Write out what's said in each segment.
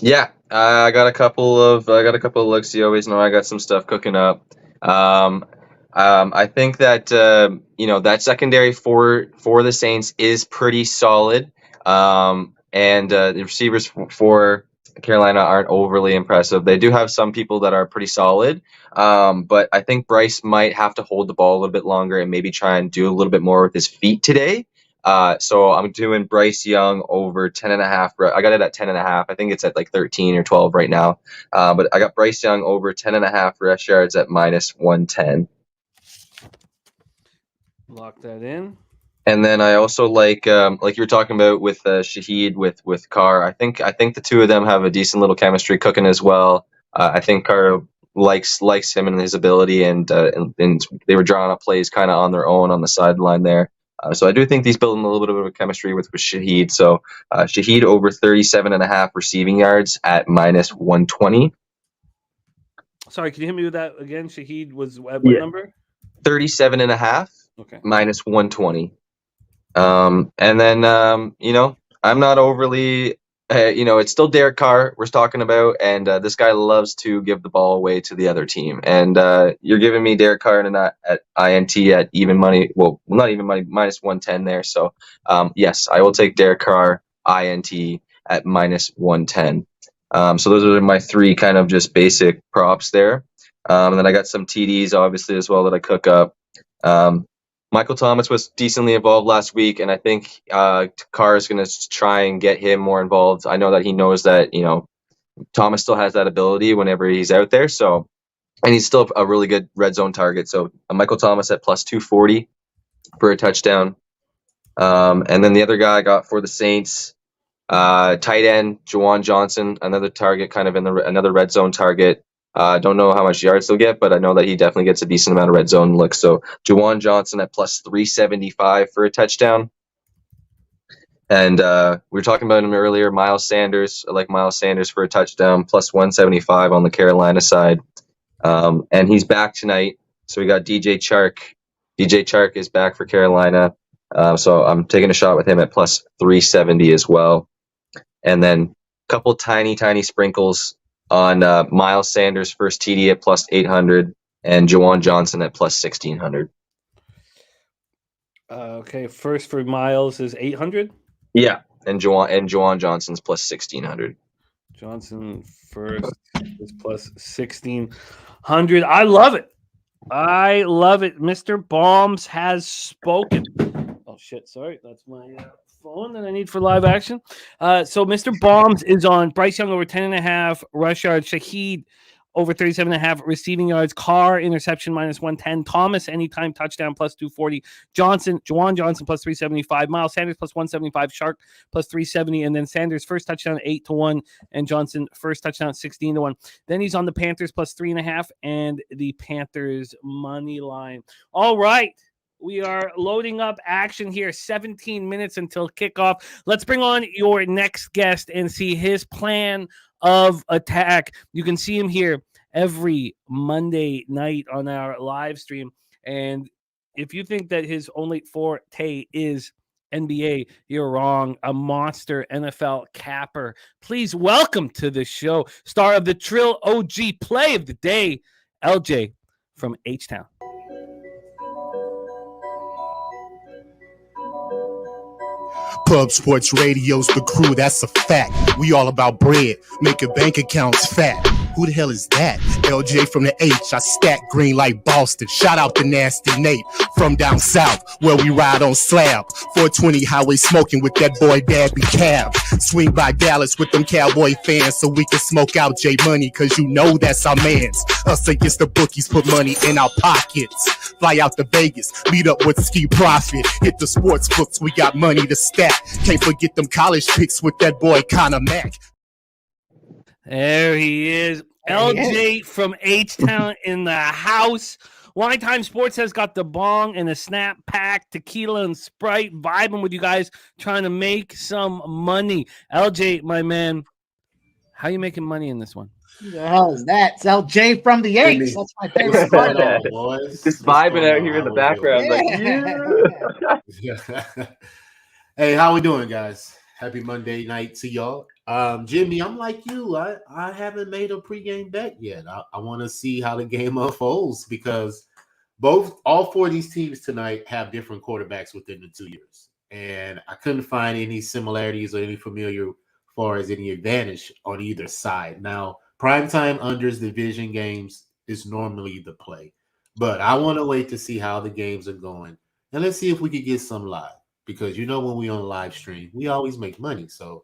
Yeah, I got a couple of looks. You always know I got some stuff cooking up. Um, I think that that secondary for the Saints is pretty solid. And the receivers for Carolina aren't overly impressive. They do have some people that are pretty solid. But I think Bryce might have to hold the ball a little bit longer and maybe try and do a little bit more with his feet today. So I'm doing Bryce Young over 10.5. I got it at 10.5. I think it's at like 13 or 12 right now. But I got Bryce Young over 10.5 rush yards at -110. Lock that in. And then I also like you were talking about with Shaheed with Carr. I think the two of them have a decent little chemistry cooking as well. I think Carr likes him and his ability, and they were drawing up plays kind of on their own on the sideline there. So I do think he's building a little bit of a chemistry with Shaheed. So Shaheed over 37.5 receiving yards at -120. Sorry, can you hit me with that again? Shaheed was at what number? 37.5. Okay. -120. And then, I'm not overly, it's still Derek Carr we're talking about, and this guy loves to give the ball away to the other team. And you're giving me Derek Carr at INT at even money. Well, not even money, -110 there. So, yes, I will take Derek Carr INT at -110. So those are my three kind of just basic props there. And then I got some TDs, obviously, as well that I cook up. Michael Thomas was decently involved last week, and I think Carr is going to try and get him more involved. I know that he knows that, Thomas still has that ability whenever he's out there. So, and he's still a really good red zone target. So Michael Thomas at +240 for a touchdown. And then the other guy I got for the Saints, tight end, Juwan Johnson, another target, kind of another red zone target. Don't know how much yards they'll get, but I know that he definitely gets a decent amount of red zone looks. So Juwan Johnson at +375 for a touchdown. And we were talking about him earlier, Miles Sanders. I like Miles Sanders for a touchdown, +175 on the Carolina side. And he's back tonight. So we got DJ Chark. DJ Chark is back for Carolina. So I'm taking a shot with him at +370 as well. And then a couple tiny sprinkles on Miles Sanders first TD at +800 and Juwan Johnson at +1600. Okay, first for Miles is 800. Yeah, and Juwan Johnson's +1600. Johnson first is +1600. I love it. Mr. Bombs has spoken. Oh shit! Sorry, that's my phone that I need for live action. So Mr. Bombs is on Bryce Young over 10.5 rush yards. Shaheed over 37.5 receiving yards. Carr interception -110. Thomas anytime touchdown +240. Juwan Johnson +375. Miles Sanders +175. Chark +370. And then Sanders first touchdown 8-1 and Johnson first touchdown 16-1. Then he's on the Panthers +3.5 and the Panthers money line. All right. We are loading up action here. 17 minutes until kickoff. Let's bring on your next guest and see his plan of attack. You can see him here every Monday night on our live stream. And if you think that his only forte is NBA, you're wrong. A monster NFL capper. Please welcome to the show, star of the Trill OG play of the day, LJ from H-Town. Pub Sports Radio's the crew, that's a fact. We all about bread, making bank accounts fat. Who the hell is that? LJ from the H, I stack green like Boston. Shout out to Nasty Nate from down south, where we ride on slab. 420 highway smoking with that boy Dabby Cab. Swing by Dallas with them Cowboy fans so we can smoke out J Money, cause you know that's our mans. Us against the bookies, put money in our pockets. Fly out to Vegas, meet up with Ski Profit. Hit the sports books, we got money to stack. Can't forget them college picks with that boy Connor Mack. There he is. LJ from H-Town in the house. Wine Time Sports has got the bong and a snap pack, tequila and Sprite, vibing with you guys, trying to make some money. LJ, my man, how you making money in this one? Who the hell is that? It's LJ from the H. That's my favorite part. Just vibing out here in the background. Yeah. Hey, how we doing, guys? Happy Monday night to y'all. Jimmy, I'm like you. I haven't made a pregame bet yet. I want to see how the game unfolds because all four of these teams tonight have different quarterbacks within the 2 years. And I couldn't find any similarities or any familiar as far as any advantage on either side. Now, primetime unders division games is normally the play. But I want to wait to see how the games are going. And let's see if we could get some live. Because when we on live stream, we always make money. So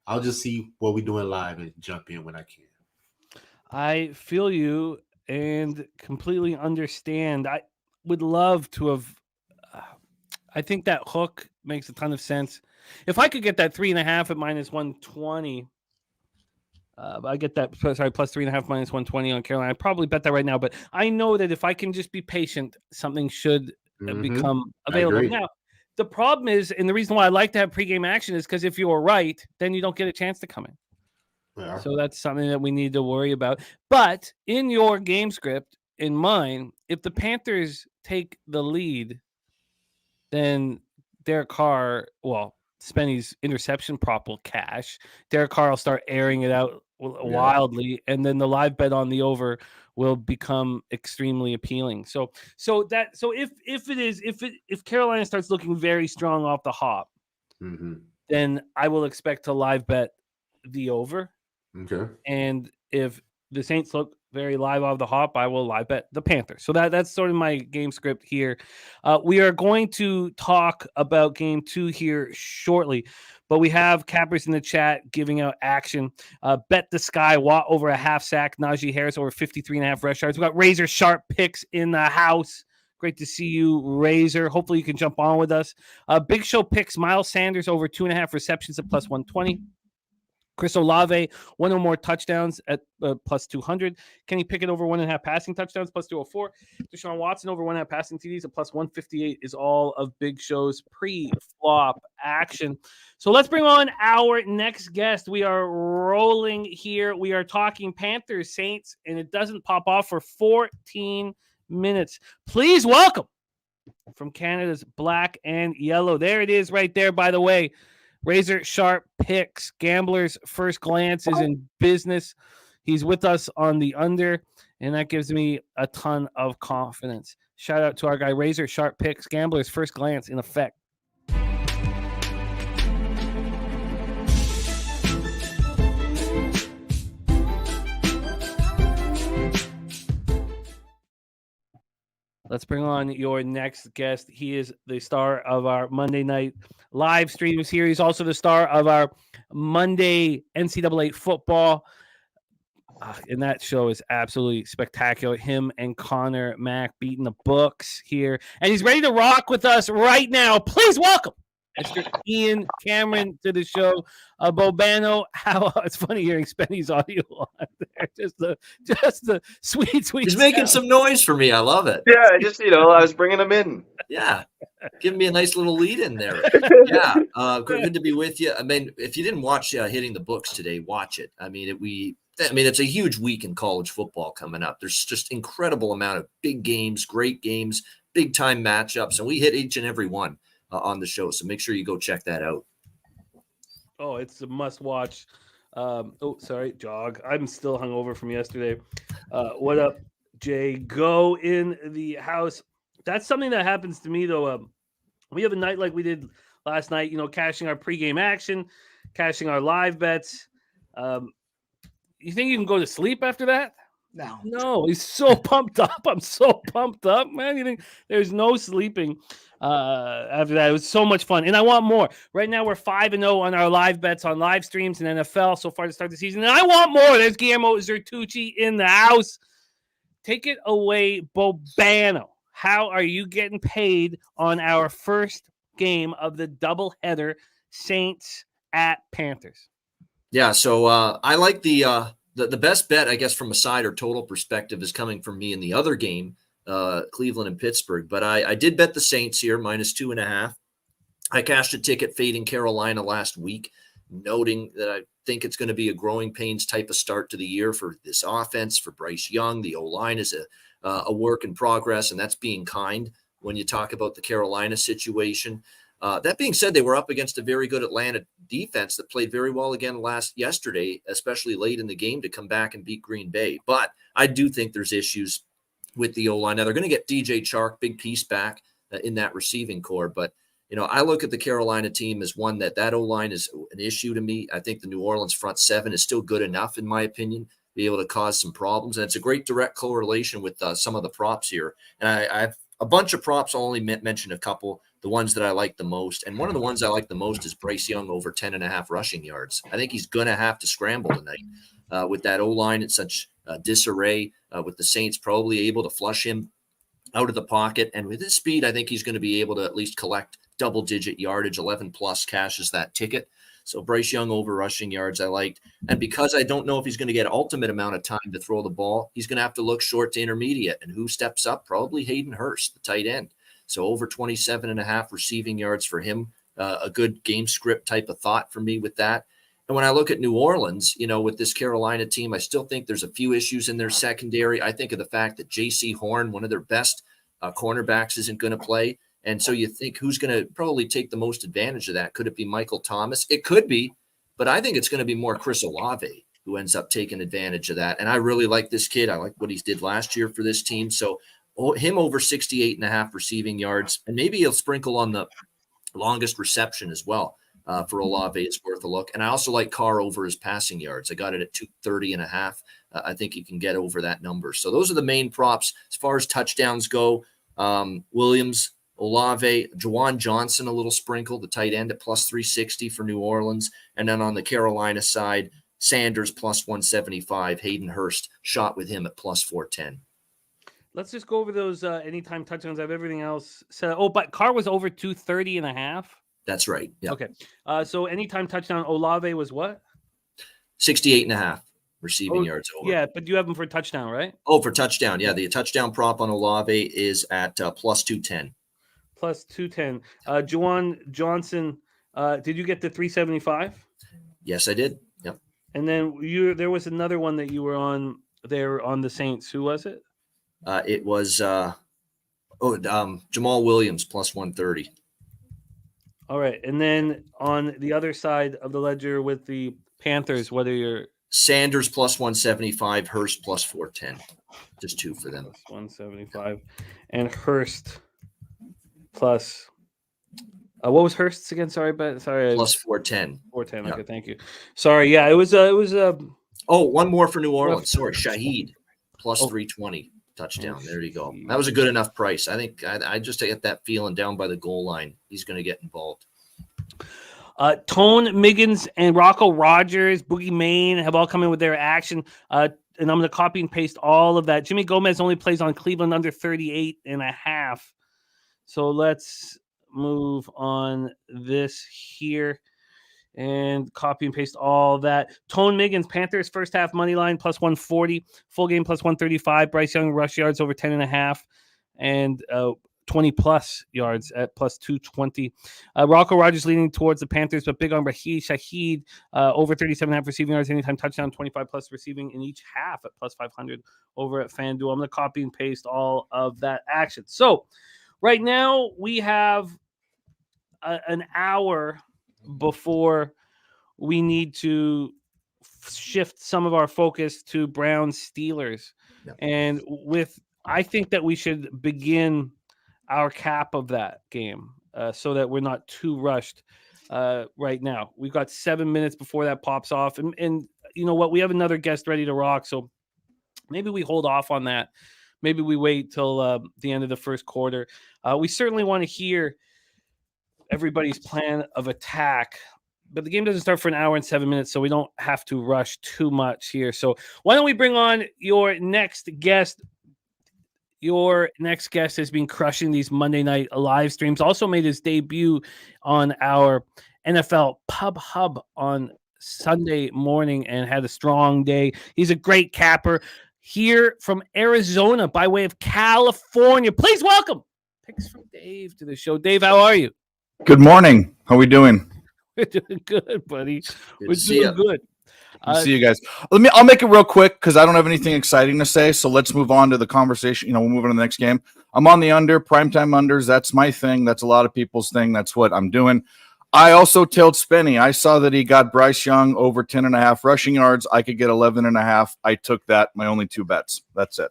I'll just see what we're doing live and jump in when I can. I feel you and completely understand. I would love to have. I think that hook makes a ton of sense. If I could get that 3.5 at minus 120, I get that. Sorry, plus 3.5 minus 120 on Carolina. I'd probably bet that right now. But I know that if I can just be patient, something should become available. Now, the problem is, and the reason why I like to have pregame action is because if you're right, then you don't get a chance to come in. Yeah. So that's something that we need to worry about. But in your game script, in mine, if the Panthers take the lead, then Derek Carr, Spenny's interception prop will cash. Derek Carr will start airing it out wildly, and then the live bet on the over will become extremely appealing. So if Carolina starts looking very strong off the hop, then I will expect to live bet the over. Okay. And if the Saints look very live off the hop, I will live bet the Panthers. So that's sort of my game script here. We are going to talk about game 2 here shortly, but we have cappers in the chat giving out action. Bet the Sky, Watt over a half sack, Najee Harris over 53.5 rush yards. We got razor sharp picks in the house. Great to see you, Razor. Hopefully you can jump on with us. Big Show picks Miles Sanders over 2.5 receptions at plus 120. Chris Olave, one or more touchdowns at plus 200. Kenny Pickett over 1.5 passing touchdowns, plus 204. Deshaun Watson over 1.5 passing TDs at plus 158 is all of Big Show's pre-flop action. So let's bring on our next guest. We are rolling here. We are talking Panthers, Saints, and it doesn't pop off for 14 minutes. Please welcome from Canada's Black and Yellow. There it is right there, by the way. Razor sharp picks. Gambler's first glance is in business. He's with us on the under, and that gives me a ton of confidence. Shout out to our guy, Razor sharp picks. Gambler's first glance in effect. Let's bring on your next guest. He is the star of our Monday night live stream series, also the star of our Monday NCAA football. And that show is absolutely spectacular. Him and Connor Mack beating the books here. And he's ready to rock with us right now. Please welcome Mr. Ian Cameron to the show. Bobano, it's funny hearing Spenny's audio on there. Just the sweet. He's making some noise for me. I love it. Yeah, I was bringing him in. Yeah, giving me a nice little lead in there. Yeah, good to be with you. I mean, if you didn't watch Hitting the Books today, watch it. I mean, it's a huge week in college football coming up. There's just incredible amount of big games, great games, big time matchups, and we hit each and every one on the show. So make sure you go check that out. Oh, it's a must watch. Jog. I'm still hungover from yesterday. What up, Jay? Go in the house. That's something that happens to me though. We have a night like we did last night, cashing our pregame action, cashing our live bets. You think you can go to sleep after that? No, he's so pumped up. I'm so pumped up, man. You think there's no sleeping after that? It was so much fun, and I want more. Right now, we're 5-0 on our live bets on live streams and NFL so far to start the season, and I want more. There's Guillermo Zertucci in the house. Take it away, Bobano. How are you getting paid on our first game of the doubleheader, Saints at Panthers? Yeah, so I like the best bet, I guess, from a side or total perspective is coming from me in the other game, Cleveland and Pittsburgh. But I did bet the Saints here, minus 2.5. I cashed a ticket fading Carolina last week, noting that I think it's going to be a growing pains type of start to the year for this offense, for Bryce Young. The O-line is a work in progress, and that's being kind when you talk about the Carolina situation. That being said, they were up against a very good Atlanta defense that played very well again yesterday, especially late in the game, to come back and beat Green Bay. But I do think there's issues with the O-line. Now, they're going to get DJ Chark, big piece back in that receiving core. But, I look at the Carolina team as one that O-line is an issue to me. I think the New Orleans front seven is still good enough, in my opinion, to be able to cause some problems. And it's a great direct correlation with some of the props here. And I have a bunch of props. I'll only mention a couple, the ones that I like the most. And one of the ones I like the most is Bryce Young over 10.5 rushing yards. I think he's going to have to scramble tonight with that O-line in such disarray, with the Saints probably able to flush him out of the pocket. And with his speed, I think he's going to be able to at least collect double-digit yardage. 11+ cashes that ticket. So Bryce Young over rushing yards I liked. And because I don't know if he's going to get ultimate amount of time to throw the ball, he's going to have to look short to intermediate. And who steps up? Probably Hayden Hurst, the tight end. So over 27.5 receiving yards for him. A good game script type of thought for me with that. And when I look at New Orleans, with this Carolina team, I still think there's a few issues in their secondary. I think of the fact that J.C. Horn, one of their best cornerbacks, isn't going to play. And so you think who's going to probably take the most advantage of that? Could it be Michael Thomas? It could be, but I think it's going to be more Chris Olave who ends up taking advantage of that. And I really like this kid. I like what he did last year for this team. So him over 68.5 receiving yards, and maybe he'll sprinkle on the longest reception as well. For Olave, it's worth a look. And I also like Carr over his passing yards. I got it at 230.5. I think you can get over that number. So those are the main props. As far as touchdowns go, Williams, Olave, Juwan Johnson, a little sprinkle, the tight end at plus 360 for New Orleans. And then on the Carolina side, Sanders plus 175, Hayden Hurst shot with him at plus 410. Let's just go over those anytime touchdowns. I have everything else set. Oh, but Carr was over 230.5. That's right. Yeah. Okay. So anytime touchdown, Olave was what? 68.5 receiving yards over. Yeah, but you have him for touchdown, right? Oh, for touchdown. Yeah, the touchdown prop on Olave is at plus 210. Plus 210. Juwan Johnson, did you get the 375? Yes, I did. Yep. And then there was another one that you were on there on the Saints. Who was it? It was Jamal Williams plus 130. All right. And then on the other side of the ledger with the Panthers, whether you're Sanders plus 175, Hurst plus 410. Just two for them. Plus 175. And Hurst plus what was Hurst's again? Sorry. Plus 410. 410. Yeah. Okay, thank you. Sorry. Yeah, it was one more for New Orleans. Sorry, Shaheed plus 320 touchdown. There you go. That was a good enough price. I think I just get that feeling down by the goal line. He's going to get involved. Tone Miggins and Rocco Rogers, Boogie Maine have all come in with their action. And I'm going to copy and paste all of that. Jimmy Gomez only plays on Cleveland under 38.5. So let's move on this here and copy and paste all that. Tone Miggins, Panthers first half money line plus 140, full game plus 135. Bryce Young rush yards over 10.5 and 20 plus yards at plus 220. Rocco Rogers leaning towards the Panthers, but big on Shaheed over 37.5 receiving yards, anytime touchdown, 25 plus receiving in each half at plus 500 over at FanDuel. I'm going to copy and paste all of that action. So right now we have an hour before we need to shift some of our focus to Browns Steelers. Yeah. And I think that we should begin our cap of that game so that we're not too rushed right now. We've got 7 minutes before that pops off. And you know what? We have another guest ready to rock. So maybe we hold off on that. Maybe we wait till the end of the first quarter. We certainly want to hear everybody's plan of attack, but the game doesn't start for an hour and 7 minutes, so we don't have to rush too much here. So why don't we bring on your next guest? Your next guest has been crushing these Monday night live streams. Also made his debut on our NFL Pub Hub on Sunday morning and had a strong day. He's a great capper here from Arizona by way of California. Please welcome Picks from Dave to the show. Dave, how are you? Good morning. How are we doing? We're doing good, buddy. We're doing good. See you guys. I'll make it real quick because I don't have anything exciting to say. So let's move on to the conversation. We'll move on to the next game. I'm on the under, primetime unders. That's my thing. That's a lot of people's thing. That's what I'm doing. I also tailed Spenny. I saw that he got Bryce Young over 10.5 rushing yards. I could get 11.5. I took that. My only 2 bets. That's it.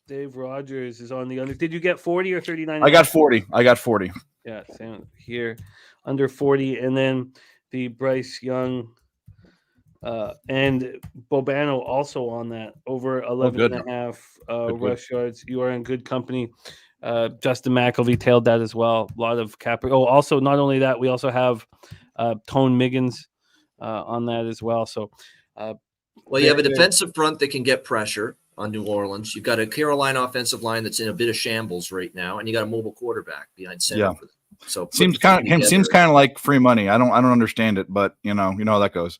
Dave Rogers is on the under. Did you get 40 or 39? I got 40. Yeah, same here. Under 40. And then the Bryce Young and Bobano also on that over 11.5 rush yards. You are in good company. Justin McElvey tailed that as well. A lot of cap. Oh, also not only that, we also have Tone Miggins on that as well. So, well, you have a defensive front that can get pressure on New Orleans. You've got a Carolina offensive line that's in a bit of shambles right now, and you got a mobile quarterback behind center. Yeah. For them. So seems kind of like free money. I don't understand it, but you know how that goes.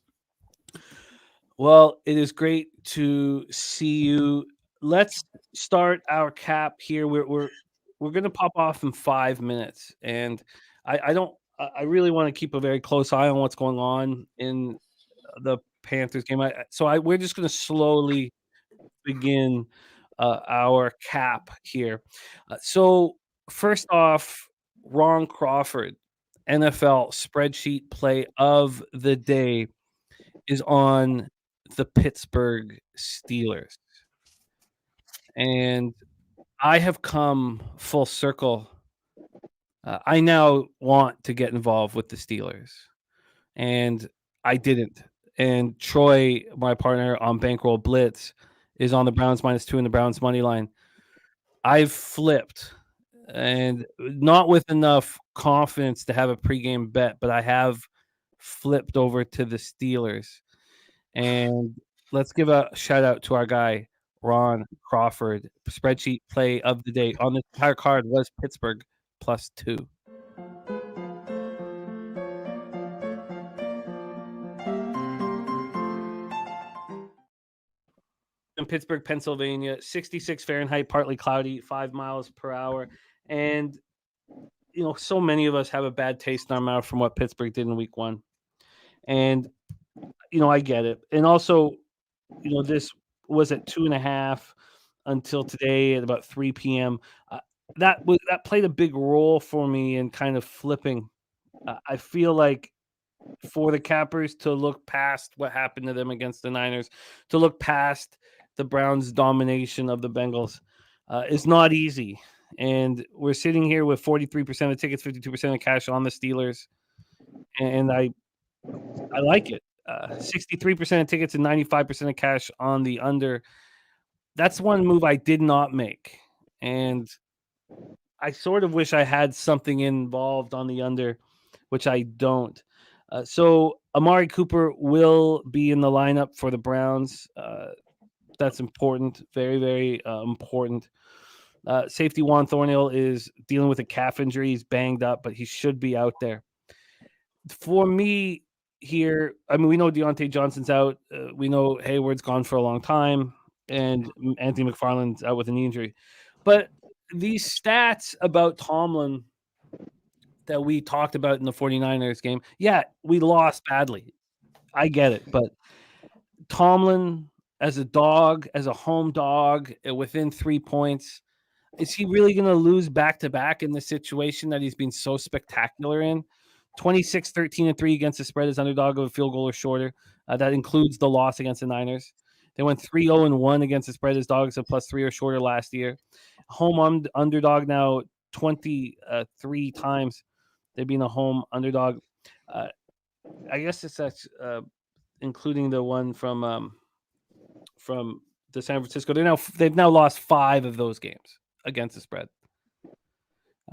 Well, it is great to see you. Let's start our cap here. We're going to pop off in 5 minutes, and I really want to keep a very close eye on what's going on in the Panthers game. We're just going to slowly begin our cap here. So first off, Ron Crawford, NFL spreadsheet play of the day is on the Pittsburgh Steelers. And I have come full circle. I now want to get involved with the Steelers. And I didn't. And Troy, my partner on Bankroll Blitz, is on the Browns -2 in the Browns money line. I've flipped, and not with enough confidence to have a pregame bet, but I have flipped over to the Steelers. And let's give a shout out to our guy, Ron Crawford. Spreadsheet play of the day on the entire card was Pittsburgh +2. In Pittsburgh, Pennsylvania, 66 Fahrenheit, partly cloudy, 5 miles per hour. And, so many of us have a bad taste in our mouth from what Pittsburgh did in week 1. And, I get it. And also, this was at 2.5 until today at about 3 p.m. That played a big role for me in kind of flipping. I feel like for the Cappers to look past what happened to them against the Niners, to look past the Browns' domination of the Bengals is not easy. And we're sitting here with 43% of tickets, 52% of cash on the Steelers. And I like it. 63% of tickets and 95% of cash on the under. That's one move I did not make. And I sort of wish I had something involved on the under, which I don't. So Amari Cooper will be in the lineup for the Browns. That's important. Very, very important. Safety Juan Thornhill is dealing with a calf injury. He's banged up, but he should be out there. For me here, we know Deontay Johnson's out. We know Hayward's gone for a long time, and Anthony McFarland's out with an injury. But these stats about Tomlin that we talked about in the 49ers game, yeah, we lost badly. I get it. But Tomlin as a dog, as a home dog, within 3 points, is he really going to lose back-to-back in the situation that he's been so spectacular in? 26, 13-3 against the spread as underdog of a field goal or shorter. That includes the loss against the Niners. They went 3-0-1 against the spread as dogs of +3 or shorter last year. Home underdog now 23 times. They've been a home underdog. I guess it's including the one from the San Francisco. They've now lost 5 of those games against the spread.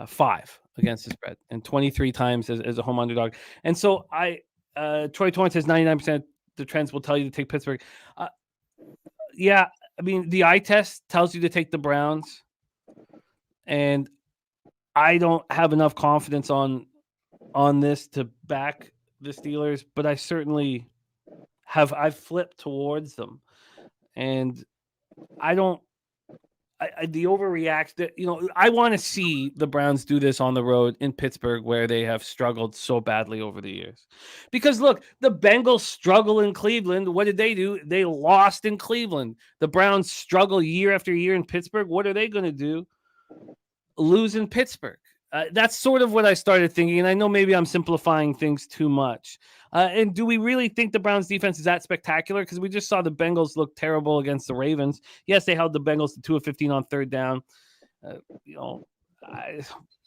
5 against the spread and 23 times as a home underdog. And so Troy Torrance says 99% the trends will tell you to take Pittsburgh. Yeah, the eye test tells you to take the Browns, and I don't have enough confidence on this to back the Steelers, but I certainly I've flipped towards them, and the overreact. I want to see the Browns do this on the road in Pittsburgh, where they have struggled so badly over the years. Because look, the Bengals struggle in Cleveland. What did they do? They lost in Cleveland. The Browns struggle year after year in Pittsburgh. What are they going to do? losing Pittsburgh. That's sort of what I started thinking, and I know maybe I'm simplifying things too much. And do we really think the Browns defense is that spectacular? Because we just saw the Bengals look terrible against the Ravens. Yes, they held the Bengals to 2 of 15 on third down.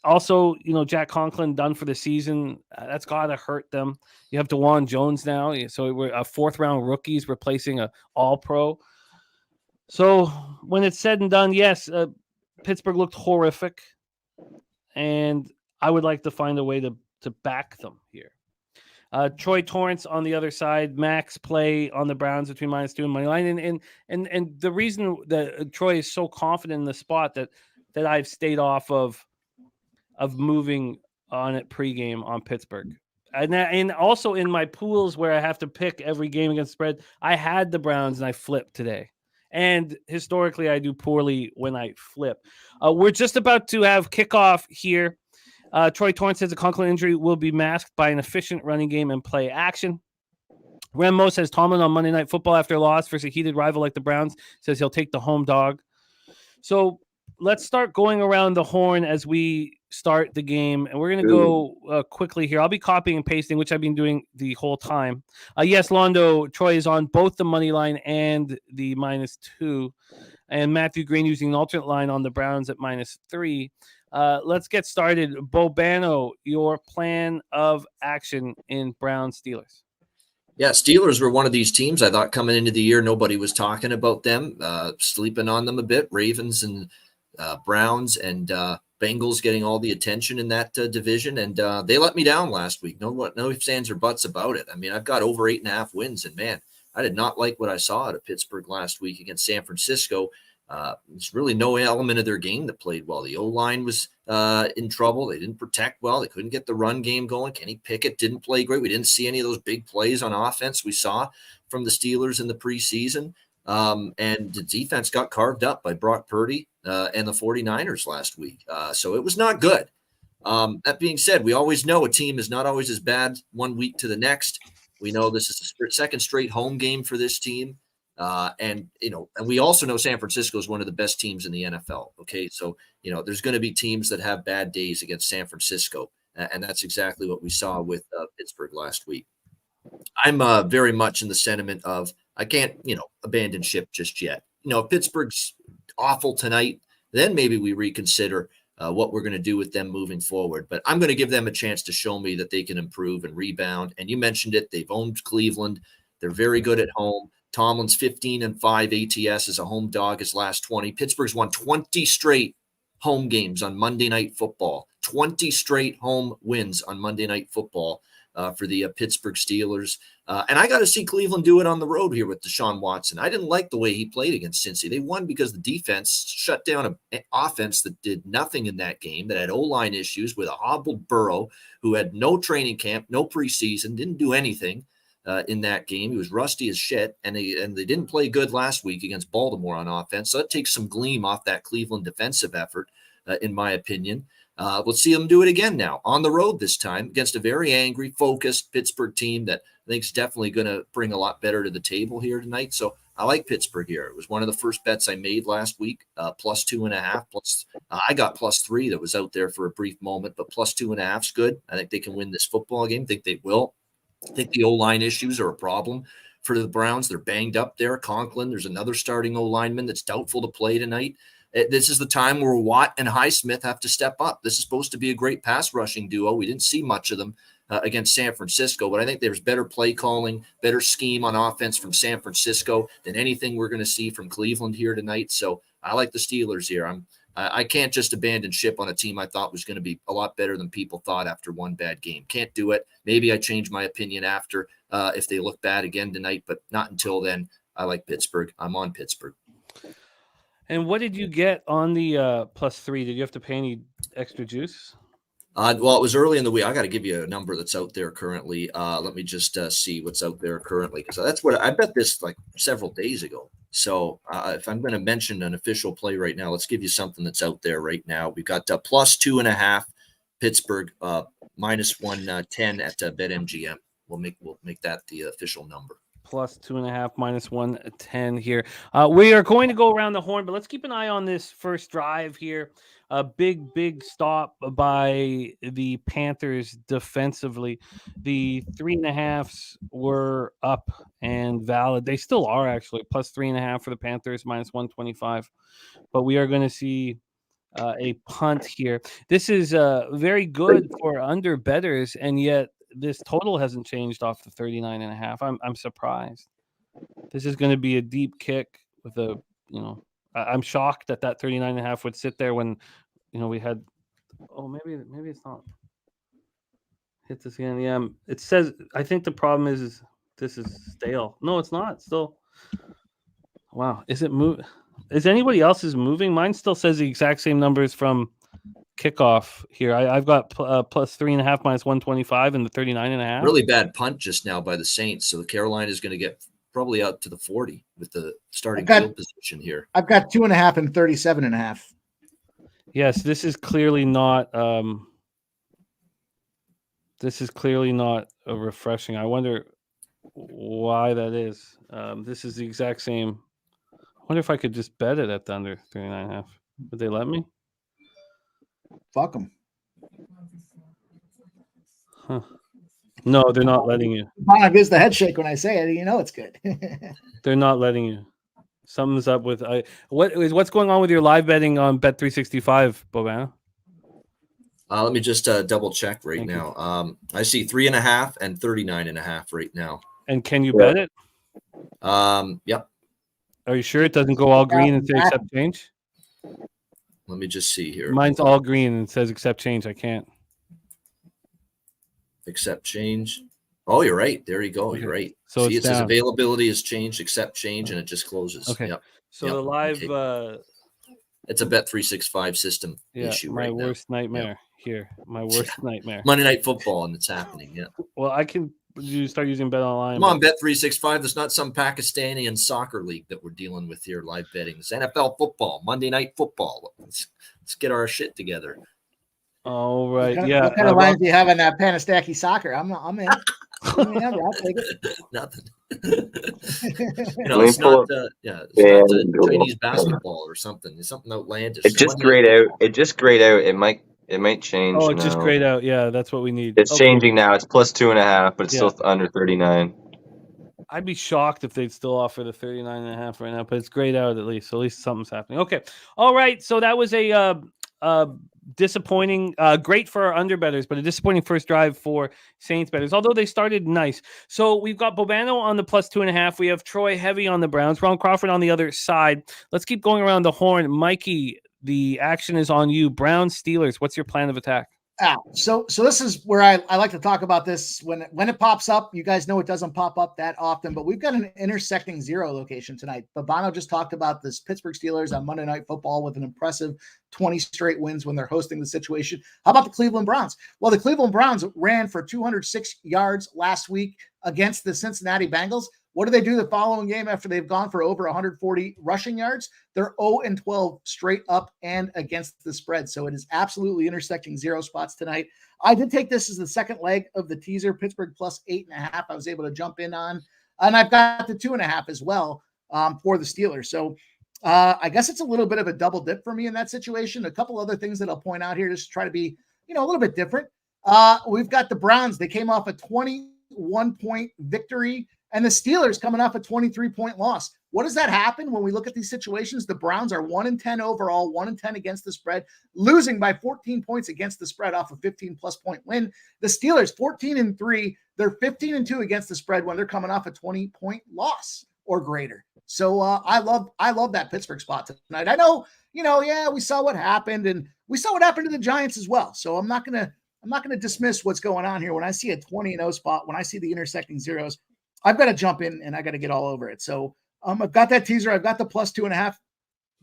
Also, Jack Conklin done for the season. That's got to hurt them. You have DeJuan Jones now. So we're a fourth-round rookies replacing a all-pro. So when it's said and done, yes, Pittsburgh looked horrific. And I would like to find a way to back them here. Troy Torrance on the other side, max play on the Browns between -2 and money line. And the reason that Troy is so confident in the spot that I've stayed off of moving on it pregame on Pittsburgh. And also in my pools where I have to pick every game against spread, I had the Browns and I flipped today. And historically, I do poorly when I flip. We're just about to have kickoff here. Troy Torrance says a Conklin injury will be masked by an efficient running game and play action. Remo says Tomlin on Monday Night Football after a loss versus a heated rival like the Browns says he'll take the home dog. So let's start going around the horn as we start the game. And we're going to go quickly here. I'll be copying and pasting, which I've been doing the whole time. Yes, Londo, Troy is on both the money line and the -2. And Matthew Green using an alternate line on the Browns at -3. Let's get started. Bobano, your plan of action in Browns Steelers. Yeah, Steelers were one of these teams I thought coming into the year, nobody was talking about them, sleeping on them a bit. Ravens and Browns and Bengals getting all the attention in that division. And they let me down last week. No ifs, ands, or buts about it. I mean, I've got over 8.5 wins. And, man, I did not like what I saw out of Pittsburgh last week against San Francisco. There's really no element of their game that played well. The O-line was in trouble. They didn't protect well. They couldn't get the run game going. Kenny Pickett didn't play great. We didn't see any of those big plays on offense we saw from the Steelers in the preseason. And the defense got carved up by Brock Purdy and the 49ers last week. So it was not good. That being said, we always know a team is not always as bad one week to the next. We know this is the second straight home game for this team. And we also know San Francisco is one of the best teams in the NFL. Okay. So, there's going to be teams that have bad days against San Francisco. And that's exactly what we saw with Pittsburgh last week. I'm very much in the sentiment of, I can't, abandon ship just yet. If Pittsburgh's awful tonight, then maybe we reconsider what we're going to do with them moving forward. But I'm going to give them a chance to show me that they can improve and rebound. And you mentioned it. They've owned Cleveland. They're very good at home. Tomlin's 15-5 ATS as a home dog his last 20. Pittsburgh's won 20 straight home games on Monday Night Football. 20 straight home wins on Monday Night Football for the Pittsburgh Steelers. And I got to see Cleveland do it on the road here with Deshaun Watson. I didn't like the way he played against Cincy. They won because the defense shut down an offense that did nothing in that game, that had O-line issues with a hobbled Burrow who had no training camp, no preseason, didn't do anything in that game. He was rusty as shit, and they didn't play good last week against Baltimore on offense. So that takes some gleam off that Cleveland defensive effort, in my opinion. Let's see them do it again now on the road this time against a very angry, focused Pittsburgh team that I think is definitely going to bring a lot better to the table here tonight. So I like Pittsburgh here. It was one of the first bets I made last week, +2.5. I got +3 that was out there for a brief moment, but +2.5 is good. I think they can win this football game. I think they will. I think the O-line issues are a problem for the Browns. They're banged up there. Conklin, there's another starting O-lineman that's doubtful to play tonight. This is the time where Watt and Highsmith have to step up. This is supposed to be a great pass rushing duo. We didn't see much of them against San Francisco, but I think there's better play calling, better scheme on offense from San Francisco than anything we're going to see from Cleveland here tonight. So I like the Steelers here. I can't just abandon ship on a team I thought was going to be a lot better than people thought after one bad game. Can't do it. Maybe I change my opinion after if they look bad again tonight, but not until then. I like Pittsburgh. I'm on Pittsburgh. And what did you get on the +3? Did you have to pay any extra juice? Well, it was early in the week. I got to give you a number that's out there currently. Let me just see what's out there currently, because that's what I bet this like several days ago. So if I'm going to mention an official play right now, let's give you something that's out there right now. We've got +2.5 Pittsburgh, -110 at BetMGM. We'll make that the official number. plus 2.5, minus 110 here. We are going to go around the horn, but let's keep an eye on this first drive here. A big stop by the Panthers defensively. The 3.5s were up and valid. They still are actually plus 3.5 for the Panthers, minus 125. But we are going to see a punt here. This is very good for under bettors, and yet this total hasn't changed off the 39.5. I'm surprised. This is going to be a deep kick with a, I'm shocked that 39.5 would sit there when, we had, maybe it's not. Hit this again. Yeah, it says, I think the problem is this is stale. No, it's not. Still. Wow. Is it move? Is anybody else's moving? Mine still says the exact same numbers from kickoff here. I've got plus 3.5, minus 125, and the 39.5. Really bad punt just now by the Saints. So Carolina is going to get probably out to the 40 with the starting field position here. I've got 2.5 and 37.5. Yes, this is clearly not. This is clearly not refreshing. I wonder why that is. This is the exact same. I wonder if I could just bet it at the under 39.5. Would they let me? Fuck them. Huh. No, they're not letting you. Bob gives the head shake when I say it. It's good. They're not letting you. Something's up with what's going on with your live betting on Bet365, Bobana? Let me just double check right now. I see 3.5 and 39.5 right now. And can you bet it? Yep. Are you sure it doesn't go all green and say accept change? Let me just see here. Mine's all green and it says accept change. I can't. Accept change. Oh, you're right. There you go. You're right. So see, it says down. Availability has changed, accept change, and it just closes. Okay. Yep. So the live it's a Bet365 system issue right now. My worst nightmare here. My worst nightmare. Monday Night Football and it's happening. Yeah. Well, I can start using Bet Online. Come on, Bet365. There's not some Pakistani and soccer league that we're dealing with here. Live betting. It's NFL football, Monday Night Football. Let's get our shit together. All right. What kind of lines do you have on that Panastaki soccer? I'm in. I'll take it. Nothing. It's not. It's not Chinese basketball or something. It's something outlandish. It just grayed out. It might change. Oh, it just grayed out. Yeah, that's what we need. It's changing now. It's plus 2.5, but it's still under 39. I'd be shocked if they'd still offer the 39.5 right now, but it's grayed out at least. So at least something's happening. Okay. All right. So that was a disappointing, great for our underbettors, but a disappointing first drive for Saints bettors, although they started nice. So we've got Bobano on the plus 2.5. We have Troy heavy on the Browns, Ron Crawford on the other side. Let's keep going around the horn. Mikey, the action is on you. Browns, Steelers. What's your plan of attack? So this is where I like to talk about this when it pops up. You guys know it doesn't pop up that often, but we've got an intersecting zero location tonight. Babano just talked about this Pittsburgh Steelers on Monday Night Football with an impressive 20 straight wins when they're hosting the situation. How about the Cleveland Browns? Well, the Cleveland Browns ran for 206 yards last week against the Cincinnati Bengals. What do they do the following game after they've gone for over 140 rushing yards? They're 0-12 straight up and against the spread. So it is absolutely intersecting zero spots tonight. I did take this as the second leg of the teaser, Pittsburgh plus 8.5. I was able to jump in on, and I've got the 2.5 as well for the Steelers. So I guess it's a little bit of a double dip for me in that situation. A couple other things that I'll point out here just to try to be, a little bit different. We've got the Browns. They came off a 21-point victory. And the Steelers coming off a 23-point loss. What does that happen when we look at these situations? The Browns are 1-10 overall, 1-10 against the spread, losing by 14 points against the spread off a 15-plus point win. The Steelers 14-3, they're 15-2 against the spread when they're coming off a 20-point loss or greater. So I love that Pittsburgh spot tonight. I know, we saw what happened, and we saw what happened to the Giants as well. So I'm not gonna dismiss what's going on here. When I see a 20-0 spot, when I see the intersecting zeros, I've got to jump in and I got to get all over it. So I've got that teaser. I've got the plus 2.5.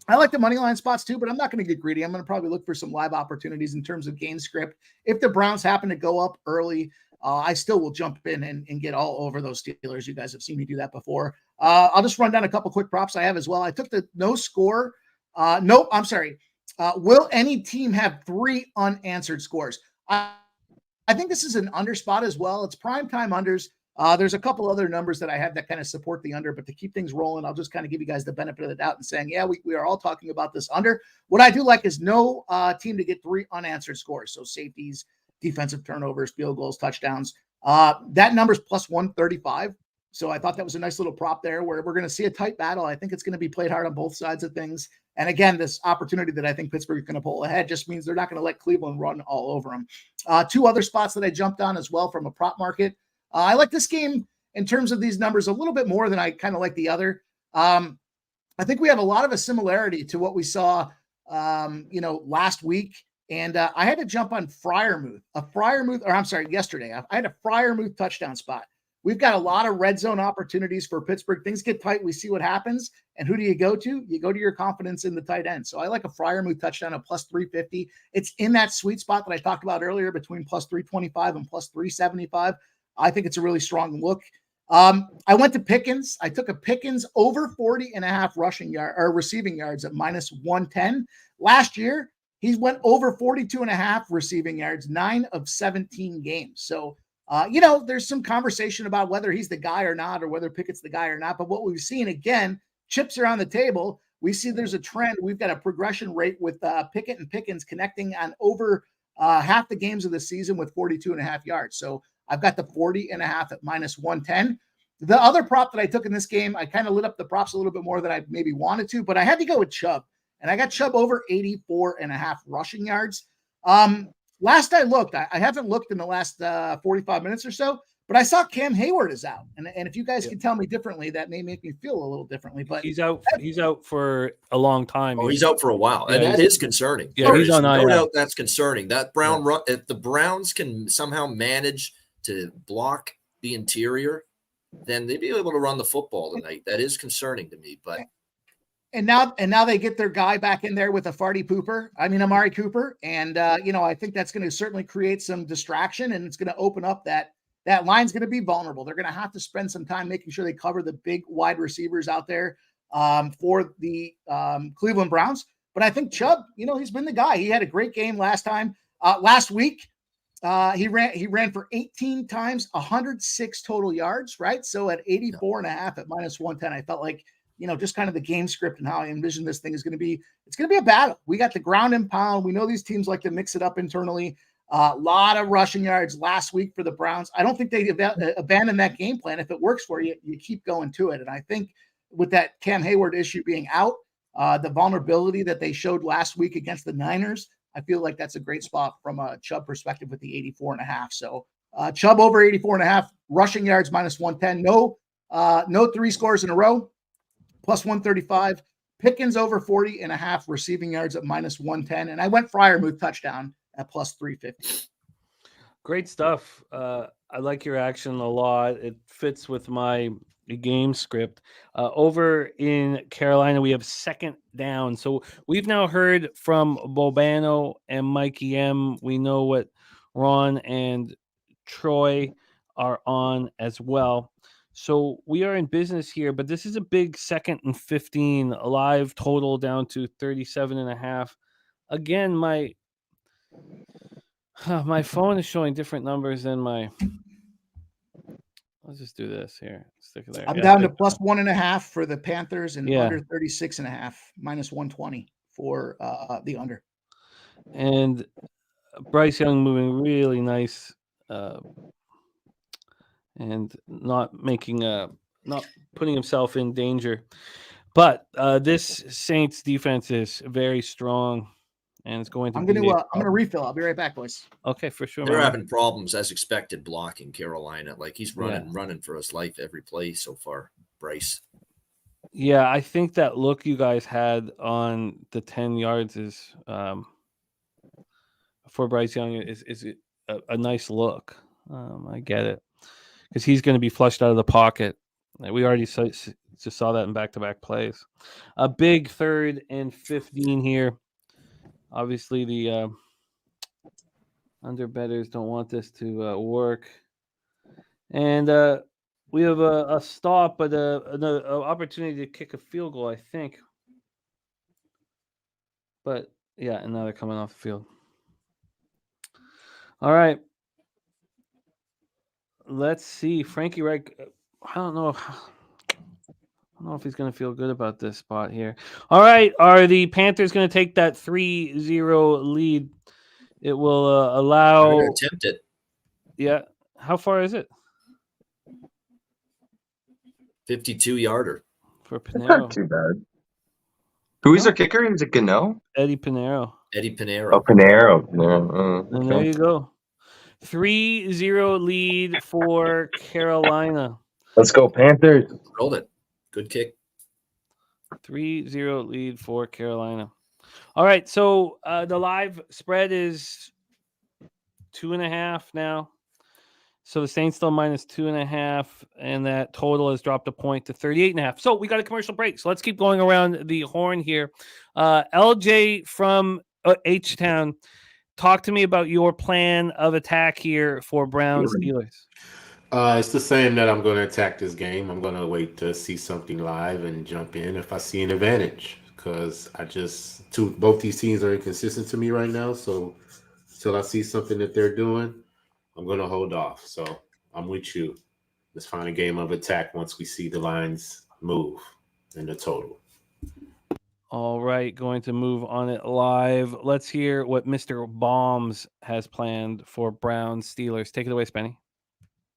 I like the money line spots too, but I'm not going to get greedy. I'm going to probably look for some live opportunities in terms of game script. If the Browns happen to go up early, I still will jump in and get all over those Steelers. You guys have seen me do that before. I'll just run down a couple quick props I have as well. I took the no score. Nope, I'm sorry. Will any team have 3 unanswered scores? I think this is an under spot as well. It's primetime unders. There's a couple other numbers that I have that kind of support the under, but to keep things rolling, I'll just kind of give you guys the benefit of the doubt and saying, yeah, we are all talking about this under. What I do like is no team to get 3 unanswered scores. So safeties, defensive turnovers, field goals, touchdowns. That number's plus 135. So I thought that was a nice little prop there where we're going to see a tight battle. I think it's going to be played hard on both sides of things. And again, this opportunity that I think Pittsburgh is going to pull ahead just means they're not going to let Cleveland run all over them. 2 other spots that I jumped on as well from a prop market. I like this game in terms of these numbers a little bit more than I kind of like the other. I think we have a lot of a similarity to what we saw, last week. And I had to jump on yesterday. I had a Freiermuth touchdown spot. We've got a lot of red zone opportunities for Pittsburgh. Things get tight. We see what happens. And who do you go to? You go to your confidence in the tight end. So I like a Freiermuth touchdown at plus 350. It's in that sweet spot that I talked about earlier between plus 325 and plus 375. I think it's a really strong look. I went to Pickens. I took a Pickens over 40.5 receiving yards at minus 110. Last year, he went over 42.5 receiving yards, 9 of 17 games. So, there's some conversation about whether he's the guy or not, or whether Pickett's the guy or not. But what we've seen, again, chips are on the table. We see there's a trend. We've got a progression rate with Pickett and Pickens connecting on over half the games of the season with 42.5 yards. So I've got the 40.5 at minus 110. The other prop that I took in this game, I kind of lit up the props a little bit more than I maybe wanted to, but I had to go with Chubb. And I got Chubb over 84.5 rushing yards. Last I looked, I haven't looked in the last 45 minutes or so, but I saw Cam Hayward is out. And if you guys can tell me differently, that may make me feel a little differently. But he's out for a long time. Oh, he's out for a while. Yeah, and that is concerning. Yeah, he's on no IL. doubt that's concerning. That run, if the Browns can somehow manage to block the interior, then they'd be able to run the football tonight. That is concerning to me. But And now they get their guy back in there with Amari Cooper. And, I think that's going to certainly create some distraction, and it's going to open up that line's going to be vulnerable. They're going to have to spend some time making sure they cover the big wide receivers out there for the Cleveland Browns. But I think Chubb, he's been the guy. He had a great game last week. He ran for 18 times, 106 total yards, right? So at 84.5 at minus 110, I felt like, just kind of the game script and how I envision this thing is going to be. It's going to be a battle. We got the ground and pound. We know these teams like to mix it up internally. A lot of rushing yards last week for the Browns. I don't think they abandon that game plan. If it works for you, you keep going to it. And I think with that Cam Hayward issue being out, the vulnerability that they showed last week against the Niners, I feel like that's a great spot from a Chubb perspective with the 84.5. So Chubb over 84.5, rushing yards minus 110. No 3 scores in a row. Plus 135, Pickens over 40.5 receiving yards at minus 110. And I went Freiermuth touchdown at plus 350. Great stuff. I like your action a lot. It fits with my game script. Over in Carolina, we have second down. So we've now heard from Bobano and Mikey M. We know what Ron and Troy are on as well. So we are in business here, but this is a big 2nd and 15, a live total down to 37.5. Again, my phone is showing different numbers than my. Let's just do this here. Stick it there. I'm down to plus 1.5 for the Panthers and under 36.5, minus 120 for the under. And Bryce Young moving really nice. And not putting himself in danger. But this Saints defense is very strong, and it's going to. I'm going to refill. I'll be right back, boys. Okay, for sure. They're having problems as expected blocking Carolina. Like he's running for his life every play so far, Bryce. Yeah, I think that look you guys had on the 10 yards is for Bryce Young is a nice look. I get it. Because he's going to be flushed out of the pocket. We already just saw that in back-to-back plays. A big 3rd and 15 here. Obviously, the underbettors don't want this to work. And we have a stop, but an opportunity to kick a field goal, I think. But, yeah, and now they're coming off the field. All right. let's see. Frankie Reich. I don't know. I don't know if he's going to feel good about this spot here. All right. Are the Panthers going to take that 3-0 lead? It will They're allow. going to attempt it. Yeah. How far is it? 52-yarder. For That's not Pinero. too bad. Who's their kicker? Is it Gano? Eddie Pinero. Eddie Pinero. Oh, Pinero. Pinero. And there you go. 3-0 lead for Carolina. Let's go, Panthers. Rolled it. Good kick. 3-0 lead for Carolina. All right. So the live spread is 2.5 now. So the Saints still minus 2.5, and that total has dropped a point to 38.5. So we got a commercial break. So let's keep going around the horn here. LJ from H-Town, talk to me about your plan of attack here for Browns Steelers. It's the same that I'm going to attack this game. I'm going to wait to see something live and jump in if I see an advantage, because both these teams are inconsistent to me right now. So until I see something that they're doing, I'm going to hold off. So I'm with you. Let's find a game of attack once we see the lines move in the total. All right, going to move on it live. Let's hear what Mr. Bombs has planned for Browns Steelers. Take it away, Spenny.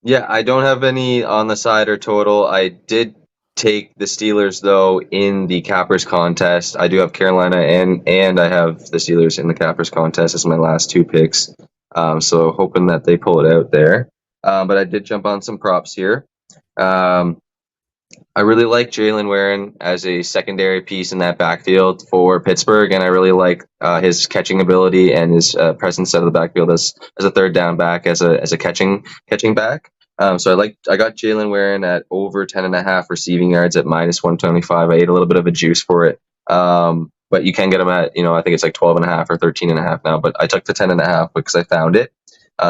Yeah, I don't have any on the side or total. I did take the Steelers though in the Cappers contest. I do have Carolina and I have the Steelers in the Cappers contest as my last two picks. So hoping that they pull it out there. But I did jump on some props here. I really like Jalen Warren as a secondary piece in that backfield for Pittsburgh, and I really like his catching ability and his presence out of the backfield as a third down back, as a catching back. So I got Jalen Warren at over 10.5 receiving yards at minus 125. I ate a little bit of a juice for it, but you can get him at I think it's like 12.5 or 13.5 now. But I took the 10.5 because I found it.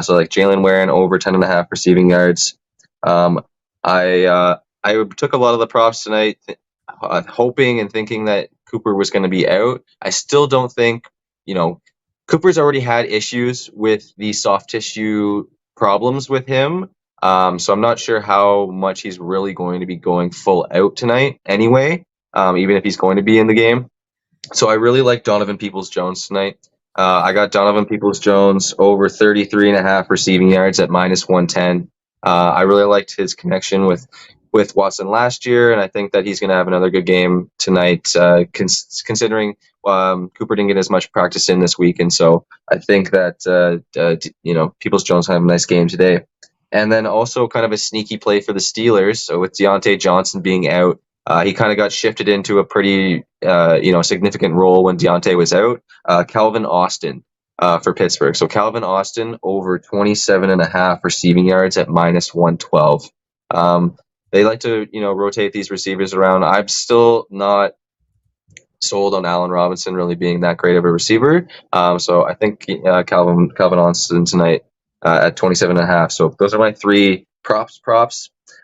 So like Jalen Warren over 10.5 receiving yards. I took a lot of the props tonight, hoping and thinking that Cooper was going to be out. I still don't think, Cooper's already had issues with the soft tissue problems with him. So I'm not sure how much he's really going to be going full out tonight anyway, even if he's going to be in the game. So I really like Donovan Peoples-Jones tonight. I got Donovan Peoples-Jones over 33.5 receiving yards at minus 110. I really liked his connection with Watson last year, and I think that he's going to have another good game tonight, considering Cooper didn't get as much practice in this week, and so I think that Peoples-Jones have a nice game today. And then also kind of a sneaky play for the Steelers. So with Deontay Johnson being out, he kind of got shifted into a pretty significant role when Deontay was out. Calvin Austin for Pittsburgh. So Calvin Austin over 27.5 receiving yards at minus 112. They like to, rotate these receivers around. I'm still not sold on Allen Robinson really being that great of a receiver. So I think Calvin Austin tonight at 27.5. So those are my three props.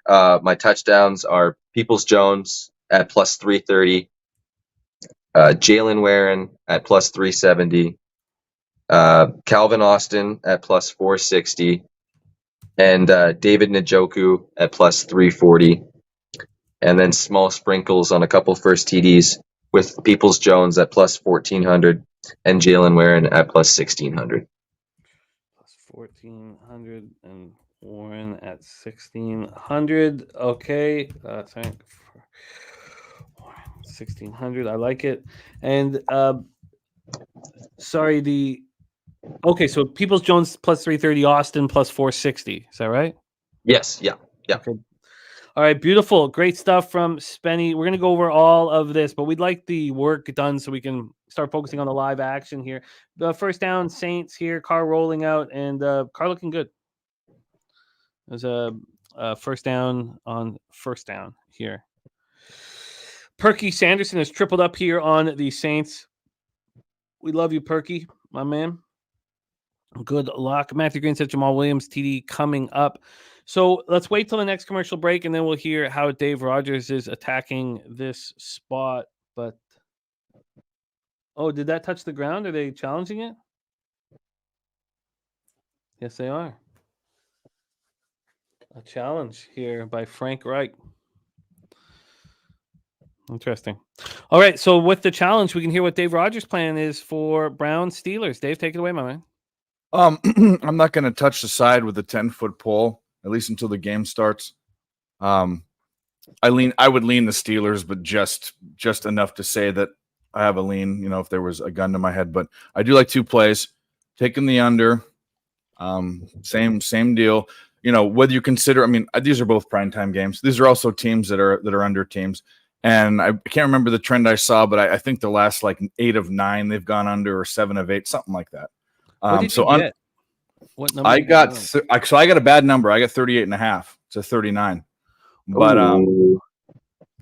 My touchdowns are Peoples-Jones at plus 330, Jalen Warren at plus 370, Calvin Austin at plus 460, and David Njoku at plus 340. And then small sprinkles on a couple first TDs with Peoples-Jones at plus 1,400 and Jalen Warren at plus 1,600. Plus 1,400 and Warren at 1,600. Okay. Thank 1,600. I like it. And okay, so Peoples-Jones plus 330, Austin plus 460. Is that right? Yes. Yeah. Okay. All right, beautiful. Great stuff from Spenny. We're going to go over all of this, but we'd like the work done so we can start focusing on the live action here. The first down, Saints here, car rolling out, and car looking good. There's a first down on first down here. Perky Sanderson has tripled up here on the Saints. We love you, Perky, my man. Good luck. Matthew Green said Jamal Williams TD coming up. So let's wait till the next commercial break, and then we'll hear how Dave Rogers is attacking this spot. But, did that touch the ground? Are they challenging it? Yes, they are. A challenge here by Frank Reich. Interesting. All right, so with the challenge, we can hear what Dave Rogers' plan is for Browns Steelers. Dave, take it away, my man. I'm not going to touch the side with the 10-foot pole, at least until the game starts. I would lean the Steelers, but just enough to say that I have a lean, if there was a gun to my head. But I do like 2 plays. Taking the under, same deal. Whether you consider, these are both primetime games. These are also teams that are under teams. And I can't remember the trend I saw, but I think the last 8 of 9 they've gone under, or 7 of 8, something like that. What did you get? What number? I got so I got a bad number. I got 38.5 to 39. But Ooh.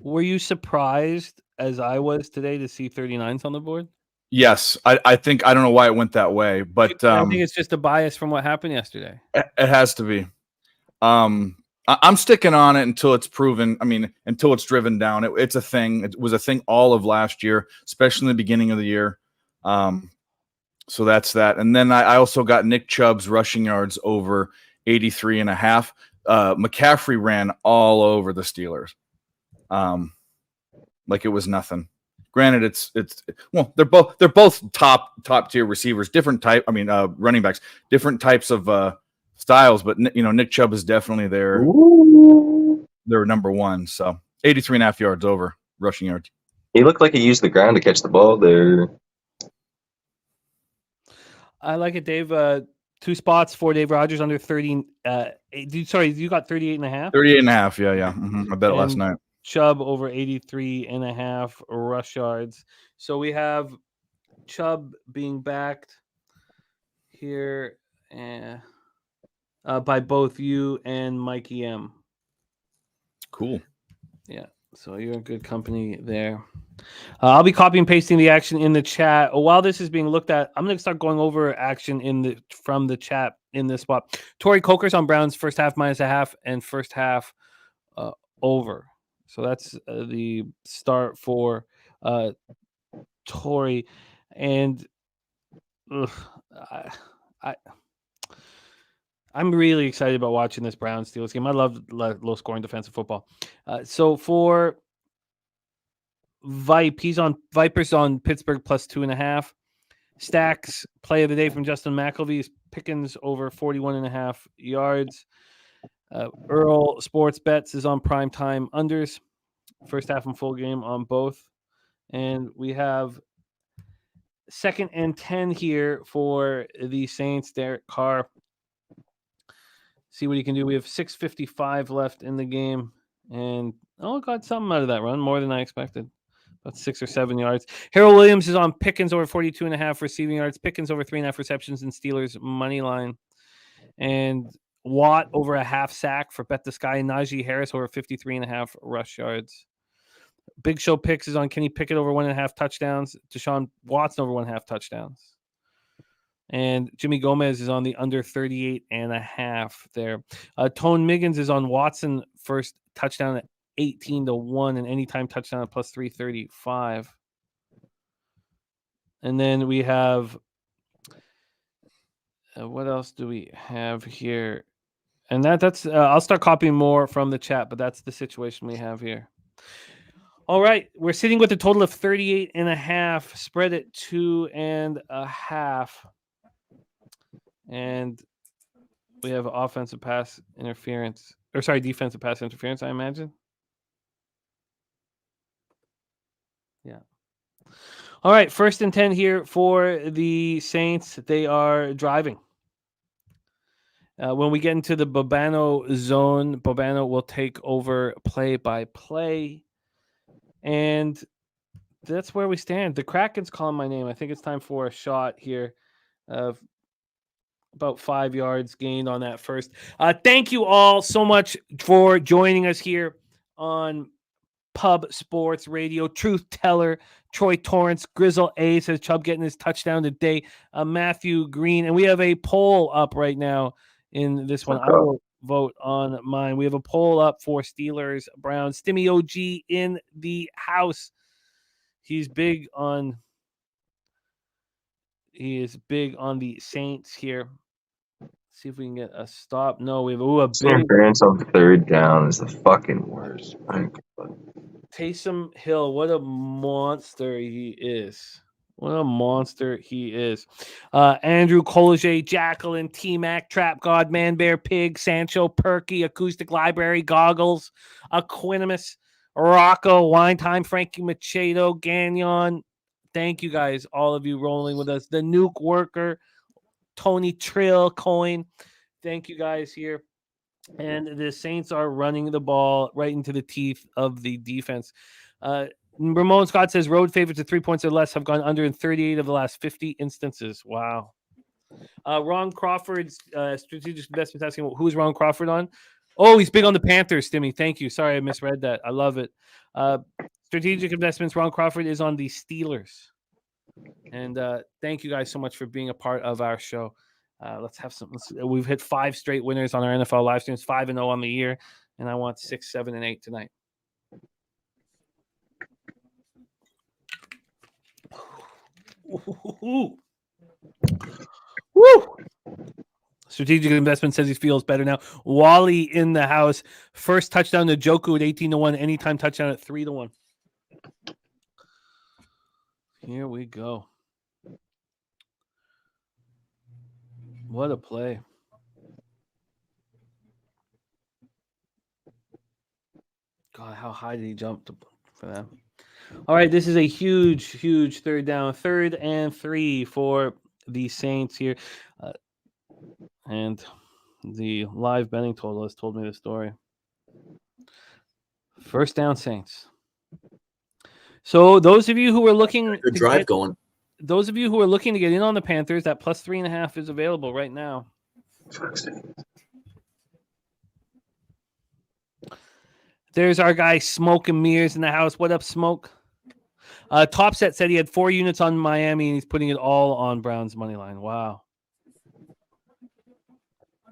were you surprised as I was today to see 39s on the board? yes, I think I don't know why it went that way, but I think it's just a bias from what happened yesterday. it has to be. I'm sticking on it until it's proven. Until it's driven down. It's a thing. It was a thing all of last year, especially in the beginning of the year. So that's that. And then I also got Nick Chubb's rushing yards over 83.5. McCaffrey ran all over the Steelers, like it was nothing. Granted, it's they're both top tier receivers, different type. Running backs, different types of styles, but Nick Chubb is definitely their number one. So 83.5 yards over rushing yards. He looked like he used the ground to catch the ball there. I like it, Dave. 2 spots for Dave Rogers under 30. You got 38.5? 38.5. Yeah. I bet it last night. Chubb over 83.5 rush yards. So we have Chubb being backed here by both you and Mikey M. Cool. Yeah, so you're in good company there. I'll be copy and pasting the action in the chat. While this is being looked at, I'm going to start going over action from the chat in this spot. Tory Coker's on Browns first half -0.5 and first half over. So that's the start for Tory. And I'm really excited about watching this Browns Steelers game. I love low scoring defensive football. So for Vipers on Pittsburgh +2.5. Stacks play of the day from Justin McElvey's Pickens over 41.5 yards. Earl Sports Bets is on primetime unders, first half and full game on both. And we have 2nd and 10 here for the Saints. Derek Carr. See what he can do. We have 6:55 left in the game. And got something out of that run, more than I expected. About 6 or 7 yards. Harold Williams is on Pickens over 42.5 receiving yards. Pickens over 3.5 receptions in Steelers money line. And Watt over a half sack for Bet the Sky. Najee Harris over 53.5 rush yards. Big Show Picks is on Kenny Pickett over 1.5 touchdowns. Deshaun Watson over 1.5 touchdowns. And Jimmy Gomez is on the under 38.5 there. Tone Miggins is on Watson first touchdown at 18-1 and anytime touchdown at +335. And then we have what else do we have here? And that's I'll start copying more from the chat, but that's the situation we have here. All right, we're sitting with a total of 38.5, spread at 2.5. And we have defensive pass interference, I imagine. Yeah. All right, 1st and 10 here for the Saints. They are driving. When we get into the Bobano zone, Bobano will take over play-by-play. And that's where we stand. The Kraken's calling my name. I think it's time for a shot here of about 5 yards gained on that first. Thank you all so much for joining us here on Pub Sports Radio. Truth Teller, Troy Torrance, Grizzle A says Chubb getting his touchdown today. Matthew Green. And we have a poll up right now in this one. I will vote on mine. We have a poll up for Steelers, Browns. Stimmy OG in the house. He is big on the Saints here. See if we can get a stop. No, we have a big Interference on third down is the fucking worst. Taysom Hill. What a monster he is. What a monster he is. Andrew Collier, Jacqueline, T-Mac, Trap God, Man Bear, Pig, Sancho, Perky, Acoustic Library, Goggles, Aquinimus, Rocco, Wine Time, Frankie Machado, Gagnon. Thank you guys, all of you rolling with us. The Nuke Worker, Tony Trill, Coin. Thank you guys here. And the Saints are running the ball right into the teeth of the defense. Ramon Scott says road favorites at 3 points or less have gone under in 38 of the last 50 instances. Wow. Ron Crawford's strategic investment asking who's Ron Crawford on? Oh, he's big on the Panthers, Timmy. Thank you. Sorry, I misread that. I love it. Strategic investments, Ron Crawford is on the Steelers. And thank you guys so much for being a part of our show. Let's have some. We've hit 5 straight winners on our NFL live streams, 5-0 on the year, and I want 6, 7, and 8 tonight. Woo! Strategic investment says he feels better now. Wally in the house. First touchdown to Joku at 18-1. Anytime touchdown at 3-1. Here we go. What a play. God, how high did he jump for that? All right, this is a huge, huge third down. 3rd and 3 for the Saints here. And the live betting total has told me the story. First down, Saints. So those of you who are looking good drive going. Those of you who are looking to get in on the Panthers, that plus 3.5 is available right now. There's our guy Smoke and Mears in the house. What up, Smoke? Topset said he had 4 units on Miami and he's putting it all on Browns money line. Wow.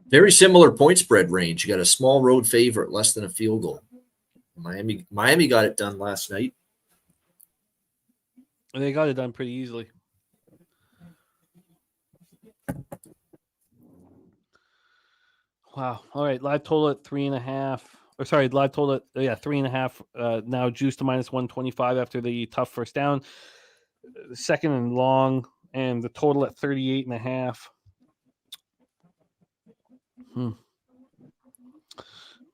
Very similar point spread range. You got a small road favorite, less than a field goal. Miami got it done last night. They got it done pretty easily. Wow. All right. Live total at 3.5. Or sorry, live total at 3.5. Now juiced to minus 125 after the tough first down. Second and long, and the total at 38.5.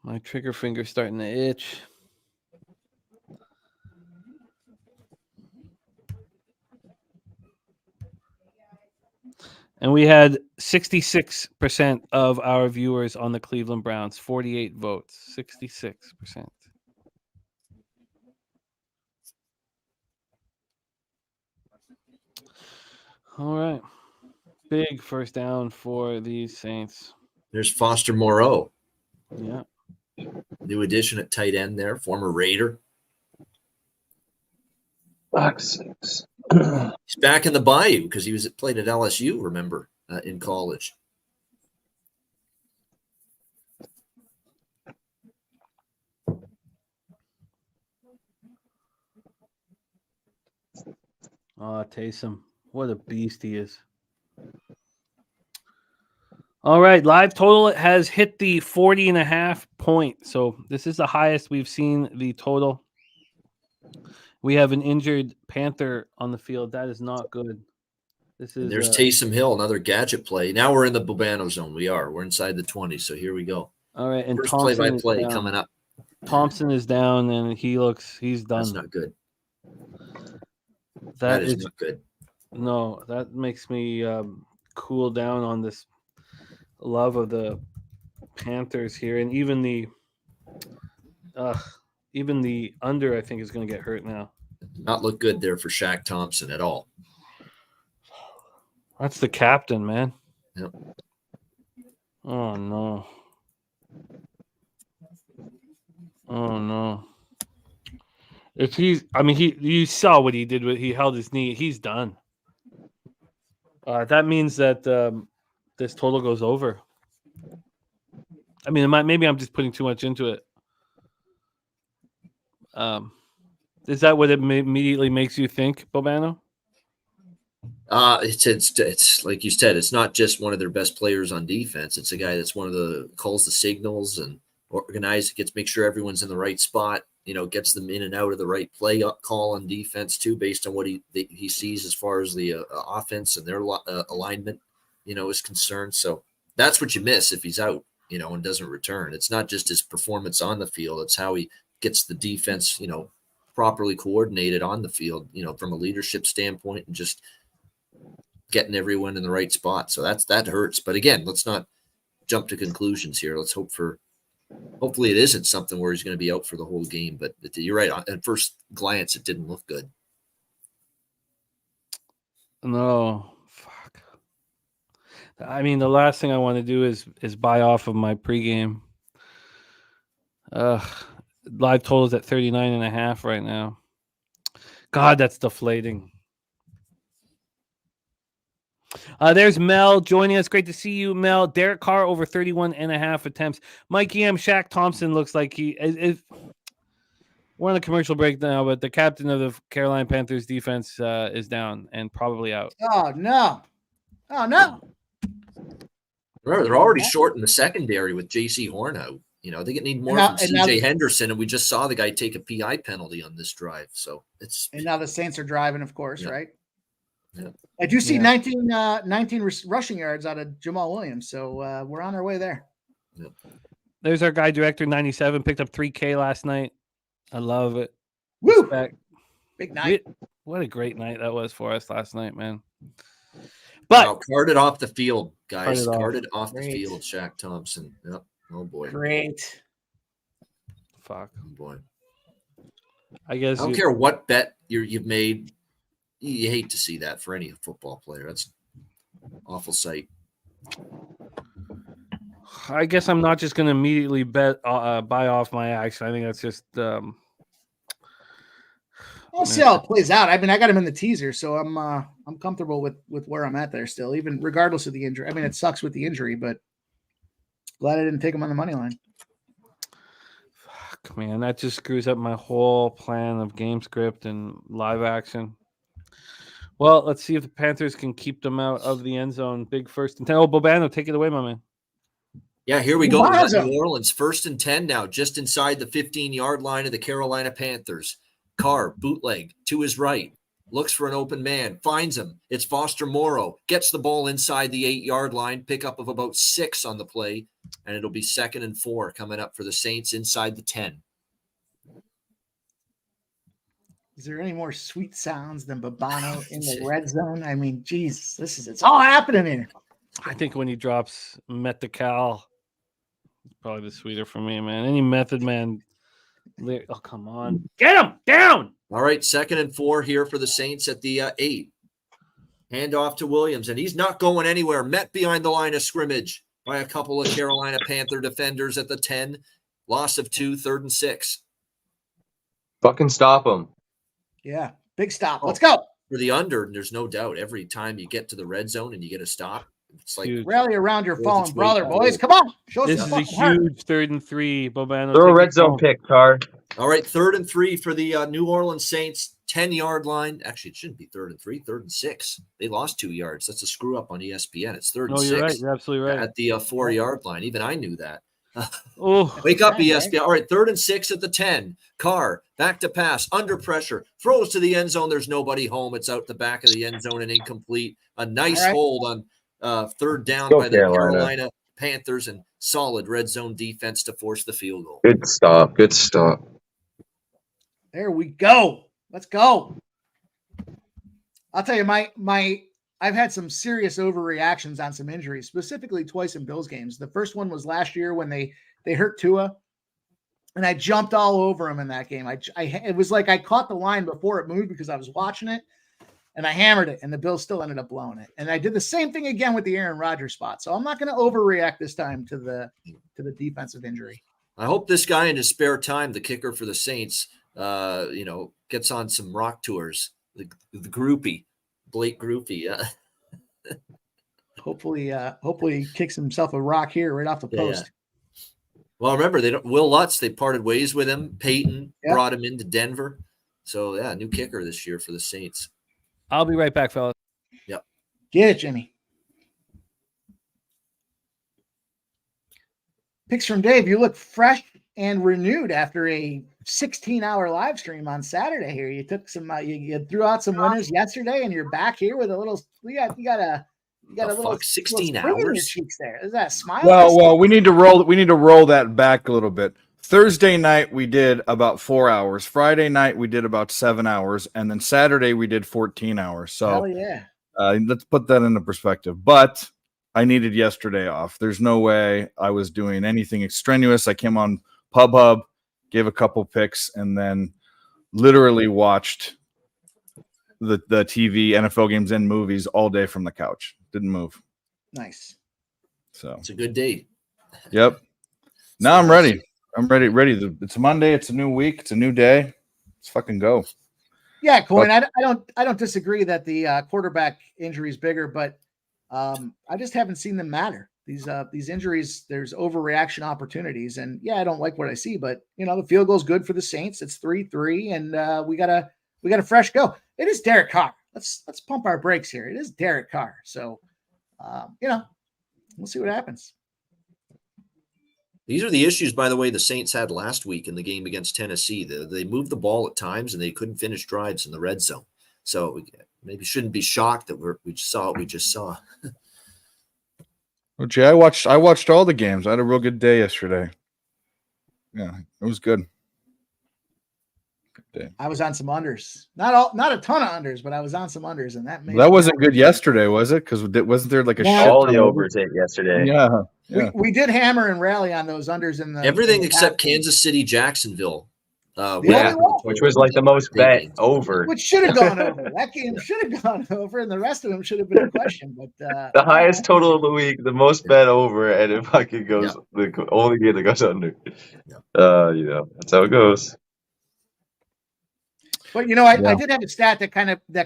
My trigger finger's starting to itch. And we had 66% of our viewers on the Cleveland Browns, 48 votes, 66%. All right. Big first down for the Saints. There's Foster Moreau. Yeah. New addition at tight end there, former Raider. He's He's back in the Bayou because he was played at LSU, remember, in college. Oh, Taysom. What a beast he is. All right. Live total has hit the 40.5 point. So this is the highest we've seen the total. We have an injured Panther on the field. That is not good. There's Taysom Hill, another gadget play. Now we're in the Bobano zone. We're inside the 20. So here we go. All right. And first Thompson play-by-play coming up. Thompson is down, and he's done. That's not good. That is not good. No, that makes me cool down on this love of the Panthers here, and even the under I think is going to get hurt now. Not look good there for Shaq Thompson at all. That's the captain, man. Yep. Oh no. Oh no. If you saw what he did he held his knee. He's done. That means that this total goes over. I mean, maybe I'm just putting too much into it. Is that what it immediately makes you think, Bobano? It's like you said, it's not just one of their best players on defense. It's a guy that's calls the signals and make sure everyone's in the right spot. Gets them in and out of the right play call on defense too, based on what he sees as far as the offense and their alignment, is concerned. So that's what you miss if he's out, and doesn't return. It's not just his performance on the field; it's how he gets the defense, properly coordinated on the field, from a leadership standpoint, and just getting everyone in the right spot. So that hurts. But again, let's not jump to conclusions here. Let's hopefully it isn't something where he's going to be out for the whole game. But you're right. At first glance, it didn't look good. No, fuck. I mean, the last thing I want to do is buy off of my pregame. Live totals at 39.5 right now. God, that's deflating. There's Mel joining us. Great to see you, Mel. Derek Carr over 31.5 attempts. Mikey M. Shaq Thompson looks like he is. We're on the commercial break now, but the captain of the Carolina Panthers defense is down and probably out. Oh, no. Remember, they're already short in the secondary with J.C. Horn out. They need more from C.J. Henderson, and we just saw the guy take a PI penalty on this drive. So and now the Saints are driving, of course, right? Yeah. I do see 19 rushing yards out of Jamal Williams, so we're on our way there. Yeah. There's our guy, Director 97, picked up $3K last night. I love it. Woo! Respect. Big night. What a great night that was for us last night, man. But carted off the field, guys. Carted off the field, Shaq Thompson. Yep. Oh boy. Great. Fuck. Oh boy. I guess I don't care what bet you've made. You hate to see that for any football player. That's an awful sight. I guess I'm not just going to immediately buy off my action. I think that's just. We'll see how it plays out. I mean, I got him in the teaser, so I'm comfortable with where I'm at there still, even regardless of the injury. I mean, it sucks with the injury, but glad I didn't take him on the money line. Fuck, man, that just screws up my whole plan of game script and live action. Well, let's see if the Panthers can keep them out of the end zone. Big 1st and 10. Oh, Bobano, take it away, my man. Yeah, here we go. We got New Orleans 1st and 10 now, just inside the 15-yard line of the Carolina Panthers. Carr, bootleg to his right, looks for an open man, finds him. It's Foster Moreau, gets the ball inside the 8-yard line, pickup of about 6 on the play, and it'll be 2nd and 4 coming up for the Saints inside the 10. Is there any more sweet sounds than Bobano in the red zone? I mean, Jesus, it's all happening here. I think when he drops Metacal, it's probably the sweeter for me, man. Any Method Man. Oh, come on. Get him down. All right, 2nd and 4 here for the Saints at the 8. Hand off to Williams, and he's not going anywhere. Met behind the line of scrimmage by a couple of Carolina Panther defenders at the 10. Loss of 2, 3rd and 6. Fucking stop him. Yeah, big stop. Let's go. For the under, there's no doubt. Every time you get to the red zone and you get a stop, it's like rally around your fallen brother, boys. Come on. Show this is a huge 3rd and 3. Bobano, throw a red zone pick, Carr. All right, 3rd and 3 for the New Orleans Saints, 10-yard line. Actually, it shouldn't be 3rd and 3, 3rd and 6. They lost 2 yards. That's a screw up on ESPN. It's 3rd and 6. You're right. You're absolutely right. At the 4-yard line. Even I knew that. Oh, wake up, ESPN. All right, 3rd and 6 at the 10. Carr, back to pass, under pressure, throws to the end zone. There's nobody home. It's out the back of the end zone and incomplete. A nice hold on 3rd down by the Carolina Panthers and solid red zone defense to force the field goal. Good stop. Good stop. There we go. Let's go. I'll tell you, I've had some serious overreactions on some injuries, specifically twice in Bills games. The first one was last year when they hurt Tua, and I jumped all over him in that game. It was like I caught the line before it moved because I was watching it, and I hammered it, and the Bills still ended up blowing it. And I did the same thing again with the Aaron Rodgers spot. So I'm not going to overreact this time to the defensive injury. I hope this guy in his spare time, the kicker for the Saints, gets on some rock tours. The groupie. Blake Groupie, hopefully he kicks himself a rock here right off the post. Yeah. Well, remember Will Lutz, they parted ways with him. Peyton brought him into Denver. So new kicker this year for the Saints. I'll be right back, fellas. Get it, Jimmy. Picks from Dave. You look fresh and renewed after a 16-hour live stream on Saturday. Here, you took some. You threw out some winners yesterday, and you're back here with a little. You got a little 16 little spring in your hours. cheeks there. Is that a smile? Well, we need to roll that back a little bit. Thursday night we did about 4 hours. Friday night we did about 7 hours, and then Saturday we did 14 hours. So Hell yeah. let's put that into perspective. But I needed yesterday off. There's no way I was doing anything extraneous. I came on PubHub, gave a couple picks, and then literally watched the TV, NFL games, and movies all day from the couch. Didn't move. Nice. So It's a good day. Yep. Now I'm ready. I'm ready. It's Monday. It's a new week. It's a new day. Let's fucking go. Yeah, Coin. I don't disagree that the quarterback injury is bigger, but I just haven't seen them matter. These injuries, there's overreaction opportunities, and yeah, I don't like what I see, but the field goal is good for the Saints. It's 3-3, and we got a fresh go. It is Derek Carr. Let's pump our brakes here. It is Derek Carr. So we'll see what happens. These are the issues, by the way, the Saints had last week in the game against Tennessee. They moved the ball at times, and they couldn't finish drives in the red zone. So we maybe shouldn't be shocked that we just saw what we just saw. Well, Jay, I watched all the games. I had a real good day yesterday. Yeah, it was good. Good day. I was on some unders. Not a ton of unders, but I was on some unders, and that wasn't good yesterday, was it? Because wasn't there like a shit All ton the of overs hit yesterday. Yeah. We did hammer and rally on those unders in the Everything in the except past game. Kansas City, Jacksonville. Yeah, which was like the most bet over. Which should have gone over. That game should have gone over, and the rest of them should have been a question. But the highest total of the week, the most bet over, and it fucking goes the only game that goes under. That's how it goes. But I did have a stat that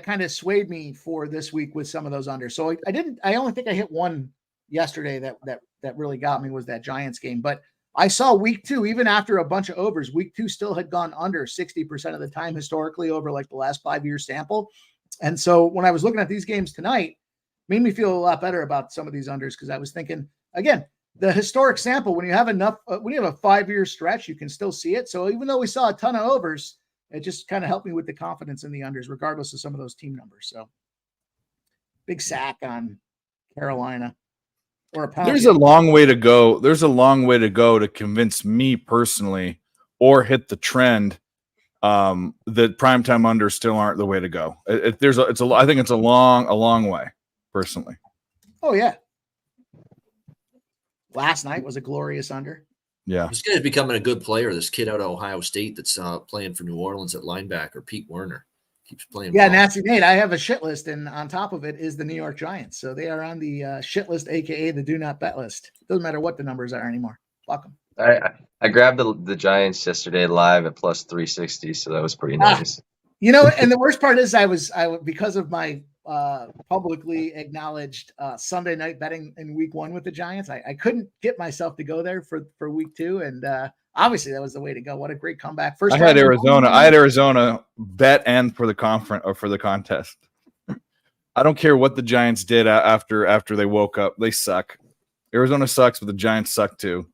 kind of swayed me for this week with some of those unders. So I only think I hit one yesterday that really got me was that Giants game. But I saw week 2, even after a bunch of overs, week 2 still had gone under 60% of the time historically over like the last 5-year sample. And so when I was looking at these games tonight, made me feel a lot better about some of these unders, because I was thinking, again, the historic sample, when you have enough, when you have a 5-year stretch, you can still see it. So even though we saw a ton of overs, it just kind of helped me with the confidence in the unders, regardless of some of those team numbers. So big sack on Carolina. Or a penalty. There's a long way to go. There's a long way to go to convince me personally, or hit the trend, that primetime unders still aren't the way to go. I think it's a long way, personally. Oh yeah. Last night was a glorious under. Yeah. This guy's becoming a good player. This kid out of Ohio State that's playing for New Orleans at linebacker, Pete Werner. Keeps playing. Yeah, ball. Nancy Nate, I have a shit list, and on top of it is the New York Giants. So they are on the shit list, aka the do not bet list. Doesn't matter what the numbers are anymore. Fuck them. I grabbed the Giants yesterday live at plus 360, so that was pretty nice. And the worst part is I because of my publicly acknowledged Sunday night betting in week 1 with the Giants, I couldn't get myself to go there for week 2, and obviously that was the way to go. What a great comeback! I had Arizona bet and for the conference or for the contest. I don't care what the Giants did after they woke up. They suck. Arizona sucks, but the Giants suck too.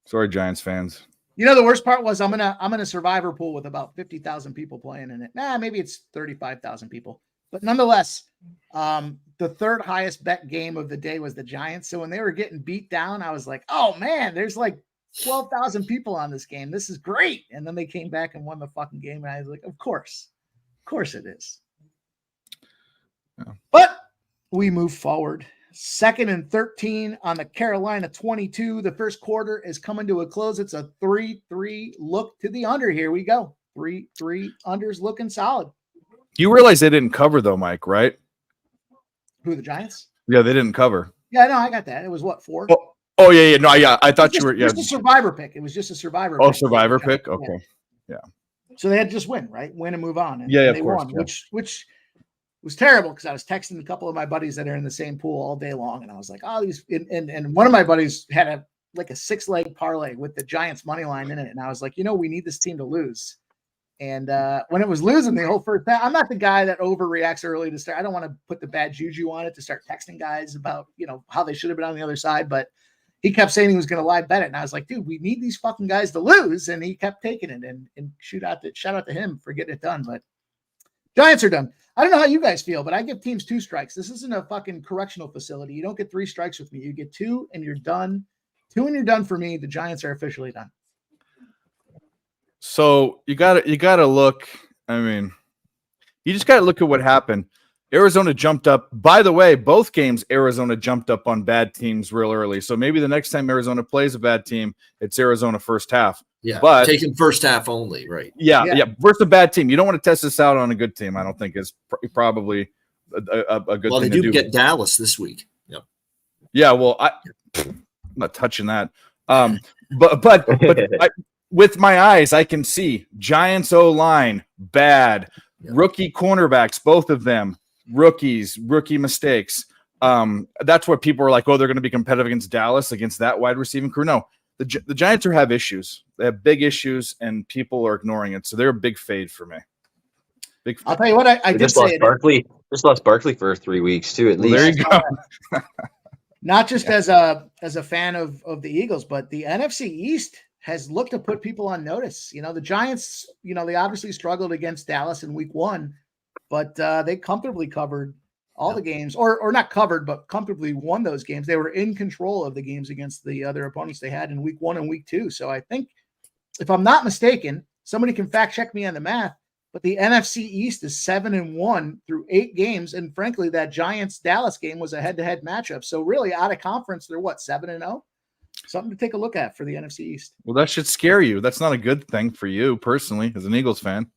Sorry, Giants fans. The worst part was I'm in a survivor pool with about 50,000 people playing in it. Maybe it's 35,000 people, but nonetheless, the third highest bet game of the day was the Giants. So when they were getting beat down, I was like, oh man, there's like 12,000 people on this game. This is great. And then they came back and won the fucking game. And I was like, of course it is. Yeah. But we move forward. 2nd and 13 on the Carolina 22. The first quarter is coming to a close. It's a 3-3 look to the under. Here we go. 3-3 unders looking solid. You realize they didn't cover though, Mike, right? Who, the Giants? Yeah, they didn't cover. Yeah, no, I got that. It was what, 4? Oh yeah. No, yeah. I thought you were. Yeah, just a survivor pick. It was just a survivor. Oh, pick. survivor pick. Okay. Yeah. So they had to just win, right? Win and move on. And yeah, they of course. won, which was terrible because I was texting a couple of my buddies that are in the same pool all day long, and I was like, "Oh, these." And one of my buddies had a 6-leg parlay with the Giants money line in it, and I was like, we need this team to lose And when it was losing the whole first half, I'm not the guy that overreacts early to start. I don't want to put the bad juju on it to start texting guys about, how they should have been on the other side. But he kept saying he was going to live bet it. And I was like, dude, we need these fucking guys to lose. And he kept taking it and shout out to him for getting it done. But Giants are done. I don't know how you guys feel, but I give teams 2 strikes. This isn't a fucking correctional facility. You don't get 3 strikes with me. You get 2 and you're done. 2 and you're done for me. The Giants are officially done. So you gotta look. I mean, you just gotta look at what happened. Arizona jumped up. By the way, both games Arizona jumped up on bad teams real early. So maybe the next time Arizona plays a bad team, it's Arizona first half. Yeah, but taking first half only, right? Yeah. Versus a bad team. You don't want to test this out on a good team. I don't think is probably a good. Well, thing they to do get Dallas this week. Yep. Yeah. Well, I'm not touching that. But with my eyes, I can see Giants O-line bad, rookie cornerbacks, both of them rookie mistakes. That's what people are like. Oh, they're going to be competitive against Dallas, against that wide receiving crew. No. The Giants have issues. They have big issues, and people are ignoring it. So they're a big fade for me. Big. I'll tell you what, I did say Barkley. Just lost Barkley for 3 weeks too. At least there you go. Not just as a fan of the Eagles, but the NFC East has looked to put people on notice. The Giants, they obviously struggled against Dallas in week 1, but they comfortably covered all the games, or not covered, but comfortably won those games. They were in control of the games against the other opponents they had in week 1 and week 2. So I think, if I'm not mistaken, somebody can fact check me on the math, but the NFC East is 7-1 through 8 games. And frankly, that Giants Dallas game was a head-to-head matchup. So really, out of conference, they're 7-0? Something to take a look at for the NFC East. Well, that should scare you. That's not a good thing for you personally as an Eagles fan.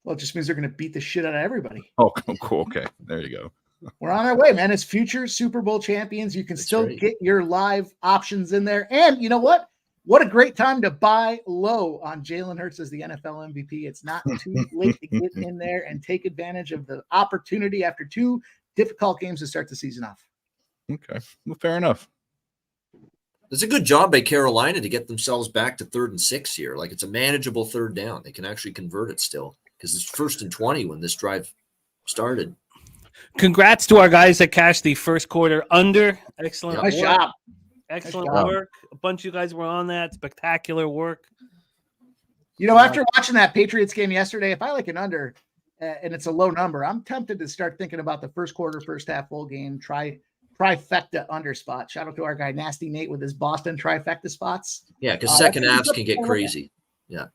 Well, it just means they're going to beat the shit out of everybody. Oh, cool. Okay. There you go. We're on our way, man. As future Super Bowl champions, you can still get your live options in there. And you know what? What a great time to buy low on Jalen Hurts as the NFL MVP. It's not too late to get in there and take advantage of the opportunity after 2 difficult games to start the season off. Okay. Well, fair enough. It's a good job by Carolina to get themselves back to 3rd and 6 here. Like, it's a manageable 3rd down. They can actually convert it still because it's 1st and 20 when this drive started. Congrats to our guys that cashed the first quarter under. Excellent Nice work. job. Excellent work. A bunch of you guys were on that. Spectacular work. After watching that Patriots game yesterday, if I like an under and it's a low number, I'm tempted to start thinking about the first quarter, first half full game, trifecta under spot. Shout out to our guy Nasty Nate with his Boston trifecta spots. Yeah, because second halves can get crazy. Yeah.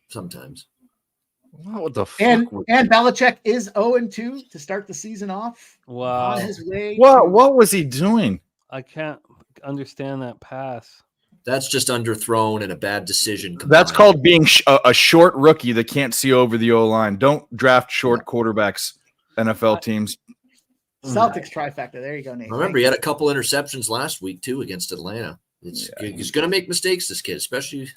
Sometimes. What the fuck? And Belichick is 0-2 to start the season off. Wow. On his way. What was he doing? I can't understand that pass. That's just underthrown and a bad decision. That's called being a short rookie that can't see over the O-line. Don't draft short quarterbacks, NFL teams. Celtics trifecta. There you go, Nate. Remember, he had a couple interceptions last week, too, against Atlanta. He's going to make mistakes, this kid, especially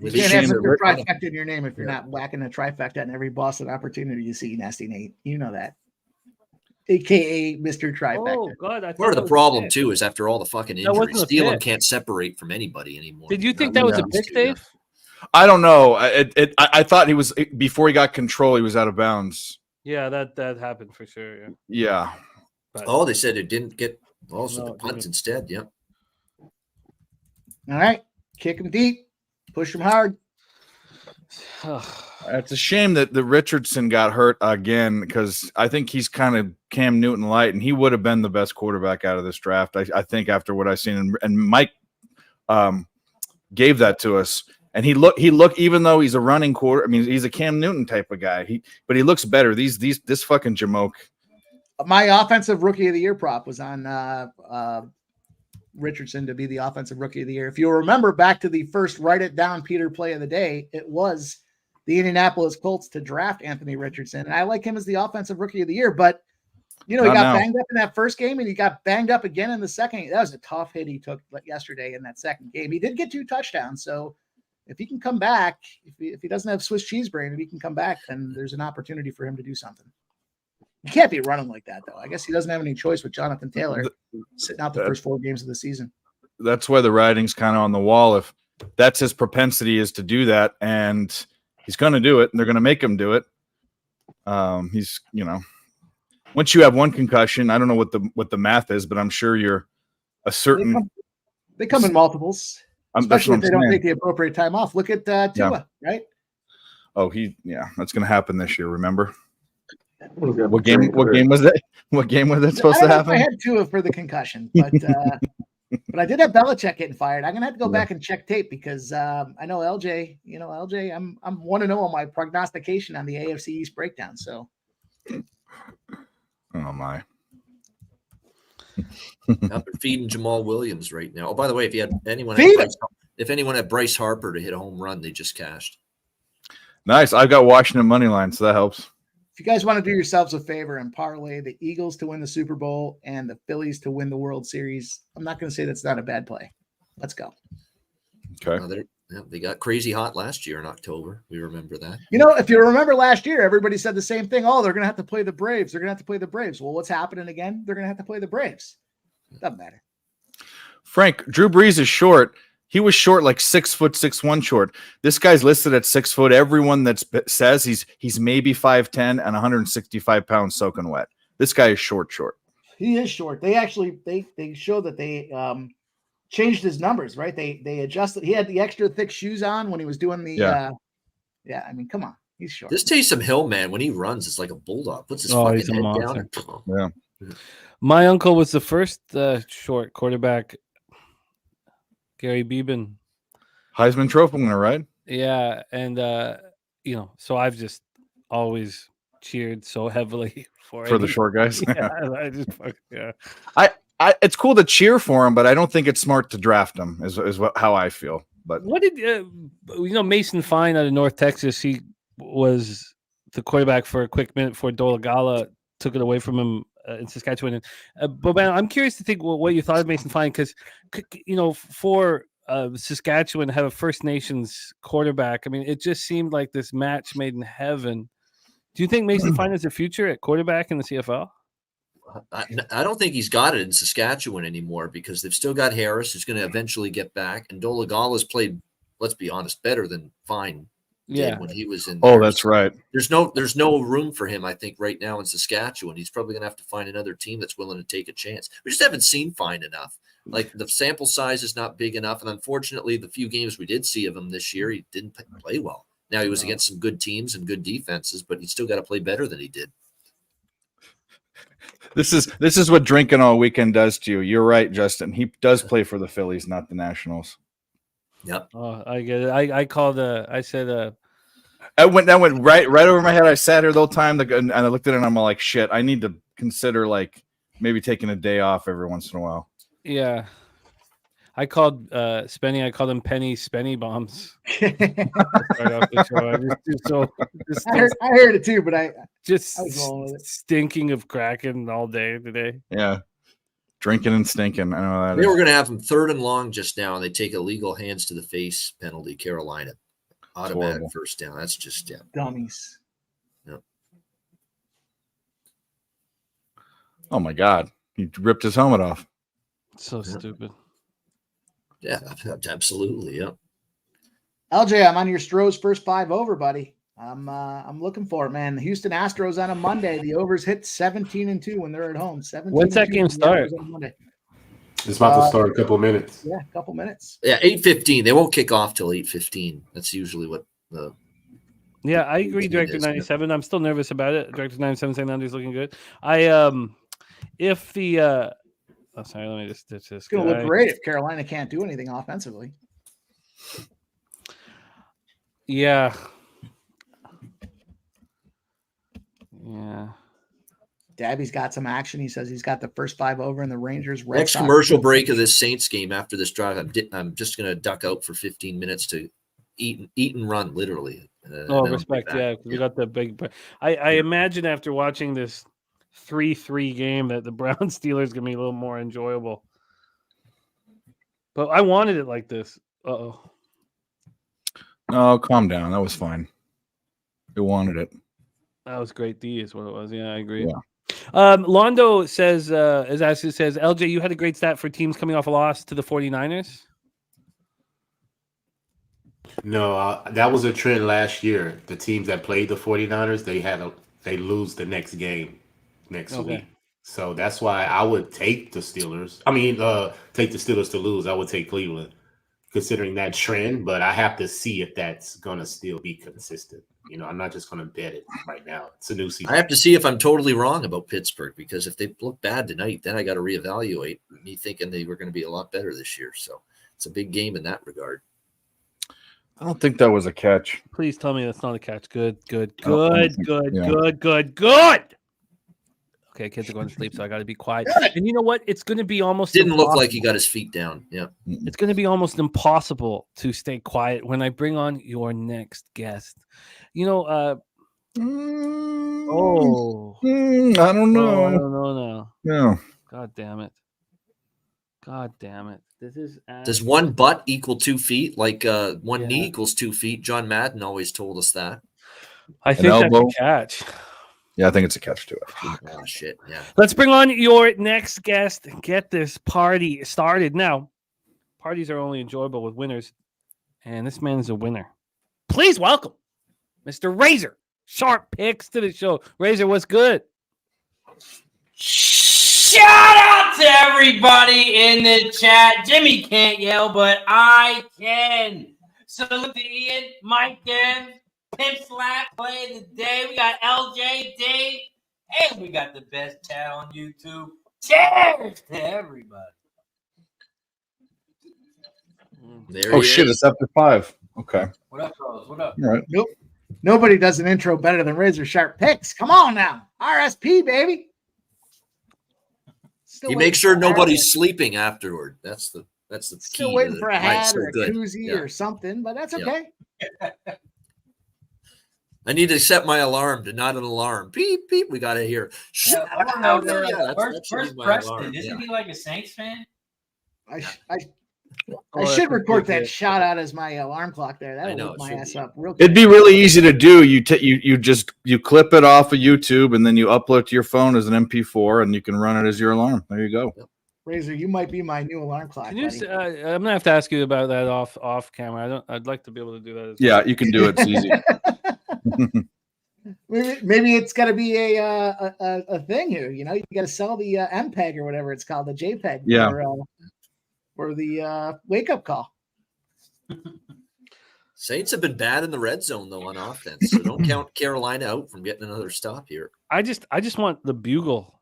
You can't have Mr. Trifecta in your name if you're not whacking a trifecta in every Boston opportunity you see, Nasty Nate. You know that. AKA Mr. Trifecta. Oh, God. Part of the problem, too, is after all the fucking injuries, Thielen pick. Can't separate from anybody anymore. Did you think that was a pick, Dave? I don't know. I thought he was, before he got control, he was out of bounds. Yeah, that happened for sure. Yeah. But, they said it didn't get also the punts instead. Yeah. All right. Kick him deep. Push him hard. It's a shame that the Richardson got hurt again because I think he's kind of Cam Newton light, and he would have been the best quarterback out of this draft. I think after what I've seen, and Mike gave that to us, and he looked even though he's a running quarter. I mean, he's a Cam Newton type of guy. But he looks better. This fucking Jamoke. My offensive rookie of the year prop was on Richardson to be the offensive rookie of the year. If you'll remember back to the first write it down Peter play of the day, it was the Indianapolis Colts to draft Anthony Richardson. And I like him as the offensive rookie of the year, but he got banged up in that first game and he got banged up again in the second. That was a tough hit he took yesterday in that second game. He did get 2 touchdowns. So if he can come back, if he doesn't have Swiss cheese brain, if he can come back, then there's an opportunity for him to do something. He can't be running like that, though. I guess he doesn't have any choice with Jonathan Taylor sitting out the first 4 games of the season. that's why the writing's kind of on the wall. If that's his propensity is to do that, and he's going to do it, and they're going to make him do it. He's, once you have one concussion, I don't know what the math is, but I'm sure you're a certain. They come in multiples, especially if they don't saying. take the appropriate time off. Look at Tua, right? Oh, that's going to happen this year. Remember? What game was it? What game was it supposed to happen? I had Tua for the concussion, but but I did have Belichick getting fired. I'm gonna have to go back and check tape because I know LJ. LJ. I'm 1-0 on my prognostication on the AFC East breakdown. So, oh my. I've been feeding Jamal Williams right now. Oh, by the way, if anyone had Bryce Harper to hit a home run, they just cashed. Nice. I've got Washington money line, so that helps. If you guys want to do yourselves a favor and parlay the Eagles to win the Super Bowl and the Phillies to win the World Series, I'm not going to say that's not a bad play. Let's go. Okay. They got crazy hot last year in October. We remember that. If you remember last year, everybody said the same thing. Oh, they're going to have to play the Braves. They're going to have to play the Braves. Well, what's happening again? They're going to have to play the Braves. Doesn't matter. Frank, Drew Brees is short. He was short, like 6'6" short. This guy's listed at 6 foot. Everyone that says he's maybe 5'10" and 165 pounds soaking wet. This guy is short. He is short. They actually they show that they changed his numbers, right? They adjusted. He had the extra thick shoes on when he was doing the. I mean, come on, he's short. This Taysom Hill, man, when he runs, it's like a bulldog. Puts his fucking head down. Yeah. My uncle was the first short quarterback. Gary Beeben, Heisman Trophy winner, right? Yeah, and so I've just always cheered so heavily for the short guys. Yeah, it's cool to cheer for him, but I don't think it's smart to draft him. Is how I feel. But what did Mason Fine out of North Texas? He was the quarterback for a quick minute before Dolagala took it away from him in Saskatchewan. But man, I'm curious to think what you thought of Mason Fine, because for Saskatchewan to have a First Nations quarterback, I mean, it just seemed like this match made in heaven. Do you think Mason Fine has a future at quarterback in the CFL? I don't think he's got it in Saskatchewan anymore, because they've still got Harris, who's going to eventually get back, and Dolagala's played, let's be honest, better than Fine did when he was in there. Oh, that's right. There's no room for him, I think, right now in Saskatchewan. He's probably going to have to find another team that's willing to take a chance. We just haven't seen Fine enough. Like, the sample size is not big enough, and unfortunately, the few games we did see of him this year, he didn't play well. Now, he was against some good teams and good defenses, but he's still got to play better than he did. This is what drinking all weekend does to you. You're right, Justin. He does play for the Phillies, not the Nationals. Yep. Oh, I get it. I said that went right over my head. I sat here the whole time and I looked at it and I'm all like, shit, I need to consider like maybe taking a day off every once in a while. Yeah. I called Spenny. I called him Penny Spenny Bombs. I heard it too, but I stinking of Kraken all day today. Yeah, drinking and stinking. I know that. They were going to have him 3rd and long just now, and they take a legal hands to the face penalty. Carolina, automatic first down. That's just dummies. Yep. Oh my God, he ripped his helmet off. So stupid. Yeah, absolutely. Yeah. LJ, I'm on your Stros first 5 over, buddy. I'm looking for it, man. The Houston Astros on a Monday. The overs hit 17-2 when they're at home. When's that game start? It's about to start in a couple of minutes. Yeah, a couple minutes. Yeah, 8:15. They won't kick off till 8:15. That's usually what the. Yeah, I agree, Director 97. I'm still nervous about it. Director 97 saying Andy's looking good. If the oh, sorry, let me just ditch this. It's going to look great if Carolina can't do anything offensively. Yeah. Dabby's got some action. He says he's got the first 5 over in the Rangers. Next commercial break of this Saints game after this drive, I'm just going to duck out for 15 minutes to eat and run, literally. Respect. Yeah, we got the big. I imagine after watching this 3-3 game that the Browns Steelers gonna be a little more enjoyable. But I wanted it like this. No, calm down. That was fine. You wanted it. That was great D is what it was. Yeah, I agree. Yeah. Londo says, LJ, you had a great stat for teams coming off a loss to the 49ers. No, that was a trend last year. The teams that played the 49ers, they lose the next game next week. So that's why I would take the Steelers. I mean, take the Steelers to lose. I would take Cleveland, considering that trend. But I have to see if that's gonna still be consistent. I'm not just gonna bet it right now. It's a new season. I have to see if I'm totally wrong about Pittsburgh, because if they look bad tonight, then I got to reevaluate me thinking they were going to be a lot better this year. So it's a big game in that regard. I don't think that was a catch. Please tell me that's not a catch. Good. Yeah. Okay, kids are going to sleep, so I got to be quiet. And you know what? It's going to be almost Didn't look like impossible. he got his feet down. Yeah. It's going to be almost impossible to stay quiet when I bring on your next guest. I don't know. I don't know. Yeah. God damn it. This is Does one butt equal 2 feet? Like one knee equals 2 feet. John Madden always told us that. I think that's a catch. Yeah, I think it's a catch too. Oh, shit. Yeah. Let's bring on your next guest and get this party started. Now, parties are only enjoyable with winners, and this man is a winner. Please welcome Mr. Razor Sharp Picks to the show. Razor, what's good? Shout out to everybody in the chat. Jimmy can't yell, but I can. Salute to Ian, Mike, Dev, Pimp Slap, play of the day. We got LJ, Dave, and we got the best chat on YouTube. Cheers to everybody. Oh shit! It's after 5. Okay. What up, fellas? What up? All right. Nope. Nobody does an intro better than Razor Sharp Picks. Come on now. RSP, baby. He makes sure nobody's sleeping afterward. That's the Still key. waiting for a hat or a good. koozie or something, but that's okay. I need to set my alarm to not an alarm. Beep, beep. We got to hear. Where's Preston? Isn't he like a Saints fan? I should record that shout out as my alarm clock there. That'll wake my ass up real quick. It'd be really easy to do. You clip it off of YouTube and then you upload to your phone as an MP4 and you can run it as your alarm. There you go. Razor, you might be my new alarm clock. Can you, I'm gonna have to ask you about that off camera. I'd like to be able to do that. Yeah, you can do it. It's easy. Maybe it's got to be a thing here. You got to sell the MPEG or whatever it's called, the JPEG. Yeah. For the wake up call. Saints have been bad in the red zone though on offense, so don't count Carolina out from getting another stop here. I just want the bugle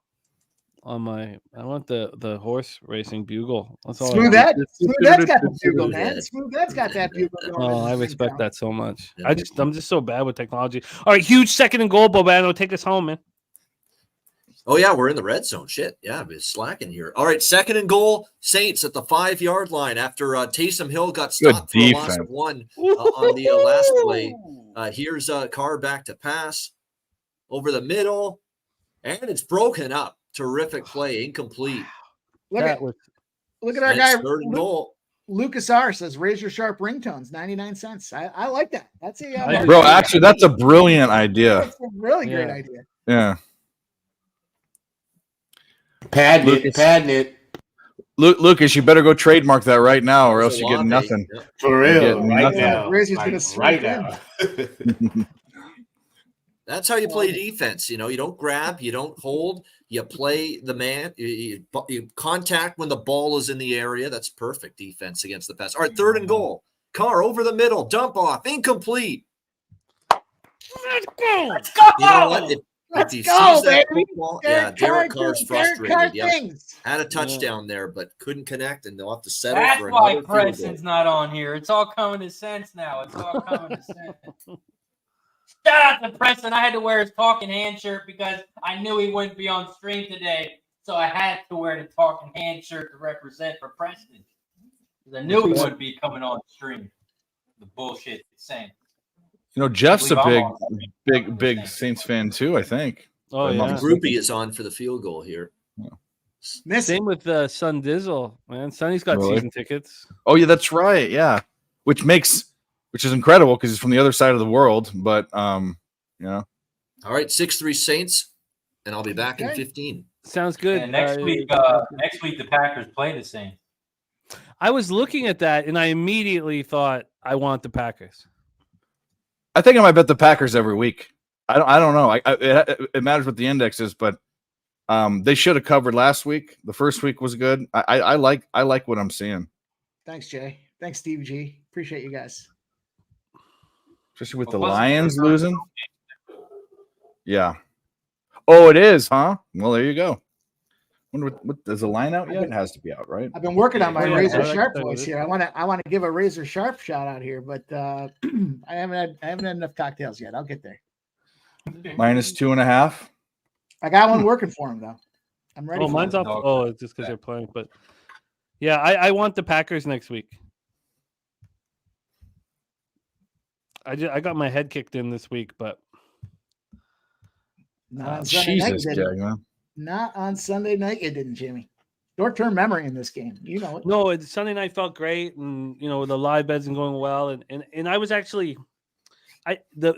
on my. I want the horse racing bugle. That's all. Smooth that's got the bugle, man. Smooth that's got that bugle. Oh, I respect that so much. I'm just so bad with technology. All right, huge 2nd and goal, Bobano. Take us home, man. Oh, yeah, we're in the red zone. Shit. Yeah, I've been slacking here. All right, 2nd and goal, Saints at the 5-yard line after Taysom Hill got stopped for a loss of 1 on the last play. Here's Carr back to pass over the middle, and it's broken up. Terrific play, incomplete. Look at our guy, 3rd and goal. Lucas R says razor sharp ringtones, 99 cents. I like that. That's a bro, actually, that's a brilliant idea. That's a really great idea. Yeah. Patent it. Lucas, you better go trademark that right now, or else you get nothing. For real, right now. Razor's gonna right now. That's how you play defense. You don't grab, you don't hold, you play the man, you contact when the ball is in the area. That's perfect defense against the pass. All right, 3rd and goal. Carr over the middle, dump off, incomplete. Let's go. You know what? Let's go, baby. Football, Derek Carr's frustrated. Had a touchdown there, but couldn't connect, and they'll have to settle That's for why another Preston's not on here. It's all coming to sense now. Shout out to Preston. I had to wear his talking hand shirt because I knew he wouldn't be on stream today, so I had to wear the talking hand shirt to represent for Preston. Because I knew he wouldn't be coming on stream. The bullshit he's saying. Jeff's a big Saints fan too, I think. Oh, yeah. Groupie is on for the field goal here. Yeah. Same with Son Dizzle, man. Sonny's got season tickets. Oh, yeah, that's right. Yeah. Which is incredible because he's from the other side of the world. But, All right, 6-3 Saints. and I'll be back in Okay. 15. Sounds good. And next week the Packers play the Saints. I was looking at that and I immediately thought I want the Packers. I think I might bet the Packers every week. I don't know. It matters what the index is, but they should have covered last week. The first week was good. I like what I'm seeing. Thanks, Jay. Thanks, Steve G. Appreciate you guys. Especially with Well, the plus- Lions losing. Yeah. Oh, it is, huh? Well, there you go. Wonder what is the line out yet? It has to be out, right? I've been working on my Yeah, razor I sharp like voice that. here. I want to give a razor sharp shout out here, but I haven't had enough cocktails yet. I'll get there. Minus 2.5. I got one working for him though. I'm ready. Oh, for mine's it. off. Oh, it's just because they're playing. But yeah, I want the Packers next week. I got my head kicked in this week, but Not on Sunday night, Jesus, you didn't. Jag, man. Not on Sunday night, you didn't, Jimmy. Short-term memory in this game. You know it. no, Sunday night felt great, and the live bets and going well, and I was actually,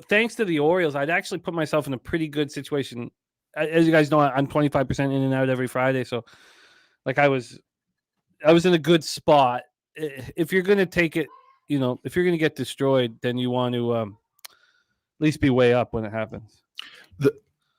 thanks to the Orioles, I'd actually put myself in a pretty good situation. As you guys know, I'm 25% in and out every Friday, so like I was in a good spot. If you're gonna take it, if you're gonna get destroyed, then you want to at least be way up when it happens.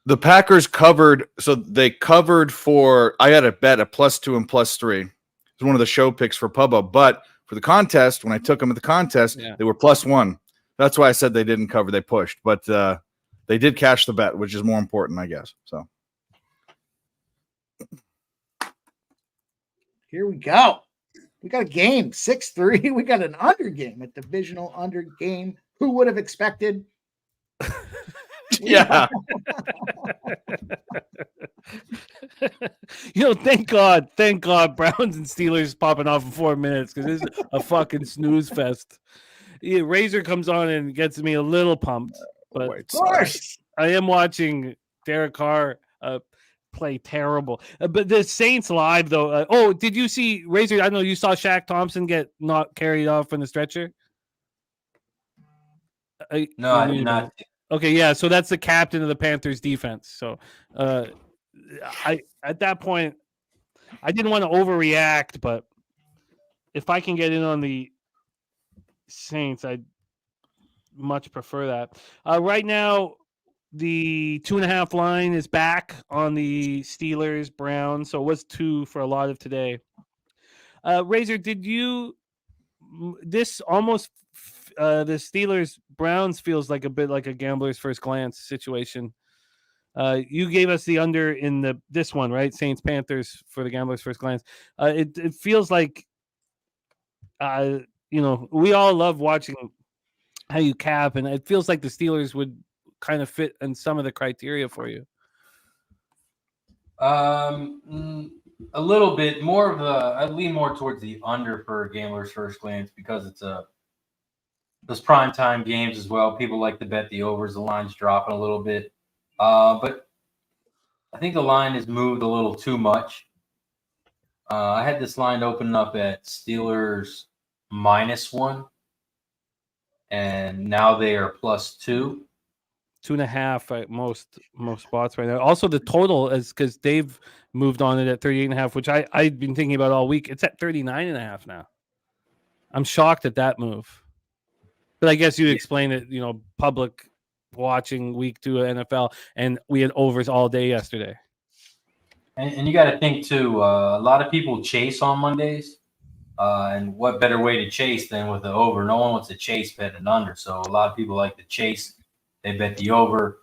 The Packers covered, so they covered for. I had a bet at +2 and +3. It's one of the show picks for Pubbo, but for the contest, when I took them at the contest, they were +1. That's why I said they didn't cover; they pushed, but they did cash the bet, which is more important, I guess. So Here we go. We got a game 6-3. We got an under game, a divisional under game. Who would have expected? yeah, Thank God, Browns and Steelers popping off in 4 minutes because this is a fucking snooze fest. Yeah, Razor comes on and gets me a little pumped, but Of course. I am watching Derek Carr play terrible. But the Saints live though. Did you see Razor? I know you saw Shaq Thompson get not carried off on the stretcher. No, I did not. Okay, yeah. So that's the captain of the Panthers defense. So, at that point, I didn't want to overreact, but if I can get in on the Saints, I'd much prefer that. Right now, the 2.5 line is back on the Steelers Browns, so it was 2 for a lot of today. Razor, did you? This almost the Steelers Browns feels like a bit like a gambler's first glance situation. You gave us the under in this one, right? Saints Panthers for the gambler's first glance. It feels like we all love watching how you cap, and it feels like the Steelers would kind of fit in some of the criteria for you. A little bit more of I lean more towards the under for a gambler's first glance because it's those primetime games as well. People like to bet the overs. The line's dropping a little bit, but I think the line has moved a little too much. I had this line open up at Steelers -1, and now they are +2. 2.5 at most spots right now. Also, the total is because they've moved on it at 38.5, which I've been thinking about all week. It's at 39.5 now. I'm shocked at that move. But I guess you explain it, public watching week 2 of NFL, and we had overs all day yesterday. And you got to think too. A lot of people chase on Mondays, and what better way to chase than with the over? No one wants to chase bet an under, so a lot of people like to chase. They bet the over,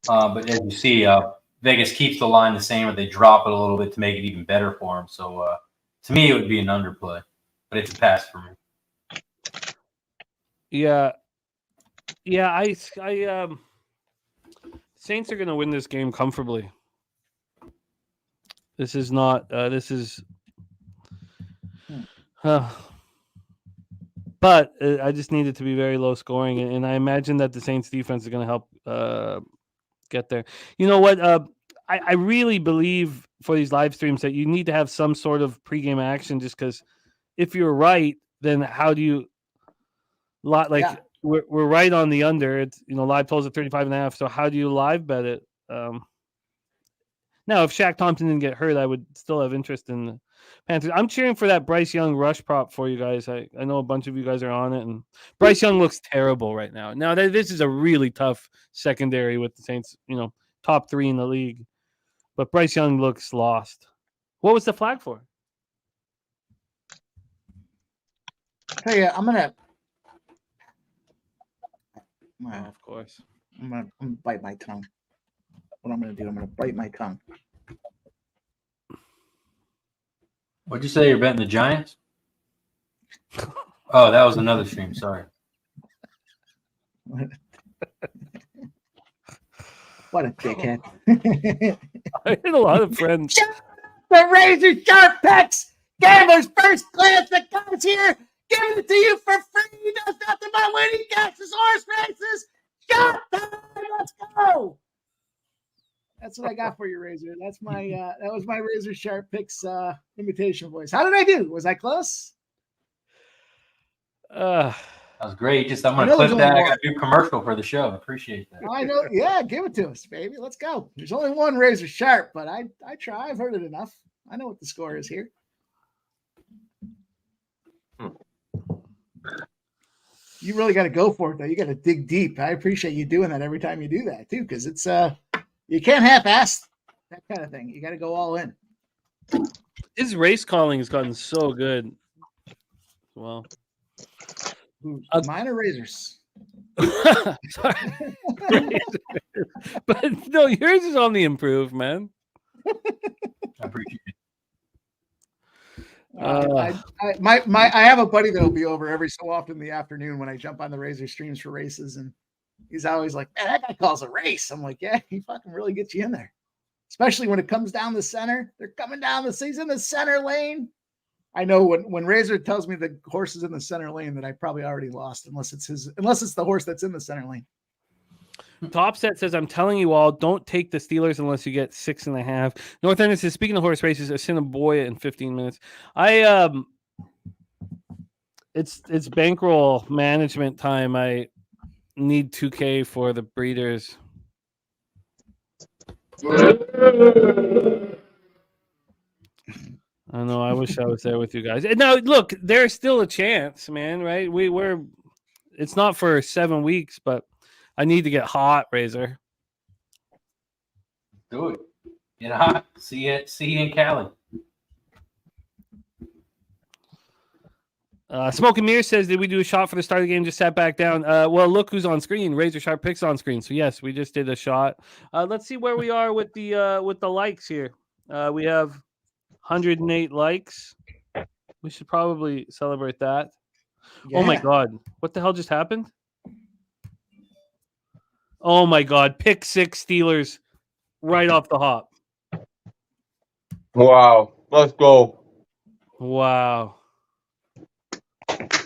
but as you see, Vegas keeps the line the same, or they drop it a little bit to make it even better for them. So to me, it would be an underplay, but it's a pass for me. Yeah. I Saints are going to win this game comfortably. This is not. But I just need it to be very low scoring, and I imagine that the Saints defense is going to help get there. You know what? I really believe for these live streams that you need to have some sort of pregame action, just because if you're right, then how do you we're right on the under. It's live totals at 35.5. So how do you live bet it? Now, if Shaq Thompson didn't get hurt, I would still have interest in the Panthers. I'm cheering for that Bryce Young rush prop for you guys. I know a bunch of you guys are on it, and Bryce Young looks terrible right now. Now, this is a really tough secondary with the Saints, top 3 in the league. But Bryce Young looks lost. What was the flag for? Hey, I'm gonna of course. I'm gonna bite my tongue. What I'm gonna do? I'm gonna bite my tongue. What'd you say? You're betting the Giants? Oh, that was another stream. Sorry. What a dickhead! I had a lot of friends. The razor sharp picks. Gambler's first glance that comes here. Giving it to you for free. He does nothing but win. He catches horse races. Shot time. Let's go. That's what I got for you, Razor. That's my that was my razor sharp picks imitation voice. How did I do? Was I close? That was great. I'm going to clip that. I got to do commercial for the show. I appreciate that. I know. Yeah, give it to us, baby. Let's go. There's only one razor sharp, but I try. I've heard it enough. I know what the score is here. You really got to go for it, though. You got to dig deep. I appreciate you doing that every time you do that, too, because it's you can't half-ass that kind of thing. You got to go all in. His race calling has gotten so good. Well, mine are razors. Sorry. But no, yours is on the improve, man. I appreciate it. I have a buddy that'll be over every so often in the afternoon when I jump on the Razor streams for races, and he's always like, "Man, that guy calls a race." I'm like, "Yeah, he fucking really gets you in there." Especially when it comes down the center. They're coming down he's in the center lane. I know when Razor tells me the horse is in the center lane that I probably already lost unless it's the horse that's in the center lane. Top Set says, I'm telling you all, don't take the Steelers unless you get 6.5. North End says, speaking of horse races, Assiniboia in 15 minutes. It's bankroll management time. I need 2K for the breeders. I know. I wish I was there with you guys. And now, look, there's still a chance, man. Right? It's not for 7 weeks, but I need to get hot, Razor. Do it. Get hot. See you in Cali. Smoke and Mirror says, did we do a shot for the start of the game? Just sat back down. Well, look who's on screen. Razor Sharp Picks on screen. So yes, we just did a shot. Let's see where we are with the likes here. We have 108 likes. We should probably celebrate that. Yeah. Oh my God. What the hell just happened? Oh my God. Pick 6 Steelers right off the hop. Wow. Let's go. Wow.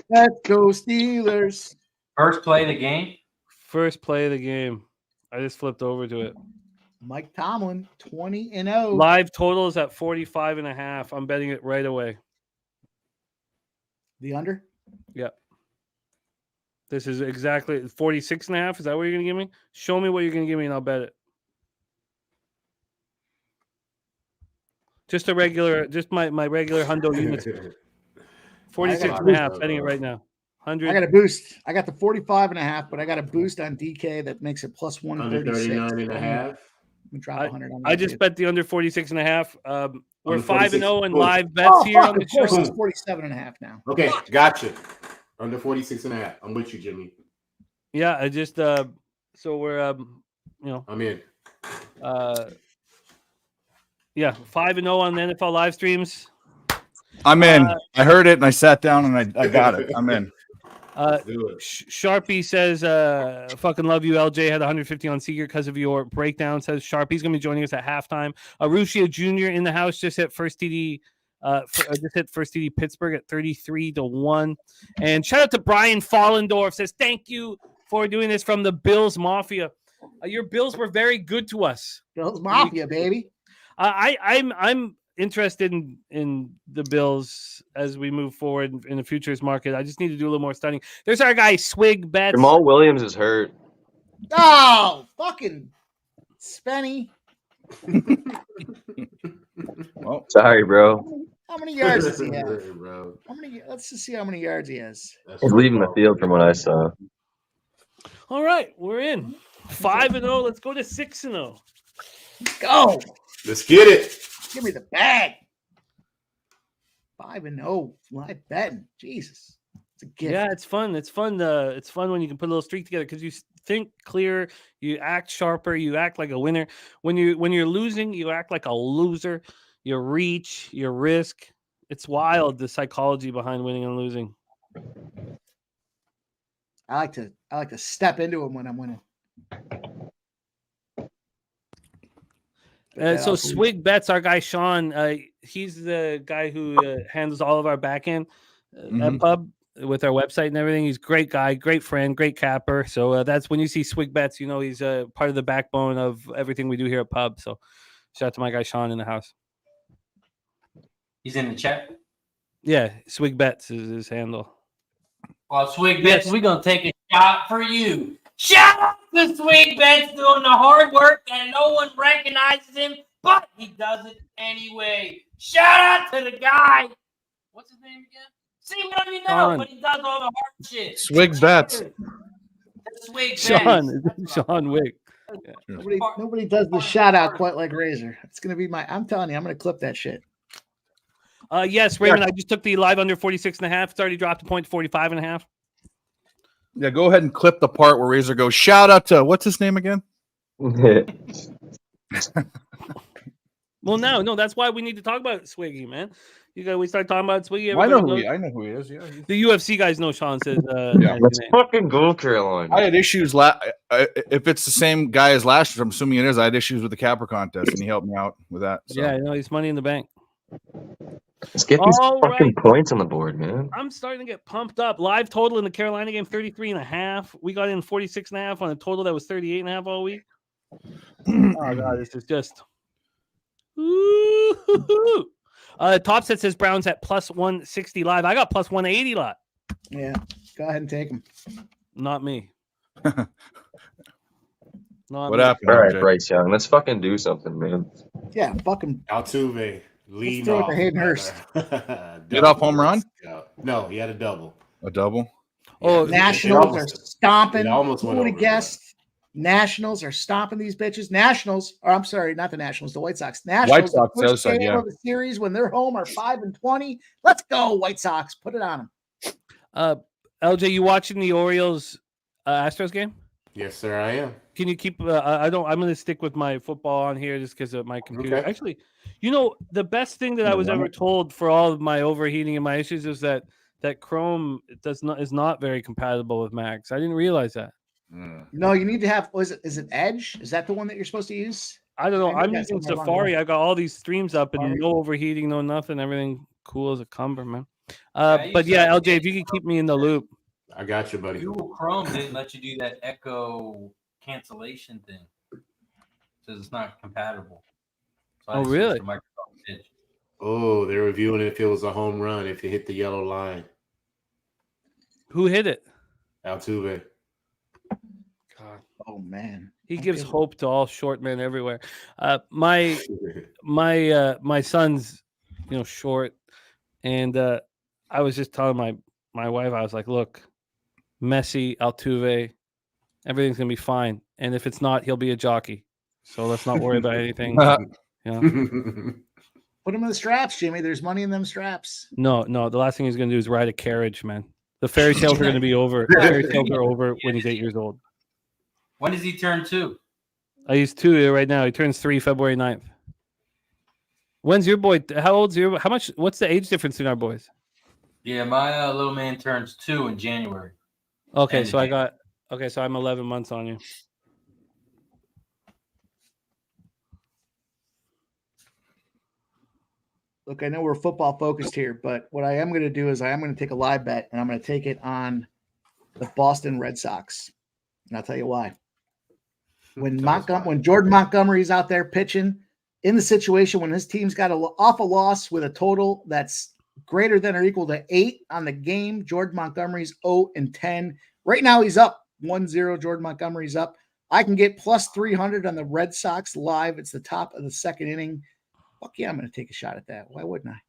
Let's go Steelers. First play of the game? First play of the game. I just flipped over to it. Mike Tomlin, 20-0. Live total is at 45.5. I'm betting it right away. The under? Yep. This is exactly 46.5. Is that what you're going to give me? Show me what you're going to give me and I'll bet it. Just my regular hundo units. 46.5. Betting it right now. 100. I got a boost. I got the 45.5, but I got a boost on DK that makes it plus 136. 139.5. Drop 100 on I just bet the under 46.5. We're 5-0 in live bets here on the show. It's 47.5 now. Okay, gotcha. Under 46.5. I'm with you, Jimmy. Yeah, I just so we're I'm in. Yeah, 5-0 on the NFL live streams. I'm in. I heard it and I sat down and I got it. I'm in. Sharpie says, fucking love you. LJ had 150 on Seeger because of your breakdown. Says Sharpie's going to be joining us at halftime. Ruscio Jr. in the house just hit first TD. Just hit first TD Pittsburgh at 33-1. And shout out to Brian Follendorf. Says, thank you for doing this from the Bills Mafia. Your Bills were very good to us. Bills Mafia, baby. I'm interested in the Bills as we move forward in the futures market. I just need to do a little more studying. There's our guy Swig Bets. Jamal Williams is hurt. Oh, fucking Spenny. Well, Sorry, bro. How many yards does he have? Bro, How many? Let's just see how many yards he has. that's He's leaving the field from what I saw. All right, we're in 5-0. Let's go to 6-0. Go. Let's get it. Give me the bag. 5-0. Live betting. Jesus. It's a gift. Yeah, it's fun. It's fun. It's fun when you can put a little streak together because you think clear, you act sharper, you act like a winner. When you're losing, you act like a loser. You reach, you risk. It's wild, the psychology behind winning and losing. I like to step into him when I'm winning. So Swig Bets, our guy Sean, he's the guy who handles all of our back end at Pub with our website and everything. He's a great guy, great friend, great capper. So that's when you see Swig Bets, you know he's part of the backbone of everything we do here at Pub. So shout out to my guy Sean in the house. He's in the chat. Yeah, Swig Bets is his handle. Well, Swig Bets, we're going to take a shot for you. Shout out to Swig Bets doing the hard work that no one recognizes him, but he does it anyway. Shout out to the guy. What's his name again? See, we don't even know, but he does all the hard shit. Swig Bets. Swig Sean, Bets. Sean Wig. Yeah. Nobody does the shout out quite like Razor. It's gonna be I'm telling you, I'm gonna clip that shit. Yes, Raymond, I just took the live under 46.5. It's already dropped a point to 45.5. Yeah, go ahead and clip the part where Razor goes, shout out to, what's his name again? Well, no, that's why we need to talk about Swiggy, man. We start talking about Swiggy. I know who he is. Yeah, the UFC guys know Sean says. Yeah. Let's fucking go, Carolina. I had issues. If it's the same guy as last year, I'm assuming it is. I had issues with the capper contest, and he helped me out with that. So. Yeah, I know he's money in the bank. Let's get these All fucking right. points on the board, man. I'm starting to get pumped up. Live total in the Carolina game, 33.5. We got in 46.5 on a total that was 38.5 all week. Oh, God, this is just... Ooh. Top set says Browns at plus 160 live. I got plus 180 live. Yeah, go ahead and take them. Not me. What happened? All right, RJ? Bryce Young. Let's fucking do something, man. Yeah, fucking Altuve, lead throw it off. to Hayden Hurst. Get off home run? No, he had a double. A double? Oh, Nationals are stomping. It almost Who went would have over, guessed? Nationals are stomping these bitches. Nationals, or I'm sorry, not the Nationals, the White Sox. Nationals, White Sox, the first the other side, game yeah. of the series when they're home are 5-20. Let's go, White Sox. Put it on them. LJ, you watching the Orioles Astros game? Yes, sir, I am. Can you keep? I'm going to stick with my football on here just because of my computer. Okay. Actually, the best thing that I was ever told for all of my overheating and my issues is that Chrome is not very compatible with Macs. I didn't realize that. No, you need to have. Is it Edge? Is that the one that you're supposed to use? I don't know. I I'm think that's using somewhere along the Safari. line. I got all these streams up and no overheating, no nothing. Everything cool as a cumber, man. But yeah, LJ, if you could keep me in the loop. I got you, buddy. Google Chrome didn't let you do that echo cancellation thing. Says it's not compatible. So I Oh, switched really? to Microsoft Edge. Oh, they're reviewing if it was a home run, if it hit the yellow line. Who hit it? Altuve. God. Oh man, He gives hope to all short men everywhere. My son's, short, and I was just telling my wife, I was like, look, Messi, Altuve, everything's gonna be fine, and if it's not, he'll be a jockey. So let's not worry about anything. put him in the straps, Jimmy. There's money in them straps. No. The last thing he's gonna do is ride a carriage, man. The fairy tales are gonna be over. The fairy tales are over when he's 8 years old. When does he turn 2? He's 2 right now. He turns 3 February 9th. When's your boy? How old's your? How much? What's the age difference in our boys? Yeah, my little man turns 2 in January. Okay, End of so January. so I'm 11 months on you. Look, I know we're football focused here, but what I am going to do is I am going to take a live bet, and I'm going to take it on the Boston Red Sox. And I'll tell you why. When Jordan Montgomery's out there pitching in the situation when his team's got off a loss with a total that's greater than or equal to 8 on the game, Jordan Montgomery's 0-10. Right now he's up 1-0. Jordan Montgomery's up. I can get plus 300 on the Red Sox live. It's the top of the second inning. Fuck yeah, I'm going to take a shot at that. Why wouldn't I?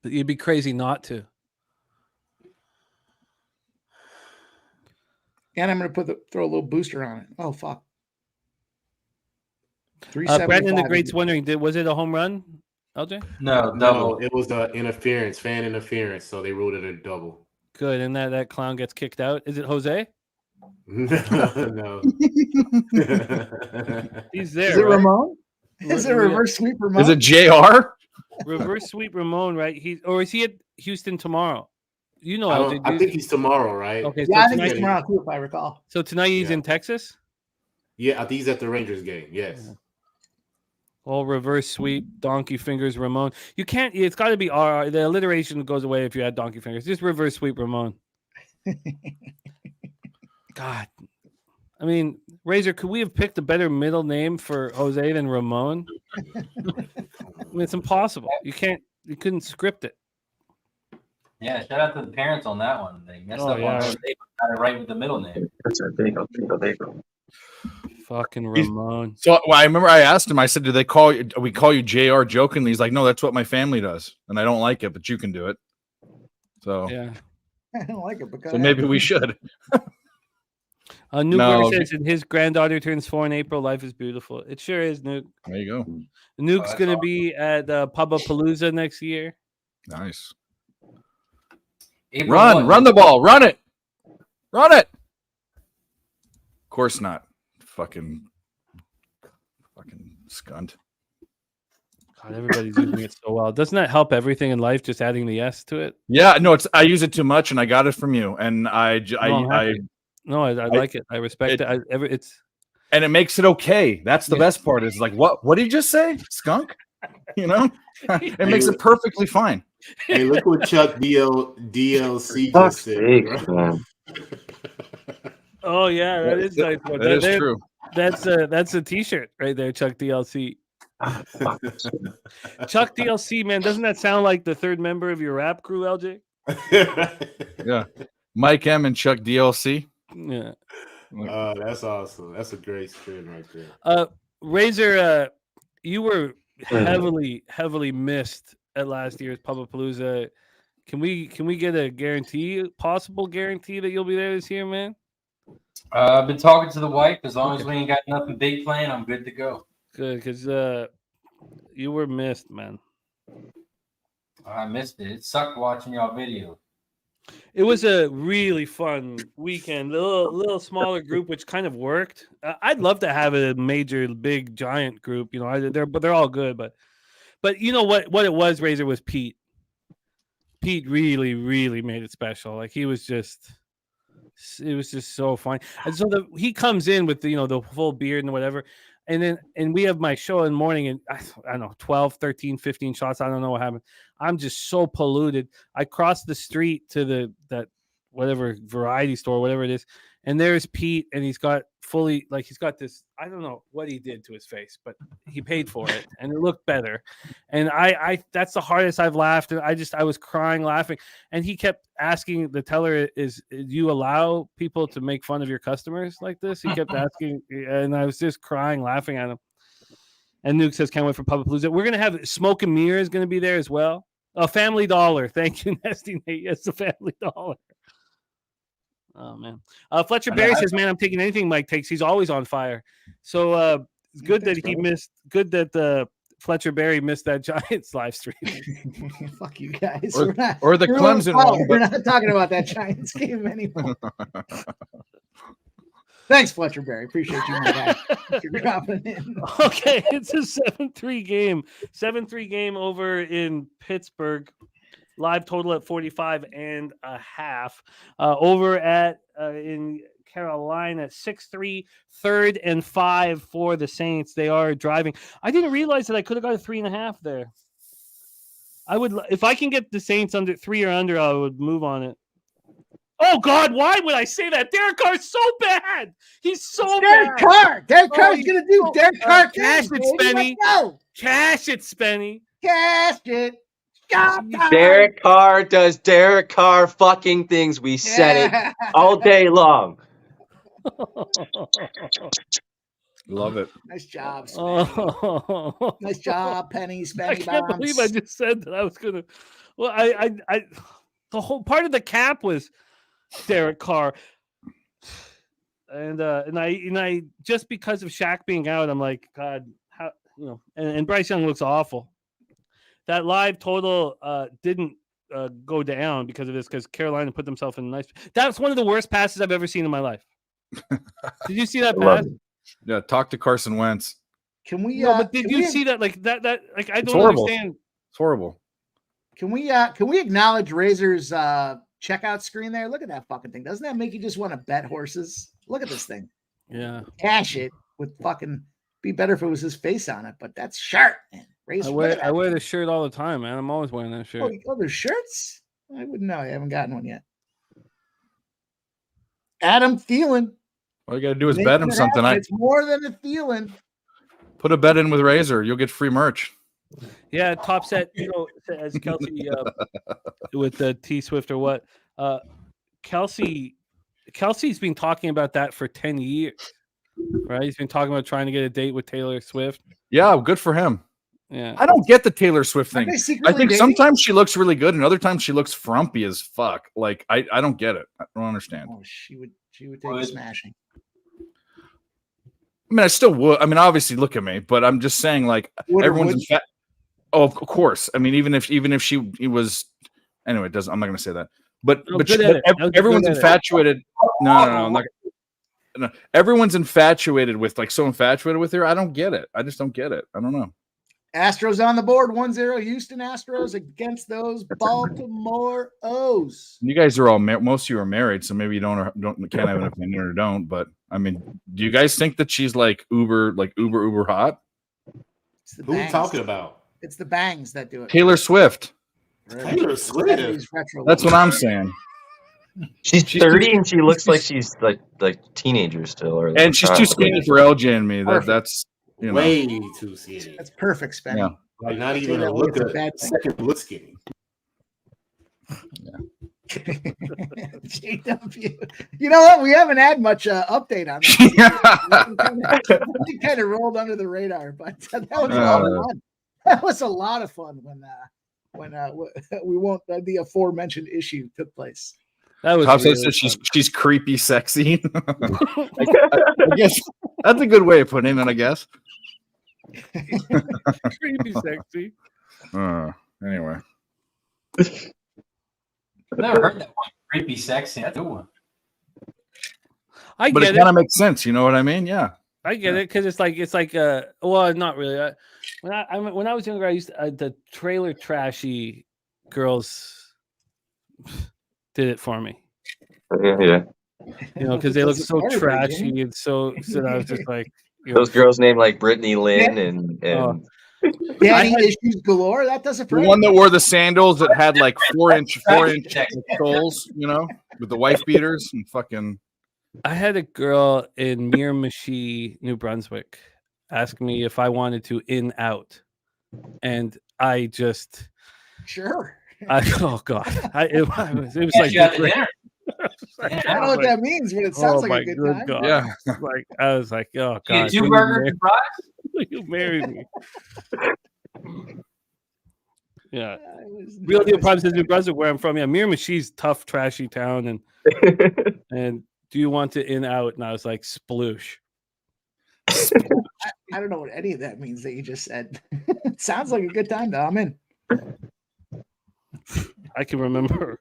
But you'd be crazy not to. And I'm going to throw a little booster on it. Oh, fuck. Brandon the Great's wondering, was it a home run, LJ? No, No, it was the fan interference, so they ruled it a double. Good, and that clown gets kicked out. Is it Jose? No. He's there. Is it right? Ramon? Is it reverse sweep Ramon? Is it JR? Reverse sweep Ramon, right? Is he at Houston tomorrow? You know, I think he's tomorrow, right? Okay, Yeah, so I think he's tonight, tomorrow too, if I recall. so tonight he's in Texas. Yeah, I think he's at the Rangers game. Yes. Yeah. All reverse sweep, donkey fingers, Ramon. You can't. It's got to be R. The alliteration goes away if you add donkey fingers. Just reverse sweep Ramon. God, I mean, Razor, could we have picked a better middle name for Jose than Ramon? I mean, it's impossible. You couldn't script it. Yeah, shout out to the parents on that one. They messed up on it. They got it right with the middle name. There you go. Fucking Ramon. So I remember I asked him, I said, "Do we call you JR jokingly?" He's like, "No, that's what my family does. And I don't like it, but you can do it." So Yeah. I don't like it. Because so maybe we should. Nuke says his granddaughter turns 4 in April. Life is beautiful. It sure is, Nuke. There you go. Nuke's going to be at Pubapalooza next year. Nice. April Run 1. the ball, run it. Of course not. Fucking scunt. God, everybody's using it so well. Doesn't that help everything in life? Just adding the S to it. Yeah, no, I use it too much, and I got it from you, and I like it. I respect it. It's and it makes it okay. That's the best part. Is like, what did you just say, skunk? You know, it makes it perfectly fine. Hey, look what Chuck DLC just said. Bro. Oh yeah, that is nice. That is true. That's a T-shirt right there, Chuck DLC. Chuck DLC, man, doesn't that sound like the third member of your rap crew, LJ? Yeah, Mike M and Chuck DLC. Yeah. That's awesome. That's a great spin right there. Razor, you were heavily missed at last year's Pubapalooza. Can we get a possible guarantee that you'll be there this year, man? I've been talking to the wife. As long as we ain't got nothing big planned, I'm good to go. Good, because you were missed, man. I missed it. It sucked watching y'all video. It was a really fun weekend. Little smaller group, which kind of worked. I'd love to have a major, big, giant group. You know, they're all good, but you know what it was. Razor was Pete. Pete really made it special. Like it was just so fun. And so he comes in with the full beard and whatever. And we have my show in the morning, and I don't know, 12, 13, 15 shots. I don't know what happened. I'm just so polluted. I crossed the street to that whatever variety store, whatever it is, and there's Pete, and he's got this. I don't know what he did to his face, but he paid for it, and it looked better. And I that's the hardest I've laughed, and I was crying laughing. And he kept asking the teller, do you allow people to make fun of your customers like this? He kept asking, and I was just crying laughing at him. And Nuke says, can't wait for Pubapalooza. We're gonna have Smoke and Mirror is gonna be there as well. A Family Dollar. Thank you, Nasty Nate. Yes, the Family Dollar. Oh man. Fletcher Berry says, man, I'm taking anything Mike takes. He's always on fire. So it's good that he missed. Good that Fletcher Berry missed that Giants live stream. Fuck you guys. Or the Clemson one. We're not talking about that Giants game anymore. Thanks, Fletcher Berry. Appreciate you, my guy. You're dropping in. Okay, it's a 7-3 game. 7-3 game over in Pittsburgh. Live total at 45.5. Over at in Carolina, 6-3, 3rd and 5 for the Saints. They are driving. I didn't realize that I could have got a 3.5 there. I would, if I can get the Saints under 3 or under, I would move on it. Oh God, why would I say that? Derek Carr's so bad. He's so Derek bad. Carr. Derek Carr's gonna do Derek Carr. Cash it, Spenny. Cash it, Spenny. Cash it. Derek Carr does Derek Carr fucking things. We said it all day long. Love it. Nice job, Spenny. Oh, Nice job, Penny. I Spenny can't believe I bombs. just said that I was gonna. Well, I the whole part of the cap was Derek Carr, and I just because of Shaq being out, I'm like, God, how and Bryce Young looks awful. That live total didn't go down because of this, because Carolina put themselves in a nice. That's one of the worst passes I've ever seen in my life. Did you see that pass? Yeah, talk to Carson Wentz. Can we? No, but did can you we- see that? Like that like I It's don't horrible. understand. It's horrible. Can we acknowledge Razor's checkout screen there? Look at that fucking thing. Doesn't that make you just want to bet horses? Look at this thing. Yeah, Cash it with fucking. Be better if it was his face on it, but that's sharp, man. Razor, I look at that wear thing. this shirt all the time, man. I'm always wearing that shirt. Oh, there's shirts? I wouldn't know. I haven't gotten one yet. Adam Thielen. All you got to do is Making bet him it something. happen. It's more than a Thielen. Put a bet in with Razor. You'll get free merch. Yeah, top set, as Kelsey with the T Swift or what? Kelsey's been talking about that for 10 years, right? He's been talking about trying to get a date with Taylor Swift. Yeah, good for him. Yeah, I don't get the Taylor Swift Aren't thing. they secretly I think dating? sometimes she looks really good, and other times she looks frumpy as fuck. Like I don't get it. I don't understand. Oh, she would take a smashing. I mean, I still would. I mean, obviously, look at me, but I'm just saying, like, Would or everyone's wouldn't? Oh, of course. I mean, even if she was anyway, it doesn't. I'm not going to say that. But No, but, good she, edit. but That was a everyone's good edit. infatuated. No, I'm not. No, everyone's infatuated with so infatuated with her. I don't get it. I just don't get it. I don't know. Astros on the board, 1-0. Houston Astros against those Baltimore O's. You guys are all most of you are married, so maybe you can't have an opinion or don't. But I mean, do you guys think that she's like uber hot? It's the Who are you bangs. talking about? It's the bangs that do it. Taylor Swift. Taylor Swift. 70s retro That's look. what I'm saying. She's 30 and she looks like she's like teenager still, or And she's too skinny for LJ and me. Perfect. That's Way too skinny. That's perfect, Spenny. Yeah. Like not Say even that a like look it's a at bad thing. second look skinny. JW. You know what? We haven't had much update on that. We kind of rolled under the radar, but that was a lot of fun. That was a lot of fun when we won't the aforementioned issue took place. That was Top really says fun. she's creepy sexy. I guess that's a good way of putting it, I guess. creepy sexy. Anyway. I've never heard that one. Creepy sexy. That's a good one. I But get it kind of makes sense, you know what I mean? Yeah. I get it, because it's like well, not really. When I was younger, I used to, the trailer trashy girls did it for me. Yeah. Because they look so Everybody, trashy Jimmy. and so I was just like, Those girls named like Brittany Lynn and Oh. Daddy issues galore. That does it for The one that wore the sandals that had like 4-inch soles, with the wife beaters and fucking. I had a girl in Miramichi, New Brunswick, ask me if I wanted to in out, and I just Sure. oh god, it was Yeah, like she had the dinner. I don't know what that means, but it sounds like a good time. God. Yeah. Like I was like, oh She had god, two will burgers and fries. you marry me? Yeah. I was Real deal nervous. problems in New Brunswick, where I'm from. Yeah, Miramichi's tough, trashy town, and do you want to in out? And I was like, sploosh. I don't know what any of that means that you just said. It sounds like a good time, though. I'm in. I can remember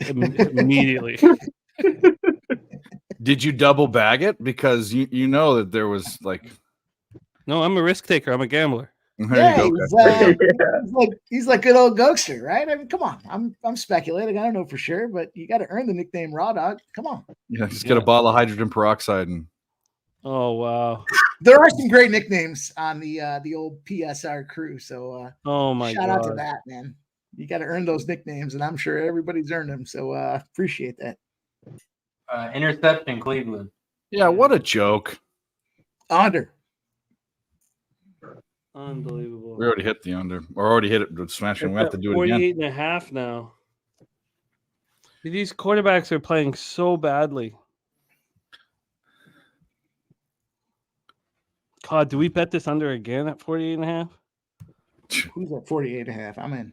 immediately. Did you double bag it? Because you know that there was like. No, I'm a risk taker. I'm a gambler. There you go. He's like good old Gokster, right? I mean, come on. I'm speculating. I don't know for sure, but you got to earn the nickname Raw Dog. Come on. Yeah, just get a bottle of hydrogen peroxide and. Oh wow. There are some great nicknames on the old PSR crew. So Oh my shout god. out to that, man. You got to earn those nicknames, and I'm sure everybody's earned them. So appreciate that. Interception Cleveland. Yeah, what a joke. Under. Unbelievable. We already hit the under, or already hit it with smashing. We have to do it again. 48 and a half now. These quarterbacks are playing so badly. God, do we bet this under again at 48.5? Who's at 48.5? I'm in.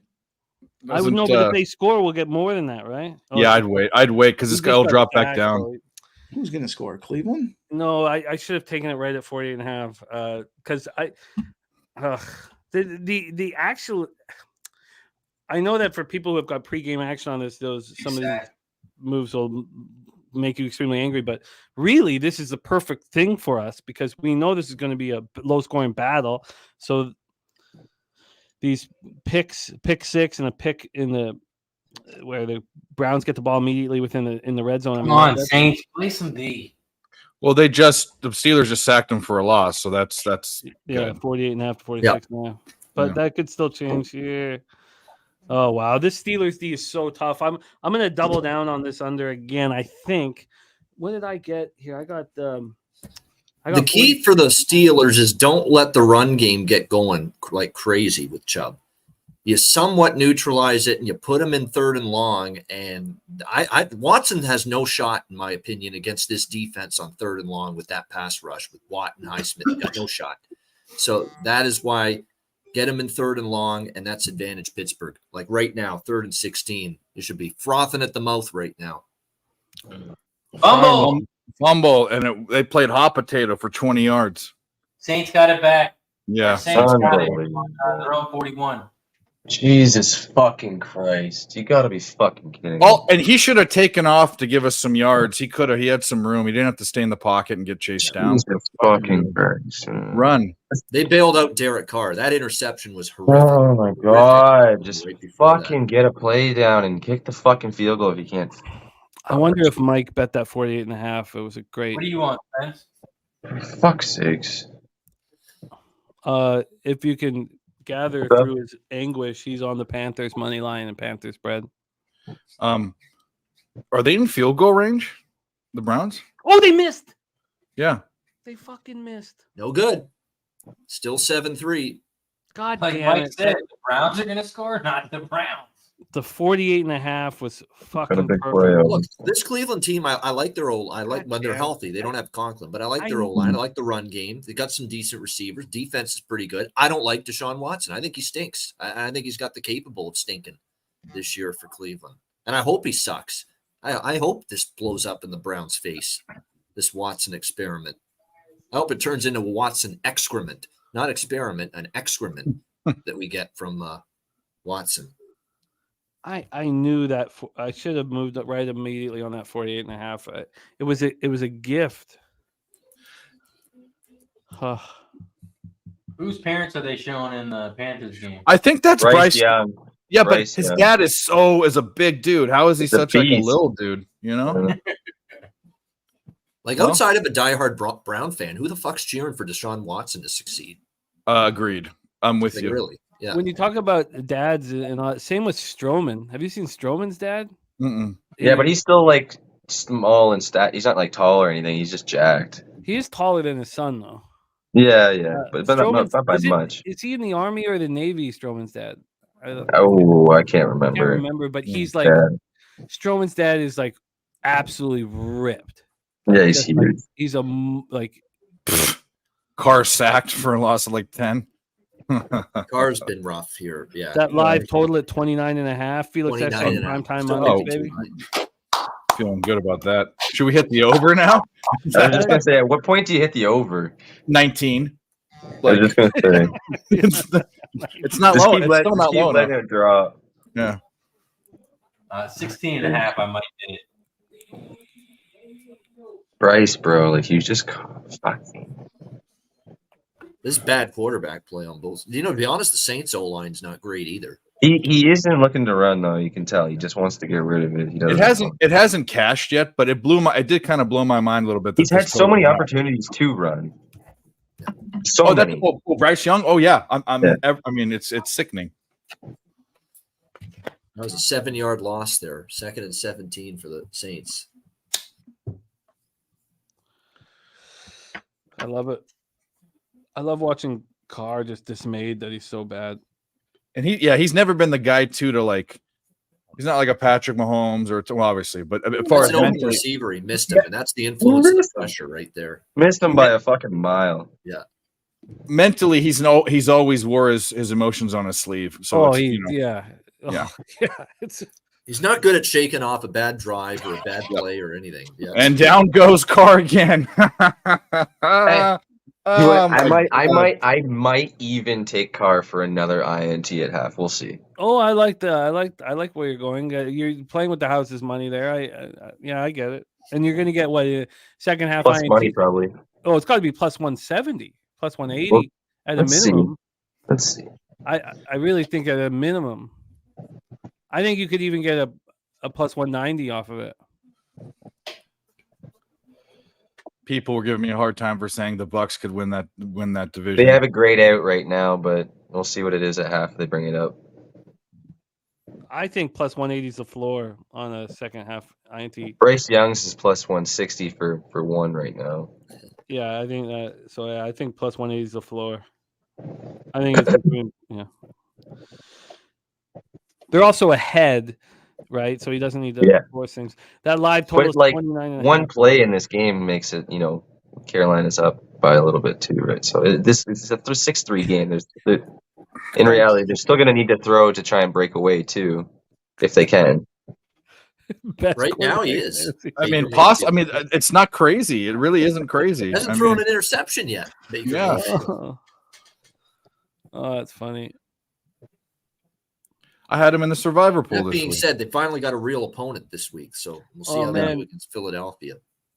I would know, but if they score, we'll get more than that, right? Oh, Yeah, I'd wait because this guy will drop back down. So Who's going to score? Cleveland? no, I should have taken it right at 48.5 because the actual. I know that for people who have got pregame action on this, some of these moves will make you extremely angry, but really this is the perfect thing for us because we know this is going to be a low scoring battle. So these pick six and a pick in the where the Browns get the ball immediately in the red zone. Come on, Saints, play some D. Well, the Steelers just sacked him for a loss, so that's 48.5 to 46 now. But that could still change here. Oh wow, this Steelers D is so tough. I'm gonna double down on this under again. I think. What did I get here? I got the key for the Steelers is don't let the run game get going like crazy with Chubb. You somewhat neutralize it and you put him in 3rd and long. And Watson has no shot, in my opinion, against this defense on 3rd and long with that pass rush with Watt and Highsmith. Got no shot. So that is why get him in 3rd and long, and that's advantage Pittsburgh. Like right now, 3rd and 16. You should be frothing at the mouth right now. Fumble, and they played hot potato for 20 yards. Saints got it back. Yeah. Saints got it on their own 41. Jesus fucking Christ. You got to be fucking kidding me. Well, and he should have taken off to give us some yards. He could have. He had some room. He didn't have to stay in the pocket and get chased down. Jesus fucking Christ. Run. They bailed out Derek Carr. That interception was horrific. Oh, my God. Just Right before fucking get a play down and kick the fucking field goal if you can't. I wonder if Mike bet that 48.5. It was a great. What do you want, Spence? For fuck's sakes. If you can gather through his anguish, he's on the Panthers money line and Panthers spread. Are they in field goal range? The Browns? Oh, they missed. Yeah. They fucking missed. No good. Still 7-3. God Like damn Mike it. said, the Browns are going to score, not the Browns. The 48.5 was fucking big perfect. play. Look, this Cleveland team, I like their old. I like when they're healthy. They don't have Conklin, but I like their old line. I like the run game. They got some decent receivers. Defense is pretty good. I don't like Deshaun Watson. I think he stinks. I think he's got the capable of stinking this year for Cleveland, and I hope he sucks. I hope this blows up in the Browns' face. This Watson experiment. I hope it turns into a Watson excrement, not experiment, an excrement that we get from Watson. I knew that I should have moved up right immediately on that 48.5. It was a gift. Whose parents are they showing in the Panthers game? I think that's Bryce. Young. Yeah, Bryce but his Young. dad is a big dude. How is he such like a beast. little dude? You know? Like outside of a diehard Brown fan, who the fuck's cheering for Deshaun Watson to succeed? Agreed. I'm with Like, you. really? Yeah. When you talk about dads and same with Strowman. Have you seen Strowman's dad? Mm-mm. Yeah, but he's still like small and he's not like tall or anything. He's just jacked. He is taller than his son, though. Yeah, but not by much. Is he in the Army or the Navy? Strowman's dad. Oh, I can't I remember. can't remember, but he's like Strowman's dad is like absolutely ripped. Yeah, he's huge. Like, he's a like Carr sacked for a loss of like 10. Carr's been rough here. Yeah. that live total at 29.5. Felix, that's on 29.5. primetime Still Mondays, making baby. money. Feeling good about that. Should we hit the over now? I was just gonna say, at what point do you hit the over? 19. I was just gonna say, It's not just low. keep It's letting still not low letting enough. it drop. Yeah. 16.5, I might hit it. Bryce, bro, like you just fucking. This is bad quarterback play on both. You know, to be honest, the Saints O-line's not great either. He isn't looking to run though. You can tell he just wants to get rid of it. He doesn't. It hasn't cashed yet, but it did kind of blow my mind a little bit. He's had so many opportunities to run. So many. Bryce Young. Oh yeah, Yeah. I mean, it's sickening. That was a 7-yard loss there. 2nd and 17 for the Saints. I love it. I love watching Carr just dismayed that he's so bad. And he's never been the guy to like. He's not like a patrick Mahomes or obviously, but as far That's as an open mentally, receiver. He missed him, and that's the influence of the pressure right there. Missed him by a fucking mile. Yeah. mentally he's always wore his emotions on his sleeve. So yeah. He's not good at shaking off a bad drive or a bad play or anything. Yeah. And down goes Carr again. I might even take Carr for another INT at half. We'll see. Oh, I like where you're going. You're playing with the house's money there. I get it. And you're going to get what second half Plus INT money probably. Oh, it's got to be plus 170, plus 180 Well, at a minimum. Let's see. I really think at a minimum. I think you could even get a plus 190 off of it. People were giving me a hard time for saying the Bucks could win that division. They have a grade out right now, but we'll see what it is at half if they bring it up. I think plus 180 is the floor on a second half INT. Bryce Young's is plus 160 for one right now. Yeah, I think that. So yeah, I think plus 180 is the floor. I think it's between, yeah. They're also ahead, right? So he doesn't need to force things. That live total is like 29.5. one play in this game makes it, Carolina's up by a little bit too, right? So this is a 6-3 game. In reality, they're still going to need to throw to try and break away too, if they can. Right now, he is. It's not crazy. It really isn't crazy. He hasn't thrown an interception yet. Yeah. Oh, that's funny. I had him in the survivor pool. That being said, they finally got a real opponent this week, so we'll see how they do against Philadelphia.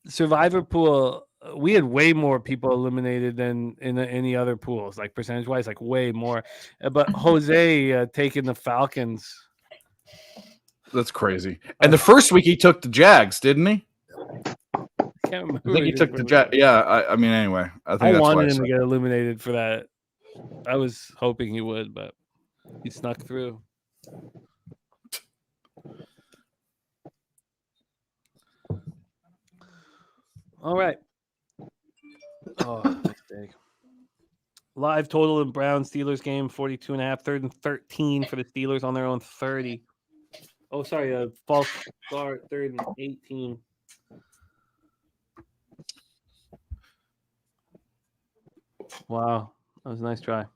Survivor pool, we had way more people eliminated than in any other pools, like percentage-wise, like way more. But Jose taking the Falcons. That's crazy. And the first week he took the Jags, didn't he? Can't remember. I think he took the Jags. Yeah, anyway. I think I wanted him to get eliminated for that. I was hoping he would, but he snuck through. All right. Oh, mistake. Live total in Browns Steelers game 42.5, 3rd and 13 for the Steelers on their own 30. Oh, sorry, false start, 3rd and 18. Wow, that was a nice try.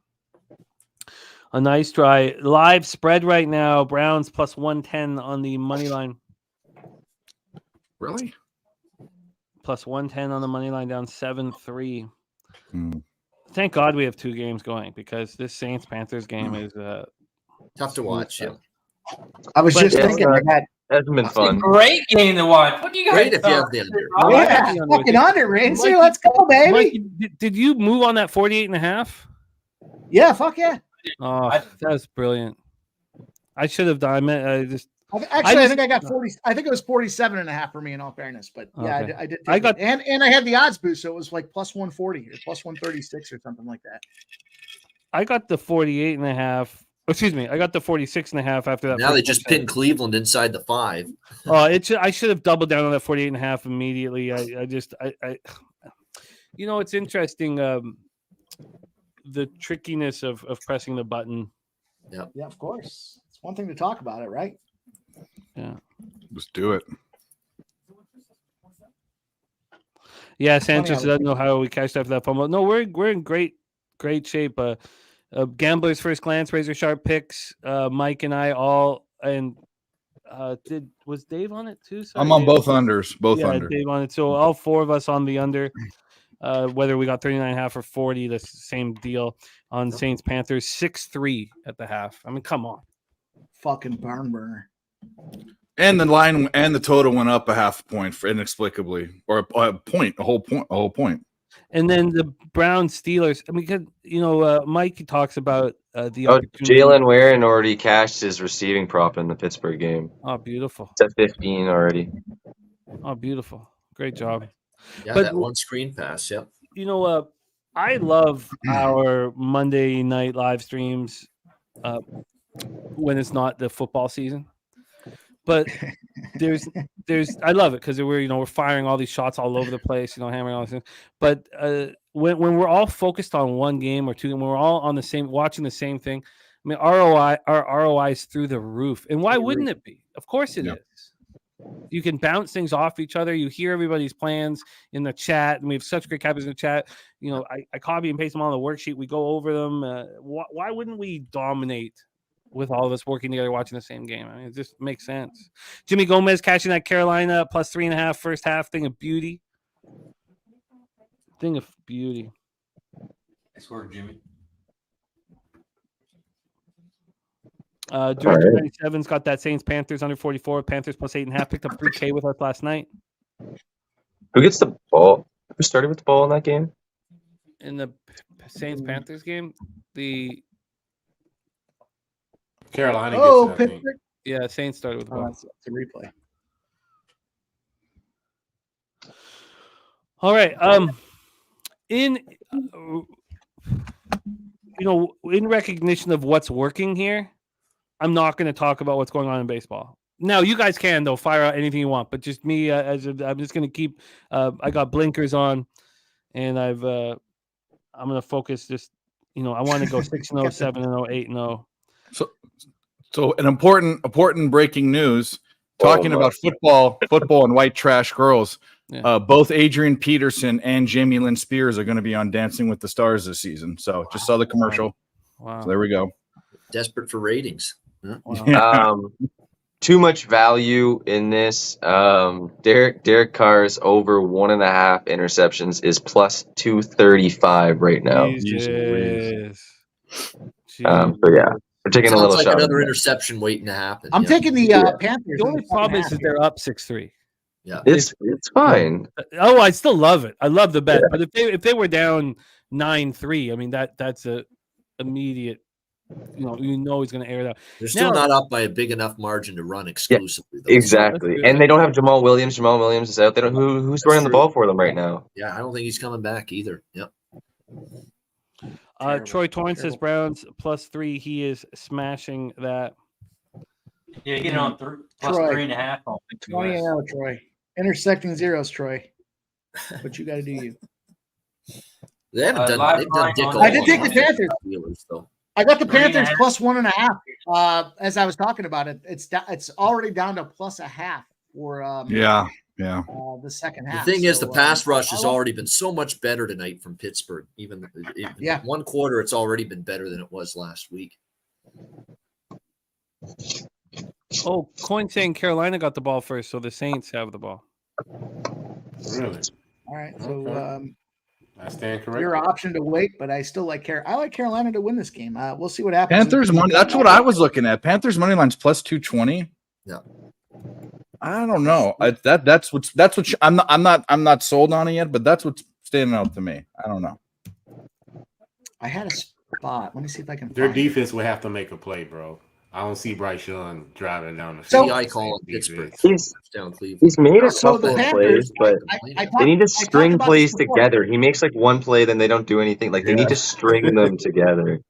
A nice try. Live spread right now. Browns plus 110 on the money line. Really? Plus 110 on the money line, down 7-3. Thank God we have two games going because this Saints-Panthers game is tough to watch. Yeah. I was just thinking hasn't been fun. Great game to watch. What do you guys Great if you have the under. Yeah, fucking under, Ramsey. Let's go, baby. Mike, did you move on that 48.5? Yeah, fuck yeah. Oh, that's brilliant. I should have done. I think I got 40. I think it was 47.5 for me in all fairness, but yeah, okay. I did. I got and I had the odds boost, so it was like plus 140 or plus 136 or something like that. I got the 48.5. Excuse me, I got the 46.5 after that. Now they just pinned Cleveland inside the 5. I should have doubled down on that 48.5 immediately. It's interesting. The trickiness of pressing the button. Yeah, of course. It's one thing to talk about it, right? Yeah, just do it. Yeah, Sanchez doesn't know how we cashed after that fumble. No, we're in great shape. Gambler's first glance, razor sharp picks. Mike and I all, and was Dave on it too? Sorry, I'm on Dave. both unders. Both under. Dave on it. So all four of us on the under. Whether we got 39.5 or 40, the same deal on Saints Panthers 6-3 at the half. I mean, come on, fucking barn burner. And the line and the total went up a half point inexplicably, or a whole point. And then the Browns Steelers. I mean, because Mike talks about the Jalen Warren already cashed his receiving prop in the Pittsburgh game. Oh, beautiful! It's at 15 already. Oh, beautiful! Great job. Yeah, that one screen pass. Yep. I love our Monday night live streams when it's not the football season. But I love it because we're firing all these shots all over the place, hammering all these things. But when we're all focused on one game or two, and we're all on the same, watching the same thing, I mean, our ROI is through the roof. And why wouldn't it be? Of course it is. You can bounce things off each other. You hear everybody's plans in the chat, and we have such great captains in the chat. You know, I copy and paste them on the worksheet. We go over them. Why wouldn't we dominate with all of us working together, watching the same game? I mean, it just makes sense. Jimmy Gomez catching that Carolina plus 3.5 first half. Thing of beauty. Thing of beauty. Nice work, Jimmy. Director 97's got that Saints Panthers under 44. Panthers plus 8.5. Picked up 3K with us last night. Who gets the ball? Who started with the ball in that game? In the Saints Panthers game, the Carolina Oh, gets it, I think. yeah Saints started with the ball. It's a replay. All right. In in recognition of what's working here, I'm not going to talk about what's going on in baseball. Now, you guys can though fire out anything you want, but just me I'm just going to keep. I got blinkers on, and I'm going to focus. Just I want to go 6-0, 7-0, 8-0. So an important breaking news. Talking about football and white trash girls. Yeah. Both Adrian Peterson and Jamie Lynn Spears are going to be on Dancing with the Stars this season. So just saw the commercial. Wow. So there we go. Desperate for ratings. Huh? Wow. Too much value in this. Derek Carr's over 1.5 interceptions is plus 235 right now. Jesus. So yeah, we're taking a Sounds little like shot. another interception waiting to happen. I'm yeah. taking the Panthers. The only problem is that they're up 6-3. Yeah. It's fine. Oh, I still love it. I love the bet. Yeah. But if they were down 9-3, I mean that's a immediate. You know he's going to air it out. They're still not up by a big enough margin to run exclusively. Yeah, exactly, and they don't have Jamal Williams. Jamal Williams is out. They don't. Who's running the ball for them right now? Yeah, I don't think he's coming back either. Yep. Troy Torrance says Browns plus 3. He is smashing that. Yeah, get on plus 3.5. 20-0, Troy. Intersecting zeros, Troy. But you got to do you. They haven't done. They've done dick all I did take the Panthers. Though. I got the Panthers plus 1.5. As I was talking about it, it's already down to plus 0.5 for the second half. The thing is, the pass rush has already been so much better tonight from Pittsburgh. Even one quarter, it's already been better than it was last week. Oh, Coin saying Carolina got the ball first, so the Saints have the ball. Really? All right. So I stand corrected. your option to wait, but I still like I like Carolina to win this game. We'll see what happens. Panthers money. That's what I was looking at. Panthers money line's plus 220. Yeah. I don't know. That's what I'm not sold on it yet, but that's what's standing out to me. I don't know. I had a spot. Let me see if I can. Their defense would have to make a play, bro. I don't see Bryce Young driving down the field. field. I call it Pittsburgh. He's made a couple of plays, but they need to string plays together. He makes like one play, then they don't do anything. Like they need to string them together.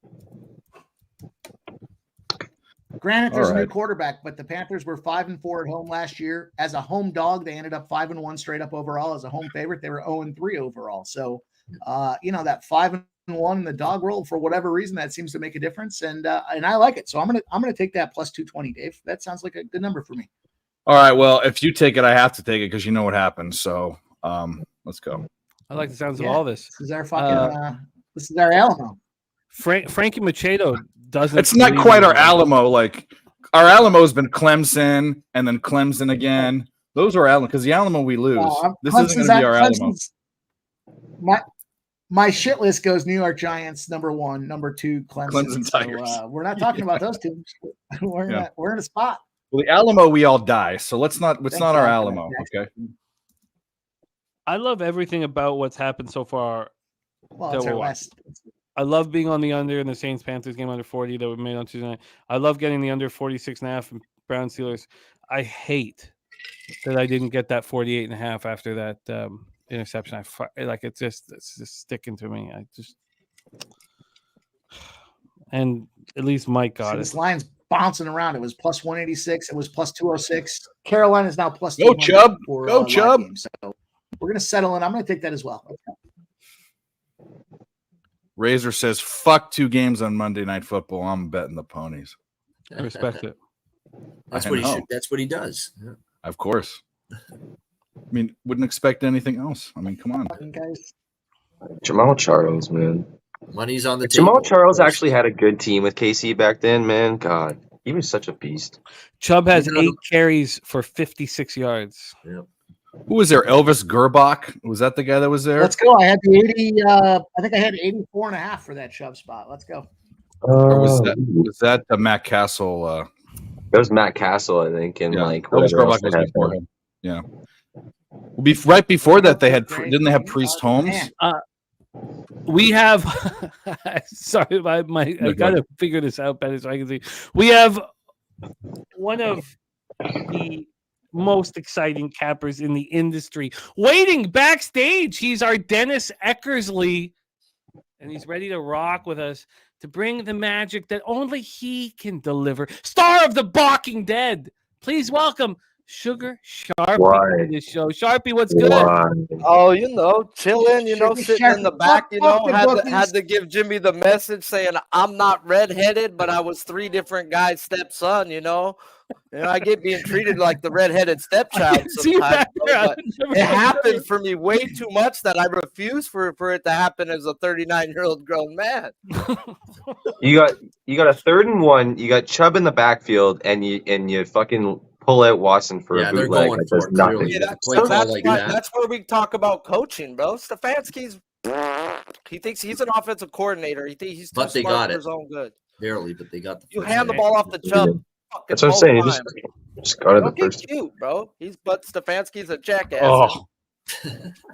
Granted, there's a new quarterback, but the Panthers were 5-4 at home last year. As a home dog, they ended up 5-1 straight up overall. As a home favorite, they were 0-3 overall. So, that 5-1 in the dog world, for whatever reason, that seems to make a difference, and I like it. So I'm gonna take that plus 220, Dave. That sounds like a good number for me. All right. Well, if you take it, I have to take it because you know what happens. So let's go. I like the sounds of all this. This is our fucking. This is our Alamo. Frankie Machado doesn't. It's not quite our Alamo. Like our Alamo's been Clemson and then Clemson again. Those are Alamo because the Alamo we lose. This isn't going to be our Alamo. My shit list goes New York Giants number 1, number 2 Clemson Tigers. So, we're not talking about those two. We're in a spot. Well, the Alamo we all die. So let's not. It's not our Alamo. Okay. I love everything about what's happened so far. Well, it's our West. I love being on the under in the Saints Panthers game under 40 that we made on Tuesday night. I love getting the under 46.5 and Brown Steelers. I hate that I didn't get that 48.5 after that interception. It's just sticking to me. And at least Mike got it. This line's bouncing around. It was plus 186. It was plus 206. Carolina is now plus. Go Chubb. Go Chubb. So we're gonna settle in. I'm gonna take that as well. Razor says, "Fuck 2 games on Monday Night Football. I'm betting the ponies." I respect it. That's what he should. That's what he does. Yeah. Of course. I mean, wouldn't expect anything else. I mean, come on. Fucking guys. Jamal Charles, man. Money's on the Jamal table. Charles actually had a good team with KC back then, man. God, he was such a beast. Chubb has He's another- 8 carries for 56 yards. Yeah. Who was there? Elvis Gerbach? Was that the guy that was there? Let's go. I had the 80. I think I had 84.5 for that Chubb spot. Let's go. Or was that the Matt Castle? That was Matt Castle, I think, and like Elvis whatever else Gerbach they was had before there. him. Yeah. Right before that, they had didn't they have Priest Holmes? Man. We have sorry, I gotta figure this out better so I can see. We have one of the most exciting cappers in the industry waiting backstage. He's our Dennis Eckersley, and he's ready to rock with us to bring the magic that only he can deliver. Star of the Walking Dead. Please welcome Sugar Sharpie to the show. Sharpie, what's good? Oh, chilling, Sugar sitting in the Sharpie. back, Fuck the had bookies. to give Jimmy the message saying I'm not redheaded, but I was 3 different guys' stepson, I get being treated like the redheaded stepchild sometimes, but it happened for me way too much that I refuse for it to happen as a 39-year-old grown man. You got a 3rd and 1. You got Chubb in the backfield, and you fucking pull out Watson for a they're bootleg. going That for does it, nothing. clearly. Yeah, Play call like that. that's where we talk about coaching, bro. Stefanski's he thinks he's an offensive coordinator. He thinks he's too But they smart got for it. his own good. Barely, but they got the You first hand the down. ball off to Chubb. That's what I'm saying. You Time. just got it the Don't get first. cute, bro. But Stefanski's a jackass. Oh,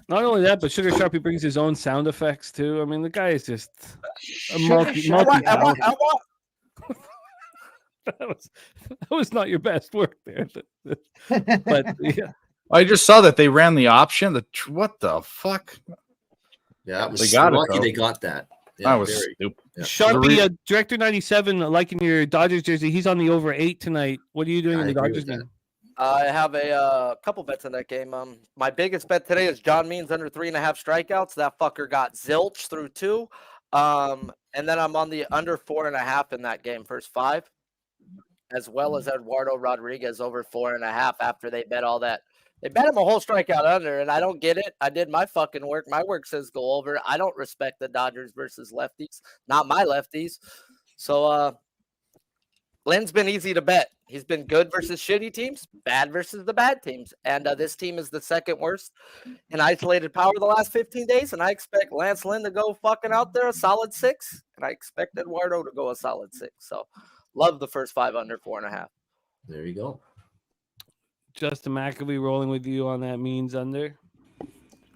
Not only that, but Sugar Sharpie brings his own sound effects too. I mean, the guy is just a Sugar multi. Sharpie. I want That was not your best work there, but yeah. I just saw that they ran the option. What the fuck? Yeah, it was They got it, lucky though. they got that. Yeah, That was very. stupid. Yeah. Sharpie, Director 97, liking your Dodgers jersey. He's on the over 8 tonight. What are you doing I in the agree Dodgers with game? I have a couple bets in that game. My biggest bet today is John Means under 3.5 strikeouts. That fucker got zilch through 2. And then I'm on the under 4.5 in that game, first 5, as well as Eduardo Rodriguez over 4.5 after they bet all that. They bet him a whole strikeout under, and I don't get it. I did my fucking work. My work says go over. I don't respect the Dodgers versus lefties, not my lefties. So Lynn's been easy to bet. He's been good versus shitty teams, bad versus the bad teams. And this team is the second worst in isolated power the last 15 days. And I expect Lance Lynn to go fucking out there a solid 6. And I expect Eduardo to go a solid 6. So love the first 5 under 4.5. There you go. Justin McAvee rolling with you on that Means under.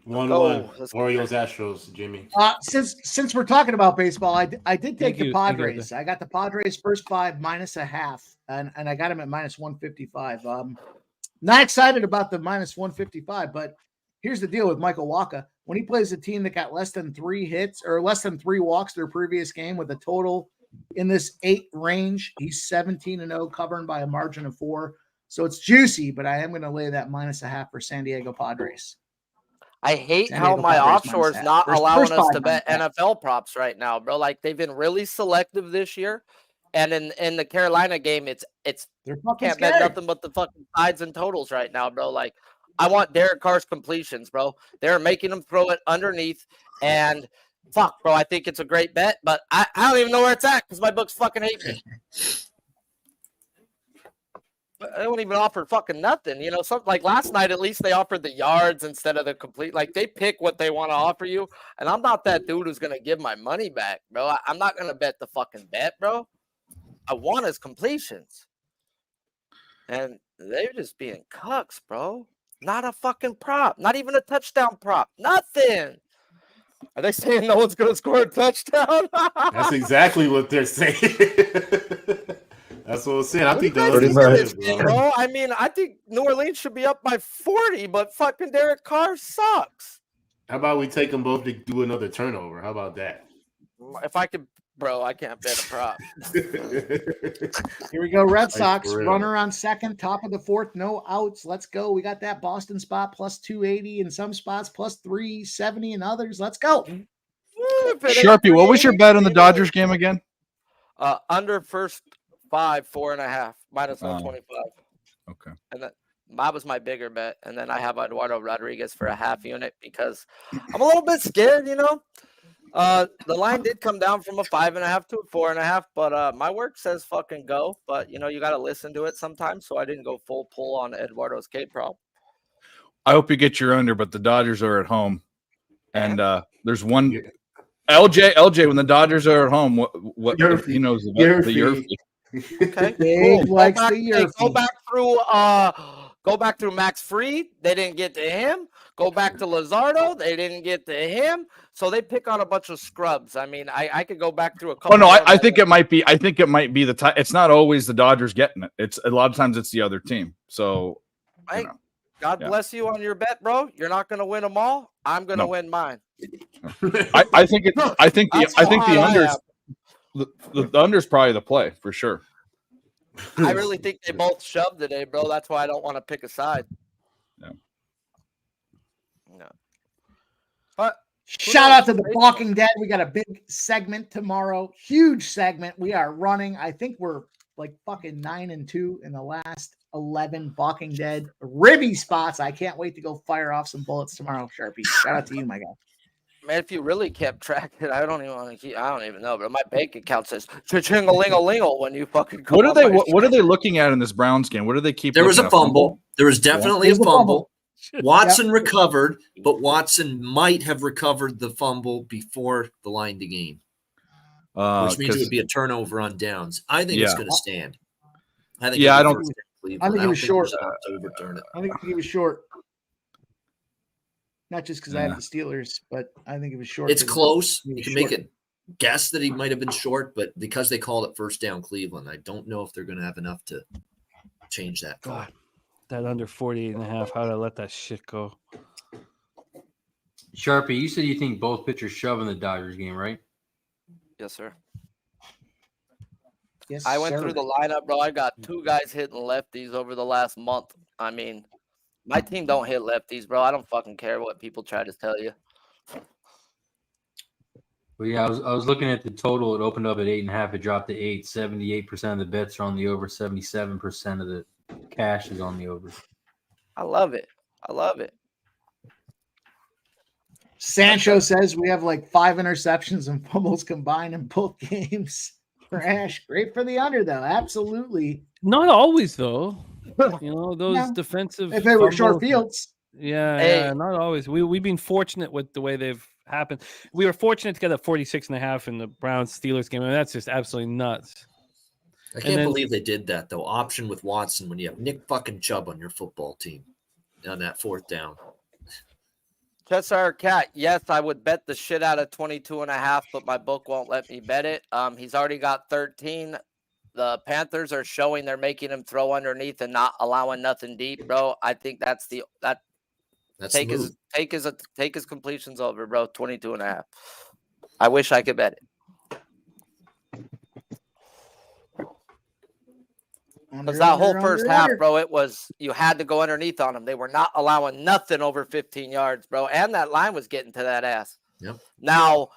1-1. let's go. Orioles, Astros, Jimmy. Since we're talking about baseball, I did take Thank the you. Padres. I got the Padres first 5 -0.5, and I got them at -155. Not excited about the -155, but here's the deal with Michael Wacha. When he plays a team that got less than 3 hits or less than 3 walks their previous game with a total in this 8 range, he's 17-0, covering by a margin of 4. So it's juicy, but I am going to lay that -0.5 for San Diego Padres. I hate San how Diego my Padres offshore is -1.5. not First allowing us 5 to bet -1.5. NFL props right now, bro. Like they've been really selective this year. And in the Carolina game, it's They're fucking can't bet scared. nothing but the fucking sides and totals right now, bro. Like I want Derek Carr's completions, bro. They're making him throw it underneath, and fuck, bro. I think it's a great bet, but I don't even know where it's at because my books fucking hate me. They won't even offer fucking nothing, Something like last night, at least they offered the yards instead of the complete. Like they pick what they want to offer you, and I'm not that dude who's gonna give my money back, bro. I'm not gonna bet the fucking bet, bro. I want his completions, and they're just being cucks, bro. Not a fucking prop, not even a touchdown prop, nothing. Are they saying no one's gonna score a touchdown? That's exactly what they're saying. That's what I'm saying. I think What that's do you what guys it is, think, bro. bro. I mean, I think New Orleans should be up by 40, but fucking Derek Carr sucks. How about we take them both to do another turnover? How about that? If I could, bro, I can't bet a prop. Here we go. Red Like, Sox, for real. runner on second, top of the 4th, no outs. Let's go. We got that Boston spot plus 280 in some spots, plus 370 in others. Let's go. Sharpie, what was your bet on the Dodgers game again? Under first 5, 4.5, -125. Okay. And then That was my bigger bet. And then I have Eduardo Rodriguez for a half unit because I'm a little bit scared, you know. The line did come down from a 5.5 to a 4.5, but my work says fucking go. But you know, you got to listen to it sometimes. So I didn't go full pull on Eduardo's K prop. I hope you get your under, but the Dodgers are at home, and there's one LJ. When the Dodgers are at home, what he knows the Yerfie. Okay, Big cool. likes the Yerfie. Go back through Max Fried. They didn't get to him. Go back to Luzardo. They didn't get to him. So they pick on a bunch of scrubs. I mean, I could go back through a couple. Oh no, I think it might be. I think it might be the time. It's not always the Dodgers getting it. It's a lot of times it's the other team. So, hey, God bless you on your bet, bro. You're not going to win them all. I'm going to win mine. I think the unders. The under's probably the play for sure. I really think they both shoved today, bro. That's why I don't want to pick a side. Yeah. No. But shout out to the Walking Dead. We got a big segment tomorrow. Huge segment. We are running. I think we're like fucking 9-2 in the last 11 Walking Dead ribby spots. I can't wait to go fire off some bullets tomorrow, Sharpie. Shout out to you, my guy. Man, if you really kept track of it, I don't even know, but my bank account says cha-ching-a-ling-a-ling-a when you fucking What are they looking at in this Browns game? What do they keep? There was a fumble. There was definitely a fumble. Watson Yep. recovered, but Watson might have recovered the fumble before the line to gain, which means it would be a turnover on downs. I think it's going to stand. I think. I think he was short. To overturn it. I think he was short. Not just because I have the Steelers, but I think it was short. It's close. You can make a guess that he might have been short, but because they called it first down Cleveland, I don't know if they're going to have enough to change that. God, that under 48.5. How did I let that shit go? Sharpie, you said you think both pitchers shove in the Dodgers game, right? Yes, sir. Yes, I went sir. through the lineup, bro. I got 2 guys hitting lefties over the last month. I mean, my team don't hit lefties, bro. I don't fucking care what people try to tell you. Well, yeah, I was looking at the total. It opened up at 8.5. It dropped to 8. 78% of the bets are on the over. 77% of the cash is on the over. I love it. I love it. Sancho says we have like 5 interceptions and fumbles combined in both games. Crash. Great for the under, though. Absolutely. Not always, though. You know, those defensive. If they were short fumbles, fields. Yeah, not always. We've been fortunate with the way they've happened. We were fortunate to get a 46.5 in the Browns Steelers game. I mean, that's just absolutely nuts. I can't believe they did that, though. Option with Watson when you have Nick fucking Chubb on your football team on that 4th down. Cheshire Cat, yes, I would bet the shit out of 22.5, but my book won't let me bet it. He's already got 13. The Panthers are showing they're making him throw underneath and not allowing nothing deep, bro. I think that's take his completions over, bro. 22.5. I wish I could bet it. Because that whole first half, bro, it was you had to go underneath on them. They were not allowing nothing over 15 yards, bro. And that line was getting to that ass. Yep. Now,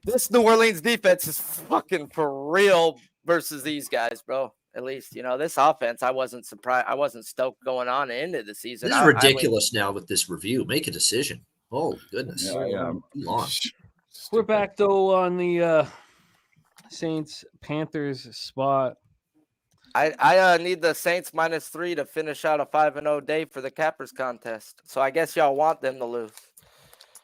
this New Orleans defense is fucking for real versus these guys, bro. At least, you know, this offense, I wasn't surprised. I wasn't stoked going on into the season. This is ridiculous now with this review. Make a decision. Oh, goodness. Yeah. We're back, though, on the Saints-Panthers spot. I need the Saints -3 to finish out a 5-0 day for the Cappers contest. So I guess y'all want them to lose.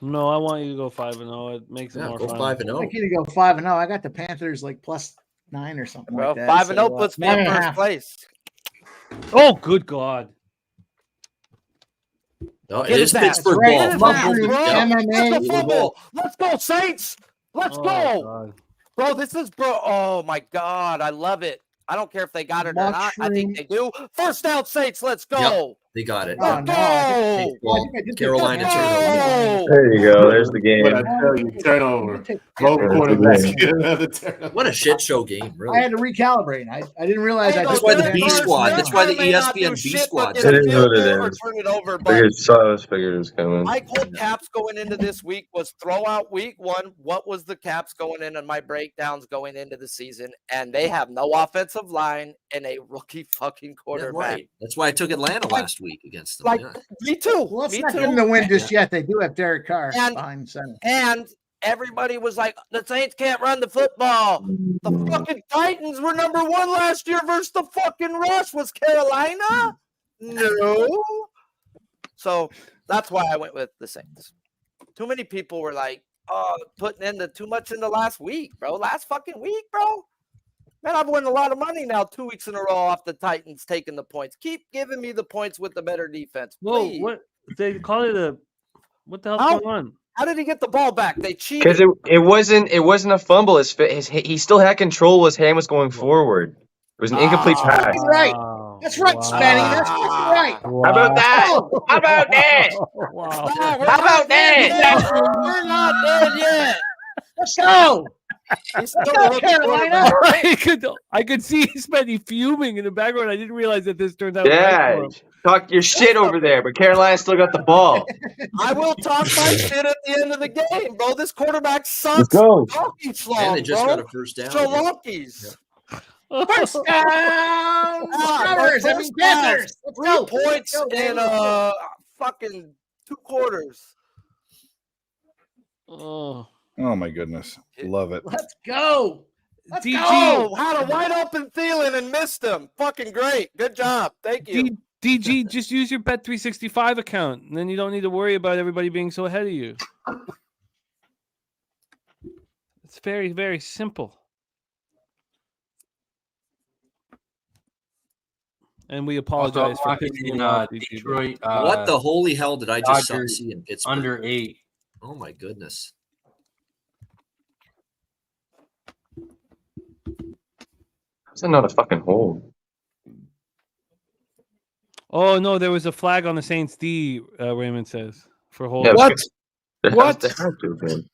No, I want you to go 5-0. It makes it more fun. 5-0. I like you to go 5-0. I got the Panthers like +9 or something Bro, like that. 5-0 puts me in first place. Oh, good God. No, it is Pittsburgh ball. Fumble. Let's go, Saints. Let's go. God. Bro, this is Oh, my God. I love it. I don't care if they got it or not. I think they do. First down, Saints. Let's go. Yep, they got it. Oh, no. Carolina turnover. There you go. There's the game. What I tell you, turnover. Both quarterbacks get another turnover. What a shit show game, really. I had to recalibrate. I didn't realize That's why the B squad. That's why the ESPN B squad. It is what it is. Turn it over, Figured it was coming. my whole caps going into this week was throw out week 1. What was the caps going in and my breakdowns going into the season? And they have no offensive line and a rookie fucking quarterback. Right. That's why I took Atlanta last week. week against them. Like yeah. me too. Well, let's Me not too. give them the win just yet. They do have Derek Carr And- behind center. And everybody was like, the Saints can't run the football. The fucking Titans were number 1 last year versus the fucking Rush. Was Carolina? No. So that's why I went with the Saints. Too many people were like, putting in too much in the last week, bro. Last fucking week, bro. Man, I've won a lot of money now 2 weeks in a row off the Titans taking the points. Keep giving me the points with the better defense. Whoa, Please. what they call it a? What the hell's How? going on? How did he get the ball back? They cheated. Because it wasn't a fumble. He still had control. His hand was going forward. It was an incomplete pass. That's right. Wow. That's right, Spenny. That's right. How about that? How about that? Wow. Stop, we're How not about dead that? yet. We're not dead yet. Let's go. He's still Go, a rookie Carolina. quarterback. I could see Spenny fuming in the background. I didn't realize that this turned out. Yeah, right for him. talk your shit over there, but Carolina still got the ball. I will talk my shit at the end of the game, bro. This quarterback sucks. Let's go. Donkey And slog, they just bro. got a first down. Shalonkies. First down. Covers. first I mean, Panthers. Let's 3 go. points Let's go, in baby. fucking 2 quarters. Oh, Oh my goodness, love it. Let's go. Let's DG. go. Oh, had a wide open Thielen and missed him. Fucking great. Good job. Thank you. DG, just use your Bet365 account, and then you don't need to worry about everybody being so ahead of you. It's very, very simple. And we apologize for Also, pissing in you off, DG. Detroit. What the holy hell did I just Dodgers see in Pittsburgh? under 8. Oh my goodness. Is that not a fucking hold? Oh no, there was a flag on the Saints D. Raymond says for holding. Yeah, What? There What? has to have to have been.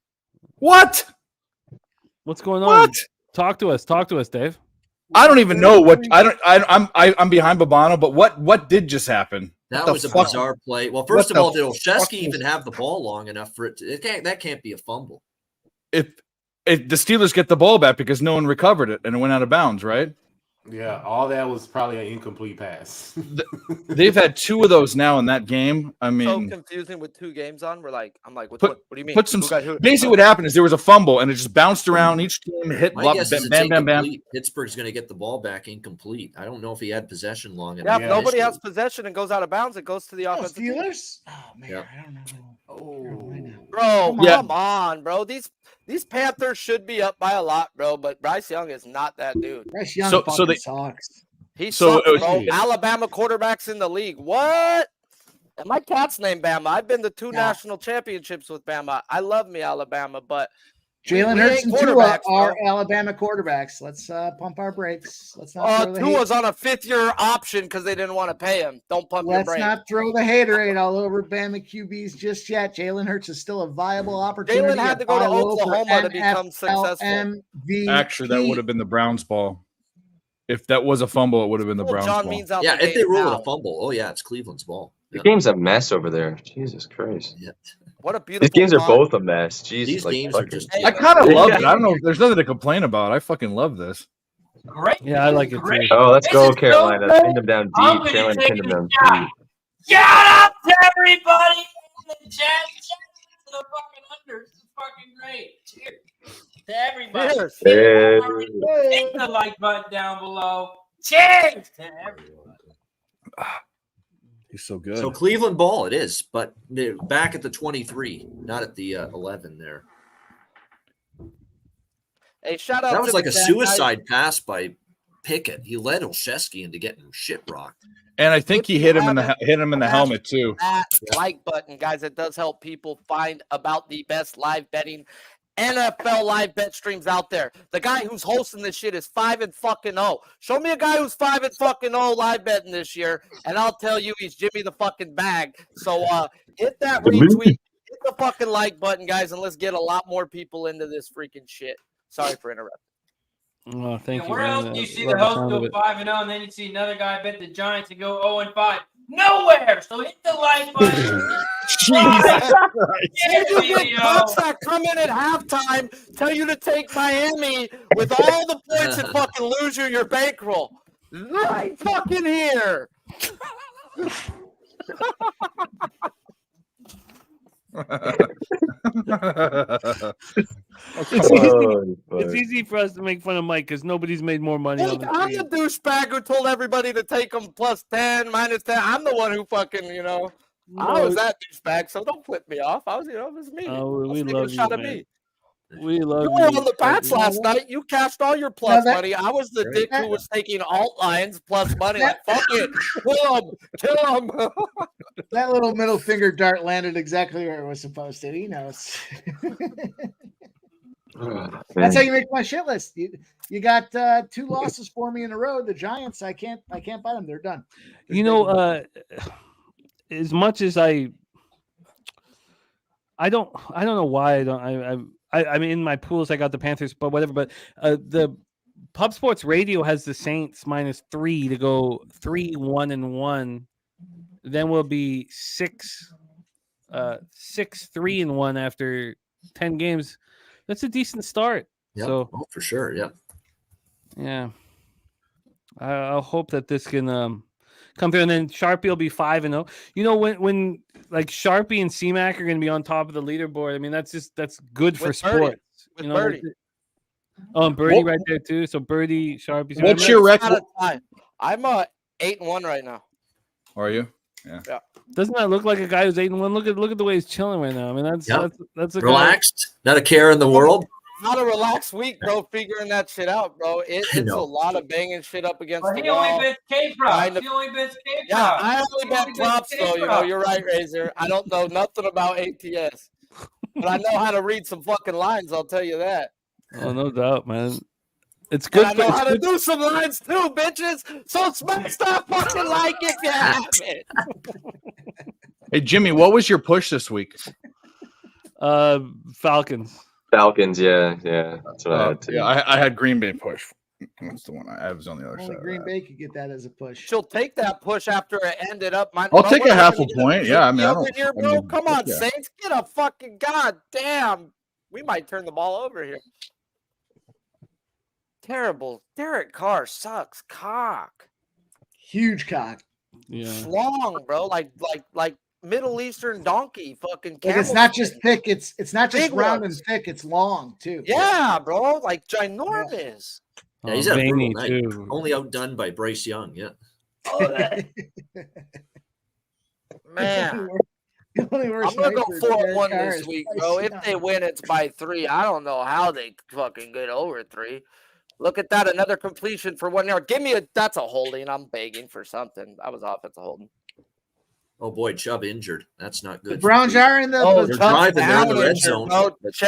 What? What's going on? What? Talk to us, Dave. I don't even know what I'm behind Babano, but what did just happen? That What the was a fuck? bizarre play. Well, first What of all, the did fuck Olszewski was- even have the ball long enough for it? That can't be a fumble. If the Steelers get the ball back because no one recovered it and it went out of bounds, right? Yeah, all that was probably an incomplete pass. They've had 2 of those now in that game. I So mean, confusing with 2 games on. I'm like, what Put- do you mean? put some. Who got who? Basically, what happened is there was a fumble and it just bounced around. Each team hit My blah, guess bam, is it's bam, bam, bam. incomplete. Pittsburgh's going to get the ball back incomplete. I don't know if he had possession long Yeah, enough. if nobody has possession and goes out of bounds, it goes to the Oh, offensive team. Steelers? Oh, man. Yeah. I don't know. Oh, Bro, Yeah. come on, bro. These Panthers should be up by a lot, bro, but Bryce Young is not that dude. Bryce Young So fucking they- sucks. He So, sucks, bro. yeah. Alabama quarterbacks in the league. What? And my cat's named Bama. I've been to 2 Yeah. national championships with Bama. I love me, Alabama, but Jalen we Hurts ain't and Tua quarterbacks, are bro. Alabama quarterbacks. Let's pump our brakes. Let's not throw the Tua's on a 5th-year option because they didn't want to pay him. Don't pump your Let's brakes. not throw the haterade all over Bama QBs just yet. Jalen Hurts is still a viable opportunity. Jalen had to go to Oklahoma to become successful. MVP. Actually, that would have been the Browns' ball. If that was a fumble, it would have been the Well, Browns' John ball. Means out Yeah, the if they game rule now. it a fumble, oh yeah, it's Cleveland's ball. The Yeah. game's a mess over there. Jesus Christ. Yeah. What a beautiful These games are punt. both a mess. Jesus, These like, games are fucking- just. Hey, I kind of love Yeah. it. I don't know. There's nothing to complain about. I fucking love this. Great. Yeah, I like it too. Great. Oh, let's This go, is so Carolina. good. Pin them down I'm deep. gonna Carolina take pin them a down shot. deep. Shout out to everybody in the chat. Shout out to the fucking unders. It's fucking great. Cheers to everybody. Cheers. Hit the like button down below. Cheers to everyone. He's so good. So Cleveland ball it is, but they're back at the 23, not at the 11 there. Hey, shout out That to was like the a chat, suicide pass by Pickett. He led Olszewski into getting shit rocked. And I think he hit him in the helmet too. that like button, guys. It does help people find about the best live betting NFL live bet streams out there. The guy who's hosting this shit is 5-0. Show me a guy who's 5-0 live betting this year, and I'll tell you he's Jimmy the fucking bag. So hit that retweet, hit the fucking like button, guys, and let's get a lot more people into this freaking shit. Sorry for interrupting. Oh, thank And you. where man. else do you see Love the host sound go of it. 5-0, and then you see another guy bet the Giants and go 0-5? Nowhere. So hit the like button. Did you get punts that come in at halftime, tell you to take Miami with all the points and fucking lose your bankroll? Right fucking here. It's easy for us to make fun of Mike because nobody's made more money on Look, the I'm stream. the douchebag who told everybody to take him plus 10, minus 10. I'm the one who fucking, I was that douchebag, so don't flip me off. I was, it was me. Oh, we Taking love a shot you, at man. me. We love You were you. on the Pats last night. You cashed all your plus that- money. I was the Right. dick who was taking alt lines plus money. Like, fuck it. Kill him. That little middle finger dart landed exactly where it was supposed to. He knows. That's how you make my shit list. You got 2 losses for me in a row. The Giants, I can't buy them. They're done. As much as I don't know why I mean, in my pools I got the Panthers, but whatever. But the Pub Sports Radio has the Saints -3 to go 3-1-1. Then we'll be 6-3-1 after 10 games. That's a decent start. Yep. So for sure. Yeah. yeah, I'll hope that this can come through, and then Sharpie will be 5-0. When like Sharpie and C-Mac are going to be on top of the leaderboard. I mean, that's good for With Birdie. sports. With Birdie. And Birdie right there too. So Birdie, Sharpie. What's your It's not record? a tie. I'm 8-1 right now. Are you? Doesn't that look like a guy who's 8-1? Look at the way he's chilling right now. I mean, that's a guy. Relaxed, not a care in the world. Not a relaxed week, bro. Figuring that shit out, bro. It's a know. lot of banging shit up against Well, the he wall. only bets K-Props. He only bets K-Props. Yeah, I only bet bets props though. K-Props. You're right, Razor. I don't know nothing about ATS, but I know how to read some fucking lines. I'll tell you that. Oh, no doubt, man. It's And good. I know how to do some lines too, bitches. So smash that fucking like if you have it. Hey, Jimmy, what was your push this week? Falcons. Falcons, yeah. That's what I had too. Yeah, I had Green Bay push. That's the one I was on the other Only side. of Green that. Bay could get that as a push. She'll take that push after it ended up. I'll take a half a point. Yeah, I mean, I don't. Here, I bro. mean, Come on, yeah. Saints. Get a fucking goddamn. We might turn the ball over here. Terrible. Derek Carr sucks cock. Huge cock. Yeah. Long, bro. Like Middle Eastern donkey. Fucking. Like it's camel not shit. just thick. It's not just Big round ones. and thick. It's long too. Yeah, bro. Like ginormous. Yeah, he's had a brutal veiny night. too. Only outdone by Bryce Young. Yeah. Man. The only worst I'm gonna night go for Derek 4-1 Carr this is week, Bryce bro. If Young. they win, it's by 3. I don't know how they fucking get over 3. Look at that, another completion for 1 yard. Give me that's a holding. I'm begging for something. That was offensive holding. Oh boy, Chubb injured. That's not good. The Browns are in the. Oh, They're Chubb's driving there in the down red injured, zone. bro. That's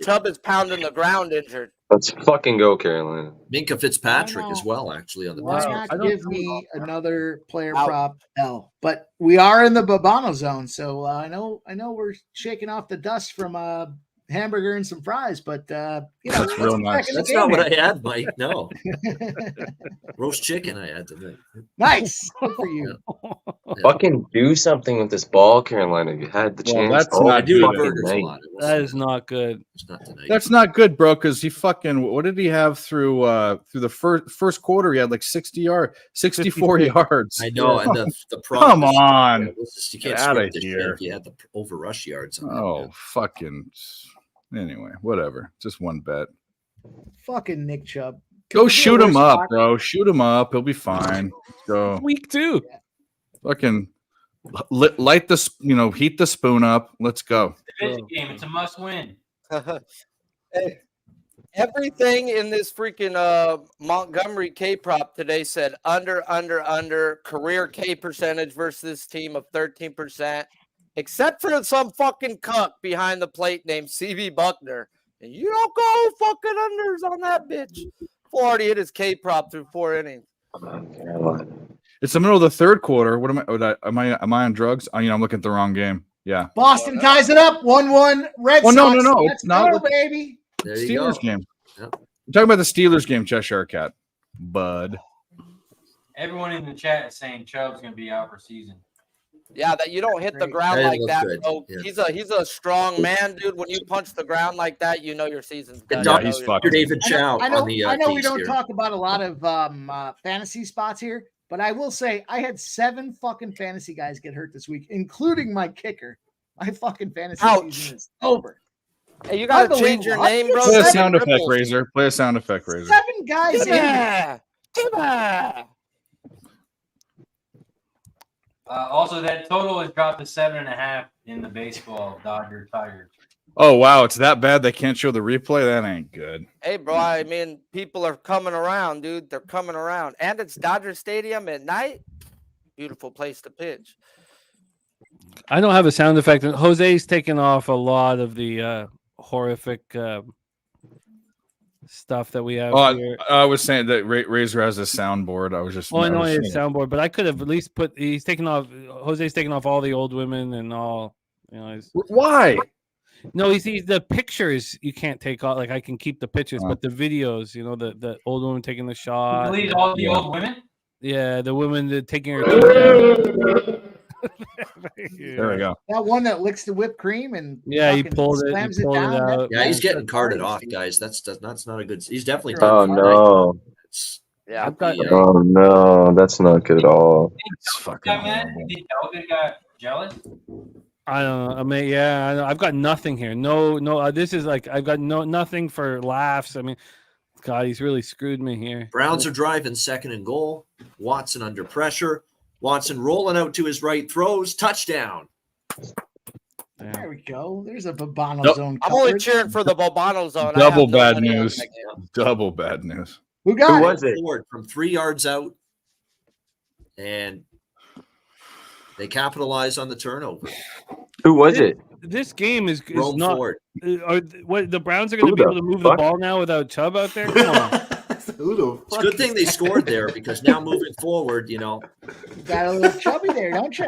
Chubb is pounding the ground injured. Let's fucking go, Carolina. Minka Fitzpatrick Why as not? well, actually, on the Why best. not I don't give know me another player Out. prop L? But we are in the Babano zone, so I know we're shaking off the dust from hamburger and some fries, but That's let's real get nice. back in the That's game not what here. I had, Mike. No. Roast chicken I had today. Nice. Good for you. Fucking do something with this ball, Carolina. You had the Well, chance. that's all not I do good. eat fucking burgers a night. lot. It That wasn't- is not good. It's not tonight. That's not good, bro. Because he fucking. What did he have through the first quarter? He had like 64 yards. I know, and the prop Come is- on. yeah, this is- you can't Get outta script this shit here. if you had the over rush yards on Oh, that. fucking. Anyway, whatever. Just one bet. Fucking Nick Chubb. Go Could we shoot do a him worse up, block? bro. Shoot him up. He'll be fine. Go. Week 2. Fucking light the heat the spoon up. Let's go. Division game. It's a must-win. Hey, everything in this freaking Montgomery K prop today said under career K percentage versus this team of 13%, except for some fucking cuck behind the plate named CB Buckner. And you don't go fucking unders on that bitch. Florida hit his K prop through 4 innings. Come on, Carolina. It's the middle of the third quarter. What am I on drugs? I'm looking at the wrong game. Yeah. Boston ties it up 1-1. Red Oh, Sox. no. Let's It's not go, the- baby. There you Steelers go. game. Yep. We're talking about the Steelers game, Cheshire Cat. Bud. Everyone in the chat is saying Chubb's going to be out for season. Yeah, that you don't hit the Great. ground That like looks that, good. bro. Yeah. He's a strong man, dude. When you punch the ground like that, you know your season's done. Yeah, You know he's your- fucking- David Chow I know on the we piece don't here. talk about a lot of fantasy spots here, But I will say I had 7 fucking fantasy guys get hurt this week, including my kicker. My fucking fantasy season is over. Hey, you gotta change your name, bro. Play a 7 sound effect, triples. Razor. Play a sound effect, Razor. 7 guys in. Also, that total has dropped to 7.5 in the baseball Dodger Tigers. Oh wow, it's that bad they can't show the replay? That ain't good. Hey, bro, I mean, people are coming around, dude. They're coming around. And it's Dodger Stadium at night. Beautiful place to pitch. I don't have a sound effect. Jose's taken off a lot of the horrific stuff that we have here. I was saying that Razor has a soundboard. I was just. Oh, I know his soundboard, but I could have at least put. He's taken off. Jose's taken off all the old women and all. You know. Why? No, he's the pictures you can't take off. Like I can keep the pictures, but the videos, you know, the old woman taking the shot. Delete all the old women. Yeah, the woman taking her. There we go. That one that licks the whipped cream and he pulled it. slams He pulled it down. out. Yeah, he's getting carted off, guys. That's not a good. He's definitely. Oh no! Yeah. Oh no, that's not good at all. It's fucking horrible. Did Elgin got jealous? I don't know. I mean, yeah, I know. I've got nothing here. No. This is like I've got nothing for laughs. I mean, God, he's really screwed me here. Browns are driving 2nd and goal. Watson under pressure. Watson rolling out to his right, throws touchdown. There we go. There's a Bobano zone. I'm only cheering for the Bobano zone. Double bad news. Double bad news. Who was it? From 3 yards out, and they capitalize on the turnover. Who was it? This game is Rome not. Ford. What the Browns are going to be able to move the ball now without Chubb out there? Come on. It's a good thing they scored there because now moving forward, you know. You got a little chubby there, don't you?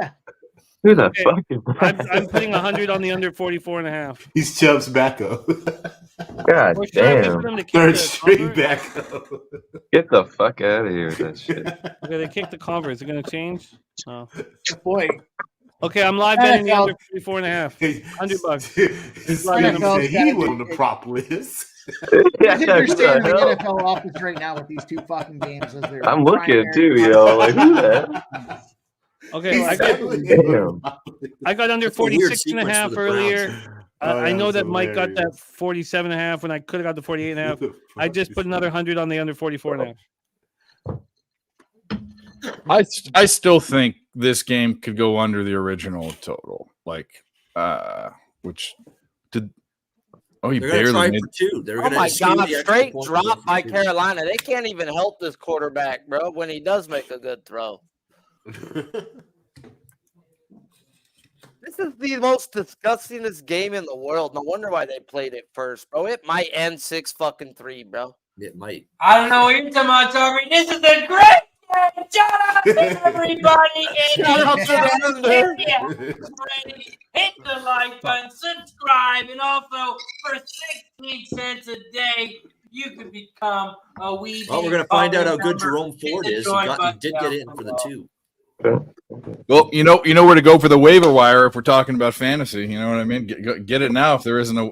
Who the fuck is I'm putting 100 on the under 44.5. He's Chubb's backup. God Or should I wait for damn. them to kick Third the string cover? backup. Get the fuck out of here with that shit. Okay, they kicked the cover. Is it going to change? No. Boy. Okay, I'm live betting the under 44.5. $100. His Live Slim betting. said he was on the prop list. I think you're staying in the NFL office right now with these 2 fucking games. As their I'm looking primary- too, yo. Like who that? Okay, Damn. I got under That's a weird 46.5 sequence for the earlier. I know that Mike got that 47.5 when I could have got the 48.5. I just put another 100 on the under 44.5. I still think this game could go under the original total. Like, which did. Oh, he They're going to barely try made. for 2. They're Oh going to my steal God! the extra Straight point drop for by 2. Carolina. They can't even help this quarterback, bro. When he does make a good throw. This is the most disgustingest game in the world. No wonder why they played it first, bro. It might end 6-3, bro. It might. I don't know what you're talking about, Toby. This is a great game. Shout out to everybody in Shout out to the under. Hit the like button, subscribe, and also for 16 cents a day, you can become a wee. Well, we're going to find out how good Jerome Ford is. He did get in for the 2. Well, you know where to go for the waiver wire if we're talking about fantasy. You know what I mean? Get it now if there isn't a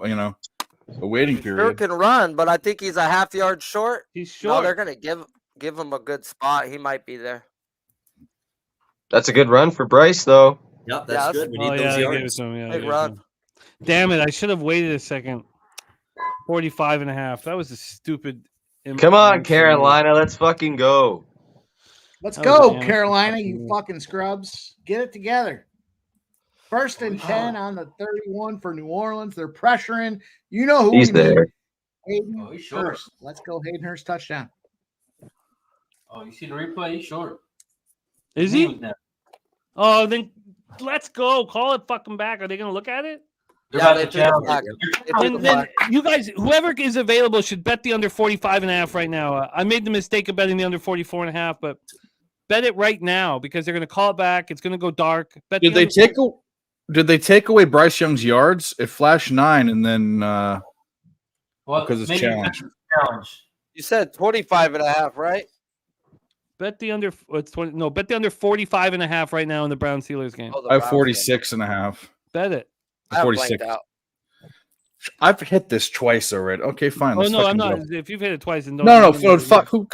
waiting Sure period. can run, but I think he's a half yard short. He's No, short. they're gonna give him a good spot. He might be there. That's a good run for Bryce, though. Yep, that's good. We need those they gave it yards. to him. Yeah, Big they gave it run. to him. Damn it! I should have waited a second. 45.5. That was a stupid. Come on, Carolina. Let's fucking go. Let's That go, was Carolina, you fucking scrubs. Get it together. 1st and 10 on the 31 for New Orleans. They're pressuring. You know who He's we need. there. Hayden Oh, he's short. Hurst. Let's go, Hayden Hurst touchdown. Oh, you see the replay? He's short. Is He he? was there. Oh, then let's go. Call it fucking back. Are they going to look at it? They're Yeah, about they to took it challenge back. you. They took And it then back. you guys, whoever is available, should bet the under 45.5 right now. I made the mistake of betting the under 44.5, but bet it right now because they're going to call it back. It's going to go dark. Bet Did the under- Did they take away Bryce Young's yards? It flashed 9, and then Well, because it's maybe challenge. challenge. You said 25.5, right? Bet the under. It's 20, no, bet the under 45.5 right now in the Brown Steelers game. Oh, the I have Browns 46.5. Bet it. game. I have 46. blanked out. I've hit this twice already. Okay, fine. Oh let's no, I'm fucking not. go. If you've hit it twice, then don't. No, fuck. Who?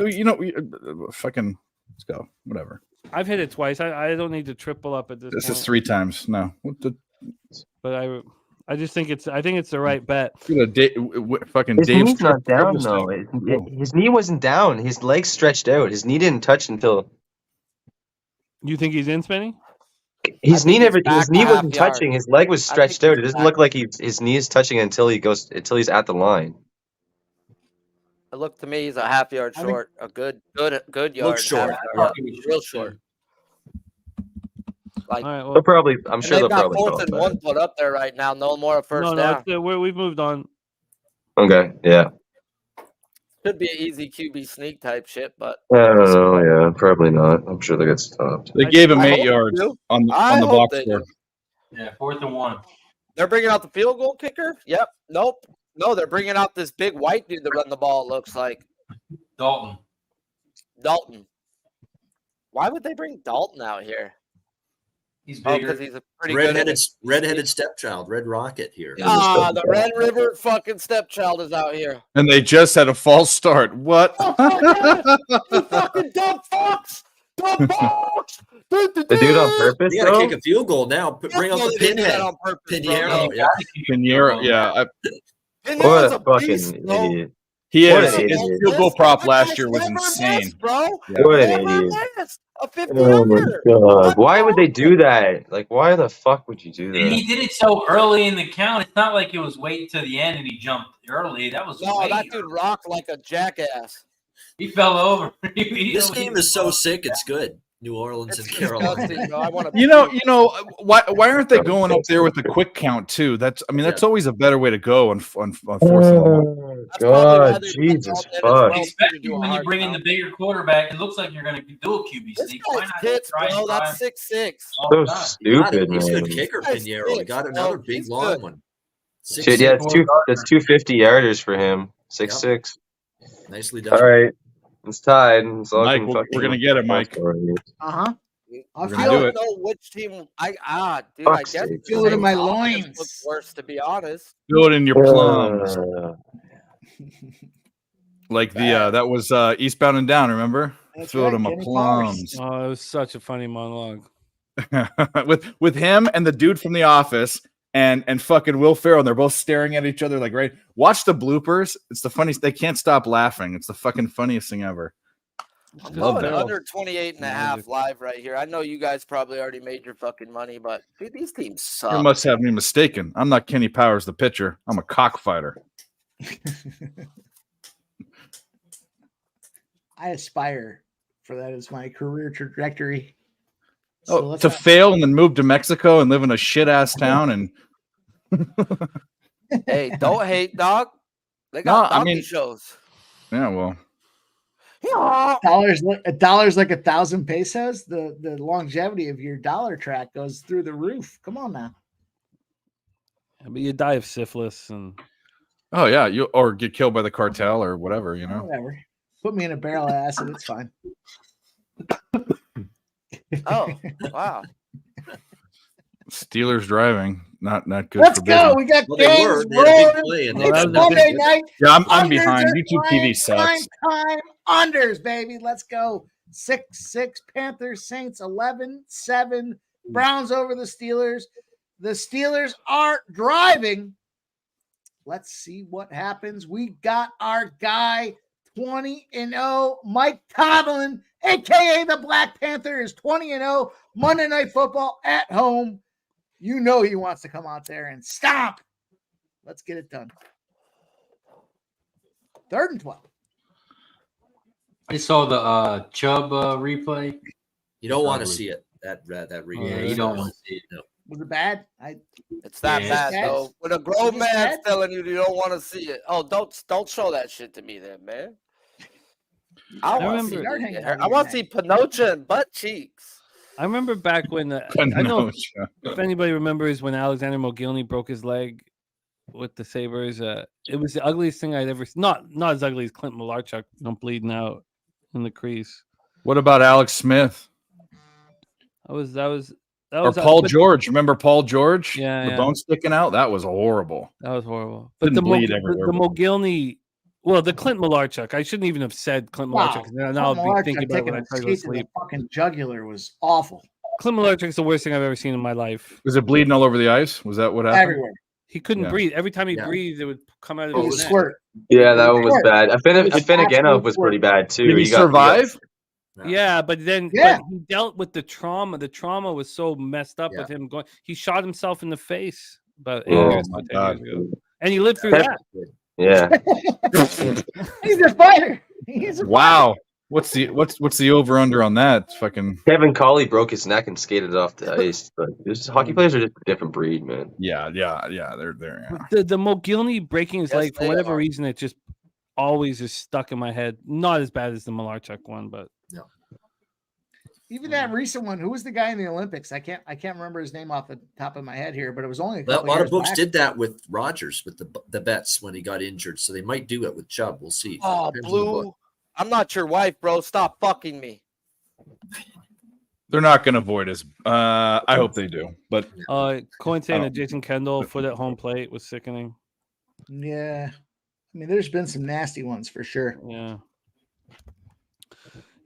Fucking. Let's go. Whatever. I've hit it twice. I don't need to triple up at this This point. is 3 times. No. What the? But I just think it's the right bet. Fucking His Dave's knee's not down triple though. stack. His knee wasn't down. His legs stretched out. His knee didn't touch until You think he's in, Spenny? his knee never. His knee wasn't yard. touching. His leg was I think stretched out. he's It doesn't back. look like his knee is touching until he's at the line. It looked to me he's a half yard short. A good yard. short. half Yeah. yard. Real short. Like, All right. Well, They'll probably. I'm and sure they've they'll got probably. 4th call and it 1 put up there right now. No more first down. we've moved on. back. Okay. Yeah. Could be an easy QB sneak type shit, but I don't know. Yeah. Probably not. I'm sure they get stopped. They gave him I 8 hope yards they do. on I the hope box they score. do. Yeah, 4th and 1. They're bringing out the field goal kicker. Yep. Nope. No, they're bringing out this big white dude that run the ball. It looks like Dalton. Dalton. Why would they bring Dalton out here? He's Oh, bigger. because he's a pretty good. Redheaded stepchild, Red Rocket here. Ah, the Red River fucking stepchild is out here. And they just had a false start. What? Oh my God! You fucking dumb fucks! Dumb fucks! They do it on purpose. You got to though? kick a field goal now. Bring out No, the they didn't do that pinhead. on purpose, bro. Pinheiro, No. yeah. Pinheiro, yeah. Pinheiro's What a a beast, fucking bro. idiot! He What is. an His idiot. field goal prop last year was Never insane. missed, bro. What an Never idiot! missed. A 50 Oh my under. god! Why would they do that? Like, why the fuck would you do And that? he did it so early in the count. It's not like it was waiting to the end and he jumped early. That was No, way that dude rocked like a jackass. He fell over. This game is so sick, it's good. New Orleans It's and Carolina. disgusting, bro. I want to. You know, why aren't they going up there with the quick count too? That's always a better way to go on 4th and 1. Oh god! Jesus fuck! Especially when you bring in the bigger quarterback, it looks like you're going to do a QB This sneak. Why guy's not tits, try bro. and That's try 6'6". all So the time? stupid, He's a good man. kicker, Nice Pinheiro. He kicks, got bro. another big He's long good. one. Shit, yeah, it's 6'6". that's 250 yarders for him. 6'6". Nicely done. All right, it's tied. It's all Mike, can we're fucking- gonna get it, Mike. Uh-huh. I We're gonna I do feel don't it. know which team. Dude. I Fuck's guess sake, feel it in my Saints loins. offense looks worse, to be honest. Do it in your plums. Uh, Like that was Eastbound and Down, remember? That's Filled right, in my Kenny plums. Oh, it was such a funny monologue. with him and the dude from The Office and fucking Will Ferrell, and they're both staring at each other like, right. Watch the bloopers. It's the funniest. They can't stop laughing. It's the fucking funniest thing ever. I'm Love going that. under 28 and a half live right here. I know you guys probably already made your fucking money, but dude, these teams suck. You must have me mistaken. I'm not Kenny Powers, the pitcher. I'm a cockfighter. I aspire for that as my career trajectory. Oh, let's to not- fail and then move to Mexico and live in a shit ass town and Hey, don't hate, dog. They No, got I donkey mean- shows. yeah, well, dollars like 1,000 pesos. The longevity of your dollar track goes through the roof. Come on now. Yeah, but you die of syphilis and oh yeah, you or get killed by the cartel or whatever, you know. Whatever. Put me in a barrel of acid. It's fine. Oh, wow. Steelers driving, not good. Let's for go. business. We got Well, they games were. They had a big rolling. play, and Well, they that It's was a Monday big- night. Yeah, I'm Unders behind. are YouTube prime TV sucks. Time unders, baby. Let's go. 6-6 Panthers, Saints 11-7. Browns over the Steelers. The Steelers are driving. Let's see what happens. We got our guy 20-0. Mike Tomlin, aka the Black Panther, is 20-0. Monday Night Football at home. You know he wants to come out there and stomp. Let's get it done. 3rd and 12. I saw the Chubb replay. You don't want to see it. That read. Yeah, you don't want to see it. No. Was it bad? It's that Yeah, bad, it's though. When a Is grown it man's bad? telling you don't want to see it. Oh, don't show that shit to me then, man. I want to remember- see I want to see Pinocha and butt cheeks. I remember back when I don't know if anybody remembers when Alexander Mogilny broke his leg with the Sabres. It was the ugliest thing I'd ever seen. Not as ugly as Clint Malarchuk, bleeding out in the crease. What about Alex Smith That or was Paul but- George? Remember Paul George? Yeah, the yeah. bone sticking out. That was horrible. That was horrible. But Didn't bleed the everywhere. Mogilny Well, the Clint Malarchuk. I shouldn't even have said Clint Malarchuk. Wow. Now I'll be Malarchuk thinking about it when I taking try a to go to skate to the sleep. fucking jugular was awful. Clint Malarchuk is the worst thing I've ever seen in my life. Was it bleeding all over the ice? Was that what happened? Everywhere. He couldn't Yeah. breathe. Every time he Yeah. breathed, it would come out of It his was neck. squirt. Yeah, that one was Squirt. bad. It was Finneganov absolute was squirt. pretty bad too. Did he got survive? Yeah, but then Yeah. but he dealt with the trauma. The trauma was so messed up with him going. He shot himself in the face about 8 Oh, years, my 10 God. years ago, and he lived through That- that. Yeah. He's a fighter. He's a Wow. What's the over under on that? It's fucking Kevin Colley broke his neck and skated off the ice. But hockey players are just a different breed, man. yeah. They're there. The Mogilny breaking his Yes, leg for they whatever are. reason, it just always is stuck in my head. Not as bad as the Malarchuk one, but Even that recent one. Who was the guy in the Olympics? I can't remember his name off the top of my head here, but it was only a Well, couple a lot years of books back. did that with Rogers with the bets when he got injured, so they might do it with Chubb. We'll see. Oh, Depends on the book. Blue. I'm not your wife, bro. Stop fucking me. They're not going to avoid us. I hope they do. But Coin saying Oh. that Jason Kendall foot at home plate was sickening. Yeah. I mean, there's been some nasty ones for sure. Yeah.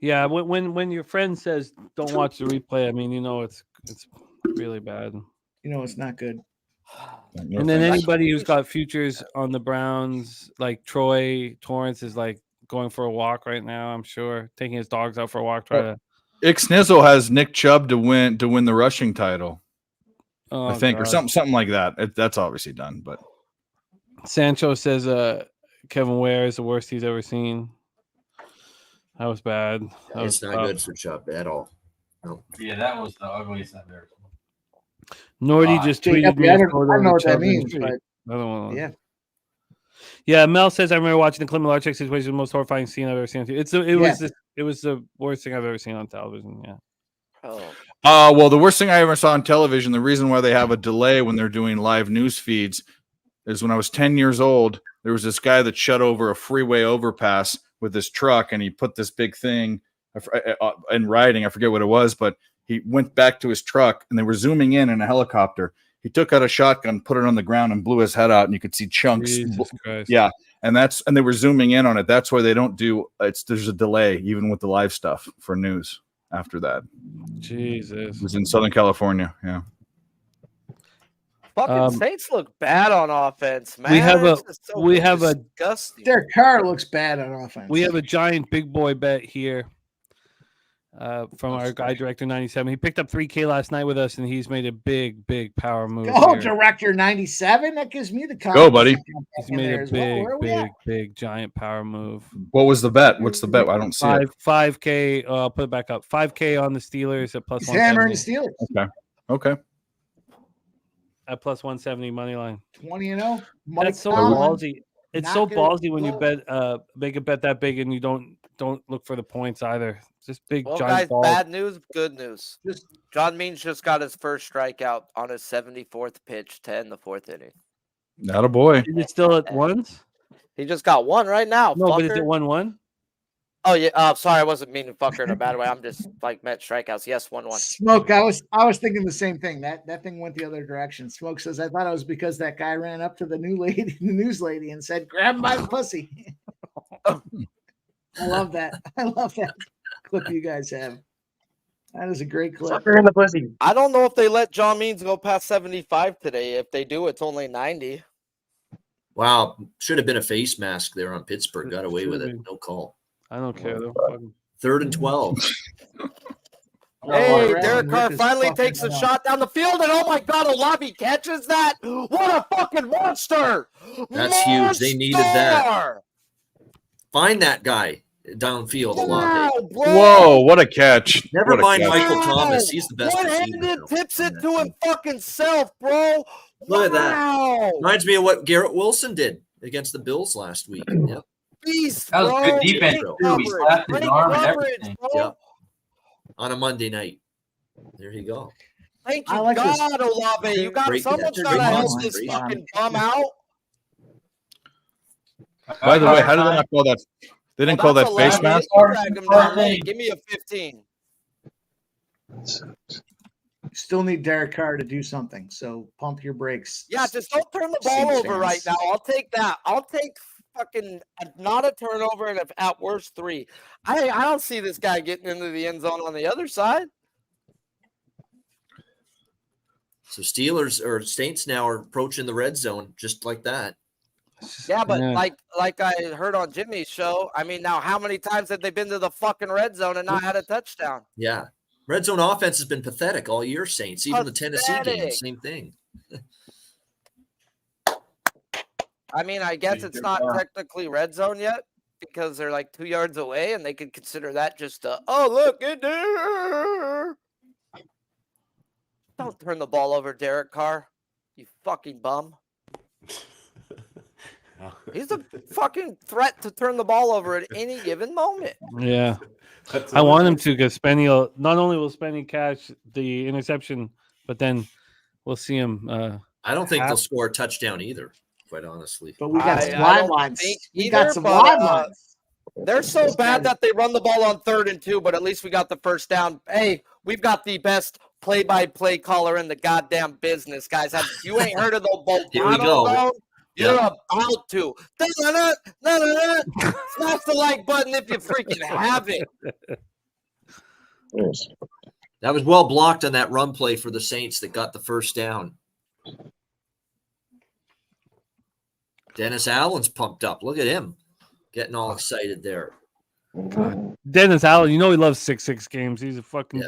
Yeah, when your friend says don't watch the replay, I mean, it's really bad. You know, it's not good. And then anybody who's got futures on the Browns, like Troy Torrance, is like going for a walk right now. I'm sure taking his dogs out for a walk. Ixnizzle has Nick Chubb to win the rushing title, I think, or something like that. That's obviously done. But Sancho says Kevin Ware is the worst he's ever seen. That was bad. It's not good for Chubb at all. No. Yeah, that was the ugliest I've ever seen. Nordy just Jake, tweeted me. I a don't photo know of what that Chubb and means, Tree. but Another one. yeah. Yeah, Mel says I remember watching the Clint Malarchuk situation, the most horrifying scene I've ever seen. It was the worst thing I've ever seen on television. Yeah. well, the worst thing I ever saw on television, the reason why they have a delay when they're doing live news feeds is when I was 10 years old, there was this guy that shut over a freeway overpass with his truck, and he put this big thing in writing. I forget what it was, but he went back to his truck, and they were zooming in a helicopter. He took out a shotgun, put it on the ground, and blew his head out, and you could see chunks. Jesus Christ. Yeah, and they were zooming in on it. That's why they don't do. There's a delay even with the live stuff for news after that. Jesus. It was in Southern California. Yeah. Fucking Saints look bad on offense, man. We have a disgusting. Their car looks bad on offense. We have a giant big boy bet here from our guy Director 97. He picked up $3K last night with us, and he's made a big power move. Go, here. Director 97. That gives me the Go, buddy. He's made a big giant power move. What was the bet? What's the bet? I don't see it. 5K. I'll put it back up. 5K on the Steelers at plus He's hammering the 170. Steelers. Okay. At plus 170 money line. 20-0. That's so ballsy. It's so ballsy when you bet make a bet that big and you don't look for the points either. Just big Well, giant guys, balls. bad news, good news. John Means just got his first strikeout on his 74th pitch to end the fourth inning. Not a boy. Is it still at ones? He just got one right now. No, but is fucker. it 1-1? Oh yeah. Sorry, I wasn't meaning fucker in a bad way. I'm just like meant strikeouts. Yes, 1-1. Smoke. I was thinking the same thing. That thing went the other direction. Smoke says I thought it was because that guy ran up to the news lady and said, "Grab my pussy." I love that. I love that clip you guys have. That is a great clip. In the pussy. I don't know if they let John Means go past 75 today. If they do, it's only 90. Wow, should have been a face mask there on Pittsburgh. Got away with it. No call. I don't care though. 3rd and 12. Hey, Derek Carr finally takes a shot down the field, and oh my God, Olavi catches that! What a fucking monster! That's huge. They needed that. Find that guy downfield a lot. Whoa, what a catch. Never What a mind catch. Michael Thomas. He's the best receiver. One-handed tips it to him fucking self, bro. Look at that. Wow. Reminds me of what Garrett Wilson did against the Bills last week. Yep. Beast, That was bro. good defense, Great too. He slapped his Great arm and coverage, everything. bro. Yep. On a Monday night. There you go. Thank you, I like this. God, Olave. You got Great someone's catch. got to Great help catch. this Great fucking bum out. By the way, how did they not call that? They didn't call that face mask? Give me a 15. Still need Derek Carr to do something. So pump your brakes. Yeah, just don't turn the ball Saints over fans. right now. I'll take that. I'll take fucking not a turnover and at worst 3. I don't see this guy getting into the end zone on the other side. So Steelers or Saints now are approaching the red zone just like that. Yeah, but like I heard on Jimmy's show, I mean, now how many times have they been to the fucking red zone and not had a touchdown? Yeah. Red zone offense has been pathetic all year, Saints. Even the Tennessee game, same thing. I mean, I guess it's not technically red zone yet because they're like 2 yards away and they could consider that just look in there. Don't turn the ball over, Derek Carr. You fucking bum. He's a fucking threat to turn the ball over at any given moment. Yeah. I want him to because Spenny not only will Spenny catch the interception, but then we'll see him. I don't think they'll score a touchdown either, quite honestly. But we got some live lines. We got some live lines. They're so bad that they run the ball on 3rd and 2, but at least we got the first down. Hey, we've got the best play-by-play caller in the goddamn business, guys. You ain't heard of the Bolton? Here we go. You're about to. Smash the like button if you freaking have it. That was well blocked on that run play for the Saints that got the first down. Dennis Allen's pumped up. Look at him getting all excited there. Dennis Allen, you know he loves 6-6 games. He's a fucking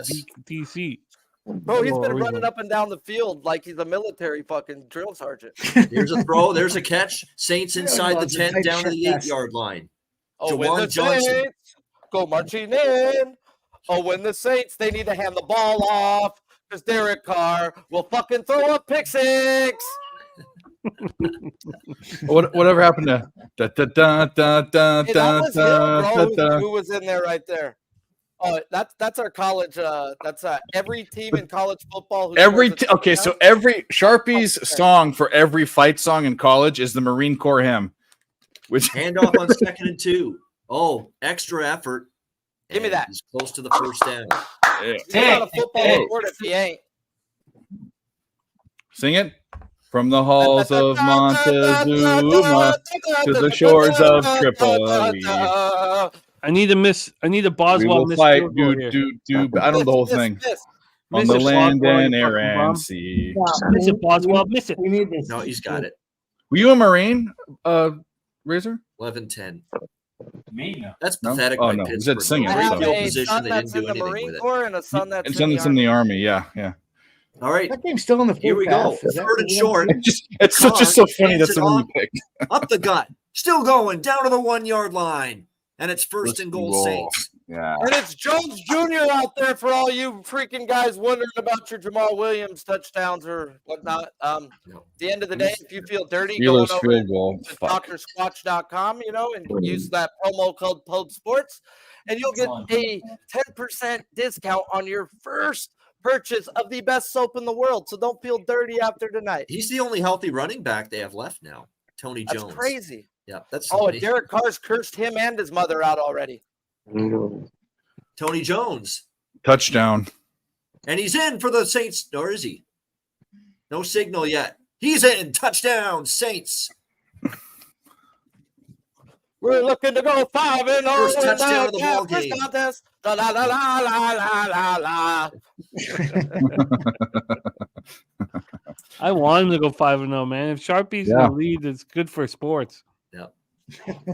DC. Bro, he's been running up and down the field like he's a military fucking drill sergeant. Here's a throw. There's a catch. Saints inside the 10 down to the 8-yard line. Oh, when the Saints go marching in. Oh, when the Saints, they need to hand the ball off because Derek Carr will fucking throw a pick 6. Whatever happened to who was in there right there? Oh, that's our college. That's every team in college football. So every Sharpie's song for every fight song in college is the Marine Corps hymn. Which handoff on 2nd and 2. Oh, extra effort. Give me that. He's close to the first down. He's not a football report if he ain't. Sing it. From the halls of Montezuma to the shores of Tripoli. I need a Boswell. We will fight. I don't know the whole thing. On the land and air and sea. Miss it, Boswell. Miss it. We need this. No, he's got it. Were you a Marine, Razor? 11-10. Me? No. That's pathetic. Oh, by no. Pittsburgh. Is it singing? I have a son that's in the Marine Corps and a son that's in the Army. Yeah. All right. That game's still in the Here we go. 3rd and short. It's just so funny that's the one you picked. Up the gut. Still going down to the 1-yard line. And it's 1st and goal Saints. Yeah. And it's Jones Jr. out there for all you freaking guys wondering about your Jamal Williams touchdowns or whatnot. At the end of the day, if you feel dirty, go over to DrSquatch.com, and use that promo code PubSports, and you'll get a 10% discount on your first purchase of the best soap in the world. So don't feel dirty after tonight. He's the only healthy running back they have left now. Tony Jones. That's crazy. Yeah, that's and Derek Carr's cursed him and his mother out already. Tony Jones. Touchdown. And he's in for the Saints. Or is he? No signal yet. He's in. Touchdown, Saints. We're looking to go 5-0. First touchdown of the ball game. La, la, la, la, la, la, la. I want him to go 5-0, man. If Sharpie's in the lead, it's good for sports. Yeah.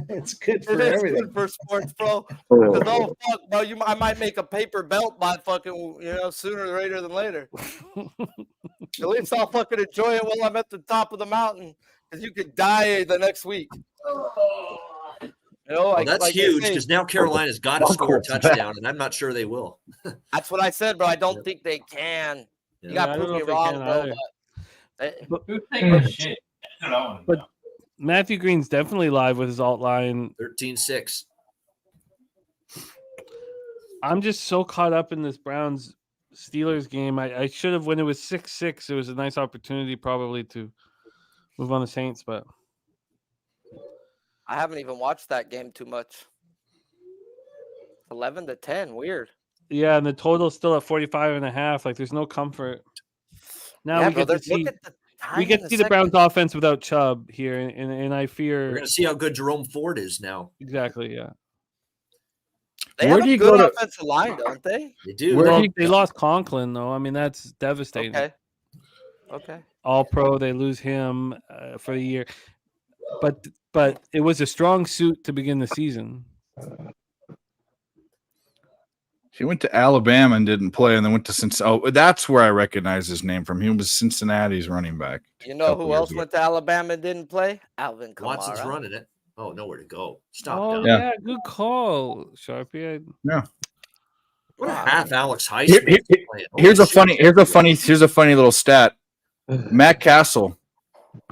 It's good for It is everything. good for sports, bro. Because I might make a paper belt by fucking, sooner later than later. At least I'll fucking enjoy it while I'm at the top of the mountain. Because you could die the next week. That's huge because now Carolina's got to score a touchdown, and I'm not sure they will. That's what I said, but I don't think they can. You got to prove me wrong, bro. But Matthew Green's definitely live with his alt line. 13-6. I'm just so caught up in this Browns Steelers game. I should have, when it was 6-6, it was a nice opportunity probably to move on the Saints, but I haven't even watched that game too much. 11-10, weird. Yeah, and the total's still at 45.5. Like, there's no comfort. Now we get to see. Look at the We get to see the Browns offense without Chubb here, and I fear We're going to see how good Jerome Ford is now. exactly. Yeah, They Where have do a you good go to- offensive line, don't they? They do. Where well, do you- they lost Conklin though. I mean, that's devastating. Okay. All pro, they lose him for the year, but it was a strong suit to begin the season. He went to Alabama and didn't play, and then went to Cincinnati. Oh, that's where I recognize his name from. He was Cincinnati's running back. You know who else went to Alabama and didn't play? Alvin Kamara. Watson's running it. Oh, nowhere to go. Stop. Oh Down. yeah, good call, Sharpie. What a half Alex Here- Heisman. here- playing. Here's Holy a shit. funny little stat. Matt Castle,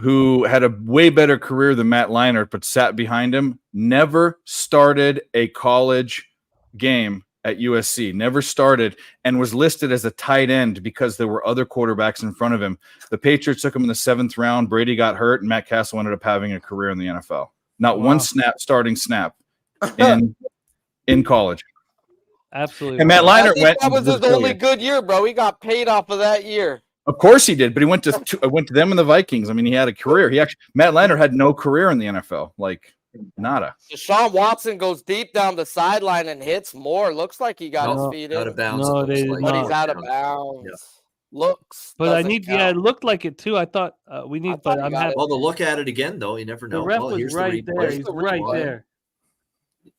who had a way better career than Matt Leinart, but sat behind him, never started a college game at USC, never started, and was listed as a tight end because there were other quarterbacks in front of him. The Patriots took him in the 7th round. Brady got hurt, and Matt Castle ended up having a career in the NFL. Not one starting snap in college. Absolutely. And Matt I Leinart think went. that was his only good year, bro. He got paid off of that year. Of course he did, but he went to them and the Vikings. I mean, he had a career. Matt Leinart had no career in the NFL, like nada. Deshaun Watson goes deep down the sideline and hits more. Looks like he got his feet Out in. of bounds. No, it looks they did like. But he's not. out of bounds. Yeah. Looks. But I doesn't need, count. yeah, it looked like it too. I thought we need, but I'm happy. Well, to look at it again, though, you never The know. ref Well, was here's right the there. replay. He's right there.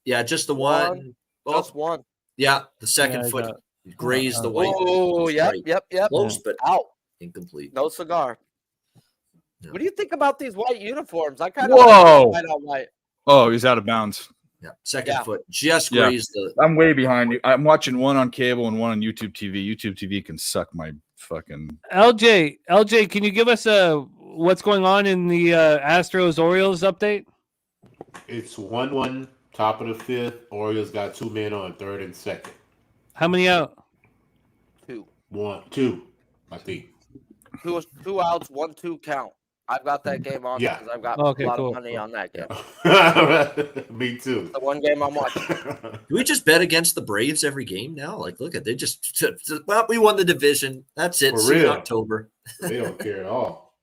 Yeah, just the one. Well, Just one. yeah, the second Yeah, I foot got- grazed the white. Oh, yep, Right. yep. Close, but Out. incomplete. No cigar. Yeah. What do you think about these white uniforms? I kind Whoa. of like white on white. Oh, he's out of bounds. Yeah, second Yeah. foot just Yeah. grazed the. I'm way behind you. I'm watching one on cable and one on YouTube TV. YouTube TV can suck my fucking. LJ, can you give us what's going on in the Astros Orioles update? It's 1-1, top of the 5th. Orioles got 2 men on, 3rd and 2nd. How many out? 2, I think. 2 outs, 1-2 count. I've got that game on Yeah. because I've got Okay, a lot cool. of money on that game. Me too. It's the one game I'm watching. Do we just bet against the Braves every game now? Like, look at they just. Well, we won the division. That's it. For See you in real. October. They don't care at all.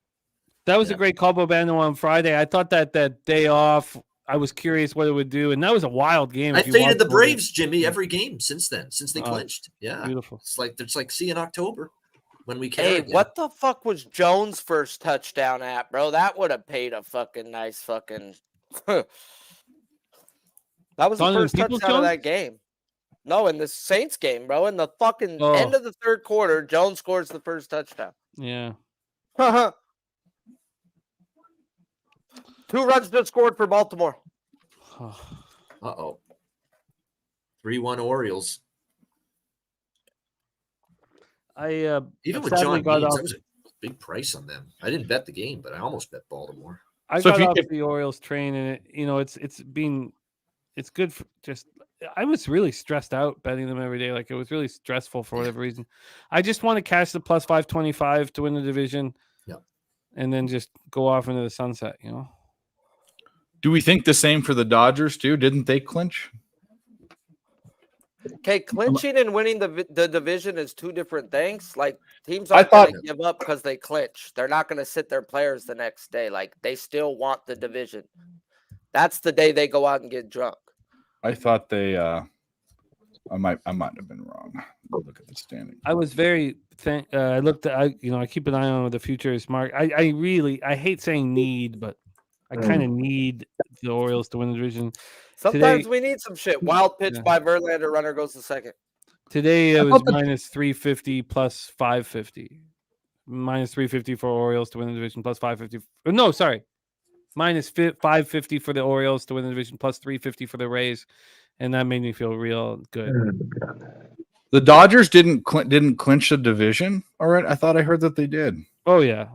That was a great call, Bobano, on Friday. I thought that day off, I was curious what it would do, and that was a wild game. I if you faded watched the it. Braves, Jimmy, every game since then, since they Oh, clinched. Yeah, Beautiful. it's like see you in October when we care. Hey, again. what the fuck was Jones' first touchdown at, bro? That would have paid a fucking nice fucking. That was the Donovan first touchdown Peoples-Jones? of that game. No, in the Saints game, bro. In the fucking Oh. end of the 3rd quarter, Jones scores the first touchdown. Yeah. 2 runs just scored for Baltimore. Uh-oh. 3-1 Orioles. I Even with sadly John got Means, off. that was a big price on them. I didn't bet the game, but I almost bet Baltimore. I So got if you- off the Orioles train, and it's good for just. I was really stressed out betting them every day. Like it was really stressful for whatever reason. I just want to cash the plus 525 to win the division. Yeah. And then just go off into the sunset. Do we think the same for the Dodgers too? Didn't they clinch? Okay, clinching and winning the division is 2 different things. Like teams I aren't thought- going to give up because they clinch. They're not going to sit their players the next day. Like they still want the division. That's the day they go out and get drunk. I thought they. I might have been wrong. Look at the standing. I was very. I looked at. I keep an eye on the futures market. I hate saying need, but I kind of need the Orioles to win the division. Sometimes Today- we need some shit. Wild pitch Yeah. by Verlander, runner goes to second. Today it I was thought that- minus 350 plus 550. Minus 350 for Orioles to win the division plus 550. No, sorry. Minus 550 for the Orioles to win the division plus 350 for the Rays. And that made me feel real good. The Dodgers didn't clinch the division. All right, I thought I heard that they did. Oh, yeah.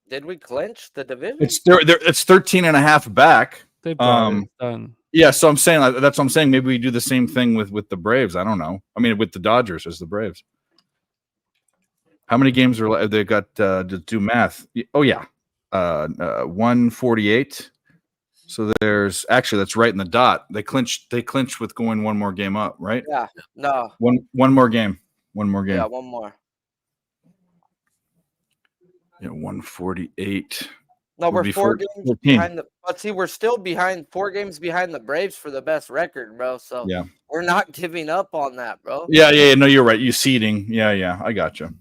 Did we clinch the division? It's it's 13.5 back. They've done. Yeah, so I'm saying that's what I'm saying. Maybe we do the same thing with the Braves. I don't know. I mean, with the Dodgers as the Braves. How many games are they got to do math? Oh yeah, 148. So there's actually that's right in the dot. They clinched with going one more game up, right? Yeah. No. One more game. One more game. Yeah, one more. Yeah, 148. No, we're be 4 games 14. behind the. But see, we're still behind 4 games behind the Braves for the best record, bro. So Yeah. we're not giving up on that, bro. Yeah. No, you're right. You seeding. Yeah. I got you.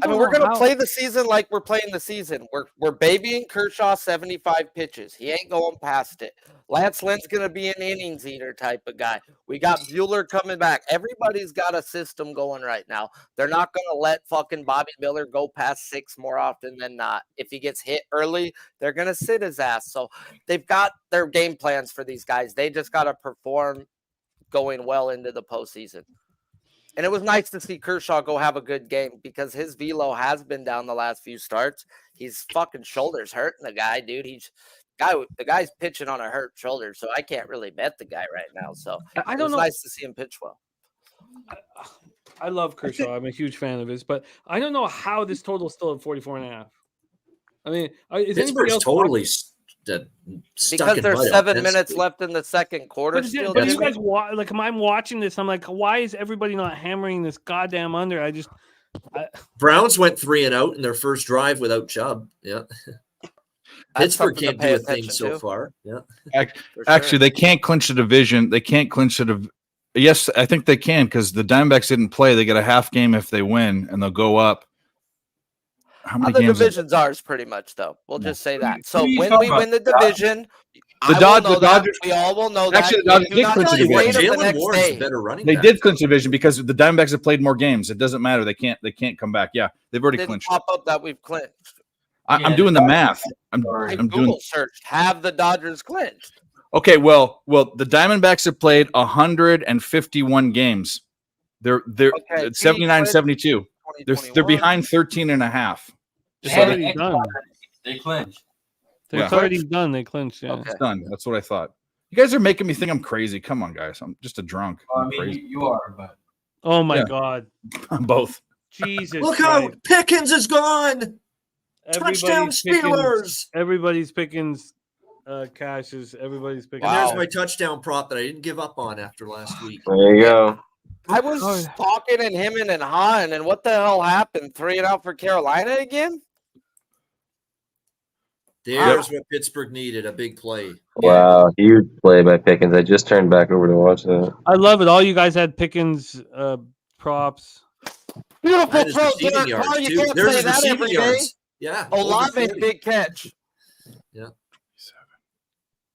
I mean, we're gonna play the season like we're playing the season. We're babying Kershaw 75 pitches. He ain't going past it. Lance Lynn's gonna be an innings eater type of guy. We got Bueller coming back. Everybody's got a system going right now. They're not gonna let fucking Bobby Miller go past 6 more often than not. If he gets hit early, they're gonna sit his ass. So they've got their game plans for these guys. They just gotta perform going well into the postseason. And it was nice to see Kershaw go have a good game because his velo has been down the last few starts. He's fucking shoulders hurting the guy, dude. The guy's pitching on a hurt shoulder, so I can't really bet the guy right now. So I don't know. Nice to see him pitch well. I love Kershaw. I'm a huge fan of his, but I don't know how this total is still at 44.5. I mean, is anybody else totally because there's 7 minutes left in the second quarter. But you guys like, am I watching this? I'm like, why is everybody not hammering this goddamn under? Browns went 3 and out in their first drive without Chubb. Yeah. Pittsburgh can't do a thing so far. Yeah. Actually, they can't clinch the division. They can't clinch it. Yes, I think they can because the Diamondbacks didn't play. They get a half game if they win, and they'll go up. How many games? The division's ours, pretty much, though. We'll just say that. So when we win the division, the Dodgers, we all will know actually, that. the Dodgers did clinch the division. Jalen Ward's a better running They back. did clinch the division because the Diamondbacks have played more games. It doesn't matter. They can't come back. Yeah, they've already clinched. Pop up that we've clinched. I'm doing the math. I'm Google doing. searched. Have the Dodgers clinched? Okay, well, the Diamondbacks have played 151 games. They're 79-72. They're behind 13 and a half. It's already done. They clinched. It's already done. They clinched. Yeah. It's done. That's what I thought. You guys are making me think I'm crazy. Come on, guys. I'm just a drunk. Well, I mean, you are, but oh my god, I'm both. Jesus! Look how Pickens is gone. Touchdown Steelers. Everybody's picking cashes. Everybody's picking. And there's my touchdown prop that I didn't give up on after last week. There you go. I was talking and hemming and hawing, and what the hell happened? 3 and out for Carolina again? There's what Pittsburgh needed, a big play. Wow, huge play by Pickens. I just turned back over to watch that. I love it. All you guys had Pickens props. Beautiful There's throw, receiving Derek yards, Carr. You too. can't There's say that receiving every day. yards. Yeah. Olave, over 40. big catch. Yeah.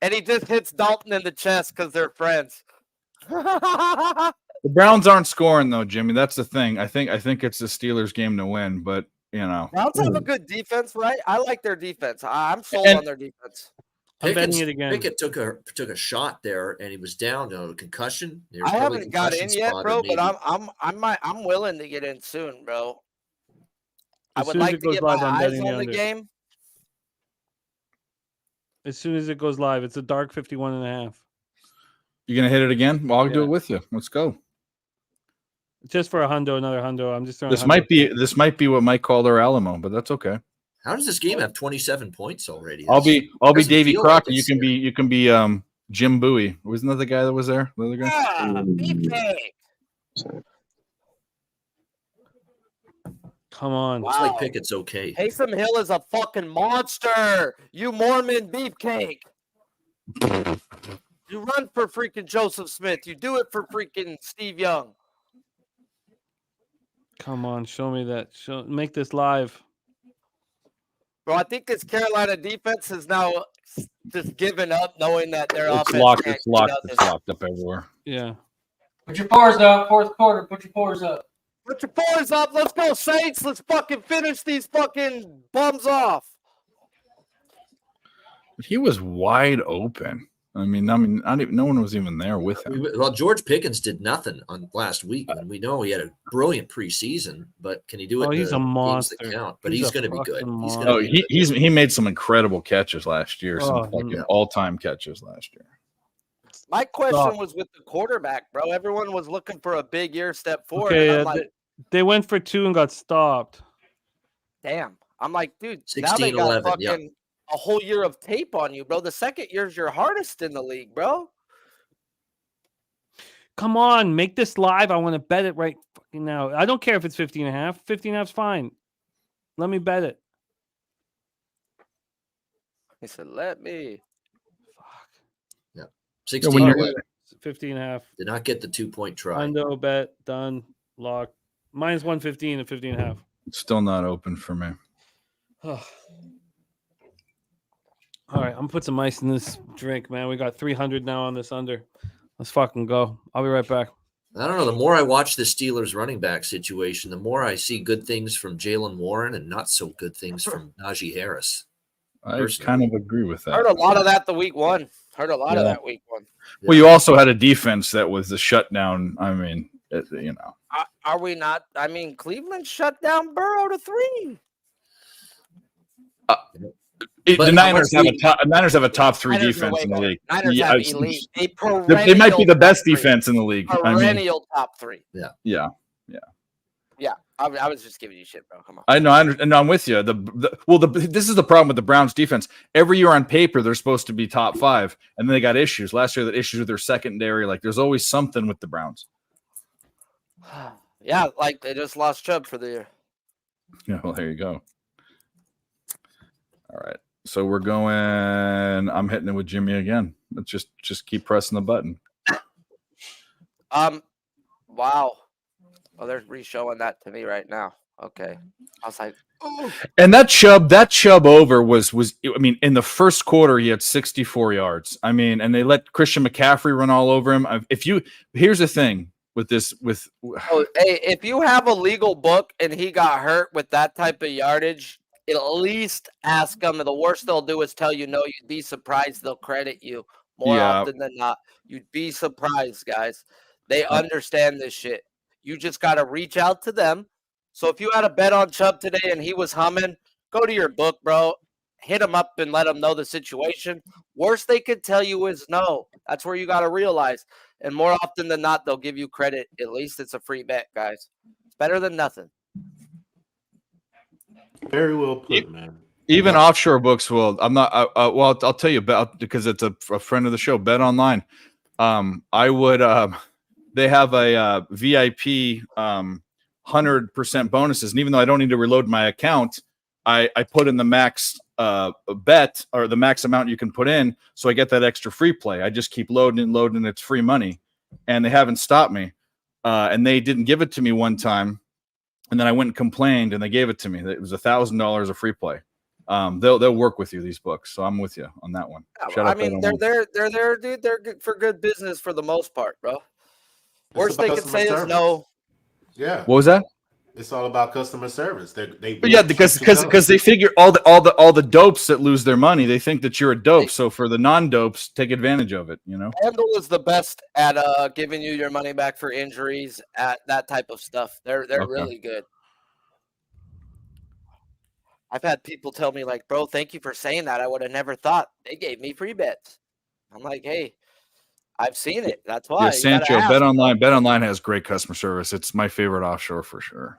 And he just hits Dalton in the chest because they're friends. The Browns aren't scoring though, Jimmy. That's the thing. I think it's the Steelers' game to win, but you know. Browns have a good defense, right? I like their defense. I'm sold on their defense. I'm betting it again. Pickett took a shot there, and he was down to a concussion. I haven't got in yet, bro, but I'm willing to get in soon, bro. I would like to get my eyes on the game. As soon as it goes live, it's a dark 51.5. You gonna hit it again? Well, I'll do it with you. Let's go. Just for another hundo. I'm just throwing. This might be what Mike called our Alamo, but that's okay. How does this game have 27 points already? I'll be Davey Crockett. You can be Jim Bowie. Wasn't that the guy that was there? The other guy? Yeah, Come on. Looks like Pickett's okay. Taysom Hill is a fucking monster. You Mormon beefcake. You run for freaking Joseph Smith. You do it for freaking Steve Young. Come on, show me that. Make this live. Bro, I think this Carolina defense has now just given up, knowing that their offense It's locked up everywhere. Yeah. put your fours up. Fourth quarter. Put your fours up. Put your fours up. Let's go, Saints. Let's fucking finish these fucking bums off. He was wide open. I mean, no one was even there with him. Well, George Pickens did nothing on last week, and we know he had a brilliant preseason. But can he do it? He's a monster. Games that count? But he's going to be good. He made some incredible catches last year. Some fucking all-time catches last year. My question was with the quarterback, bro. Everyone was looking for a big year step forward. Okay, they went for 2 and got stopped. Damn. I'm like, dude, 16, now they got 11, fucking a whole year of tape on you, bro. The second year's your hardest in the league, bro. Come on, make this live. I want to bet it right fucking now. I don't care if it's 50.5. 50.5 is fine. Let me bet it. He said, "Let me." Yeah. Yeah, 16. when Oh, you're- wait, 50 and a half. Did not get the 2-point try. Hundo bet done. Lock. Mine's 115 and 50 and a half. Still not open for me. All right, I'm gonna put some ice in this drink, man. We got 300 now on this under. Let's fucking go. I'll be right back. I don't know. The more I watch the Steelers running back situation, the more I see good things from Jalen Warren and not so good things from Najee Harris. I Personally. kind of agree with that. Heard a lot of that the week one. Heard a lot of Yeah. that week one. Well, you also had a defense that was the shutdown. I mean, you know. Are we not? I mean, Cleveland shut down Burrow to 3. The Niners have a top 3 Niners defense in the league. Niners Yeah, have it's- elite. They might be the best top 3. defense in the league. I mean, Perennial top 3. yeah. I was just giving you shit, bro. Come on. I know. I'm with you. This is the problem with the Browns defense. Every year on paper, they're supposed to be top 5, and then they got issues. Last year, they had issues with their secondary. Like, there's always something with the Browns. Yeah, like they just lost Chubb for the year. Yeah, well, there you go. All right. So we're going. I'm hitting it with Jimmy again. Let's just keep pressing the button. Wow. Oh, they're re-showing that to me right now. Okay. I was like, oh. And that Chubb over was. I mean, in the first quarter, he had 64 yards. I mean, and they let Christian McCaffrey run all over him. Here's the thing with this. Oh, hey, if you have a legal book and he got hurt with that type of yardage, at least ask them. The worst they'll do is tell you no. You'd be surprised they'll credit you more often than not. You'd be surprised, guys. They understand this shit. You just got to reach out to them. So if you had a bet on Chubb today and he was humming, go to your book, bro. Hit him up and let him know the situation. Worst they could tell you is no. That's where you got to realize. And more often than not, they'll give you credit. At least it's a free bet, guys. It's better than nothing. Very well put, man. Even offshore books will. I'm not. Well, I'll tell you about because it's a friend of the show. Bet Online. I would. They have a VIP 100% bonuses, and even though I don't need to reload my account, I put in the max bet or the max amount you can put in, so I get that extra free play. I just keep loading and loading. It's free money, and they haven't stopped me. And they didn't give it to me one time, and then I went and complained, and they gave it to me. It was $1,000 of free play. They'll work with you, these books, so I'm with you on that one. I mean, they're there, dude. They're good for good business for the most part, bro. Worst they could say is no. Yeah. What was that? It's all about customer service. Because they figure all the dopes that lose their money, they think that you're a dope. So for the non-dopes, take advantage of it. You know, Handle is the best at giving you your money back for injuries, at that type of stuff. They're really good. I've had people tell me like, bro, thank you for saying that. I would have never thought. They gave me free bets. I'm like, hey, I've seen it. That's why. Yeah, Sancho, Bet Online has great customer service. It's my favorite offshore for sure.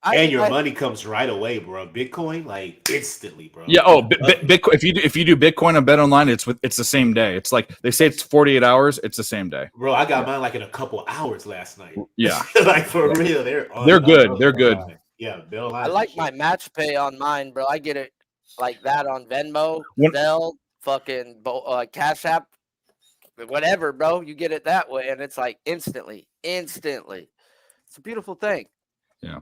And your money comes right away, bro. Bitcoin, like instantly, bro. Yeah. Oh, Bitcoin. If you do Bitcoin on Bet Online, it's the same day. It's like they say it's 48 hours. It's the same day. Bro, I got mine like in a couple hours last night. Yeah. Like for real, they're good. They're good. Yeah, Bet Online. I like my match pay on mine, bro. I get it like that on Venmo, Zelle, fucking Cash App, whatever, bro. You get it that way, and it's like instantly. It's a beautiful thing. Yeah.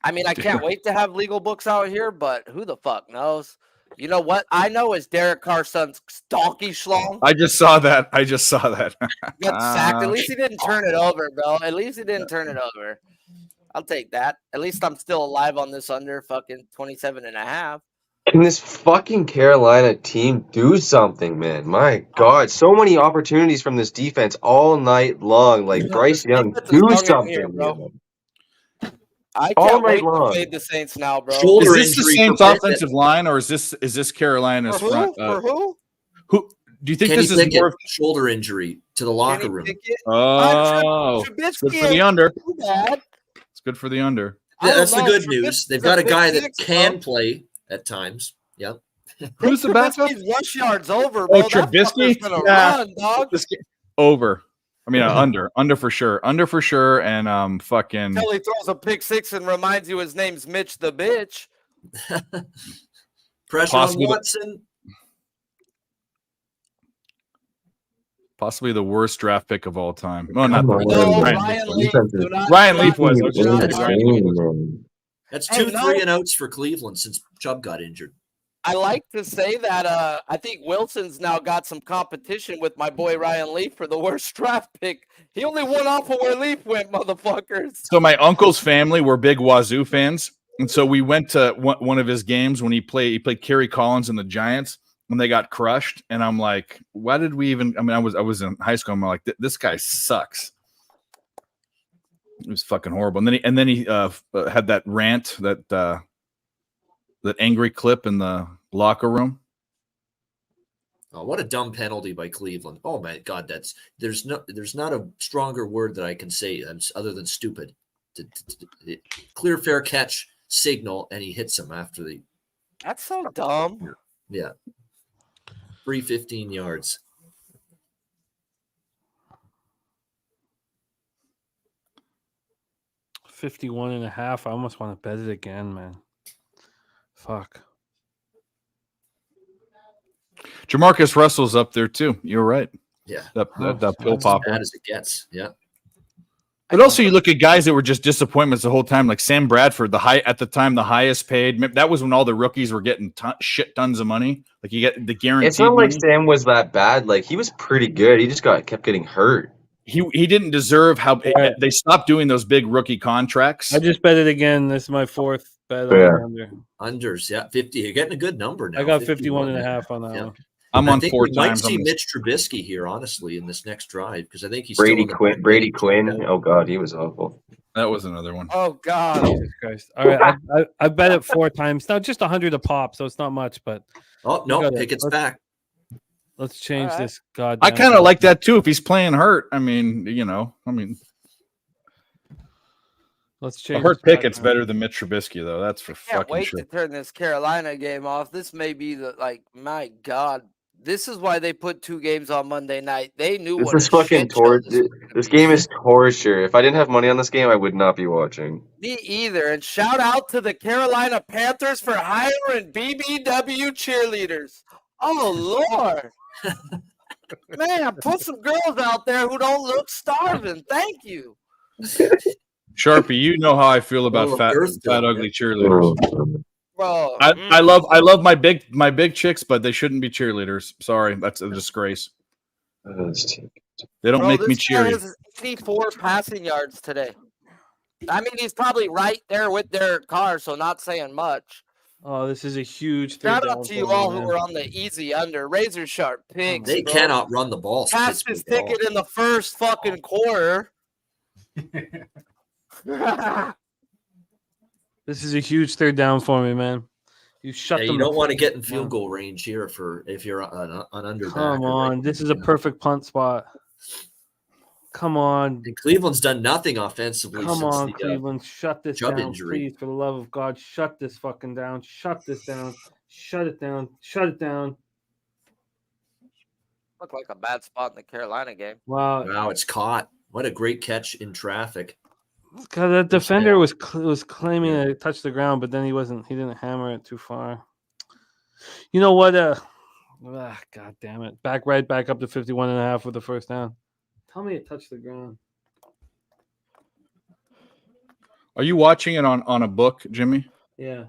I mean, I can't wait to have legal books out here, but who the fuck knows? You know what I know is Derek Carson's donkey schlong. I just saw that. Got sacked. At least he didn't turn it over, bro. At least he didn't turn it over. I'll take that. At least I'm still alive on this under fucking 27.5. Can this fucking Carolina team do something, man? My God, so many opportunities from this defense all night long. Like Bryce Young, do something, here, bro. man. I All can't night wait long. to fade the Saints now, bro. Is this the Saints offensive line, or is this Carolina's For who? front? For who? Who do you think Kenny this is Pickett, more? shoulder injury to the locker room. Oh, it's good for the under. Too bad. It's good for the under. Yeah, that's the know. good news. They've got a guy that Six, can bro. play at times. Yep. Who's the backup? Trubisky's rush yards over, bro. Oh, Trubisky? That fucker's gonna Nah. run, dog. Over. I mean, under for sure. Under for sure. And fucking. Until he throws a pick six and reminds you his name's Mitch the bitch. Pressure on Watson. Possibly the worst draft pick of all time. Well, not Come the on. Ryan Leaf was. I was just Insane, kidding. Ryan Leaf was. man. That's two 3-and-outs for Cleveland since Chubb got injured. I like to say that I think Wilson's now got some competition with my boy Ryan Leaf for the worst draft pick. He only went off of where Leaf went, motherfuckers. So my uncle's family were big Wazoo fans, and so we went to one of his games when he played Kerry Collins and the Giants, and they got crushed. And I'm like, why did we even? I mean, I was in high school. I'm like, this guy sucks. It was fucking horrible. And then he had that rant, that angry clip in the locker room. Oh, what a dumb penalty by Cleveland. Oh my God, there's not a stronger word that I can say other than stupid. Clear fair catch signal, and he hits him after the. That's so dumb. Yeah. Free 15 yards. $51.5. I almost want to bet it again, man. Fuck. Jamarcus Russell's up there too. You're right. Yeah. That pill popper. As bad as it gets. Yeah. But also, you look at guys that were just disappointments the whole time, like Sam Bradford, the highest paid. That was when all the rookies were getting shit tons of money. Like you get the guaranteed. It's not like money. Sam was that bad. Like he was pretty good. He just kept getting hurt. He didn't deserve how they stopped doing those big rookie contracts. I just bet it again. This is my fourth bet. Yeah. Unders, yeah, 50. You're getting a good number now. I got 51.5 on that one. I'm on 4 we times. might see Mitch Trubisky here, honestly, in this next drive because I think he's Brady Quinn. Oh God, he was awful. That was another one. Oh God, Jesus Christ! All right, I bet it 4 times. Now just 100 a pop, so it's not much. But no, Pickett's back. Let's change this. God, I kind of like that too. If he's playing hurt, I mean, let's change. Hurt Pickett's better than Mitch Trubisky, though. That's for can't fucking wait sure. to turn this Carolina game off. This may be my God. This is why they put 2 games on Monday night. They knew This what is fucking torture. This game is torture. If I didn't have money on this game, I would not be watching. Me either. And shout out to the Carolina Panthers for hiring BBW cheerleaders. Oh Lord. Man, put some girls out there who don't look starving. Thank you. Sharpie, you know how I feel about fat ugly cheerleaders. Bro, I love my big chicks, but they shouldn't be cheerleaders. Sorry, that's a disgrace. They don't make me cheery. This guy has 84 passing yards today. I mean, he's probably right there with their car, so not saying much. Oh, this is a huge. Shout out to you all who were on the easy under razor sharp picks. They cannot run the ball. Pass this ticket in the first fucking quarter. This is a huge 3rd down for me, man. You shut them. You don't want to get in field goal range here if you're an underback. Come on, this is a perfect punt spot. Come on. And Cleveland's done nothing offensively. Come since on, the, Cleveland. Shut this Chubb down, injury. please. For the love of God, shut this fucking down. Shut this down. Shut it down. Shut it down. Looked like a bad spot in the Carolina game. Wow, it's caught. What a great catch in traffic. God, that defender was claiming that it touched the ground, but then he didn't hammer it too far. You know what? God damn it. Back up to 51.5 with the first down. Tell me it touched the ground. Are you watching it on a book, Jimmy? Yeah.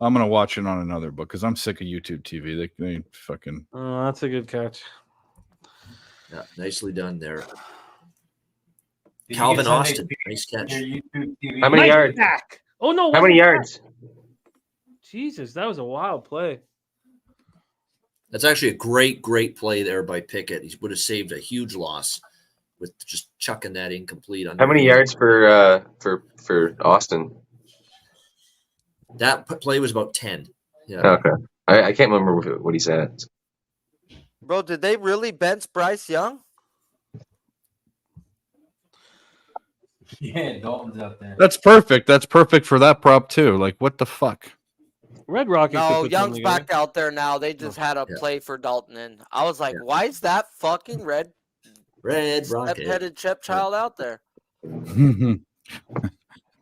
I'm gonna watch it on another book because I'm sick of YouTube TV. They fucking. Oh, that's a good catch. Yeah, nicely done there. Calvin Austin, nice catch. How many yards? Back. Oh no! How many yards? Jesus, that was a wild play. That's actually a great play there by Pickett. He would have saved a huge loss with just chucking that incomplete. How many yards for Austin? That play was about 10. Yeah. Okay. I can't remember what he said. Bro, did they really bench Bryce Young? Yeah, Dalton's out there. That's perfect. That's perfect for that prop too. Like, what the fuck? Red Rocket. No, Young's back out there now. They just had a play for Dalton in. I was like, why is that fucking Red Rocket headed Child out there? Do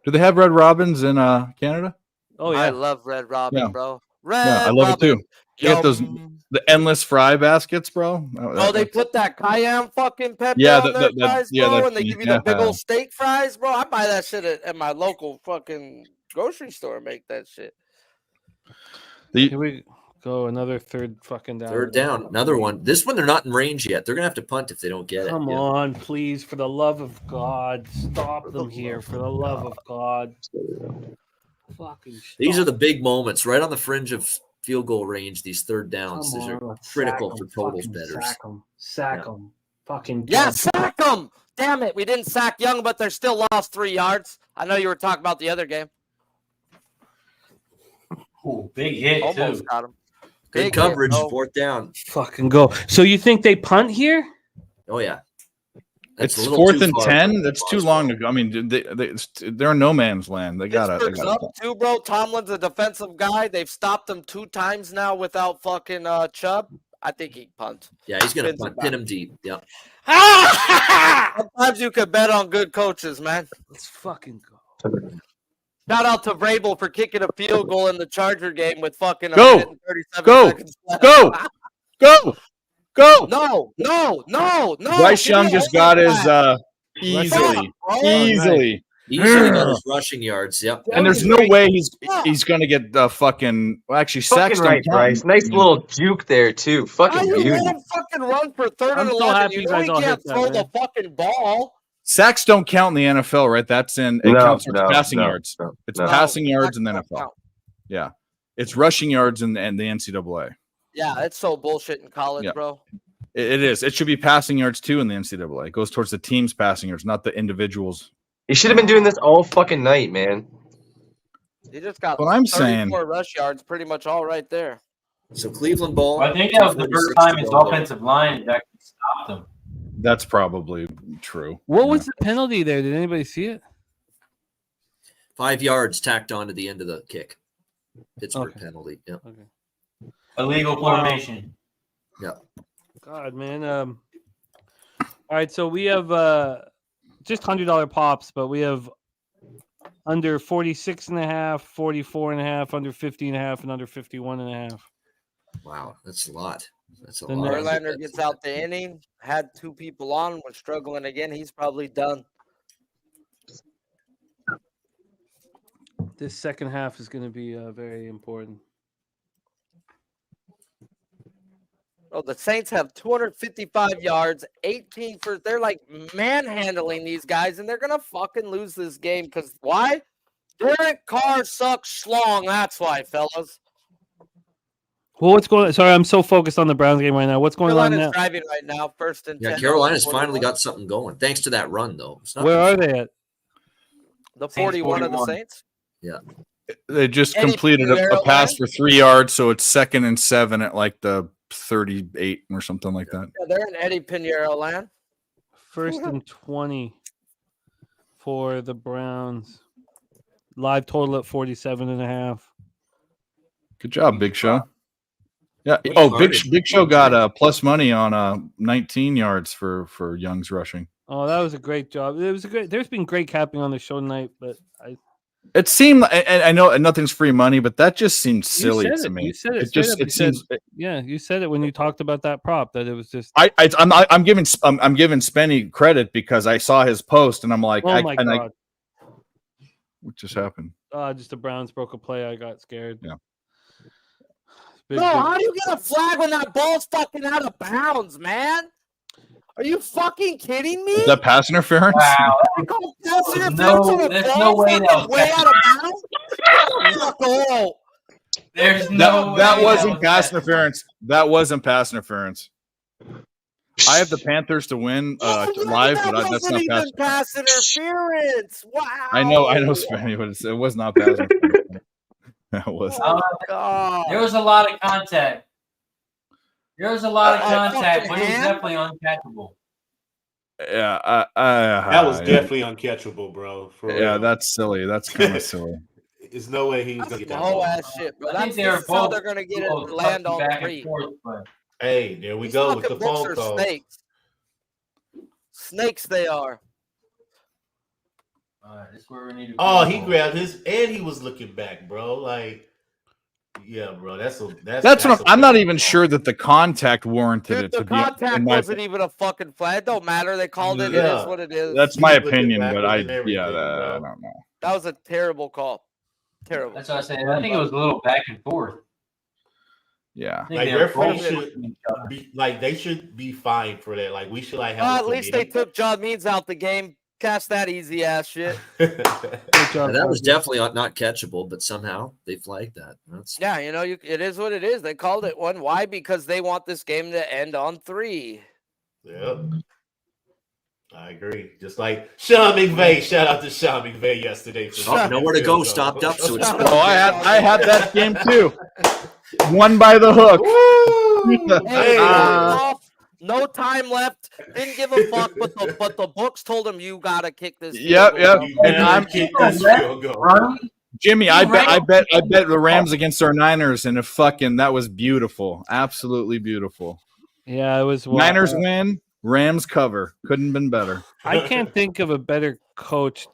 they have Red Robins in Canada? Oh yeah, I love Red Robin, Yeah. bro. Red Yeah, I love it Robin. too. You get those Yum. the endless fry baskets, bro. Oh, they put that cayenne fucking pepper Yeah, on their fries, bro, that and they give you yeah. the big old steak fries, bro. I buy that shit at my local fucking grocery store. Make that shit. Here we go. Another third fucking down. Third down, another one. This one they're not in range yet. They're gonna have to punt if they don't get Come it. Yeah. on, please, for the love of God, stop them here. For the love of God, fucking. These are the big moments, right on the fringe of field goal range. These third downs, these are critical for totals bettors. Sack them. Fucking yeah, sack them. Damn it, we didn't sack Young, but they're still lost 3 yards. I know you were talking about the other game. Ooh, big hit Almost too. got him. Good Big coverage, hit, fourth down. Fucking go. So you think they punt here? Oh yeah. It's a little 4th too and far 10. for That's too Boswell. long ago. I mean, they're in no man's land. They gotta. Pittsburgh's up too, bro. Tomlin's a defensive guy. They've stopped him 2 times now without fucking Chubb. I think he punt. Yeah, he's gonna pin him deep. Yeah. Sometimes you could bet on good coaches, man. Let's fucking go. Shout out to Vrabel for kicking a field goal in the Charger game with fucking a Go. minute and 37 Go. seconds left. Go. No. Bryce Young just got his Fuck, bro. easily. Easily got his rushing yards. Yep. And there's no way he's gonna get the fucking. Well, actually, sacks Fucking don't right, count. Bryce. Nice little juke there too. How Fucking you beauty. let him fucking run for 3rd I'm and so 11? happy You you know guys he all can't hit that, throw man. the fucking ball. Sacks don't count in the NFL, right? That's in it counts for passing yards. It's no. passing yards in the Sacks don't NFL. count. Yeah, it's rushing yards in the NCAA. Yeah, it's so bullshit in college, Yeah. bro. It is. It should be passing yards too in the NCAA. It goes towards the team's passing yards, not the individuals. You should have been doing this all fucking night, man. He just got What I'm 34 saying. rush yards, pretty much all right there. So Cleveland ball. Well, I think that was the first 46 time to his go. offensive line actually stopped him. That's probably true. What was the penalty there? Did anybody see it? 5 yards tacked on to the end of the kick. Pittsburgh Okay. penalty. Yeah. Okay. Illegal formation. Yeah. God, man. All right, so we have just $100 pops, but we have under 46.5, 44.5, under 50.5, and under 51.5. Wow, that's a lot. That's a The lot. next- Verlander gets out the inning, had 2 people on, was struggling again. He's probably done. This second half is going to be very important. Oh, the Saints have 255 yards, 18 for. They're like manhandling these guys, and they're gonna fucking lose this game because why? Derek Carr sucks schlong. That's why, fellas. Well, what's going on? Sorry, I'm so focused on the Browns game right now. What's going on Carolina's now? driving right now, 1st and 10. Yeah, Carolina's finally got something going thanks to that run, though. It's not Where are they at? the Saints 41 of the 41. Saints. Yeah. They just Eddie completed a Pinheiro pass line? for 3 yards, so it's 2nd and 7 at like the 38 or something like that. Yeah, they're in Eddie Pinheiro land. 1st and 20 for the Browns. Live total at 47.5. Good job, Big Show. Yeah. Oh, Big Show got plus money on 19 yards for Young's rushing. Oh, that was a great job. It was a great. There's been great capping on the show tonight, but It seemed, and I know nothing's free money, but that just seemed silly said to it. me. You said it. It Straight just up. You it said- seems. yeah, you said it when you talked about that prop that it was just. I'm giving Spenny credit because I saw his post and I'm like, Oh my and God! what just happened? Just the Browns broke a play. I got scared. Yeah. Big, No, big- how do you get a flag when that ball's fucking out of bounds, man? Are you fucking kidding me? Is that pass interference? Wow. There's no way that was way out of bounds. Fuck all. There's no That way wasn't was pass that. interference. That wasn't pass interference. I have the Panthers to win live, That but that's wasn't not even pass. pass interference. Wow. I know, Spenny, but it was not pass interference. That was. Oh, God. There was a lot of contact. There was a lot of A contact, fucking but it was hand? definitely uncatchable. Yeah, That was yeah. definitely uncatchable, bro. For Yeah, real. that's silly. That's kind of silly. There's no way he was That's gonna get some that whole ball. ass shit, bro. I think That's they were this is how both they're gonna get it both land fucking on back 3. and forth, but Hey, there we These go with fucking the books phone are call. snakes. Snakes they are. this is where we need to Oh, go. he grabbed his and he was looking back, bro. Like Yeah, bro. That's what I'm not even sure that the contact warranted Dude, it. the To be contact in my, wasn't even a fucking flag. It don't matter. They called it. It Yeah. is what it is. that's He my flipped it opinion, but backwards I and everything, I bro. don't know. That was a terrible call. Terrible. That's what I said. I think it was a little back and forth. Yeah. I think Like they were referees both- should be like they should be fined for that. Like we should like have. Well, a at least they committee. took John Means out the game. Catch that easy ass shit. Good job, that was Cosby. definitely not catchable, but somehow they flagged that. That's Yeah, you know, it is what it is. They called it one. Why? Because they want this game to end on 3. Yep. I agree. Just like Sean McVay. Shout out to Sean McVay yesterday. oh, nowhere to go. Stopped up, so it's Oh, I had that game too. One by the hook. Hey, Uh, no time left. Didn't give a fuck, but the books told him you gotta kick this. Yep, field yep. goal. You cannot kick this field goal. Run. Jimmy, I bet the Rams against our Niners, and that was beautiful. Absolutely beautiful. Yeah, it was. Niners win, Rams cover. Couldn't have been better. I can't think of a better coach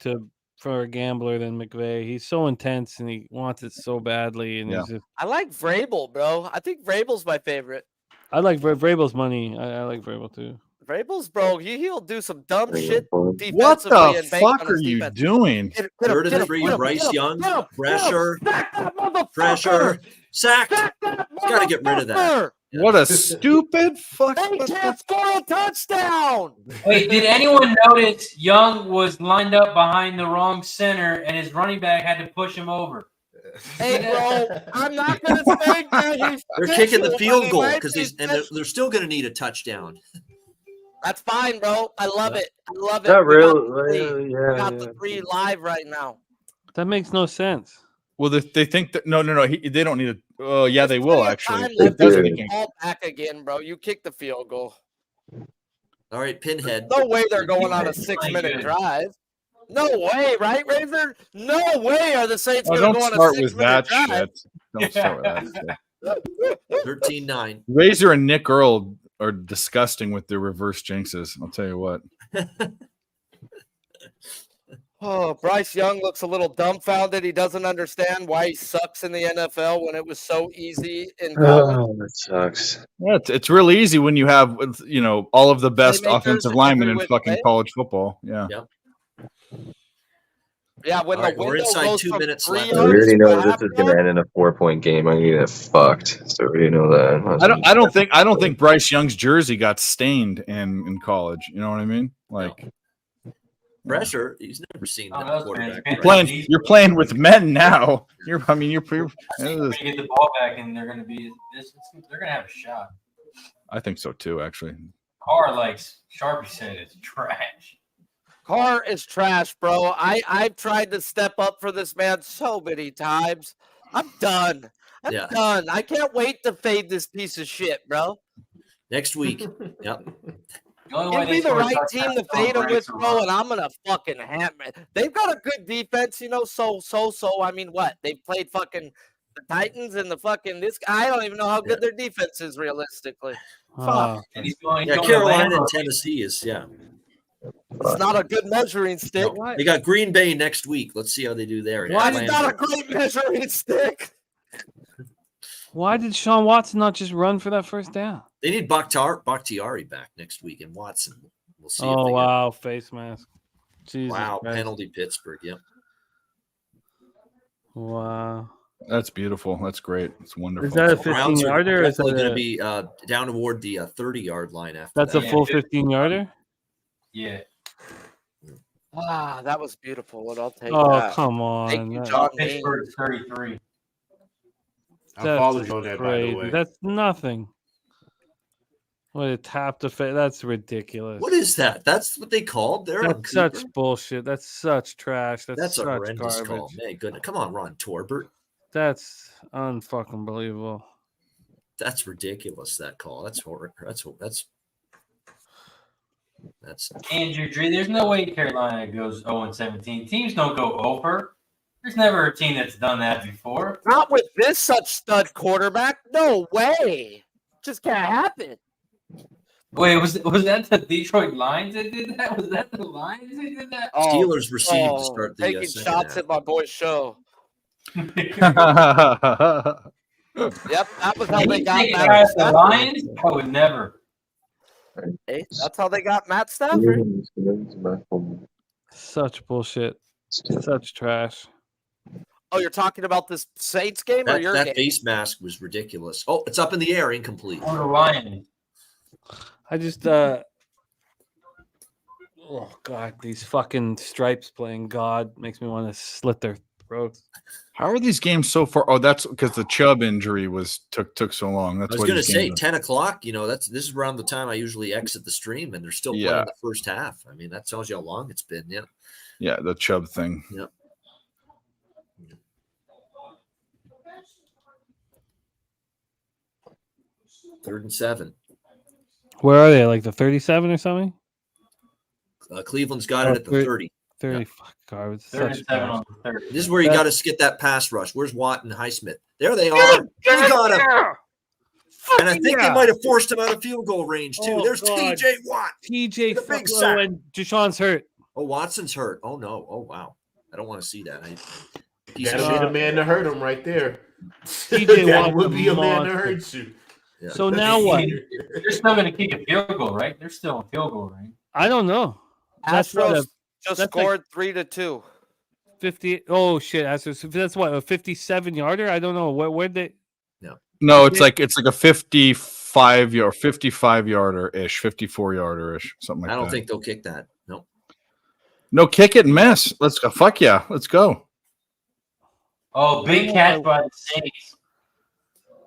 for a gambler than McVay. He's so intense and he wants it so badly. And he's just, I like Vrabel, bro. I think Vrabel's my favorite. I like Vrabel's money. I like Vrabel too. Vrabel's, bro. He'll do some dumb shit defensively. What the and bank fuck on are his you defense. doing? Get him, third get and him, 3. get him, Bryce get him, Young, get him, pressure, Sack that motherfucker! pressure, sacked. Sack that Gotta get rid of that. motherfucker! What a stupid fuck. They can't score a touchdown. Wait, did anyone notice Young was lined up behind the wrong center and his running back had to push him over? Hey, bro, I'm not gonna say that he's They're kicking the physical, field but he goal might because be they're still going to need a touchdown. That's fine, bro. I love it. I love it. Not We got the really. three. Yeah, We got yeah. the 3 live right now. That makes no sense. Well, they think that no. They don't need it. Oh, yeah, they will actually. Time They left. do. Get the ball back again, bro. You kick the field goal. All right, Pinhead. No way they're going on a 6-minute drive. No way, right, Razor? No way are the Saints Oh, going to don't go on a start with 6-minute that drive. shit. Don't start with that shit. 13-9. Razor and Nick Earl are disgusting with their reverse jinxes. I'll tell you what. Oh, Bryce Young looks a little dumbfounded. He doesn't understand why he sucks in the NFL when it was so easy in college. Oh, that sucks. Yeah, it's really easy when you have all of the best Playmakers offensive linemen in every which fucking way. college football. Yeah. Yeah, when All right, the we're window inside goes 2 from minutes 3 left. We yards already to know a this is half going to yard. end in a 4-point game. I get fucked. So we already know that. I don't think Bryce Young's jersey got stained in college. You know what I mean? Like Pressure. He's never seen Oh, that that was quarterback. fantastic. you're playing with men now. You're They're gonna get the ball back and they're gonna have a shot. I think so too, actually. Carr, like Sharpie said, it's trash. Carr is trash, bro. I've tried to step up for this man so many times. I'm done. I'm Yeah. done. I can't wait to fade this piece of shit, bro. Next week. Yep. The only way Give they me the score right touchdowns team to is on fade him with, breaks or bro, runs. and I'm gonna fucking hammer it. They've got a good defense, so. I mean, what? They played fucking the Titans and the fucking this. I don't even know how good their defense is realistically. Fuck. And he's going Yeah, to Carolina Lambeau. and Tennessee is, yeah. It's not a good measuring stick. They got Green Bay next week. Let's see how they do there. Why is Atlanta. not a great measuring stick? Why did Sean Watson not just run for that first down? They need Bakhtiari back next week, and Watson. We'll see. if Oh they get- wow, face mask. Jesus Wow, Christ. penalty Pittsburgh. Yep. Wow. That's beautiful. That's great. It's wonderful. Is that a Browns 15 are yarder? Or is definitely that going to a, be down toward the 30-yard line after that's that. a full 15 yarder? Yeah. Ah, that was beautiful. I'll take Oh, that. come on. Thank you, That- John. Pittsburgh 33. I That's followed you on that, by the crazy. way. That's nothing. What a tap to face. That's ridiculous. What is that? That's what they called. They're That's such bullshit. That's such trash. That's That's a such horrendous garbage. call. Man, goodness. Come on, Ron Torbert. That's unfucking believable. That's ridiculous. That call. That's horrible. That's Andrew Dree, there's no way Carolina goes 0-17. Teams don't go over. There's never a team that's done that before. Not with this such stud quarterback. No way. Just can't happen. Wait, was that the Detroit Lions that did that? Was that the Lions that did that? Steelers received to start the taking second shots half. at my boy's show. Yep, that was how Hey, they you got take a Matt guy at the Stafford. Lions? I would never. Hey, that's how they got Matt Stafford. Such bullshit. Such trash. Oh, you're talking about this Saints game or your That game? face mask was ridiculous. Oh, it's up in the air, incomplete. Or the Lions. I just oh god, these fucking stripes playing God makes me want to slit their throats. How are these games so far? Oh, that's because the Chubb injury took so long. That's I was why going to these say games 10 o'clock. This is around the time I usually exit the stream, and they're still Yeah. playing the first half. I mean, that tells you how long it's been. Yeah. Yeah, the Chubb thing. Yep. 3rd and 7. Where are they? Like the 37 or something? Cleveland's got it at the 30. 30. Yeah. Fuck God, it's 3rd such and 7 trash. on the 30. This is where you got to get that pass rush. Where's Watt and Highsmith? There they are. We got him. And I think they might have forced him out of field goal range too. Oh, There's God. TJ Watt. TJ The big Fuck- sack. and Deshaun's hurt. Oh, Watson's hurt. Oh no. Oh wow. I don't want to see that. That'll be the man to hurt him right there. TJ That Watt's would be a man to monster. hurt you. Yeah. So now what? They're still going to kick a field goal, right? They're still in field goal range. I don't know. That's what Astros just that's scored 3-2. 50. Oh shit! That's what a 57 yarder. I don't know where'd they. No, it's like a 55 yarder ish, 54 yarder ish, something like that. I don't think they'll kick that. No. No, kick it and miss. Let's go. Fuck yeah, let's go. Oh, big catch by the Saints.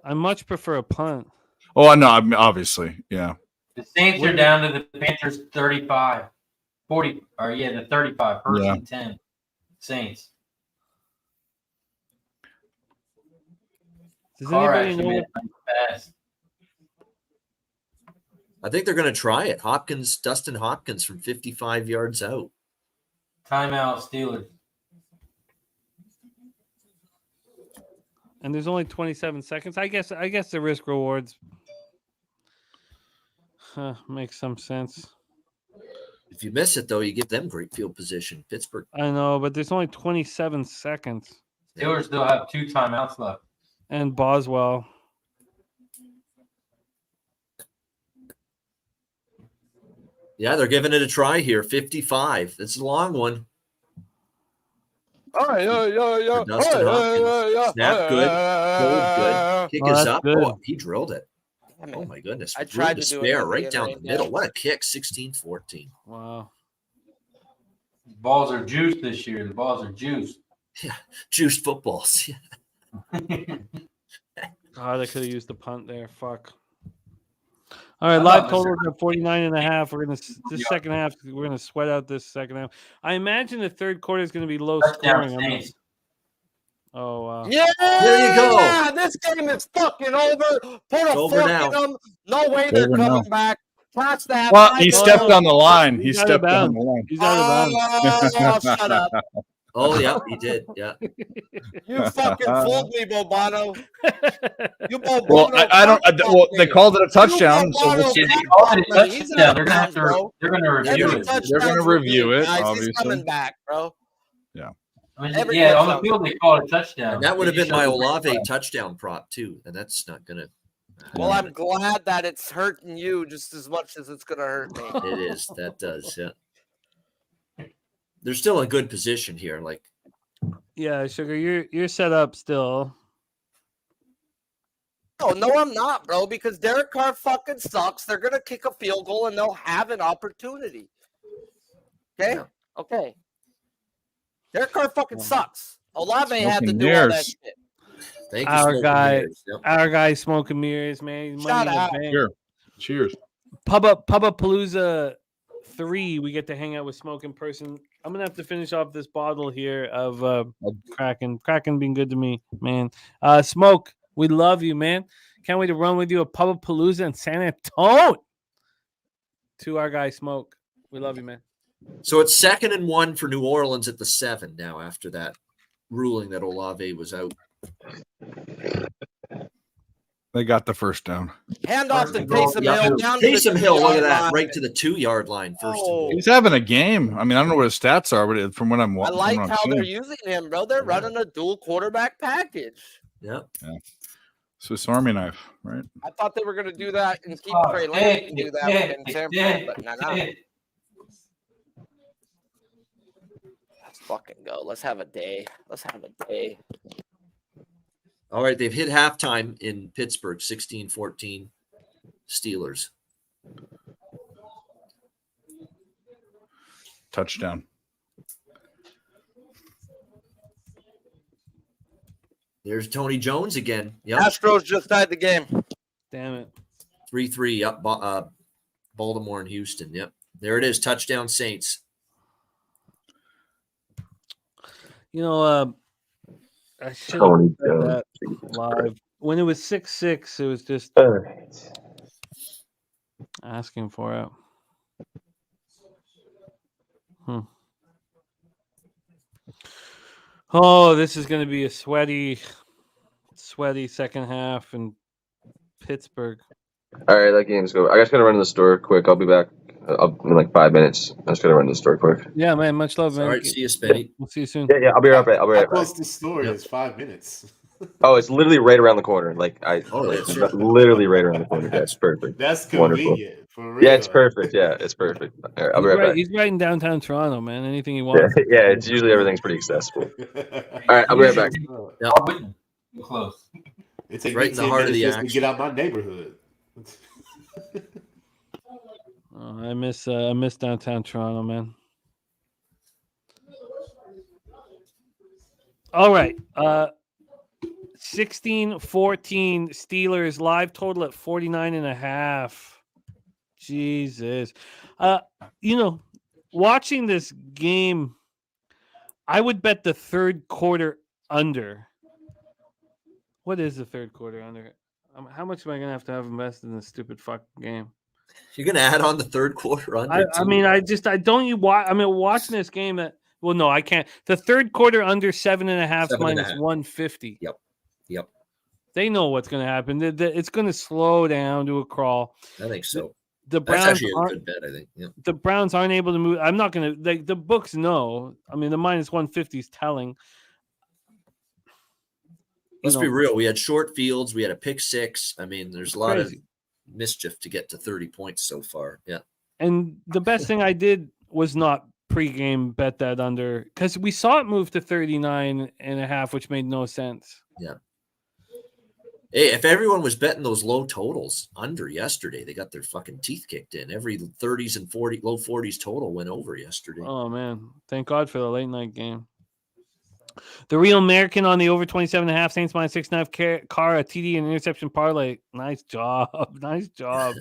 I much prefer a punt. Oh, no, I mean, obviously, yeah. The Saints are down to the Panthers 35. 40, or yeah, the 35. First Yeah. and 10. Saints. Does Car anybody actually know? made What, it fast. I think they're going to try it. Dustin Hopkins from 55 yards out. Timeout, Steelers. and there's only 27 seconds. I guess the risk rewards makes some sense. If you miss it, though, you give them great field position. Pittsburgh. I know, but there's only 27 seconds. Steelers still have 2 timeouts left. And Boswell. Yeah, they're giving it a try here. 55. That's a long one. All right, yeah. For Dustin Hopkins. Snap good. Hold good. Kick is up. good. Oh, he drilled it. Damn Oh, it. my goodness. I Room tried to to do spare it right down the right middle. now. What a kick. 16-14. Wow. Balls are juiced this year. The balls are juiced. Juiced footballs. God, I could have used the punt there. Fuck. All right, I live thought total at 49.5. We're gonna this second half. We're gonna sweat out this second half. I imagine the third quarter is gonna be low Touchdown, scoring. I'm not- Saints. Oh wow. Yeah, There you go. This game is fucking over. Put a over fork now. in them. No way they're over coming now. back. Touch that. Well, he stepped on the line. He He's out of stepped on bounds. the line. He's out of bounds. Oh, shut up. Oh, yeah, he did. Yeah. You fucking fooled me, Bobano. You Bobano. Well, I don't. Well, they called it a touchdown, so we'll see. If they call it a He's touchdown, out of bounds, bro. they're gonna review Every it. touchdown's They're gonna review reviewed, it, guys. obviously. He's coming back, bro. I mean, Every yeah, on the touchdown. field they call it a touchdown. And that would have They been my showed- Olave touchdown prop, too. And that's not going to. Well, I'm glad that it's hurting you just as much as it's going to hurt me. It is. That does. Yeah. They're still in good position here. Like, Yeah, Sugar, you're set up still. Oh, no, I'm not, bro, because Derek Carr fucking sucks. They're going to kick a field goal and they'll have an opportunity. Okay? Yeah. Okay. Derek Carr fucking sucks. Olave had to Smoking do all that mirrors. shit. thank you, Our Smoking guy- Mirrors. Yep. Our guy smoking mirrors, man. Money Shut in the up. bank. Sure. Cheers. Palooza 3, we get to hang out with Smoke in person. I'm gonna have to finish off this bottle here of Kraken. Kraken being good to me, man. Smoke, we love you, man. Can't wait to run with you at Palooza in San Antonio. To our guy Smoke, we love you, man. So it's 2nd and 1 for New Orleans at the 7 now after that ruling that Olave was out. They got the first down. Hand off to First and goal. Taysom Yeah. Hill. Down to the Taysom Hill, look at 2-yard that, line. right to the 2-yard line. First and goal. He's having a game. I mean, I don't know what his stats are, but from what I'm I watching, like how they're using him, bro. They're running a dual quarterback package. Yeah. Swiss Army knife, right? I thought they were going to do that and keep Oh, Trey Lance and do that in San Fran, but nah. Let's fucking go. Let's have a day. All right, they've hit halftime in Pittsburgh, 16-14 Steelers. Touchdown. There's Tony Jones again. Yep. Astros just tied the game. Damn it. 3-3 up Baltimore and Houston. Yep. There it is. Touchdown Saints. You know, I should Tony have said that live. When it was 6-6, it was just asking for it. Oh, this is going to be a sweaty second half in Pittsburgh. All right, that game's go. I just gotta run to the store quick. I'll be back in like 5 minutes. I just gotta run to the store quick. Yeah, man. Much love, man. All right, see you, Spenny. We'll see you soon. Yeah, I'll be right back. How close to the store is 5 minutes? Oh, it's literally right around the corner. Like that's right. literally right around the corner. That's perfect. That's Wonderful. convenient. For real. Yeah, it's perfect. Yeah, it's perfect. All right, I'll be right back. He's right in downtown Toronto, man. Anything you want. Yeah, it's usually everything's pretty accessible. All right, I'll be right back. Close. It takes Right me in the 10 heart of minutes the just to action. get out my neighborhood. Oh, I miss downtown Toronto, man. All right. 16-14 Steelers, live total at 49.5. Jesus. Watching this game, I would bet the third quarter under. What is the third quarter under? How much am I going to have invested in this stupid fucking game? You're going to add on the third quarter under. Watching this game no, I can't. The third quarter under 7.5 minus 150. Yep. They know what's going to happen. It's going to slow down to a crawl. I think so. The That's Browns actually a good bet, I think. Yeah. The Browns aren't able to move. I'm not going to. The books know. I mean, the minus 150 is telling. Let's be real. We had short fields. We had a pick six. I mean, there's a lot of mischief to get to 30 points so far. Yeah. And the best thing I did was not pregame bet that under, because we saw it move to 39.5, which made no sense. Yeah. Hey, if everyone was betting those low totals under yesterday, they got their fucking teeth kicked in. Every 30s and low 40s total went over yesterday. Oh, man. Thank God for the late night game. The Real American on the over 27.5, Saints minus 6.5, Carr, a TD and interception parlay. Nice job. Nice job.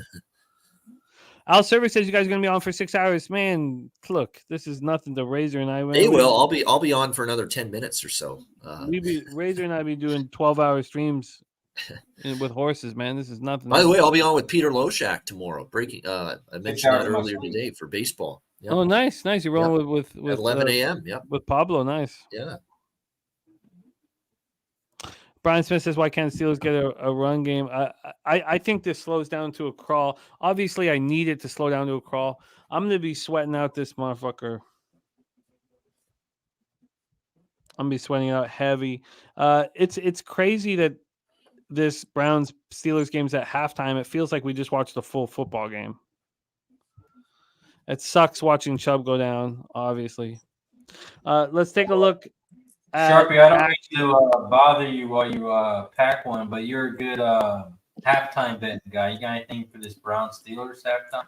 Al Server says you guys are going to be on for 6 hours. Man, look, this is nothing to Razor and I. They will. I'll be on for another 10 minutes or so. Razor and I be doing 12-hour streams with horses, man. This is nothing. By the way, I'll be on with Peter Loshak tomorrow. I mentioned that earlier today for baseball. Yep. Oh, nice. You're rolling with at 11 a.m. Yep. With Pablo. Nice. Yeah. Brian Smith says, why can't Steelers get a run game? I think this slows down to a crawl. Obviously, I need it to slow down to a crawl. I'm going to be sweating out this motherfucker. I'm going to be sweating out heavy. It's crazy that this Browns-Steelers game's at halftime. It feels like we just watched a full football game. It sucks watching Chubb go down, obviously. Let's take a look. Sharpie, I don't mean to bother you while you pack one, but you're a good halftime betting guy. You got anything for this Browns-Steelers halftime?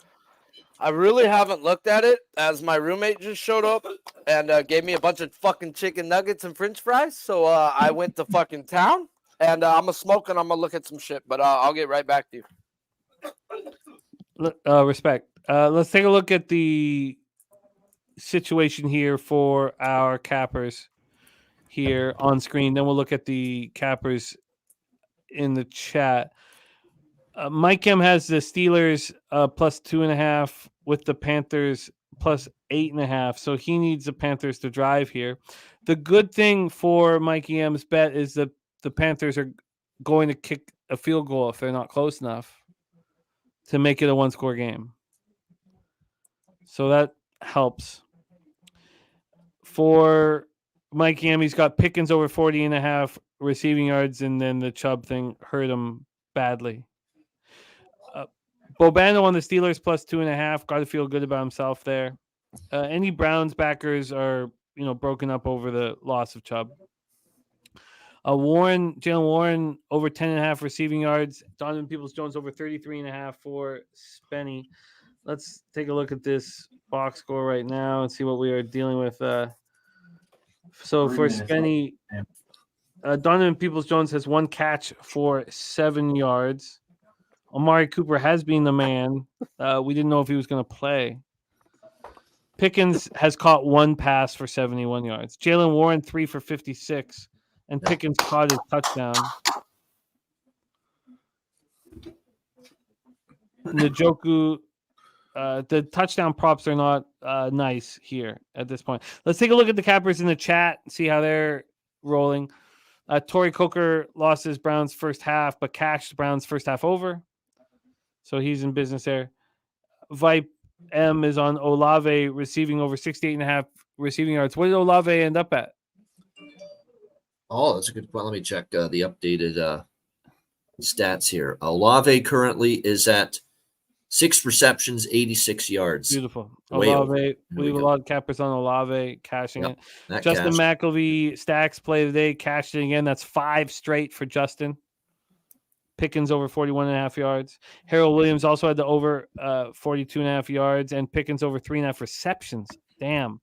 I really haven't looked at it, as my roommate just showed up and gave me a bunch of fucking chicken nuggets and french fries. So I went to fucking town, and I'm going to smoke and I'm going to look at some shit, but I'll get right back to you. Respect. Let's take a look at the situation here for our cappers here on screen. Then we'll look at the cappers in the chat. Mike M has the Steelers plus 2.5 with the Panthers plus 8.5. So he needs the Panthers to drive here. The good thing for Mikey M's bet is that the Panthers are going to kick a field goal if they're not close enough to make it a one-score game. So that helps. For Mike Yam, he's got Pickens over 40.5, receiving yards, and then the Chubb thing hurt him badly. Bobano on the Steelers plus 2.5. Got to feel good about himself there. Any Browns backers are broken up over the loss of Chubb. Jalen Warren over 10.5 receiving yards. Donovan Peoples-Jones over 33.5 for Spenny. Let's take a look at this box score right now and see what we are dealing with. So for Spenny, Donovan Peoples-Jones has 1 catch for 7 yards. Amari Cooper has been the man. We didn't know if he was going to play. Pickens has caught 1 pass for 71 yards. Jalen Warren 3 for 56, and Pickens caught his touchdown. Njoku, the touchdown props are not nice here at this point. Let's take a look at the cappers in the chat and see how they're rolling. Torrey Coker lost his Browns first half, but cashed Browns first half over. So he's in business there. Vipe M is on Olave receiving over 68.5 receiving yards. What did Olave end up at? Oh, that's a good point. Let me check the updated stats here. Olave currently is at 6 receptions, 86 yards. Beautiful. Way Olave. We have a lot of cappers on Olave cashing it. Justin McElvey stacks play today, cashed it again. That's 5 straight for Justin. Pickens over 41.5 yards. Harold Williams also had the over 42.5 yards, and Pickens over 3.5 receptions. Damn.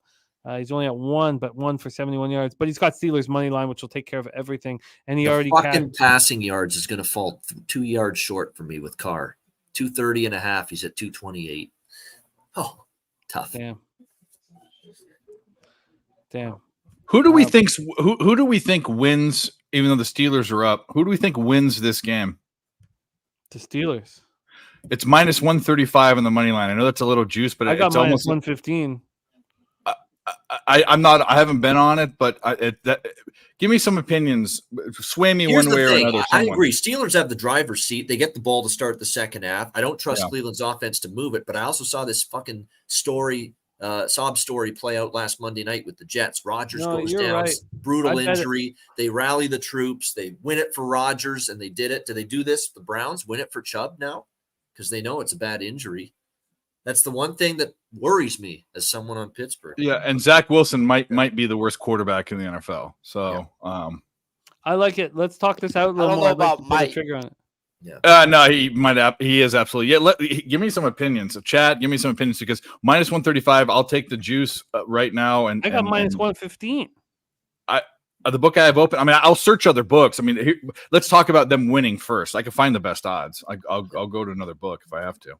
He's only at 1, but 1 for 71 yards. But he's got Steelers money line, which will take care of everything. And he already fucking passing yards is going to fall 2 yards short for me with Carr. 230.5. He's at 228. Oh, tough. Damn. Who do we think wins? Even though the Steelers are up, who do we think wins this game? The Steelers. It's minus 135 on the money line. I know that's a little juice, but I got it's minus almost 115. I'm not. I haven't been on it, but give me some opinions. Sway me one way or another. I agree. Steelers have the driver's seat. They get the ball to start the second half. I don't trust Cleveland's offense to move it, but I also saw this fucking sob story play out last Monday night with the Jets. Rodgers goes down, right. brutal injury. They rally the troops. They win it for Rodgers, and they did it. Do they do this? The Browns win it for Chubb now because they know it's a bad injury. That's the one thing that worries me as someone on Pittsburgh. Yeah, and Zach Wilson might be the worst quarterback in the NFL. So I like it. Let's talk this out a little more. I'd like to put a trigger on it. Yeah. No, he might have. He is absolutely. Yeah, give me some opinions. So chat, give me some opinions because minus 135. I'll take the juice right now. And I got minus 115. The book I have open. I mean, I'll search other books. I mean, let's talk about them winning first. I can find the best odds. I'll go to another book if I have to.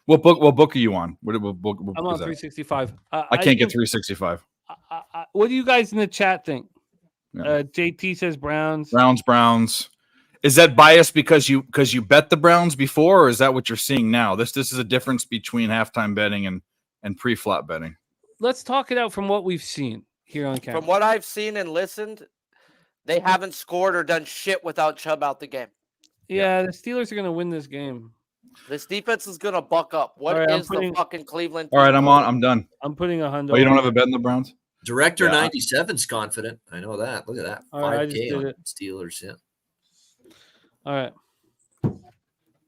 What book are you on? What book I'm on 365. I can't get 365. What do you guys in the chat think? Yeah. JT says Browns. Browns. Is that biased because you bet the Browns before, or is that what you're seeing now? This is a difference between halftime betting and pre-flop betting. Let's talk it out from what we've seen here on camera. From what I've seen and listened, they haven't scored or done shit without Chubb out the game. Yeah, the Steelers are going to win this game. This defense is going to buck up. What is the fucking Cleveland? All right, I'm done. I'm putting $100. Oh, you don't have a bet in the Browns? Director 97's confident. I know that. Look at that. All right, 5K on Steelers. Yeah. All right.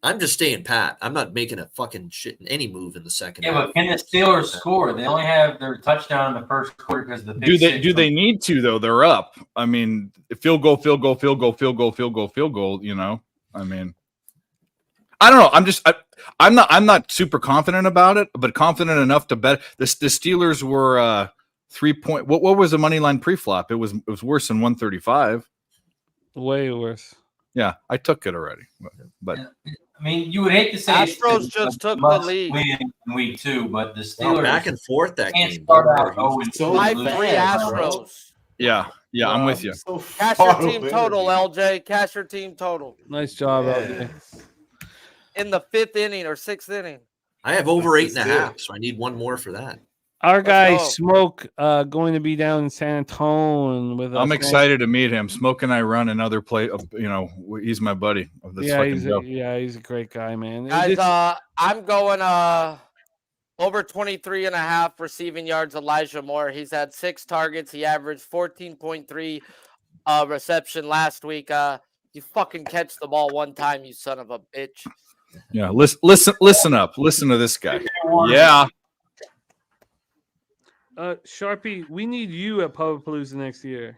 I'm just staying pat. I'm not making a fucking shit in any move in the second half. Yeah, but can the Steelers score? They only have their touchdown in the first quarter because the do they need to though? They're up. I mean, field goal. You know, I mean. I don't know. I'm not super confident about it, but confident enough to bet. The Steelers were 3 point. What was the money line pre-flop? It was worse than 135. Way worse. Yeah, I took it already. But I mean, you would hate to say Astros just took the lead in week 2, but the Steelers back and forth that game. Start out 5-3 Astros. Yeah, I'm with you. So cash your team total, LJ. Cash your team total. Nice job, LJ. In the 5th inning or 6th inning. I have over 8.5, so I need one more for that. Our guy Smoke going to be down in San Antonio with us. I'm excited to meet him. Smoke and I run another play. You know, he's my buddy. Of this he's a great guy, man. Guys, I'm going over 23.5 receiving yards. Elijah Moore. He's had 6 targets. He averaged 14.3 reception last week. You fucking catch the ball one time, you son of a bitch. Yeah, listen up. Listen to this guy. Yeah. Sharpie, we need you at Pubapalooza next year.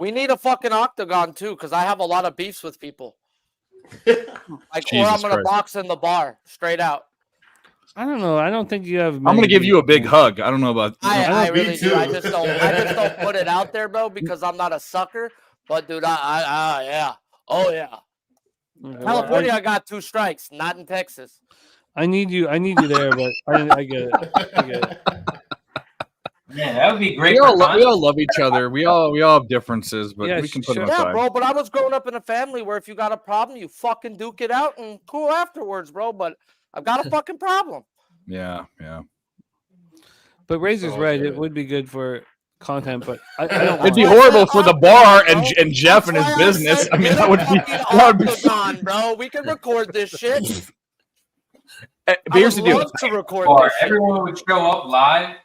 We need a fucking octagon too, because I have a lot of beefs with people. Like, or I'm gonna Christ. box in the bar, straight out. I don't know. I don't think you have. I'm gonna give you a big hug. I don't know about. I really do. I just don't put it out there, bro, because I'm not a sucker. But dude, yeah. Oh yeah. California, I got 2 strikes, not in Texas. I need you there, but I get it. Man, that would be great. We all love each other. We all have differences, but we can put them aside. Yeah, bro. But I was growing up in a family where if you got a problem, you fucking duke it out and cool afterwards, bro. But I've got a fucking problem. Yeah. But Razor's right. It would be good for content, but I don't. It'd be horrible for the bar and Jeff and his business. I mean, that would be on, bro. We can record this shit. But here's the deal. To record Or this shit. everyone would show up live.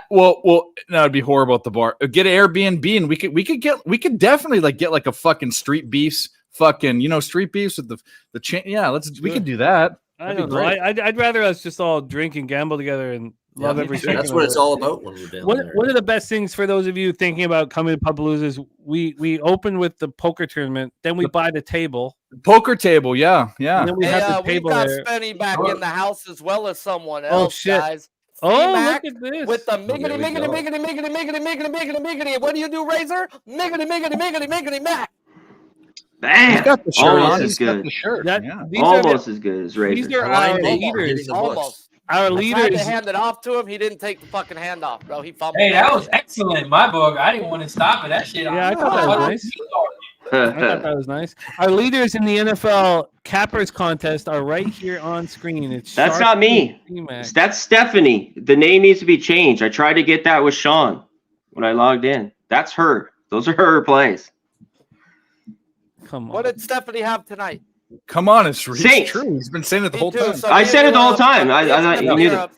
Well, no, it'd be horrible at the bar. Get an Airbnb, and we could definitely get like a fucking street beefs, street beefs with the chain. Yeah, we could do that. I don't know. I'd rather us just all drink and gamble together and love every second. That's what it's all about when we're down there. One of the best things for those of you thinking about coming to Pubapalooza is we open with the poker tournament, then we buy the table. Poker table, yeah. And then we have the table we got there. Spenny back in the house as well as someone else, Oh shit! guys. Look at this with the miggity. What do you do, Razor? Miggity, Mac. Bam! He's got the shirt Almost on. as good. Almost as good as Razor. These are our leaders. Almost. Our I tried leaders. to hand it off to him. He didn't take the fucking hand off, bro. He fumbled. Hey, that was excellent in my book. I didn't want to stop it. That shit. Yeah, I thought that was nice. I thought that was nice. Our leaders in the NFL Cappers contest are right here on screen. That's not me. That's Stephanie. The name needs to be changed. I tried to get that with Sean when I logged in. That's her. Those are her plays. Come on. What did Stephanie have tonight? Come on, it's true. Saints. He's been saying it the whole time. So I said it the whole time. I thought you knew that.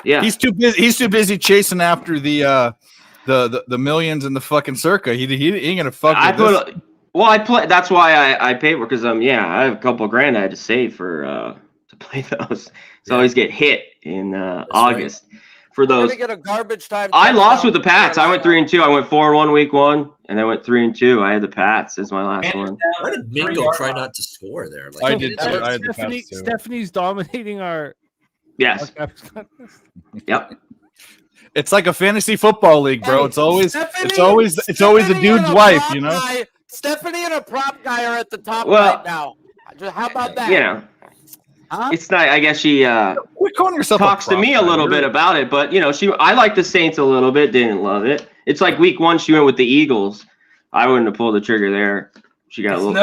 Yeah. He's too busy chasing after the millions in the fucking circa. He ain't gonna fuck with this. I play. That's why I pay for, because I have a couple grand I had to save for to play those. So I always get hit in August for those. Get a garbage time. I lost with the Pats. I went 3-2. I went 4-1 week 1, and I went 3-2. I had the Pats as my last one. Why did Mingo try not to score there? I did too. I had the Pats too. Stephanie's dominating our. Yes. Yep. It's like a fantasy football league, bro. It's always a dude's wife, you know. Stephanie and a prop guy are at the top right now. How about that? You know, it's not. I guess she talks to me a little bit about it, but I like the Saints a little bit. Didn't love it. It's like week 1 she went with the Eagles. I wouldn't have pulled the trigger there. She got a little.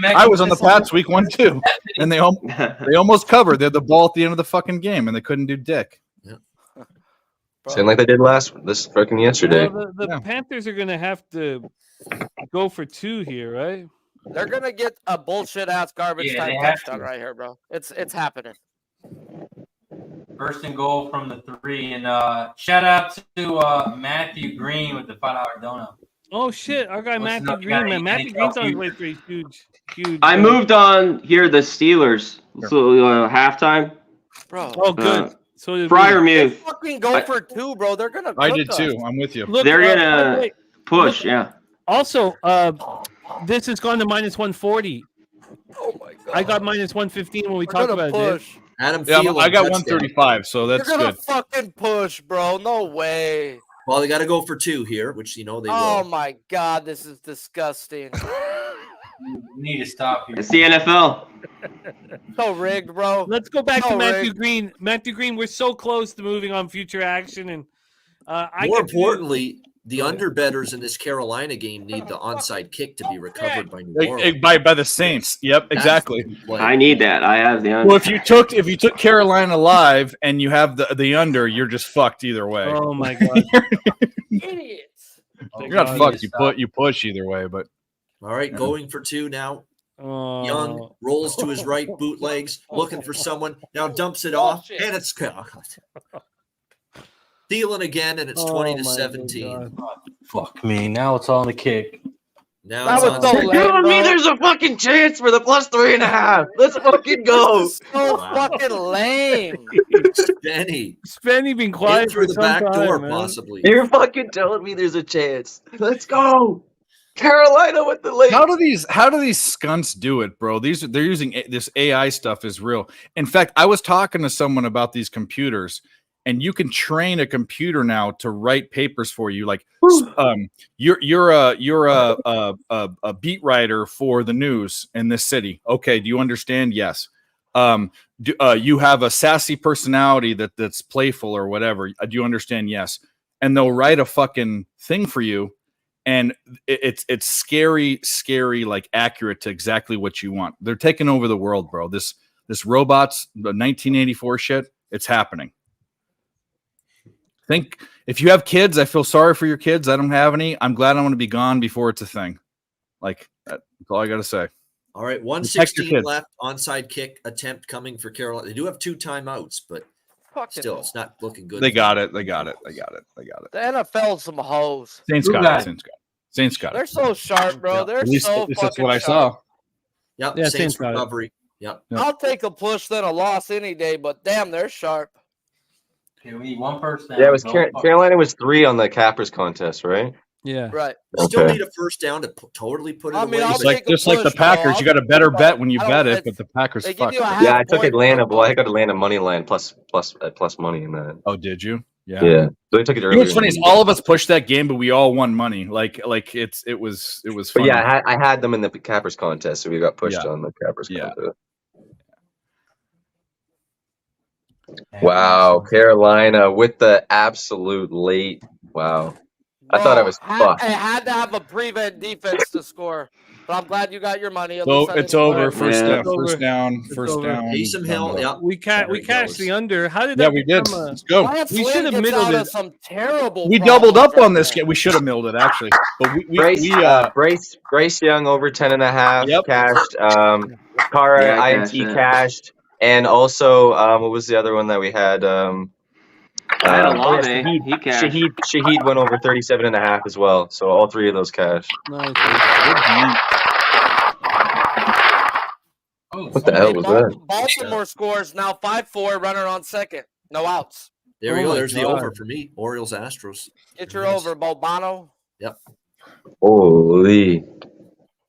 I was on the Pats week 1 too, and they almost covered. They had the ball at the end of the fucking game, and they couldn't do dick. Same like they did this fucking yesterday. Well, the Panthers are gonna have to go for 2 here, right? They're gonna get a bullshit ass garbage time touchdown right here, bro. It's happening. First and goal from the 3, and shout out to Matthew Green with the $5 donut. Oh shit, our guy Matthew Green, man. Matthew Green's on his way for a huge. I moved on here. The Steelers. So halftime. Bro. Oh, good. So Friar Muse. Fucking go for 2 , bro. They're gonna. I did too. I'm with you. Look, they're gonna push. Yeah. Also, this has gone to -140. Oh my god. I got -115 when we talked about it. Adam Yeah, Thielen, I got touchdown. 135, so that's They're gonna good. fucking push, bro. No way. Well, they got to go for 2 here, which they will. Oh my god, this is disgusting. You need to stop here. It's the NFL. So rigged, bro. Let's go back to Matthew rigged. Green. Matthew Green, we're so close to moving on future action, and more importantly, the underbettors in this Carolina game need the onside kick to be recovered by New Orleans. By the Saints. Yep, exactly. I need that. I have the under. Well, if you took Carolina live and you have the under, you're just fucked either way. Oh my god, idiots! You're not fucked. You push either way, but. All right, going for 2 now. Oh. Young rolls to his right, bootlegs, looking for someone. Now dumps it off, and it's Thielen again, and it's 20-17. Fuck me. Now it's on the kick. Now That it's was on. so You're lame, telling me bro. there's a fucking chance for the plus 3.5. Let's fucking go. This is so fucking lame. Spenny been quiet in through for the some back time, door, man. possibly. You're fucking telling me there's a chance. Let's go. Carolina with the late. How do these skunts do it, bro? They're using this AI stuff is real. In fact, I was talking to someone about these computers, and you can train a computer now to write papers for you. Like, you're a beat writer for the news in this city. Okay, do you understand? Yes. You have a sassy personality that's playful or whatever. Do you understand? Yes. And they'll write a fucking thing for you. And it's scary, like accurate to exactly what you want. They're taking over the world, bro. This robots, the 1984 shit, it's happening. Think if you have kids, I feel sorry for your kids. I don't have any. I'm glad I'm going to be gone before it's a thing. Like, that's all I got to say. All right, 1:16 left. Onside kick attempt coming for Carolina. They do have 2 timeouts, but still, it's not looking good. They got it. They got it. The NFL's some hoes. Saints got it. They're so sharp, bro. They're at least so that's fucking what I sharp. saw. Yep, Yeah, Saints Saints got it. recovery. Yep. I'll take a push than a loss any day, but damn, they're sharp. Okay, we need one person. Yeah, it was Carolina was 3 on the Cappers contest, right? Yeah. Right. Still Okay. need a first down to totally put it I mean, away. I'll but- take a Just like the push, bro. Packers, you got a better bet when you I bet don't- it, but the Packers they give fucked you a it. half Yeah, I took point Atlanta. per Well, I point. got Atlanta money line plus money in that. Oh, did you? Yeah. So I took it You earlier. know what's funny is all of us pushed that game, but we all won money. Like it was But funny. yeah, I had them in the Cappers contest, so we got pushed on the Cappers contest. Wow, Carolina with the absolute late. Wow. I thought I was fucked. I had to have a prevent defense to score, but I'm glad you got your money. At So least I it's didn't over. score. First down. Taysom Hill. Yeah. We cashed the under. How did Yeah, that we did. become Let's go. Lance We Lynn should have gets middled out it. of some terrible. We doubled up problems on this right game. We should have milled it actually, but Bryce Young over 10.5 Yep. cashed. Kara Yeah, I INT cashed that. cashed, and also what was the other one that we had? I had Olave. He cashed. Shaheed went over 37.5 as well. So all 3 of those cashed. Nice. What the hell was that? Baltimore scores now 5-4, runner on second. No outs. There we Oh go. my There's the God. over for me. Orioles Astros. Get your over, Bobano. Yep. Holy.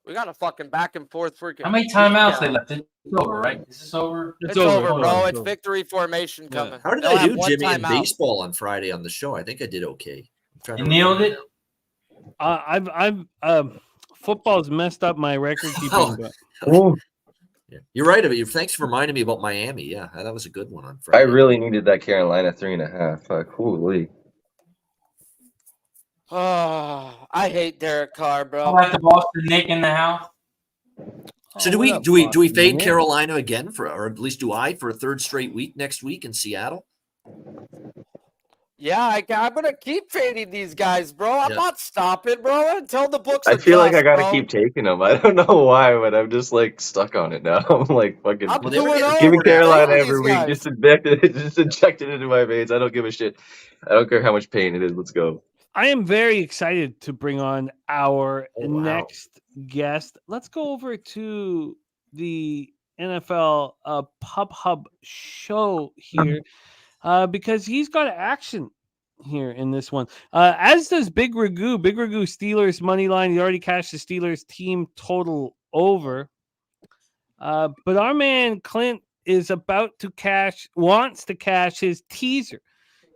We got a fucking back and forth freaking. How many timeouts they left? It's over, right? Is this over? It's over, over. bro. It's It's over. victory formation coming. How did They'll I have do, one Jimmy, in timeout. baseball on Friday on the show? I think I did okay. You nailed it. I've football's messed up my record keeping. Oh. But Yeah. You're right about you. Thanks for reminding me about Miami. Yeah, that was a good one on I Friday. really needed that Carolina 3.5. Fuck, holy. Oh, I hate Derek Carr, bro. I'll have the Boston Nick in the house. So do we fade Carolina again or at least do I for a 3rd straight week next week in Seattle? Yeah, I'm gonna keep fading these guys, bro. I'm Yeah. not stopping, bro, until the books. I feel like I adjust, gotta bro. keep taking them. I don't know why, but I'm just like stuck on it now. I'm like fucking I'm Well, they were doing getting over giving it. Carolina Fading every these week, guys. just injected into my veins. I don't give a shit. I don't care how much pain it is. Let's go. I am very excited to bring on our wow. next guest. Let's go over to the NFL Pub Hub show here because he's got action here in this one. As does Big Ragu. Big Ragu Steelers money line. He already cashed the Steelers team total over. But our man Clint is wants to cash his teaser.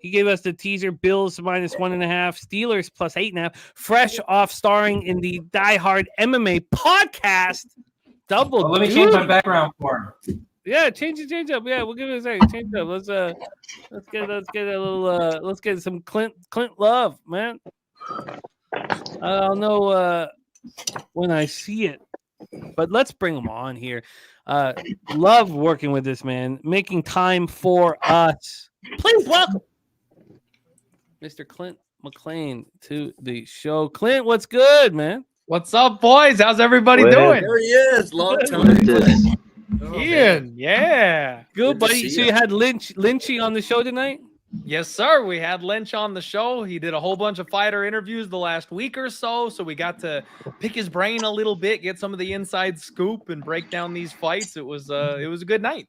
He gave us the teaser: Bills -1.5, Steelers +8.5. Fresh off starring in the Die Hard MMA podcast. Double. Well, let me change my background for him. Yeah, change up. Yeah, we'll give it a second. Change it up. Let's get a little let's get some Clint love, man. I'll know when I see it. But let's bring him on here. Love working with this man, making time for us. Please welcome Mr. Clint McLean to the show. Clint, what's good, man? What's up, boys? How's everybody doing? There he is. Long time. Ian, yeah. Good, Good to buddy. see So ya. you had Lynchy on the show tonight? Yes, sir. We had Lynch on the show. He did a whole bunch of fighter interviews the last week or so. So we got to pick his brain a little bit, get some of the inside scoop, and break down these fights. It was a good night.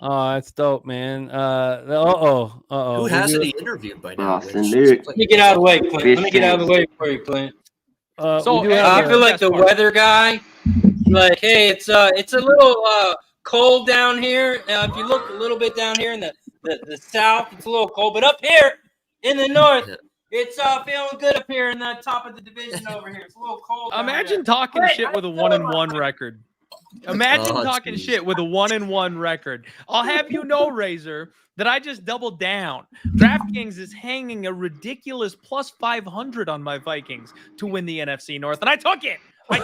Oh, that's dope, man. Who hasn't he interviewed by now? Austin, dude. Let me get out of the way, Clint. Let me get out of the way for you, Clint. So I feel like the weather guy. Like, hey, it's a little cold down here. If you look a little bit down here in the south, it's a little cold. But up here in the north, it's feeling good up here in the top of the division over here. It's a little cold. Imagine talking shit with a 1-1 record. Imagine talking shit with a 1-1 record. I'll have you know, Razor, that I just doubled down. DraftKings is hanging a ridiculous plus 500 on my Vikings to win the NFC North, and I took it. They're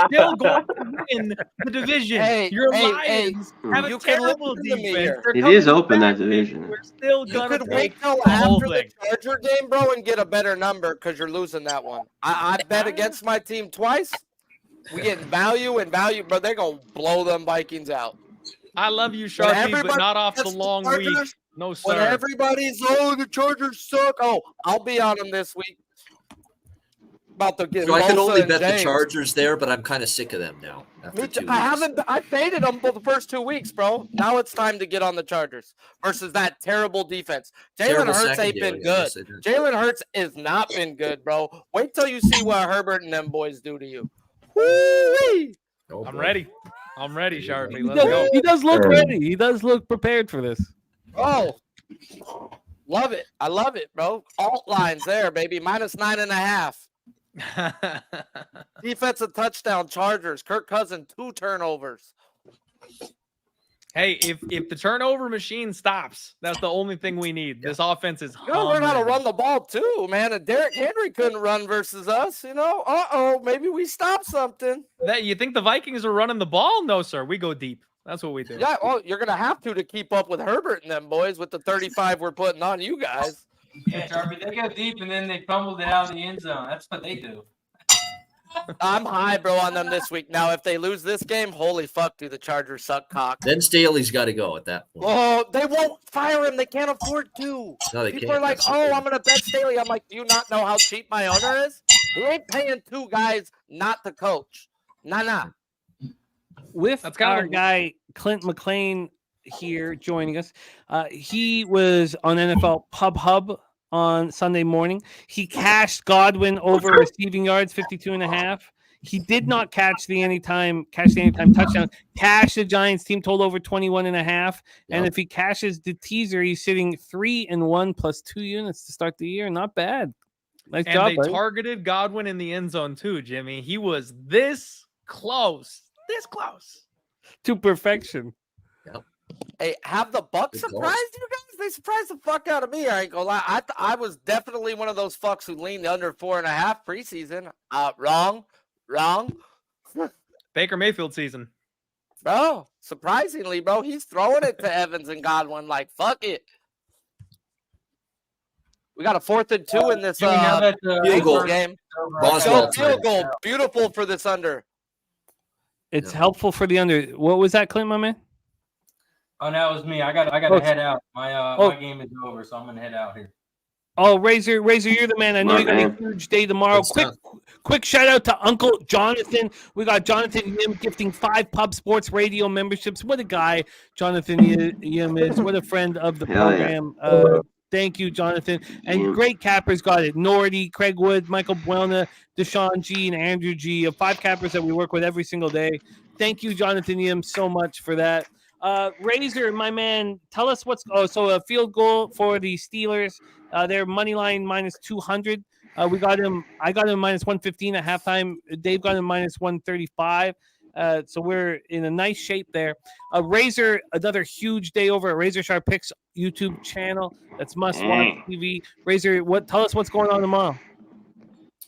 still going to win the division. Your Lions have a terrible defense. It is open, that division. We're still You going to could take wait till the whole after thing. the Charger game, bro, and get a better number because you're losing that one. I bet against my team twice. We get value, but they're going to blow them Vikings out. I love you, Sharpie, but not off the long week. No, sir. When everybody's, the Chargers suck. Oh, I'll be on them this week. About to get So I can Bosa only and bet the James. Chargers there, but I'm kind of sick of them now. Me too. I faded them for the first 2 weeks, bro. Now it's time to get on the Chargers versus that terrible defense. Jalen Terrible Hurts ain't been secondary, good. yes, they did. Jalen Hurts has not been good, bro. Wait till you see what Herbert and them boys do to you. Woo-wee! I'm ready, Sharpie. Let's go. He does look ready. He does look prepared for this. Oh, love it. I love it, bro. Alt lines there, baby. -9.5. Defensive touchdown, Chargers. Kirk Cousins, 2 turnovers. Hey, if the turnover machine stops, that's the only thing we need. This offense is You gotta learn how to humming. run the ball too, man. And Derrick Henry couldn't run versus us, you know. Maybe we stop something. That you think the Vikings are running the ball? No, sir. We go deep. That's what we do. Yeah, well, you're gonna have to keep up with Herbert and them boys with the 35 we're putting on you guys. Yeah, Jarvis, they go deep and then they fumbled it out of the end zone. That's what they do. I'm high, bro, on them this week. Now, if they lose this game, holy fuck, do the Chargers suck cock. Then Staley's got to go at that point. Oh, they won't fire him. They can't afford to. No, they People can't. are like, That's the thing. I'm going to bet Staley. I'm like, do you not know how cheap my owner is? He ain't paying 2 guys not to coach. Nah. With That's kind of our guy Clint McLean here joining us. He was on NFL Pub Hub on Sunday morning. He cashed Godwin over receiving yards, 52.5. He did not catch the anytime touchdown. Cash the Giants team total over 21.5. And if he cashes the teaser, he's sitting 3-1 plus 2 units to start the year. Not bad. Nice And job, they buddy. targeted Godwin in the end zone too, Jimmy. He was this close to perfection. Hey, have the Bucks Good surprised you guys? They surprised the fuck out of me. I ain't gonna lie. I was definitely one of those fucks who leaned under 4.5 preseason. Wrong. Baker Mayfield season. Bro, surprisingly, bro, he's throwing it to Evans and Godwin like, fuck it. We got a 4th and 2 in this Jimmy, now that, field goal. game. Boswell Field goal. Beautiful for this under. It's helpful for the under. What was that, Clint, my man? Oh, that was me. I got to head out. My game is over, so I'm gonna head out here. Oh, Razor, you're the man. I know you got a huge day tomorrow. Quick shout out to Uncle Jonathan. We got Jonathan Yim gifting 5 Pub Sports Radio memberships. What a guy Jonathan Yim is. What a friend of the program. Thank you, Jonathan. And great cappers got it. Nordy, Craig Wood, Michael Buelna, Deshaun G, and Andrew G. 5 cappers that we work with every single day. Thank you, Jonathan Yim, so much for that. Razor, my man, tell us so a field goal for the Steelers. Their money line -200. I got him -115 at halftime. Dave got him -135. So we're in a nice shape there. Razor, another huge day over at Razor Sharp Picks YouTube channel. That's must-watch TV. Razor, tell us what's going on tomorrow.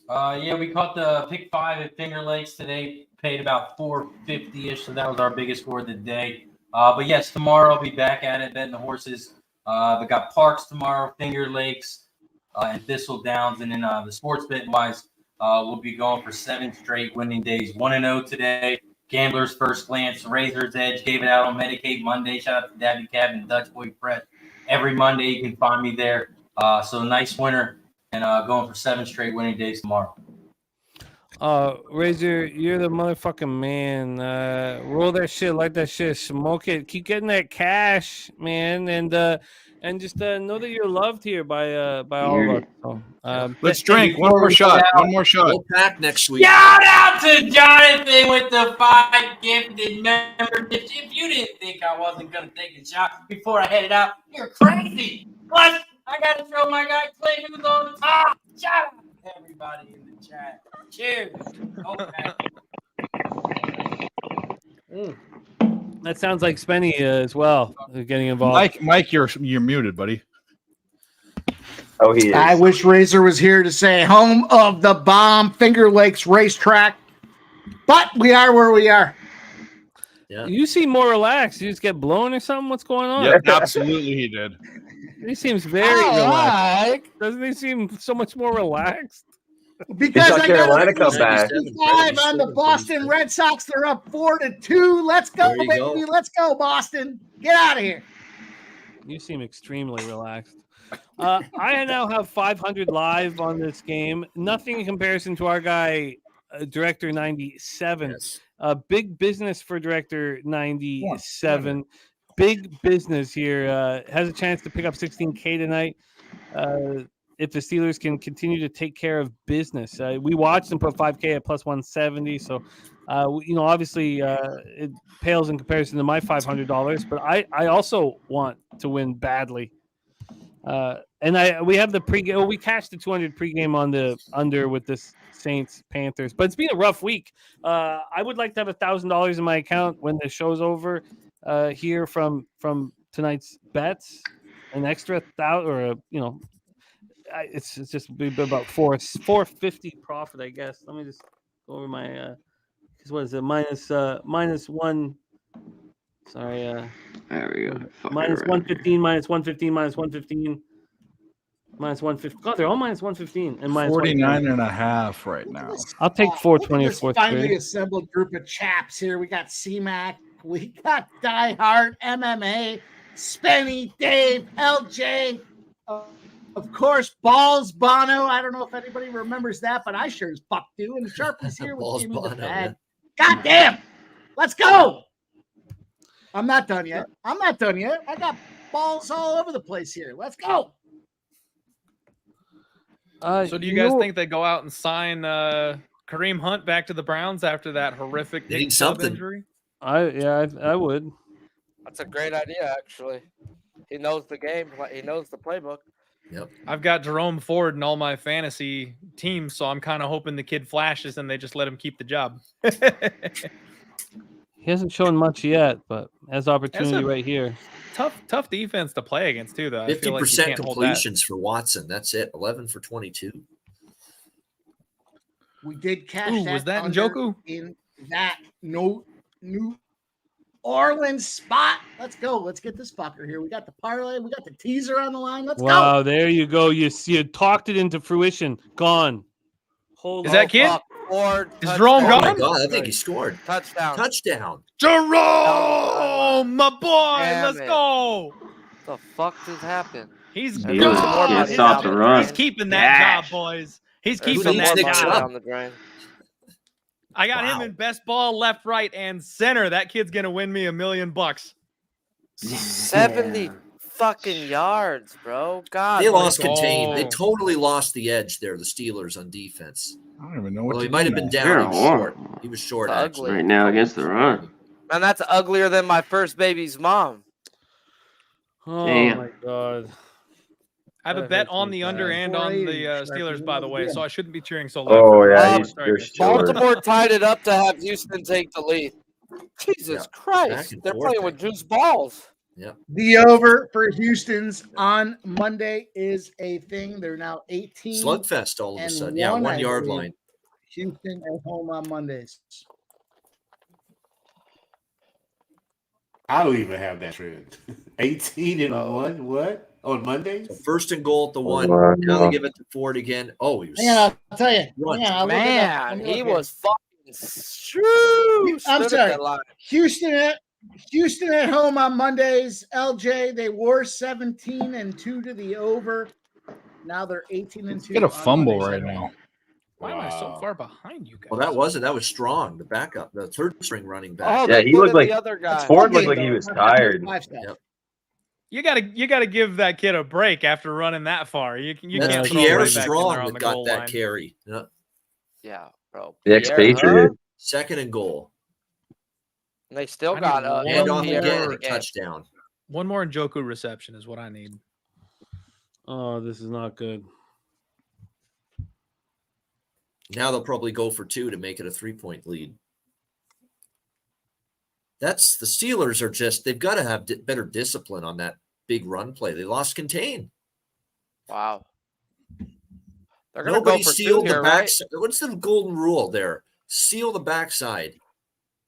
Yeah, we caught the pick 5 at Finger Lakes today. Paid about $450-ish, so that was our biggest score of the day. But yes, tomorrow I'll be back at it, betting the horses. We got Parks tomorrow, Finger Lakes, and Thistle Downs. And then the sports betting wise, we'll be going for 7 straight winning days. 1-0 today. Gambler's First Glance, Razor's Edge, gave it out on Medicaid Monday. Shout out to Dabby Cab and Dutch Boy Fred. every Monday you can find me there. So nice winner, and going for 7 straight winning days tomorrow. Razor, you're the motherfucking man. Roll that shit, like that shit, smoke it, keep getting that cash, man, and just know that you're loved here by all of us. So, let's drink. One more shot. One more shot. We'll pack next week. Shout out to Jonathan with the 5 gifted memberships. If you didn't think I wasn't going to take a shot before I headed out, you're crazy. Plus, I got to throw my guy Clay who's on the top. Shout out to everybody in the chat. Cheers. Okay. That sounds like Spenny as well, getting involved. Mike, you're muted, buddy. Oh, he is. I wish Razor was here to say home of the bomb, Finger Lakes racetrack, but we are where we are. Yeah. You seem more relaxed. You just get blown or something? What's going on? Yep, absolutely he did. He seems very relaxed. Doesn't he seem so much more relaxed? Because I Carolina got come back. 5 on the Boston Red Sox. They're up 4-2. Let's go, There you baby. go. Let's go, Boston. Get out of here. You seem extremely relaxed. I now have 500 live on this game. Nothing in comparison to our guy, Director 97. Yes. Big business for Director 97. Big business here. Has a chance to pick up 16K tonight. If the Steelers can continue to take care of business. We watched them put 5K at plus 170. So, obviously it pales in comparison to my $500. But I also want to win badly. We have the pregame. We cashed the 200 pregame on the under with this Saints Panthers. But it's been a rough week. I would like to have $1,000 in my account when the show's over here from tonight's bets. An extra $1,000 or it's just be about 450 profit, I guess. Let me just go over my because what is it minus one. Sorry, there we go. Minus 115, minus 115, minus 115, minus 150. God, they're all minus 115 and minus 49.5 right now. I'll take 420 or This 430. finally assembled group of chaps here. We got C-Mac, we got Die Hard, MMA, Spenny, Dave, LJ, of course, Balls Bono. I don't know if anybody remembers that, but I sure as fuck do. And Sharpie's here with Jimmy the Bag. God damn! Let's go! I'm not done yet. I got balls all over the place here. Let's go! So do you guys think they go out and sign Kareem Hunt back to the Browns after that horrific They need club something. injury? I would. That's a great idea, actually. He knows the game. He knows the playbook. Yep. I've got Jerome Ford in all my fantasy teams, so I'm kind of hoping the kid flashes and they just let him keep the job. He hasn't shown much yet, but has opportunity right here. Tough defense to play against too, though. 50% completions for Watson. That's it. 11 for 22. We did cash Ooh, that. was that under Njoku? in that New Orleans spot? Let's go. Let's get this fucker here. We got the parlay. We got the teaser on the line. Let's go. Wow, there you go. You talked it into fruition. Gone. Is that kid? Ford, Is Jerome Oh gone? my God, I think he scored. Touchdown. Jerome, my boy, Damn let's it. go. The fuck just happened? He's Can't stop the run. He's keeping that job, boys. He's There's keeping some that more money job. down the drain. I got him in best ball, left, right, and center. That kid's gonna win me $1 million. 70 fucking yards, bro. God. They lost let's contain. They go. totally lost the edge there, the Steelers on defense. I don't even know what Well, to he might do have been now. down. They're He was horrible. short. He was short, It's actually. Right now against the run. Man, that's uglier than my first baby's mom. Oh Damn. my God. I have a That bet hurts on me the bad. under and on the 480, Steelers, by the way, so I shouldn't be cheering so loud. Oh for yeah, the you're short. Baltimore tied it up to have Houston take the lead. Jesus Back Christ. and They're forth playing with there. juice balls. The over for Houston's on Monday is a thing. They're now 18. Slugfest all of a and sudden. Yeah, one, 1 I yard believe. line. Houston at home on Mondays. I don't even have that trend. 18 and 1. What? On Mondays? So first and goal at the 1. wow. Now they give it to Ford again. Oh, he was. Hang on, I'll tell you. Run. Hang on, I'll look it up. Let Man, me he look was fucking shrew. I'm Stood at sorry. that line. Houston Houston at home on Mondays. LJ, they were 17-2 to the over. Now they're 18-2. Get a fumble Mondays right now. Why am I so far behind you guys? Well, that was strong. The backup, the third string running back. Oh, Yeah, they he put looked in like the other guy. Ford looked like he was tired. Yep. You gotta give that kid a break after running that far. You can't That's throw Pierre right back in there Strong on that the got goal that line. carry. Yeah. Yeah, bro. The expatriate. Second and goal. And they still I got need And one off more again, a touchdown. One more Njoku reception is what I need. Oh, this is not good. Now they'll probably go for 2 to make it a 3-point lead. That's the Steelers are just, they've got to have better discipline on that big run play. They lost contain. Wow. They're going to Nobody go for 2 sealed here, the right? backside. What's the golden rule there? Seal the backside.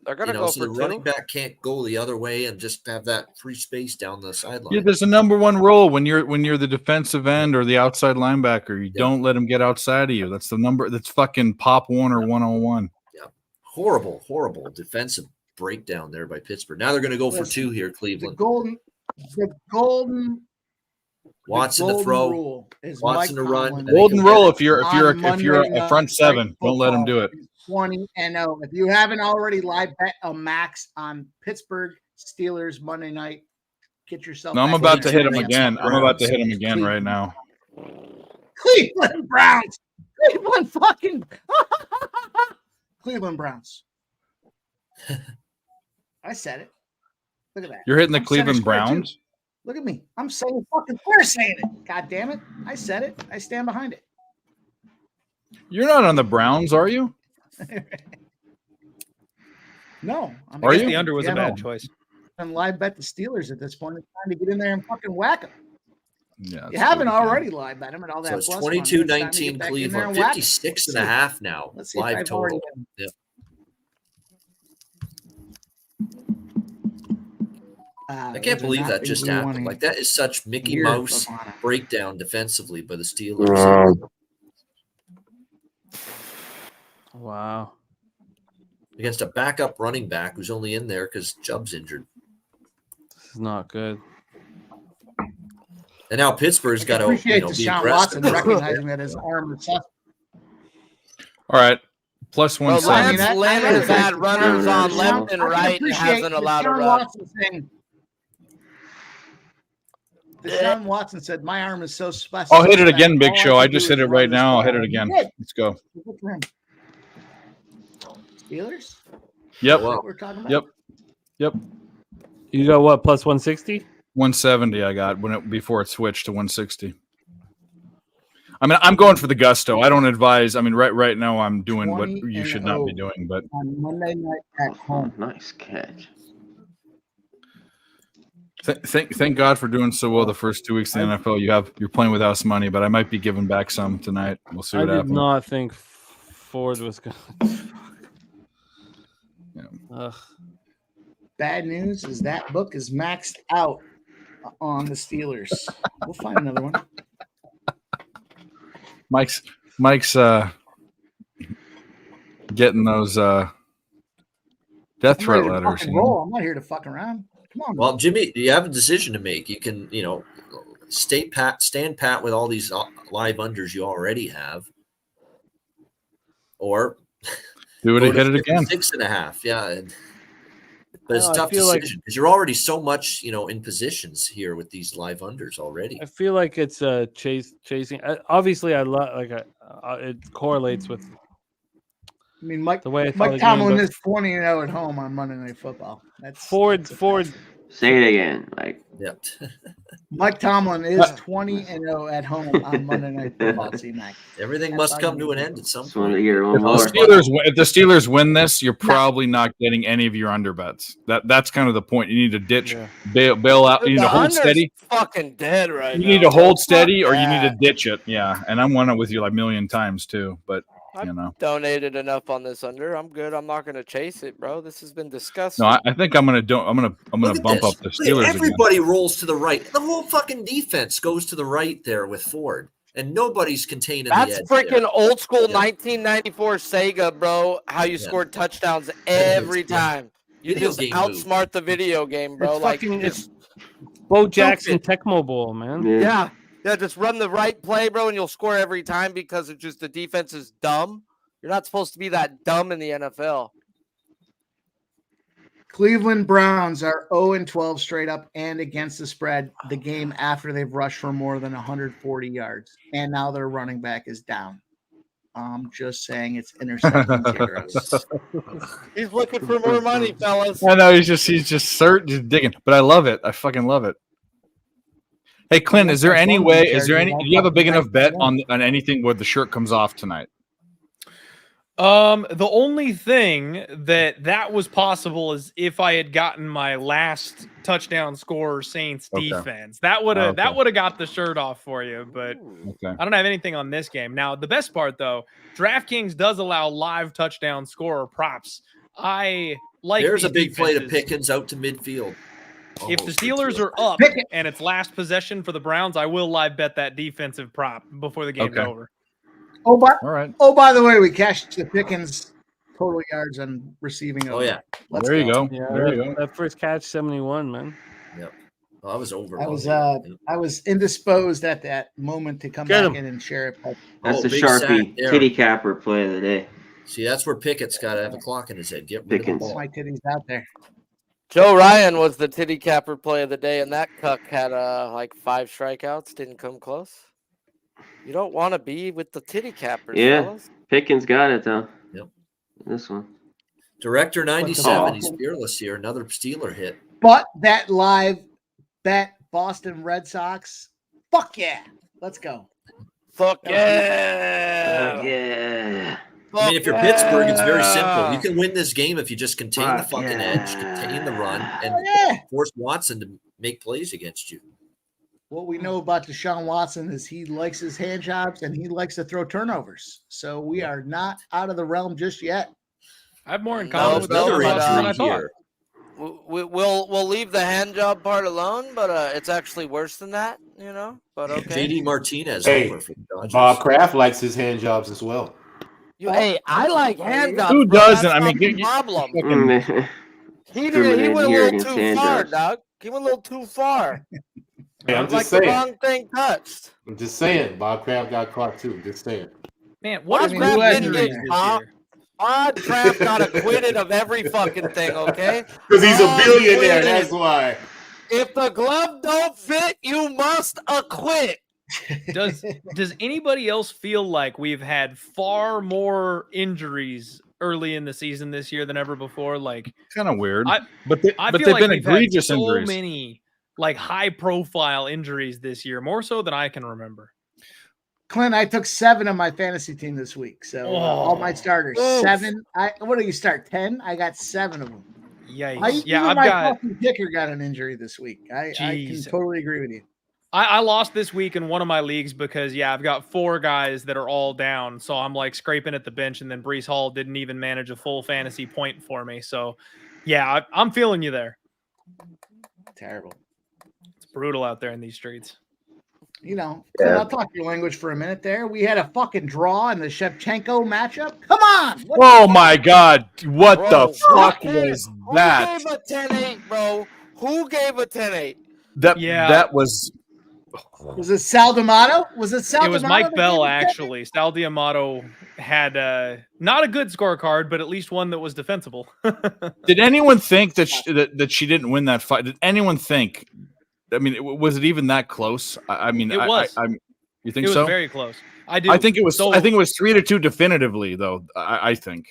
They're going to go So for the 2. running back can't go the other way and just have that free space down the sideline. Yeah, there's a number one rule when you're the defensive end or the outside linebacker. You don't let him get outside of you. That's the number. That's fucking Pop Warner 101. Yeah, horrible defensive breakdown there by Pittsburgh. Now they're going to go for 2 here, Cleveland. The golden Watson to throw. Rule is Watson to run. Golden rule if you're a front seven, don't let him do it. 20-0. If you haven't already live bet a max on Pittsburgh Steelers Monday night, get yourself. No, I'm about to hit him again. I'm about to hit him again right now. Cleveland Browns. Cleveland fucking Cleveland Browns. I said it. Look at that. You're hitting the I'm Cleveland center square, Browns? too. Look at me. I'm saying fucking we're saying it. God damn it. I said it. I stand behind it. You're not on the Browns, are you? No. Are you? The under was a bad choice. And live bet the Steelers at this point. It's time to get in there and fucking whack them. Yeah, You haven't already live bet them and all that. So it's plus money. 22-19 Time Cleveland, to get 56.5 now. Let's see if Live I've already total. Yep. I can't believe that just happened. Like, that is such Mickey Mouse breakdown defensively by the Steelers. Wow. Against a backup running back who's only in there because Chubb's injured. This is not good. And now Pittsburgh's got to appreciate be Deshaun aggressive. Watson recognizing that his arm is soft. All right. Plus Well, 170. Lance Lynn has had runners on left and right and hasn't allowed a Deshaun run. Watson saying, Deshaun Watson said, "My arm is so special." I'll hit it again, that Big all Show. I I can just do hit is it run right this now. I'll ball." hit it again. Good. Let's go. Good for him. Steelers? Yep. What we're talking about? Yep. Yep. You got what, plus 160? 170 I got before it switched to 160. I mean, I'm going for the gusto. I don't advise. I mean, right now I'm doing what you should not be doing, but On Monday night at home. Nice catch. thank God for doing so well the first 2 weeks in the NFL. You're playing with house money, but I might be giving back some tonight. We'll see I what did happens. not think Ford was going to. Bad news is that book is maxed out on the Steelers. We'll find another one. Mike's getting those death threat I'm ready to letters. fucking roll. I'm not here to fuck around. Come on. Well, Jimmy, you have a decision to make. You can, stand pat with all these live unders you already have, or do it and hit it again. 6.5, yeah. But it's a I tough feel like- decision because you're already so much, in positions here with these live unders already. I feel like it's chasing. Obviously, I love it correlates with. I mean, Mike the way I thought the Tomlin game, is 20-0 at home on Monday Night Football. That's Ford. Say it again, Mike. Yep. Mike Tomlin is 20-0 at home on Monday Night Football. See, Mike. Everything That's must all come you to an need. end at some Just want point. to hear one If more. the Steelers win this, you're probably not getting any of your under bets. That's kind of the point. You need to ditch, bail out. You need to hold under's steady. Fucking dead right now. You need to hold steady, or you Fuck need to that. ditch it. Yeah, and I'm one with you like a million times too. But Donated enough on this under. I'm good. I'm not going to chase it, bro. This has been disgusting. no, I think I'm gonna Look at bump this. up the Look at Steelers again. everybody rolls to the right. The whole fucking defense goes to the right there with Ford, and nobody's containing That's the edge freaking there. old school 1994 Sega, bro. How you scored touchdowns every time. You Video just game move. outsmart the video game, bro. It's Like fucking, just Bo Jackson stupid. Tecmo Bowl, man. Yeah, just run the right play, bro, and you'll score every time because it's just the defense is dumb. You're not supposed to be that dumb in the NFL. Cleveland Browns are 0-12 straight up and against the spread the game after they've rushed for more than 140 yards. And now their running back is down. I'm just saying it's intercepting zeros. He's looking for more money, fellas. I know he's just digging, but I love it. I fucking love it. Hey, Clint, is there any way? Do you have a big enough bet on anything where the shirt comes off tonight? The only thing that was possible is if I had gotten my last touchdown scorer Saints defense. That would have got the shirt off for you, but I don't have anything on this game. Now, the best part though, DraftKings does allow live touchdown scorer props. I like There's a big play to defenses. Pickens out to midfield. If the Steelers are up and it's last possession for the Browns, I will live bet that defensive prop before the game's over. All right. Oh, by the way, we cashed the Pickens total yards on receiving. Oh, yeah. There you go. Yeah, There you go. That first catch, 71, man. Yep. Oh, I was over. I was indisposed at that moment to come Get back him. in and share it. But That's the big Sharpie sack there. titty capper play of the day. See, that's where Pickett's got to have a clock in his head. Get rid of the Pickens. ball. my titties out there. Joe Ryan was the titty capper play of the day, and that cuck had like 5 strikeouts. Didn't come close. You don't want to be with the titty cappers, Yeah, fellas. Pickens got it though. Yep. This one. Director 97. He's fearless here. Another Steeler hit. But that live bet, Boston Red Sox. Fuck yeah. Let's go. Fuck yeah. Yeah. I mean, if you're Pittsburgh, it's very simple. You can win this game if you just contain the fucking edge, contain the run, and force Watson to make plays against you. What we know about Deshaun Watson is he likes his hand jobs and he likes to throw turnovers. So we are not out of the realm just yet. I have more in common with another Deshaun Watson than I injury thought. here. We'll leave the hand job part alone, but it's actually worse than that, you know. But okay. JD Martinez Hey, over for the Dodgers. Bob Kraft likes his hand jobs as well. Hey, I like hand jobs. Who bro. doesn't? That's I mean, not the you- problem. He Discriminated went a here little against too hand far, jobs. dog. He went a little too far. Hey, I'm Like just the saying. wrong thing touched. I'm just saying. Bob Kraft got caught too. Just saying. Man, what Bob is Kraft with didn't injuries get this caught. year? Bob Kraft got acquitted of every fucking thing, okay? Because he's a Bob billionaire. acquitted. That's why. If the glove don't fit, you must acquit. Does anybody else feel like we've had far more injuries early in the season this year than ever before? Like, Kind of weird. I but feel they've like been we've had egregious so injuries. many like high profile injuries this year, more so than I can remember. Clint, I took 7 on my fantasy team this week. So all my starters. Oof. 7. What do you start? 10? I got 7 of them. Yikes. Even I've my got. fucking kicker got an injury this week. I can Jeez. totally agree with you. I lost this week in one of my leagues because I've got 4 guys that are all down, so I'm like scraping at the bench, and then Breece Hall didn't even manage a full fantasy point for me. So I'm feeling you there. Terrible. It's brutal out there in these streets. You know, Clint, I'll talk your language for a minute there. We had a fucking draw in the Shevchenko matchup. Come on. What Oh my God! What Bro, the fuck who was Who that? gave a 10-8, bro? Who gave a 10-8? That was. was it? Sal D'Amato? Was it Sal It was D'Amato Mike that Bell, gave it 10? actually. Sal D'Amato had not a good scorecard, but at least one that was defensible. Did anyone think that she didn't win that fight? Did anyone think? I mean, was it even that close? I mean, It was. You think It was so? very close. I do. I think it was. So- I think it was 3-2 definitively, though. I think.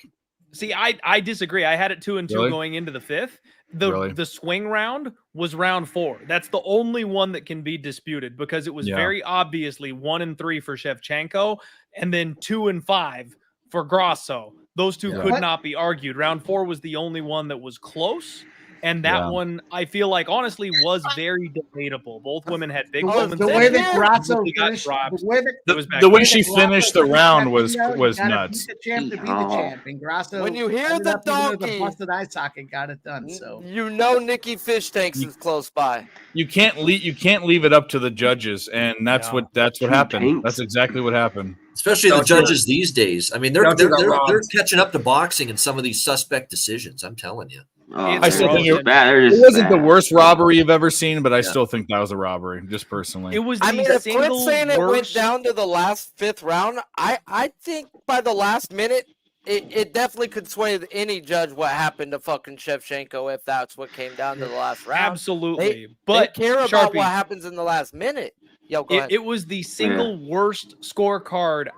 See, I disagree. I had it 2-2 Really? going into the 5th. Really? The swing round was round 4. That's the only one that can be disputed because it was Yeah. very obviously 1-3 for Shevchenko and then 2-5 for Grosso. Those two Yeah. could not be argued. Round 4 was the only one that was close. And that Yeah. one, I feel like, honestly, was very debatable. Both women had big The moments. way in it. that Grasso They got finished, dropped. the way that It was back The way then. she finished the round was You gotta nuts. beat the champ to be the champ. And Grasso, When you hear ended the up even with donkey- a busted eye socket, got it done. So You know Nikki Fish Tanks is close by. You can't leave it up to the judges, and that's No. what happened. Tanks. That's exactly what happened. Especially the Don't you- judges these days. I mean, they're don't you got robbed. catching up to boxing in some of these suspect decisions. I'm telling you. I still think it bad. wasn't the worst robbery you've ever seen, but I still think that was a robbery, just personally. It was. I mean, if Clint's saying it went worst- down to the last 5th round, I think by the last minute, it definitely could sway any judge what happened to fucking Shevchenko if that's what came down to the last round. Absolutely. But they care about Sharpie, what happens in the last minute. Yo, go ahead. It was the single worst scorecard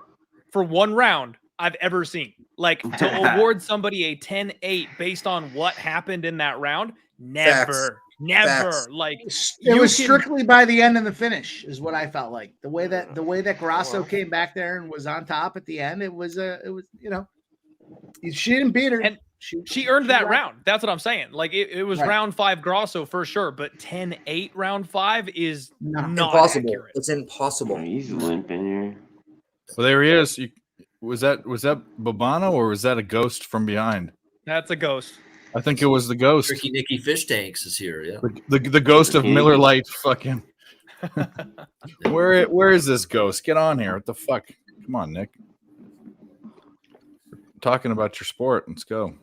for one round I've ever seen. Like, to award somebody a 10-8 based on what happened in that round, never. Facts. Like, it was strictly by the end and the finish is what I felt like. The way that Grasso came back there and was on top at the end, it was she didn't beat her. And she earned that round. That's what I'm saying. Like, it was round 5 Grasso for sure, but 10-8 round 5 is not impossible. accurate. It's impossible. He's limping here. Well, there he is. Was that Babano or was that a ghost from behind? That's a ghost. I think it was the ghost. Tricky Nicky Fish Tanks is here. Yeah. The ghost of Miller Lite. Fucking. Where is this ghost? Get on here. What the fuck? Come on, Nick. We're talking about your sport. Let's go.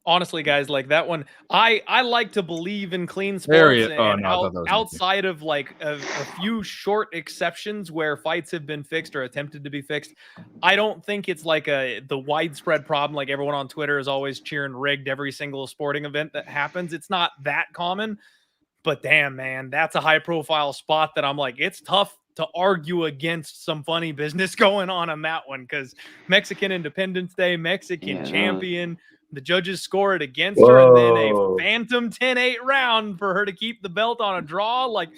Honestly, guys, like that one, I like to believe in clean sports. There he is. And I thought that was outside of like a few short exceptions where fights have been fixed or attempted to be fixed, I don't think it's like the widespread problem. Like everyone on Twitter is always cheering rigged every single sporting event that happens. It's not that common, but damn, man, that's a high profile spot that I'm like, it's tough to argue against some funny business going on that one because Mexican Independence Day, Mexican champion. The judges score it against her, and then a phantom 10-8 round for her to keep the belt on a draw. Like,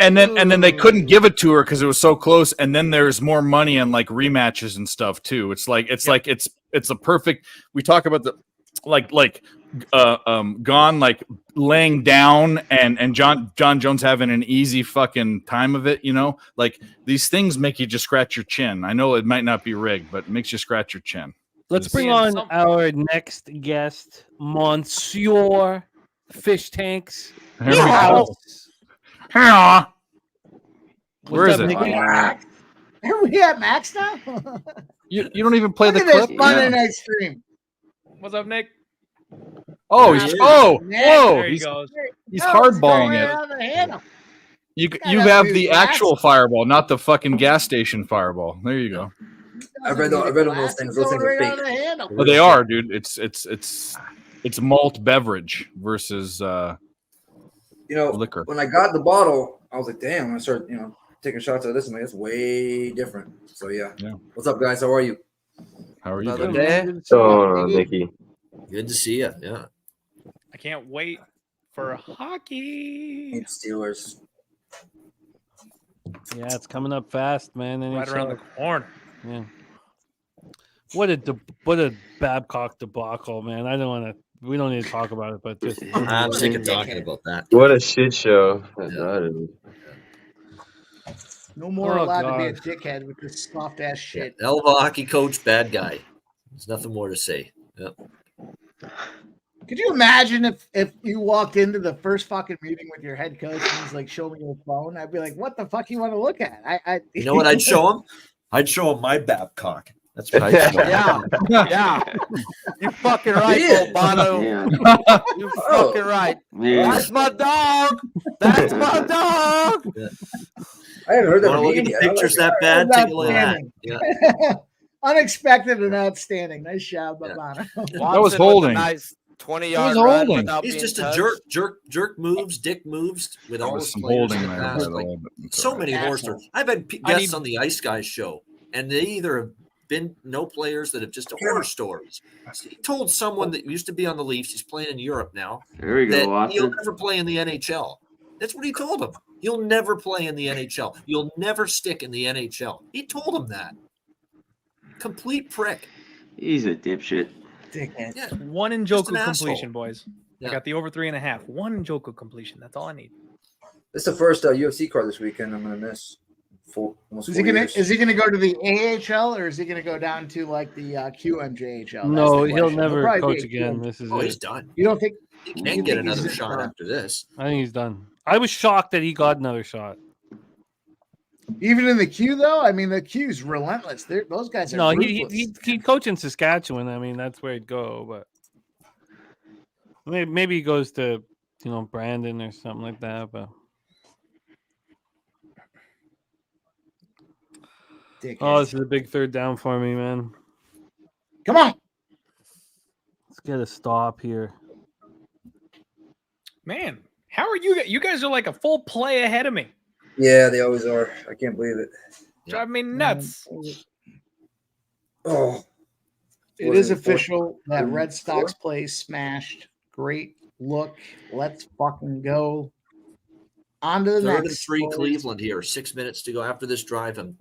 and then they couldn't give it to her because it was so close. And then there's more money and like rematches and stuff too. It's a perfect. We talk about the Gone like laying down and John Jones having an easy fucking time of it. You know, like these things make you just scratch your chin. I know it might not be rigged, but it makes you scratch your chin. Let's bring on our next guest, Monsieur Fish Tanks. Here we go. Where is it? Are we at Max now? You don't even play Look the at this clip. Monday night stream. What's up, Nick? Oh, he's There he goes. He's hardballing it. You have the actual fireball, not the fucking gas station fireball. There you go. I read all those things. Those things are fake. But they are, dude. It's malt beverage versus liquor. When I got the bottle, I was like, damn. When I started, taking shots of this, I'm like, it's way different. So yeah. What's up, guys? How are you? How are you? So, Nicky. Good to see you. Yeah. I can't wait for hockey. Steelers. Yeah, it's coming up fast, man. Right around the corner. Yeah. What a Babcock debacle, man. I don't want to. We don't need to talk about it, but just I'm sick of talking about that. What a shit show. No more allowed to be a dickhead with this soft ass shit. Elva hockey coach, bad guy. There's nothing more to say. Yep. Could you imagine if you walked into the first fucking meeting with your head coach and he's like, "Show me your phone"? I'd be like, "What the fuck you want to look at?" You know what I'd show him? I'd show him my Babcock. That's what I'd show him. Yeah. You're fucking right, Bono. You're fucking right. Yeah. That's my dog. That's my dog. I haven't heard that. Want to look at the pictures that bad? Take a look at that. Yeah. Unexpected and outstanding. Nice job, Babano. That was holding. Nice 20-yard run without He's being just touched. a jerk moves, dick moves with all his some players holding in the there. past. Like, so many horror stories. I've had guests on the Ice Guys show, and they either have been no players that have just horror stories. He told someone that used to be on the Leafs, he's playing in Europe now, There we go, that Watson. he'll never play in the NHL. That's what he told him. You'll never play in the NHL. You'll never stick in the NHL. He told him that. Complete prick. He's a dipshit. Dickhead. Yeah. One Njoku Just an completion, asshole. boys. Yeah. I got the over 3.5. One Njoku completion. That's all I need. This is the first UFC card this weekend. I'm gonna miss. Almost Is 4 years. he gonna go to the AHL or is he gonna go down to like the QMJHL? no, That's the he'll question. never probably coach be again. QM. This is Oh, it. he's done. You don't think He you can't think get he's another just shot done? after this. I think he's done. I was shocked that he got another shot. Even in the Q though? I mean, the Q's relentless. Those guys are No, ruthless. he'd coach in Saskatchewan. I mean, that's where he'd go. But Maybe he goes to Brandon or something like that. But this is a big third down for me, man. Come on. Let's get a stop here. Man, how are you? You guys are like a full play ahead of me. Yeah, they always are. I can't believe it. Drive me nuts. Oh, it is official that Red Sox play smashed. Great look. Let's fucking go. On to the Third next. and 3 Cleveland here. 6 minutes to go after this drive. I'm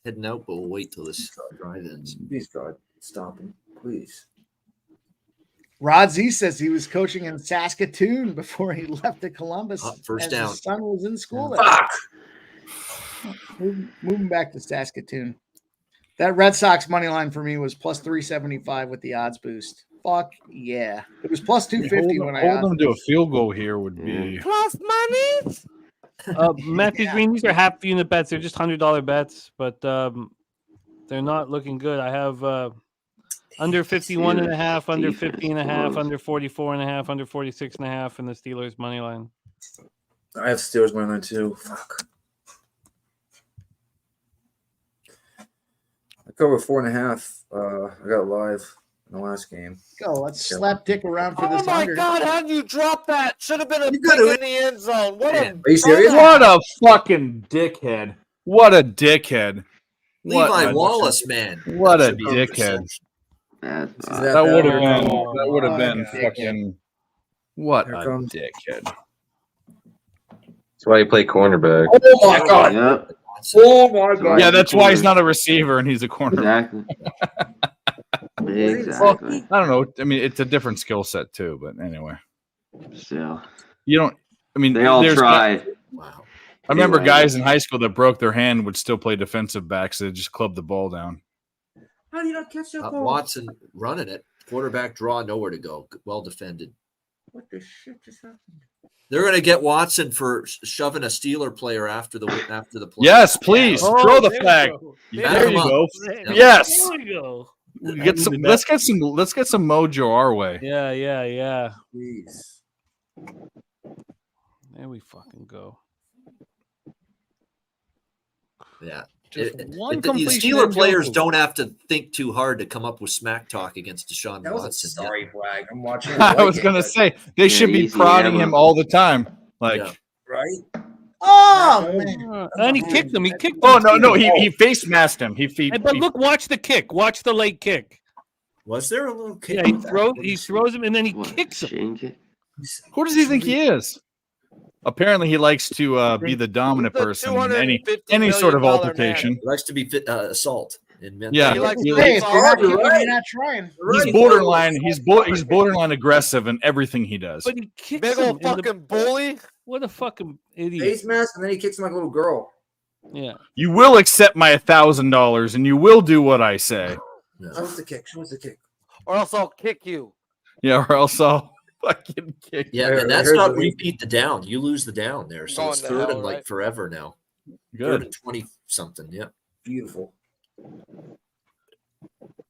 heading out, but we'll wait till this drive ends. Please, God, stop him, please. Rod Z says he was coaching in Saskatoon before he left to Columbus. First down. His son was in school there. Fuck. Moving back to Saskatoon. That Red Sox money line for me was plus 375 with the odds boost. Fuck yeah. It was plus 250 when I hold them to a field goal here would be plus money. Matthew Green, these are half unit bets. They're just $100 bets, but they're not looking good. I have under 51.5, under 50.5, under 44.5, under 46.5 in the Steelers money line. I have Steelers money line too. Fuck. I covered 4.5. I got live in the last game. Go. Let's slap Dick around for this. Oh my under. God! How did you drop that? Should have been a pick in the end zone. What a, Are you serious? What a fucking dickhead. What a dickhead. Levi Wallace, man. What a dickhead. That would have been fucking what a dickhead. That's why you play cornerback. Oh my God. Yeah. Oh my God. Yeah, that's why he's not a receiver and he's a corner. Exactly. I don't know. I mean, it's a different skill set too, but anyway. Still. You don't they all try. Wow. I remember guys in high school that broke their hand would still play defensive backs. They just clubbed the ball down. How do you not catch that ball? Watson running it. Quarterback draw, nowhere to go. Well defended. What the shit just happened? They're going to get Watson for shoving a Steeler player after the play. Yes, please throw the flag. There you go. Yes. There we go. Let's get some mojo our way. Yeah. Please. There we fucking go. Yeah. One the completion Steeler and players go. don't have to think too hard to come up with smack talk against Deshaun That was Watson. a sorry flag. I'm watching. I was going to say they should be prodding him all the time. Like, right? Oh man! And he kicked him. He kicked him. Oh no! He face masked him. But look, watch the kick. Watch the late kick. Was there a little kick? Yeah, he throws him and then he kicks him. Change it. Who does he think he is? Apparently, he likes to be the dominant person in any sort of altercation. He likes to be assault. Yeah, You're not trying. He's borderline. He's borderline aggressive in everything he does. But he kicks big him old fucking bully. What a fucking idiot! Face mask, and then he kicks him like a little girl. Yeah. You will accept my $1,000, and you will do what I say. Show us the kick. Show us the kick. Or else I'll kick you. Yeah, or else I'll fucking kick. Yeah, and that's not repeat the down. You lose the down there, so it's third and like forever now. Good. 3rd and 20 something. Yeah. Beautiful.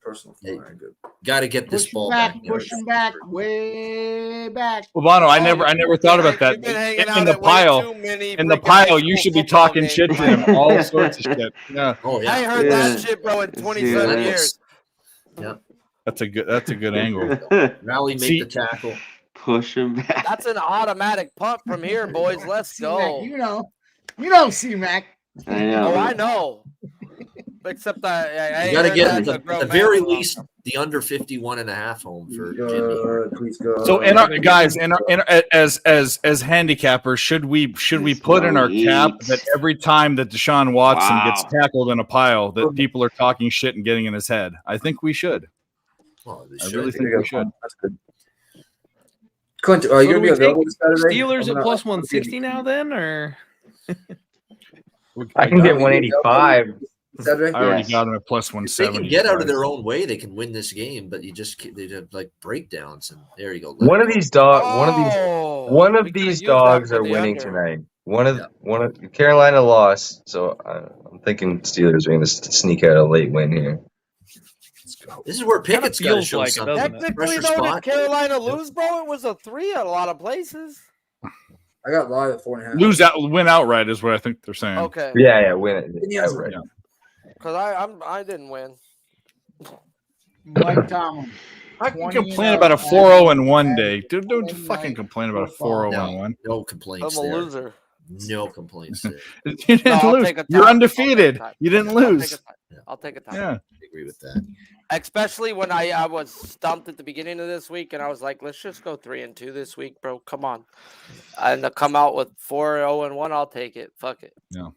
Personal flying, good. Got to get this ball back. back. Push him back, way back. Well, Bono, I never thought about that. In the pile, you should be talking shit to him, all sorts of shit. Yeah. Oh yeah. I ain't heard that shit, bro, in 27 years. Yeah. That's a good angle. Rally, make the tackle. Push him back. That's an automatic punt from here, boys. Let's go. You know, C-Mac. I know. Oh, I know. Except I You got to get at the very least the under 51.5 home for Jimmy. Please go. So, as handicappers, should we put in our cap that every time that Deshaun Watson gets tackled in a pile, that people are talking shit and getting in his head? I think we should. Well, I really think we should. That's good. Clint, are you going to be available this Saturday? Steelers at plus 160 now, then, or I can get 185. Saturday? I already got them at plus If 170. they can get out of their own way, they can win this game. But they have like breakdowns, and there you go. One of these dogs are winning tonight. One of Carolina lost, so I'm thinking Steelers are going to sneak out a late win here. This is where Pickett's got to feels show like it, something. doesn't it? Technically, Pressure though, did spot. Carolina lose, bro? It was a 3 at a lot of places. I got live at 4.5. Lose out, win outright is what I think they're saying. Okay. Yeah, win it. Yeah. Outright. Because I didn't win. Mike Tomlin. I can complain about a 4-0-1 day. Dude, don't fucking complain about a 4-0-1. No complaints I'm a there. loser. No complaints there. You didn't I'll lose. take a You're tie. undefeated. You didn't lose. I'll take a tie. Yeah. I agree with that. Especially when I was stumped at the beginning of this week, and I was like, let's just go 3-2 this week, bro. Come on. And to come out with 4-0-1, I'll take it. Fuck it. Yeah.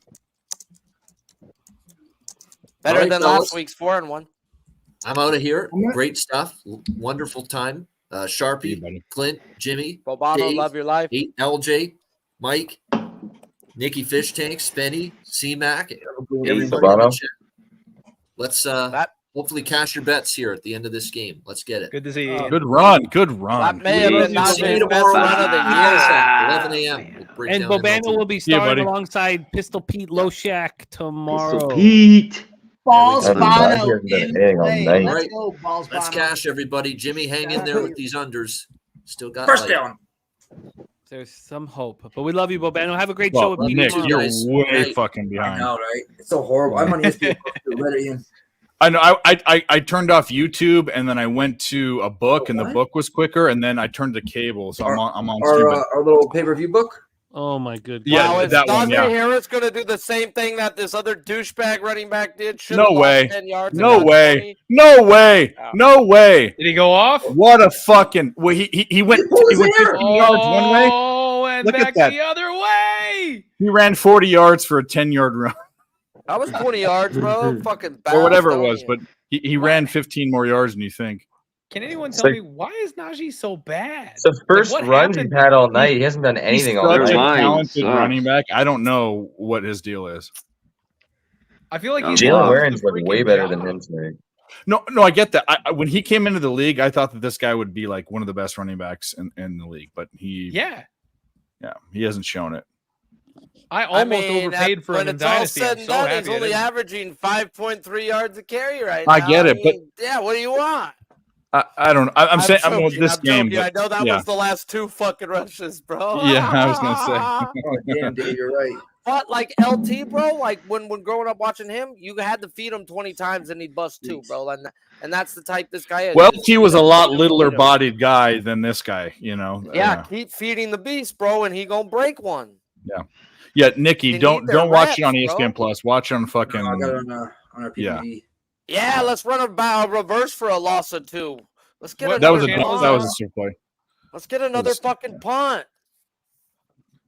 Better All right, than fellas. last week's 4-1. I'm out of here. Great stuff. Wonderful time. Sharpie, Clint, Jimmy, Bobano, Dave, love your life. LJ, Mike, Nikki Fish Tank, Spenny, C-Mac. Bobano. Let's hopefully cash your bets here at the end of this game. Let's get it. Good to see you. Good run. Good run. That may have been not See you his best tomorrow run of the year. 11 a.m. We'll break And down Bobano MLB. will be See ya, starring buddy. alongside Pistol Pete Loshak tomorrow. Pistol Pete. Balls There we go. Bono Here's the in thing on play. night. Let's Right. go, Balls Let's Bono. cash, everybody. Jimmy, hang in there with these unders. Still got First life. down. There's some hope. But we love you, Bobano. Have a great Well, show with Nick, tomorrow. you're guys. way Right. fucking I behind. know, right? It's so horrible. I'm on ESPN. Let it in. I know. I turned off YouTube and then I went to a book and the What? book was quicker and then I turned to cable. So I'm on Our, stupid. our little pay-per-view book. Oh my goodness. Yeah, Wow, is that one, Najee yeah. Harris going to do the same thing that this other douchebag running back did? No way. 10 yards No and got way. 20? No way. Oh. No way. Did he go off? What a fucking. Well, he went. He went 15 yards one way. Oh, and Look at back that. the other way. He ran 40 yards for a 10-yard run That was 20 yards, bro. Fucking or whatever it bounced was, on but he ran 15 more yards than you think. Can anyone It's tell like- me why is Najee so bad? It's the first what run happened? he's had all night. He hasn't done anything all He's such a night. Line talented sucks. running back. I don't know what his deal is. I feel like he's Jalen lost Warren's the looked way freaking better job. than him tonight. No, I get that. When he came into the league, I thought that this guy would be like one of the best running backs in the league, but he he hasn't shown it. I almost overpaid for when him in it's all Dynasty. said I'm and so done, happy. he's I only didn't. averaging 5.3 yards a carry right now. I get it, but yeah, what do you want? I don't know. I'm saying I'm joking, with this game. joking. I But, know that yeah. was the last 2 fucking rushes, bro. Yeah, I was gonna say. Oh, damn, Dave, you're right. But like LT, bro, like when growing up watching him, you had to feed him 20 times and he'd bust 2, bro. And that's the type this guy is. Well, Just he was a feed him, lot feed him, littler feed him. bodied guy than this guy, you know. Yeah, keep feeding the beast, bro, and he gonna break one. Yeah, Nikki, They don't need their watch it on reps, ESPN bro. Plus. Watch it on fucking. I got it on our PPV. Yeah, let's run a reverse for a loss of 2. Let's get That was another a punt. stupid play. Let's get another fucking punt.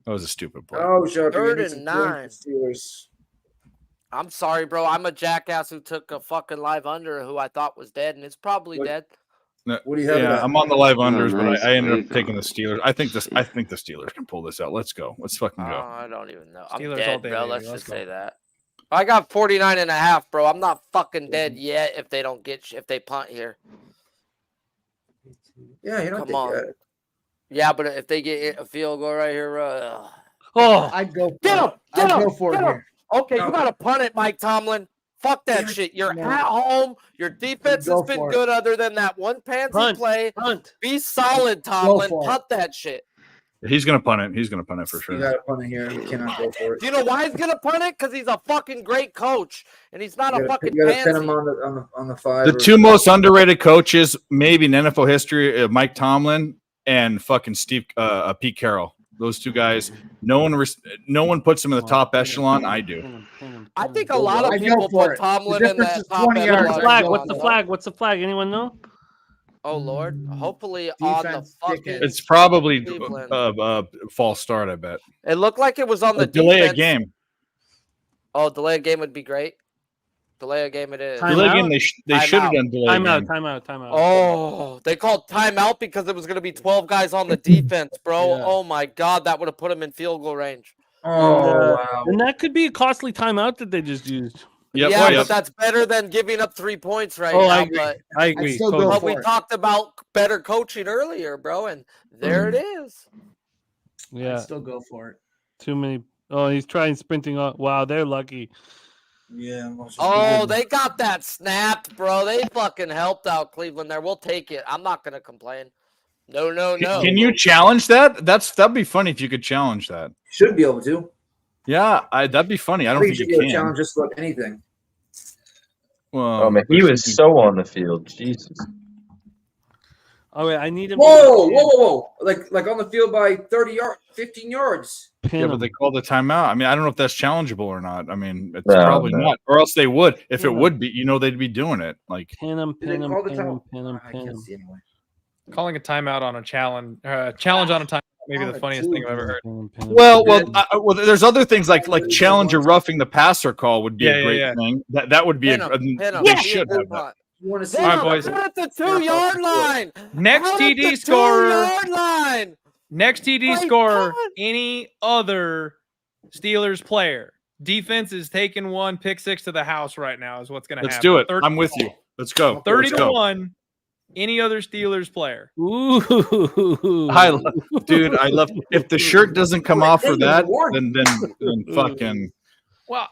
That was a stupid play. Oh, Sharpie. 3rd we need and some 9. Steelers. I'm sorry, bro. I'm a jackass who took a fucking live under who I thought was dead, and it's probably dead. No, What do you have? yeah, at? I'm on the live unders, but nice. I ended up taking the Steelers. I think the Steelers can pull this out. Let's go. Let's fucking Oh, go. I don't even know. I'm Steelers all dead, day, bro. baby. Let's Let's just go. say that. I got 49.5, bro. I'm not fucking dead yet if they don't get if they punt here. Yeah, you don't Come think on. that. Yeah, but if they get a field goal right here, Oh, I'd go for Get it. him! Get I'd him! go for it Get him! here. Okay, No. you gotta punt it, Mike Tomlin. Fuck that shit. You're No. at home. Your defense Go has been for it. good other than that one pansy Punt. play. punt. Be solid, Tomlin. for it. Punt that shit. He's gonna punt it. He's gonna punt it for You sure. got to punt it here. You cannot go for it. Do you know why he's gonna punt it? Because he's a fucking great coach, and he's not a fucking You got to pin pansy. him on the 5. The two most underrated coaches, maybe in NFL history, Mike Tomlin and fucking Pete Carroll. Those two guys. No one puts them in the top echelon. I do. I think a lot of I'd go people for put it. Tomlin The in difference that is top 20 echelon. yards. Flag. I'd What's go the for it. flag? What's the flag? Anyone know? Oh Lord! Hopefully on the Defense fucking. dickhead. It's probably Cleveland. false start. I bet. It looked like it was on the Delay a defense. game. Oh, delay a game would be great. Delay a game it is. Time Delay a out? game. They should have done delay. Time a out. game. Time out. Time out. Oh, they called timeout because it was going to be 12 guys on the defense, bro. Yeah. Oh my God, that would have put him in field goal range. Oh, wow. And that could be a costly timeout that they just used. Yep, yeah, oh, yep. but that's better than giving up 3 points right Oh, now. I agree. But, I agree. still go totally. but for we it. talked about better coaching earlier, bro, and there it is. Yeah. I'd still go for it. Too many. Oh, he's trying sprinting. Wow, they're lucky. Yeah. Oh, they got that snapped, bro. They fucking helped out Cleveland there. We'll take it. I'm not gonna complain. No. Can you challenge that? That'd be funny if you could challenge that. Should be able to. Yeah, that'd be funny. I don't think you should you be able can. to challenge just about anything. Well, Oh man, he was so on the field. Jesus. Oh wait, I need him. Whoa! Like on the field by 15 yards. Yeah, but they called the timeout. I mean, I don't know if that's challengeable or not. I mean, it's No, probably no. not. Or else they would. If Pin it 'em. would be, they'd be doing it. Like Pin him. I can't see anyway. Calling a timeout on a challenge on a timeout, maybe the funniest thing I've ever heard. Well, there's other things like challenge or roughing the passer call would be a great thing. That would be Pin 'em. they should have that. You want to see? All right, boys. Put it at the 2-yard line. Next Put it at TD the scorer. 2-yard line. Next TD My scorer, God. any other Steelers player. Defense is taking one pick 6 to the house right now is what's going to happen. Let's do it. I'm with you. Let's go. 30-1. Any other Steelers player. Ooh. Dude, I love if the shirt doesn't come off for that, then fucking Well,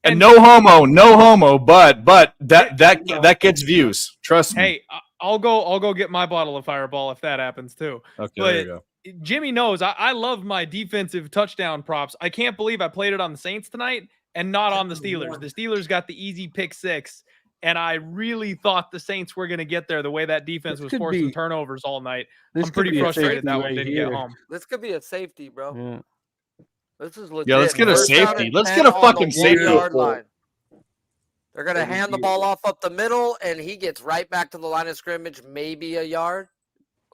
and no homo, but that gets views. Trust me. hey, I'll go get my bottle of Fireball if that happens too. Okay, but there you go. Jimmy knows I love my defensive touchdown props. I can't believe I played it on the Saints tonight and not on the Steelers. The Steelers got the easy pick 6, and I really thought the Saints were going to get there the way that defense was forcing turnovers all night. I'm pretty frustrated that one didn't get home. This could be a safety, bro. Yeah. This is legit. Yeah, let's get a First down safety. and Let's 10 get a on fucking the safety. 1-yard line. They're going to hand the ball off up the middle, and he gets right back to the line of scrimmage, maybe a yard.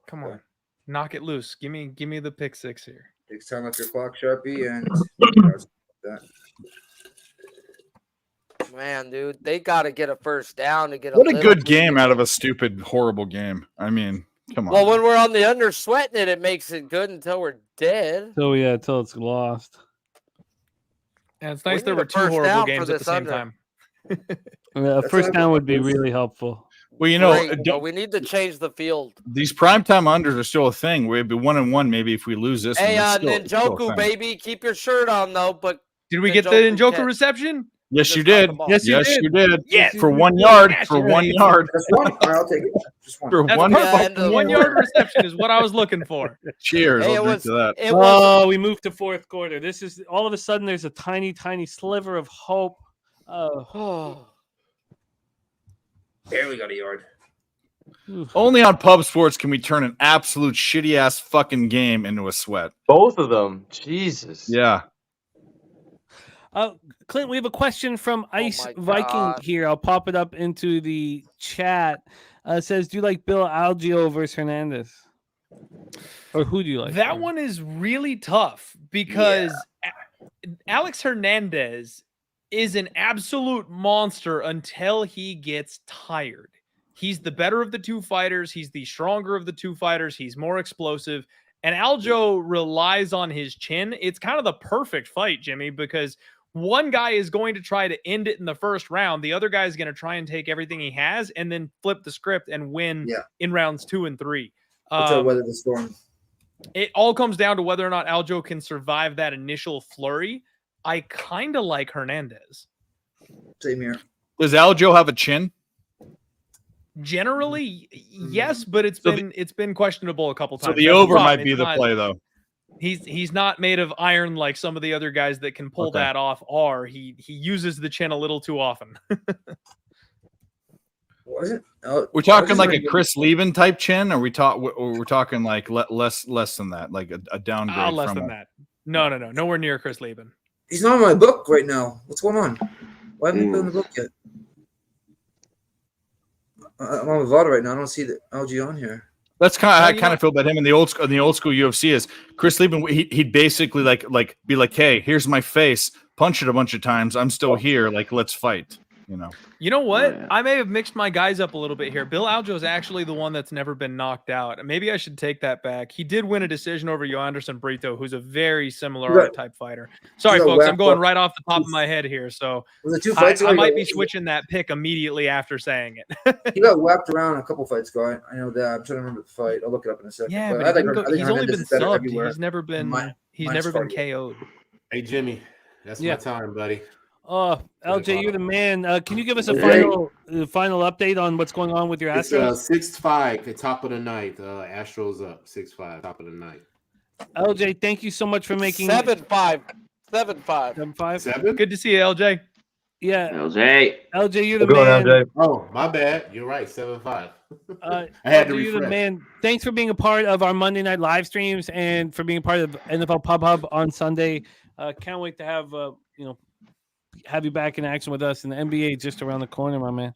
Come on. Knock it loose. Give me the pick 6 here. Takes time off your clock, Sharpie, and that. Man, dude, they got to get a first down to get What a little good lead. game out of a stupid, horrible game. I mean, come on. Well, when we're on the under sweating it, it makes it good until we're dead. So yeah, until it's lost. And it's nice We there need were a 2 first horrible down games for at the this same under. time. Yeah, first down would be really helpful. Well, Great, but we need to change the field. these primetime unders are still a thing. We'd be 1-1 maybe if we lose this Hey, one. It's still a Njoku, thing. baby, keep your shirt on though. But Did we get the Njoku Njoku catch. reception? Yes, you did. Yes, you did. Yes. For 1 yard. Yes, For you 1 did. yard. That's one. All right, I'll take it. Just one. For That's one perfect. Yeah, and, 1 yard reception is what I was looking for. Cheers. Hey, I'll it drink was, to that. it was Oh, we moved to fourth quarter. This is all of a sudden there's a tiny sliver of hope. oh, Barely got a yard. Only on Pub Sports can we turn an absolute shitty ass fucking game into a sweat. Both of them. Jesus. Yeah. Clint, we have a question from Ice my Viking God. here. I'll pop it up into the chat. It says, do you like Bill Algeo versus Hernandez? Or who do you like? That one is really tough because Alex Hernandez is an absolute monster until he gets tired. He's the better of the two fighters. He's the stronger of the two fighters. He's more explosive. And Aljo relies on his chin. It's kind of the perfect fight, Jimmy, because one guy is going to try to end it in the first round. The other guy is going to try and take everything he has and then flip the script and win in rounds 2 and 3. Weather the storm. It all comes down to whether or not Aljo can survive that initial flurry. I kind of like Hernandez. Same here. Does Aljo have a chin? Generally, yes, but it's been questionable a couple times. So the That's over problem. might be It's the not- play, though. He's not made of iron like some of the other guys that can pull that off are. He uses the chin a little too often. What is it? We're talking like a Chris Lieben type chin, or we're talking like less than that, like a downgrade. Less from than that. No, nowhere near Chris Lieben. He's not on my book right now. What's going on? Why haven't you put in the book yet? I'm on Vada right now. I don't see the LG on here. That's kind of I kind of feel about him in the old school UFC is Chris Lieben. He'd basically like be like, hey, here's my face, punch it a bunch of times. I'm still here. Like, let's fight. You know what? I may have mixed my guys up a little bit here. Bill Aljo is actually the one that's never been knocked out. Maybe I should take that back. He did win a decision over Yoanderson Brito, who's a very similar art type fighter. Sorry, folks, I'm going right off the top of my head here. So I might be switching that pick immediately after saying it. He got whacked around a couple fights ago. I know that. I'm trying to remember the fight. I'll look it up in a second. Yeah, but he's only been subbed. He's never been KO'd. Hey, Jimmy, that's my time, buddy. Oh, LJ, you're the man. Can you give us a Okay. final update on what's going on with your It's Astros? 6-5 at top of the ninth. Astros up 6-5 top of the ninth. LJ, thank you so much for making 7-5. 7-5. 7? Good to see you, LJ. Yeah, LJ. LJ, you're the We're man. going, LJ. Oh, my bad. You're right. 7-5. I had to you're the refresh. man. Thanks for being a part of our Monday night live streams and for being a part of NFL Pub Hub on Sunday. Can't wait to have have you back in action with us, and the NBA just around the corner, my man.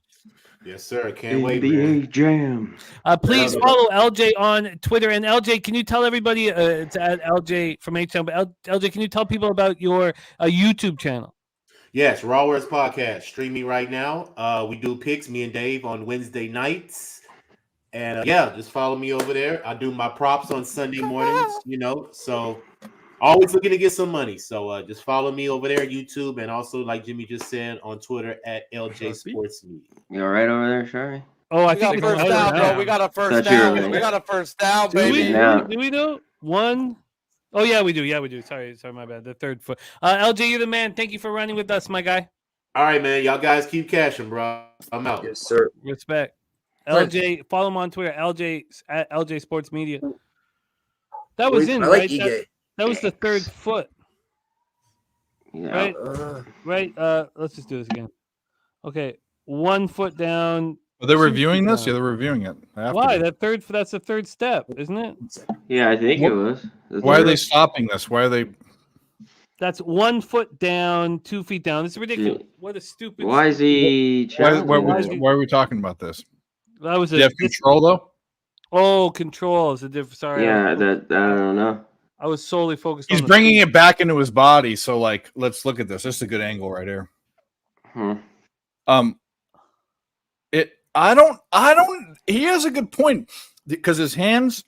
Yes, sir. Can't wait, man. NBA Jam. Please follow LJ on Twitter. And LJ, can you tell everybody it's at LjfromHtown, but LJ, can you tell people about your YouTube channel? Yes, RaWordzPodcast. Streaming right now. We do picks, me and Dave, on Wednesday nights. And just follow me over there. I do my props on Sunday mornings, so always looking to get some money. So just follow me over there, YouTube, and also, like Jimmy just said, on Twitter at LJ Sports Media. You all right over there, Shari? Oh, I We got think first down, bro. We got a first down. We got a first down, baby. Do we do one? Oh, yeah, we do. Yeah, we do. Sorry, my bad. The third foot. LJ, you're the man. Thank you for running with us, my guy. All right, man. Y'all guys keep cashing, bro. I'm out. Yes, sir. Respect. LJ, follow him on Twitter, at LJ Sports Media. That was in, I like right? That was the third foot. Yeah. Right? Let's just do this again. Okay. 1 foot down. Are they reviewing this? Yeah, they're reviewing it. Why? That's the third step, isn't it? Yeah, I think it was. Why are they stopping this? Why are they? That's 1 foot down, 2 feet down. This is ridiculous. What a stupid. Why is he? Why are we talking about this? That was Do you have control though? Oh, control is a different. Sorry. Yeah, I don't know. I was solely focused. He's on bringing it back into his body. So, like, let's look at this. This is a good angle right here. I don't. He has a good point because his hands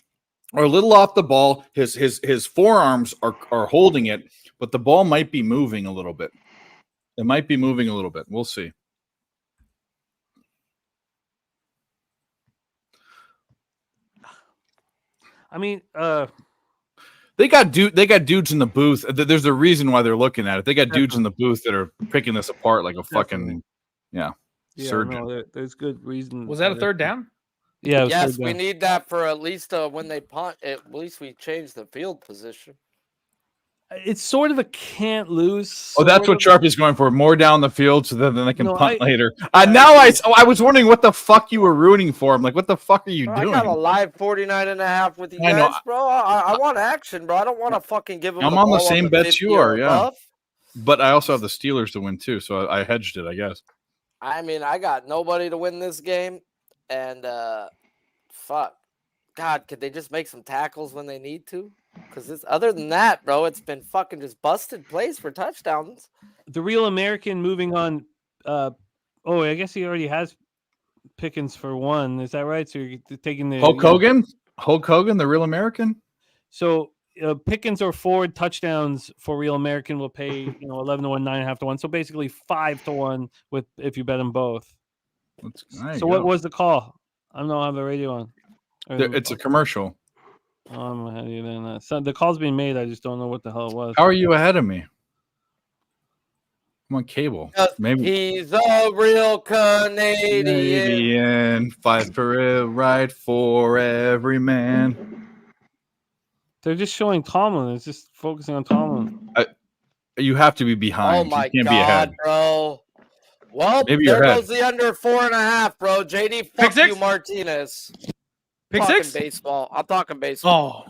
are a little off the ball. His forearms are holding it, but the ball might be moving a little bit. It might be moving a little bit. We'll see. I mean, they got dudes in the booth. There's a reason why they're looking at it. They got dudes in the booth that are picking this apart like a fucking surgeon. No, there's good reason. Was that a third down? Yeah. Yes, we need that for at least when they punt. At least we change the field position. It's sort of a can't lose. Oh, that's what Sharpie's going for. More down the field so that then they can punt later. Yeah, I was wondering what the fuck you were rooting for. I'm like, what the fuck are you doing? I got a live 49.5 with you guys, bro. I want action, bro. I don't want to fucking give them. I'm on the same bets you are, yeah. But I also have the Steelers to win too, so I hedged it, I guess. I mean, I got nobody to win this game, and fuck, God, could they just make some tackles when they need to? Because other than that, bro, it's been fucking just busted plays for touchdowns. The Real American moving on. I guess he already has Pickens for one. Is that right? So you're taking the Hulk Hogan, the Real American. So Pickens or Ford touchdowns for Real American will pay 11 to 1, 9.5 to 1. So basically 5 to 1 with if you bet them both. So what was the call? I don't have the radio on. It's a commercial. I'm ahead of you then. So the call's being made. I just don't know what the hell it was. How are you ahead of me? I'm on cable. Maybe he's a real Canadian. Fight for it, right for every man. They're just showing Tomlin. It's just focusing on Tomlin. You have to be behind. Oh my you can't God, be ahead. bro. Well, maybe there you're goes the under 4.5, bro. JD, fuck you, Martinez. Pick six? Baseball. I'm talking baseball.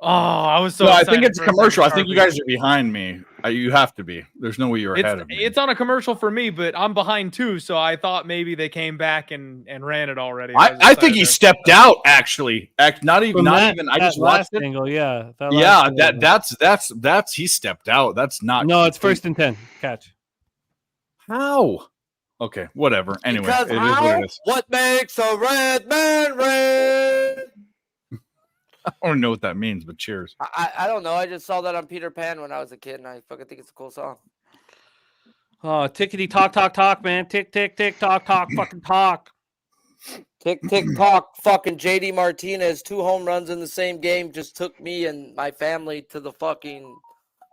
I was so. No, I think it's a commercial. I think you guys are behind me. You have to be. There's no way you're ahead of me. It's on a commercial for me, but I'm behind too. So I thought maybe they came back and ran it already. I think he stepped out. Actually, not even. I just watched it. Angle, yeah. That's he stepped out. That's not. No, it's 1st and 10. Catch. How? Okay, whatever. Anyway, because it is what it is. What makes a red man red? I don't know what that means, but cheers. I don't know. I just saw that on Peter Pan when I was a kid, and I fucking think it's a cool song. Oh, tickety talk, man. Tick, tick, tick, talk, fucking talk. Tick, tick, talk. Fucking JD Martinez, 2 home runs in the same game, just took me and my family to the fucking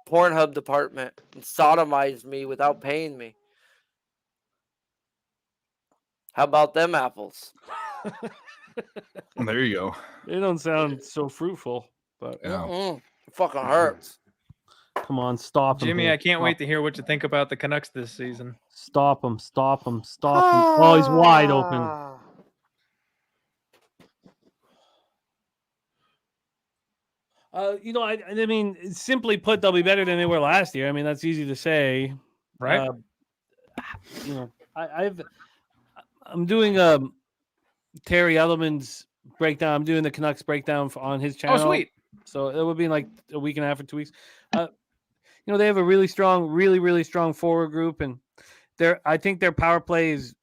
Pornhub department and sodomized me without paying me. How about them apples? There you go. They don't sound so fruitful, but It fucking hurts. Come on, stop him. Jimmy, here. I can't Stop wait to hear what you think about the Canucks this season. Stop him. Stop him. Stop him. Oh, he's wide open. I mean, simply put, they'll be better than they were last year. I mean, that's easy to say, right? I'm doing Terry Ellerman's breakdown. I'm doing the Canucks breakdown on his channel. Oh, sweet! So it would be like a week and a half or 2 weeks. They have a really strong forward group, and I think their power play is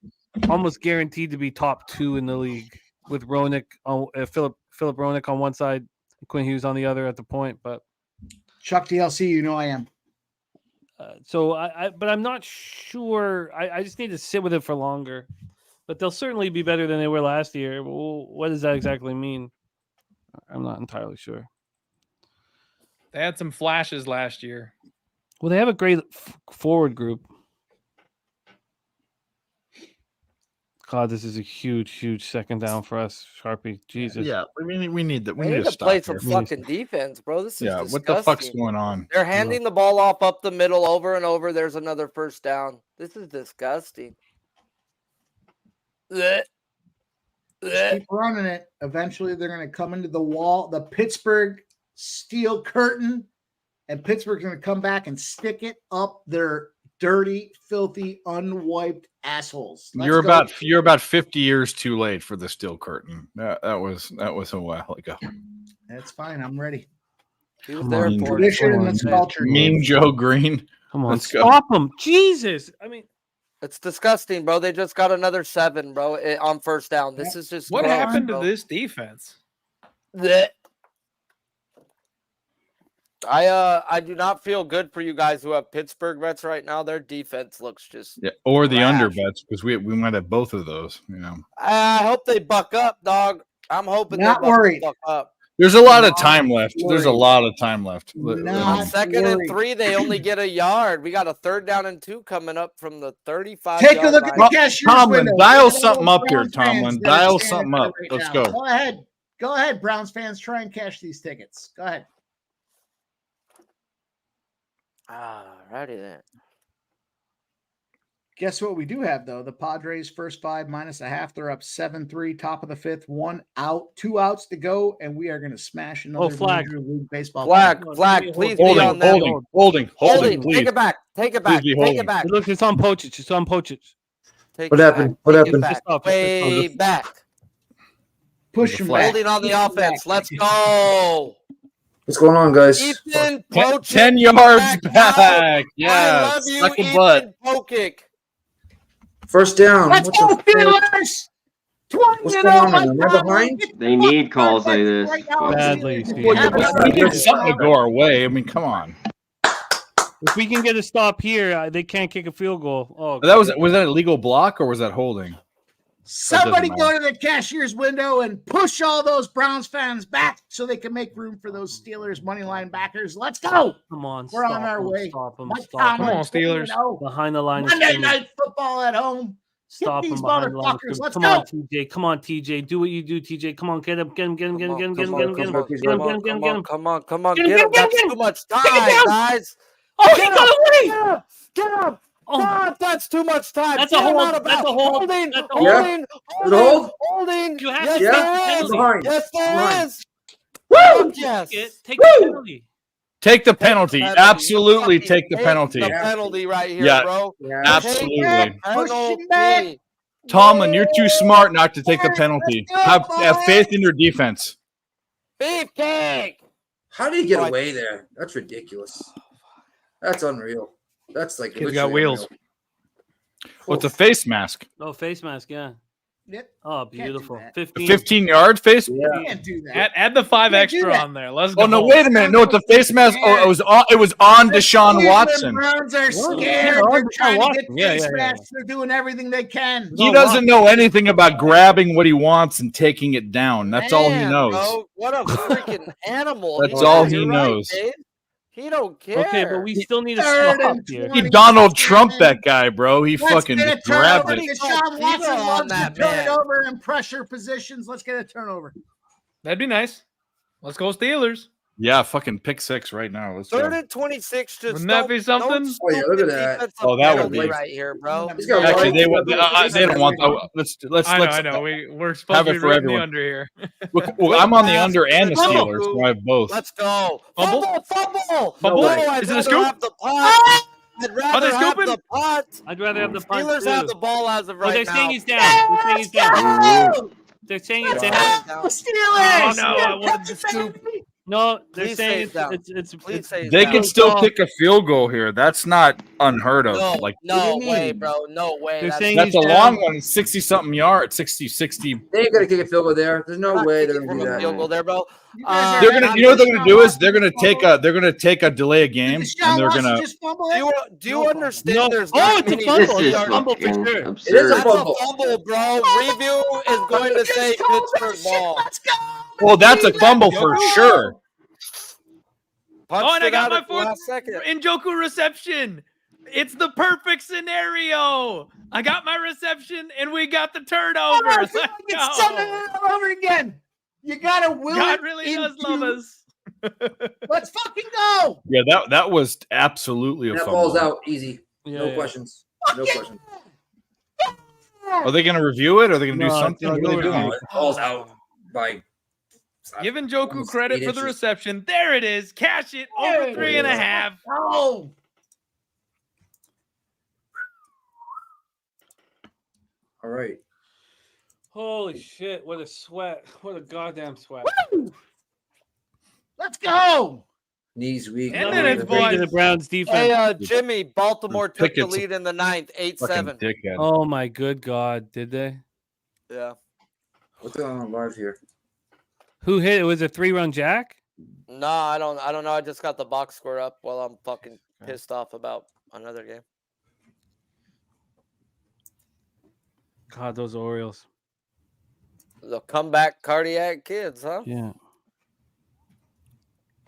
almost guaranteed to be top 2 in the league with Roenick on Philip Roenick on one side, Quinn Hughes on the other at the point. But Chuck DLC, I am. But I'm not sure. I just need to sit with it for longer. But they'll certainly be better than they were last year. Well, what does that exactly mean? I'm not entirely sure. They had some flashes last year. Well, they have a great forward group. God, this is a huge second down for us, Sharpie. Jesus. Yeah, we need that. We They need need to play some here. fucking defense, bro. This is disgusting. What the fuck's going on? They're handing the ball off up the middle over and over. There's another first down. This is disgusting. Just keep running it. Eventually, they're going to come into the wall, the Pittsburgh steel curtain, and Pittsburgh's going to come back and stick it up their dirty, filthy, unwiped assholes. You're about 50 years too late for the steel curtain. That was a while ago. That's fine. I'm ready. He was there for tradition and it's culture. Mean Joe Green. Come on, stop him. Jesus. I mean, it's disgusting, bro. They just got another 7, bro, on first down. This is just what gross, happened bro. to this defense? I do not feel good for you guys who have Pittsburgh bets right now. Their defense looks just or the trash. under bets, because we might have both of those. I hope they buck up, dog. I'm hoping Not they worried. buck up. There's a lot of time left. There's a lot of time left. On second and 3, they only get a yard. We got a 3rd down and 2 coming up from the 35. Take a look at the cashier's Tomlin, window. dial Look at something all up those here, Browns Tomlin. fans that are Dial standing something there up. right Let's now. go. Go ahead, Browns fans. Try and cash these tickets. Go ahead. Righty then. Guess what we do have, though? The Padres first 5 minus a half. They're up 7-3, top of the 5th, 1 out, 2 outs to go, and we are going to smash another flag. Major League Baseball. Flag, please be on them. Holding, please. Take it back. Take it back. Take it back. Look, it's on Pochich. It's on Pochich. What happened? What happened? Way back. Push him back. Holding on the offense. Let's go. What's going on, guys? Ethan 10 yards back. Yeah. I love you, Suck a Ethan butt. Pokic. First down. Let's What go, the fuck? Steelers! What's going on? Am I behind? They need calls like this. Badly. We need something to go our way. I mean, come on. If we can get a stop here, they can't kick a field goal. Oh, Was that a legal block or was that holding? Somebody That go doesn't to the cashier's window and push all those Browns fans back so they can make room for those Steelers money line backers. Let's go. Come on. We're on our way. Stop them. Mike Stop them. Tomlin, Steelers. 2-0. Behind the line. Monday Night Football at home. Stop Hit him these behind the line. motherfuckers. Let's Come go. on, TJ. Come on, TJ. Do what you do, TJ. Come on, get him. Get him. Get him. Get him. Get him. Get him. Get him. Get him. Get him. Get him. Get him. Get him. Get him. Come on. Come on. Get him, Get him. get him, That's get him. too much Take it time, down. guys. Oh, he got away. Get him. Oh. God, that's too much time. That's a Get him hold. out of That's a bounds. hold. Holding. That's a Holding. hold. Holding. You have Yes, to there take is. the penalty. Yes, there Behind. is. Woo! Yes. Take the penalty. Take the penalty. penalty. Absolutely Fucking take the penalty. The penalty right here, Yeah. bro. Absolutely. Take the Push him back. penalty. Tomlin, you're too smart not to take the penalty. Have faith in your defense. Beefcake. How do you get away there? That's ridiculous. That's unreal. That's like Kid's got wheels. unreal. What's a face mask? Oh, face mask. Yeah. Yep. Oh, beautiful. that. 15. 15-yard face? You can't do that. Add the 5 Can't do extra that. on there. Let's go. Oh no! Wait a minute! No, it's a face mask. Oh, it was on Deshaun Cleveland Watson. Browns are What? scared. Yeah, They're Deshaun trying to Watson. get Yeah, face yeah, yeah. masks. They're doing everything they can. He doesn't know anything about grabbing what he wants and taking it down. That's all he Man, knows. Bro, what a freaking animal. That's You're all right, he you're knows. Dave. He don't care. Okay, but we still need a Third stop and here. 20. He Donald Trump that guy, bro. He Let's fucking get a grabbed turnover. it. Deshaun Watson on loves to that turn it man. over in pressure positions. Let's get a turnover. That'd be nice. Let's go Steelers. Yeah, fucking pick 6 right now. Let's Third go. and 26. Just Wouldn't that be something? Don't Oh, yeah, look at stupid that. defensive Oh, that would penalty be- right here, bro. He's got Actually, they right. don't want. Let's I know. We're supposed have to it be for rooting the everyone. under here. Well, I'm on the under and the Fumble. Steelers, so I have both. Let's go. Fumble? Fumble. Fumble? No, Is I'd it a rather scoop? have the punt. I'd rather have scooping? the punt. I'd rather have the punt Steelers too. have the ball as of Oh, right they're now. saying he's down. They're saying he's down. They're saying he's down. Steelers! Oh, no, I wanted the scoop. No, they're Please saying say down. it's Please say They down. can still kick a field goal here. That's not unheard of. No, Like no What do you way, mean? bro. No way. They're That's saying that's a he's long down. one, 60-something yards, 60. They ain't gonna kick a field goal there. There's no not way they're kicking gonna from do a field that. goal there, bro. guys are They're gonna, not you know what they're gonna Deshaun do is Watson they're gonna fumble? take a delay a game, Did Deshaun and they're Watson gonna. just fumble Do it? you, do you No understand? No. There's Oh, not it's a many fumble. This It's is a fumble for fucking sure. It is a absurd. That's a fumble. fumble, bro. Review is going to say Pittsburgh ball. Let's go. Well, that's a fumble for sure. Punched Oh, and I it got out my at the fourth last second. Njoku reception. It's the perfect scenario. I got my reception, and we got the turnover. Let's It's something go. all over again. You gotta will God it really does love into- us. Let's fucking go. Yeah, that was absolutely a That fumble. ball's out easy. Yeah, No yeah. questions. No questions. Are they gonna review it? Or are they gonna do No, something? no, What are they no, doing? no. That ball's out by. Give Njoku Almost credit 8 for the inches. reception. There it is. Cash it There over it 3.5. Oh. All right. Holy shit! What a sweat! What a goddamn sweat! Let's go. Knees weak. And Another then it's break of boys. the Browns defense. Hey, Jimmy, Baltimore took the Pickett's a lead in the ninth, Fucking 8-7. dickhead. Oh my good god! Did they? Yeah. What's going on live here? Who hit it? Was it 3-run jack? No, I don't know. I just got the box score up while I'm fucking pissed off about another game. God, those Orioles. The comeback cardiac kids, huh? Yeah.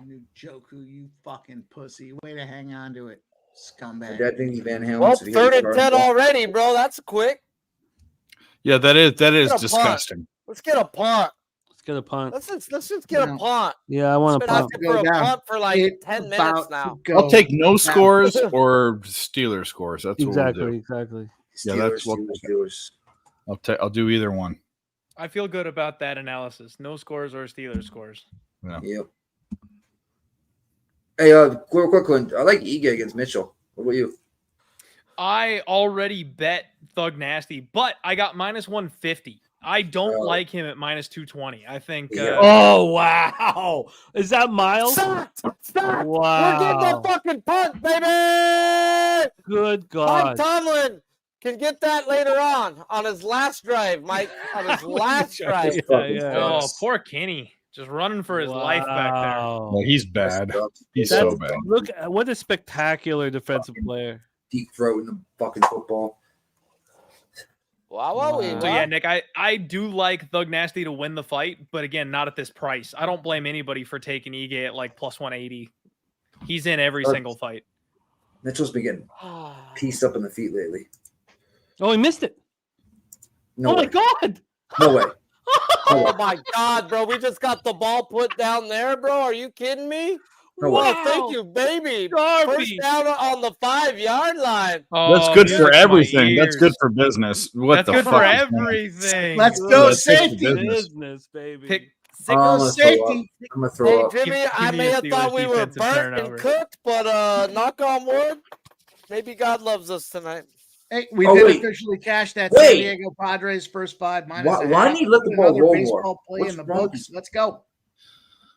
Njoku, you fucking pussy. Way to hang on to it, My scumbag. dad thinks Van Halen. Well, so he 3rd hit and the 10 ball. already, bro. That's quick. Yeah, that is Get a punt. disgusting. Let's get a punt. Let's get a punt. Let's just get a No. punt. Yeah, I want Been a punt. asking for a Go down. punt for like It's 10 about minutes now. to go I'll take no down. scores or Steeler scores. That's what Exactly. we'll do. Exactly. Yeah, that's what Steelers. I'll do either one. I feel good about that analysis. No scores or Steelers scores. Yeah. Yep. Hey, quick one. I like Ige against Mitchell. What about you? I already bet Thug Nasty, but I got -150. I don't Oh. like him at -220. I think. Yeah. Oh wow! Is that Miles? Stop! Stop! We're Wow! getting the fucking punt, baby! Good Mike God! Tomlin can get that later on his last drive, Mike. On his last drive. Yeah. Oh, poor Kenny, just running for his life back there. Wow. Well, he's bad. He's That's- so bad. Look, what a spectacular defensive player. Deep throat in the fucking football. Wow. So yeah, Nick, I do like Thug Nasty to win the fight, but again, not at this price. I don't blame anybody for taking Ige at like +180. He's in every single fight. Mitchell's been getting pieced up in the feet lately. Oh, he missed it. No Oh way. my God! No way. Oh my God, bro. We just got the ball put down there, bro. Are you kidding me? No Wow, way. thank you, baby. Darby. First down on the 5-yard line. That's Oh, good music for to my everything. That's ears. good for business. What That's the good fuck for is that? everything. Let's Yeah, go that's good for safety. business. baby. Pick I'm gonna throw up. safety. I'm gonna Hey, throw up. Jimmy, I me may a have thought Steelers we were defensive burnt turnover. and cooked, but knock on wood, maybe God loves us tonight. Hey, we Oh, did wait. officially cash that Wait. San Diego Padres first 5 minus. Why- a why half. didn't you let the ball Another roll baseball more? play What's in the wrong? books. Let's go.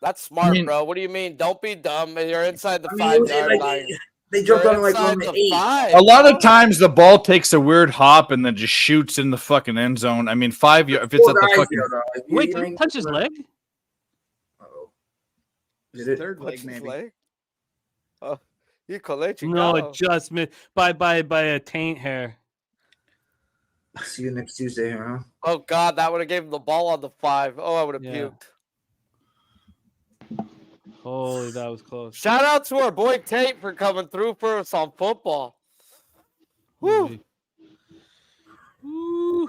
That's smart, I mean- bro. What do you mean? Don't be dumb. You're inside the I mean, it was 5-yard like line. they jumped You're on like inside on the the 8. 5. A lot bro. of times the ball takes a weird hop and then just shoots in the fucking end zone. I mean, 5 yards. If it's Four at the guys fucking there, though. Like, you- Wait, you did he ain't- touch his leg? Uh-oh. Did it? Third What's leg, his maybe. leg? Oh, you collect you No, go. it just missed by a taint hair. See you next Tuesday here, huh? Oh God, that would have gave him the ball on the 5. Oh, I would have Yeah. puked. Holy, that was close. Shout out to our boy Tate for coming through for us on football. Woo. Woo.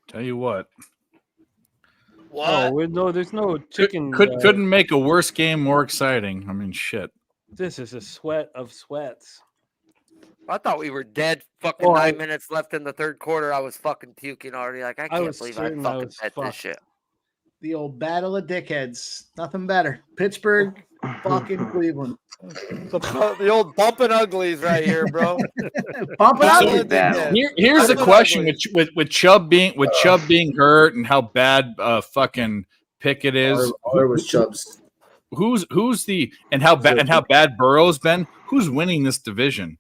Tell you what. Oh, there's no chicken. Couldn't make a worse game more exciting. I mean, shit. This is a sweat of sweats. I thought we were dead. Fucking 9 minutes left in the third quarter. I was fucking puking already. Like, I can't believe I fucking bet this shit. The old battle of dickheads. Nothing better. Pittsburgh, fucking Cleveland. The old bumping uglies right here, bro. Bumping Here's the question with Chubb being hurt and how bad fucking Pickett is. Or was Chubb's. Who's the and how bad Burrow's been? Who's winning this division?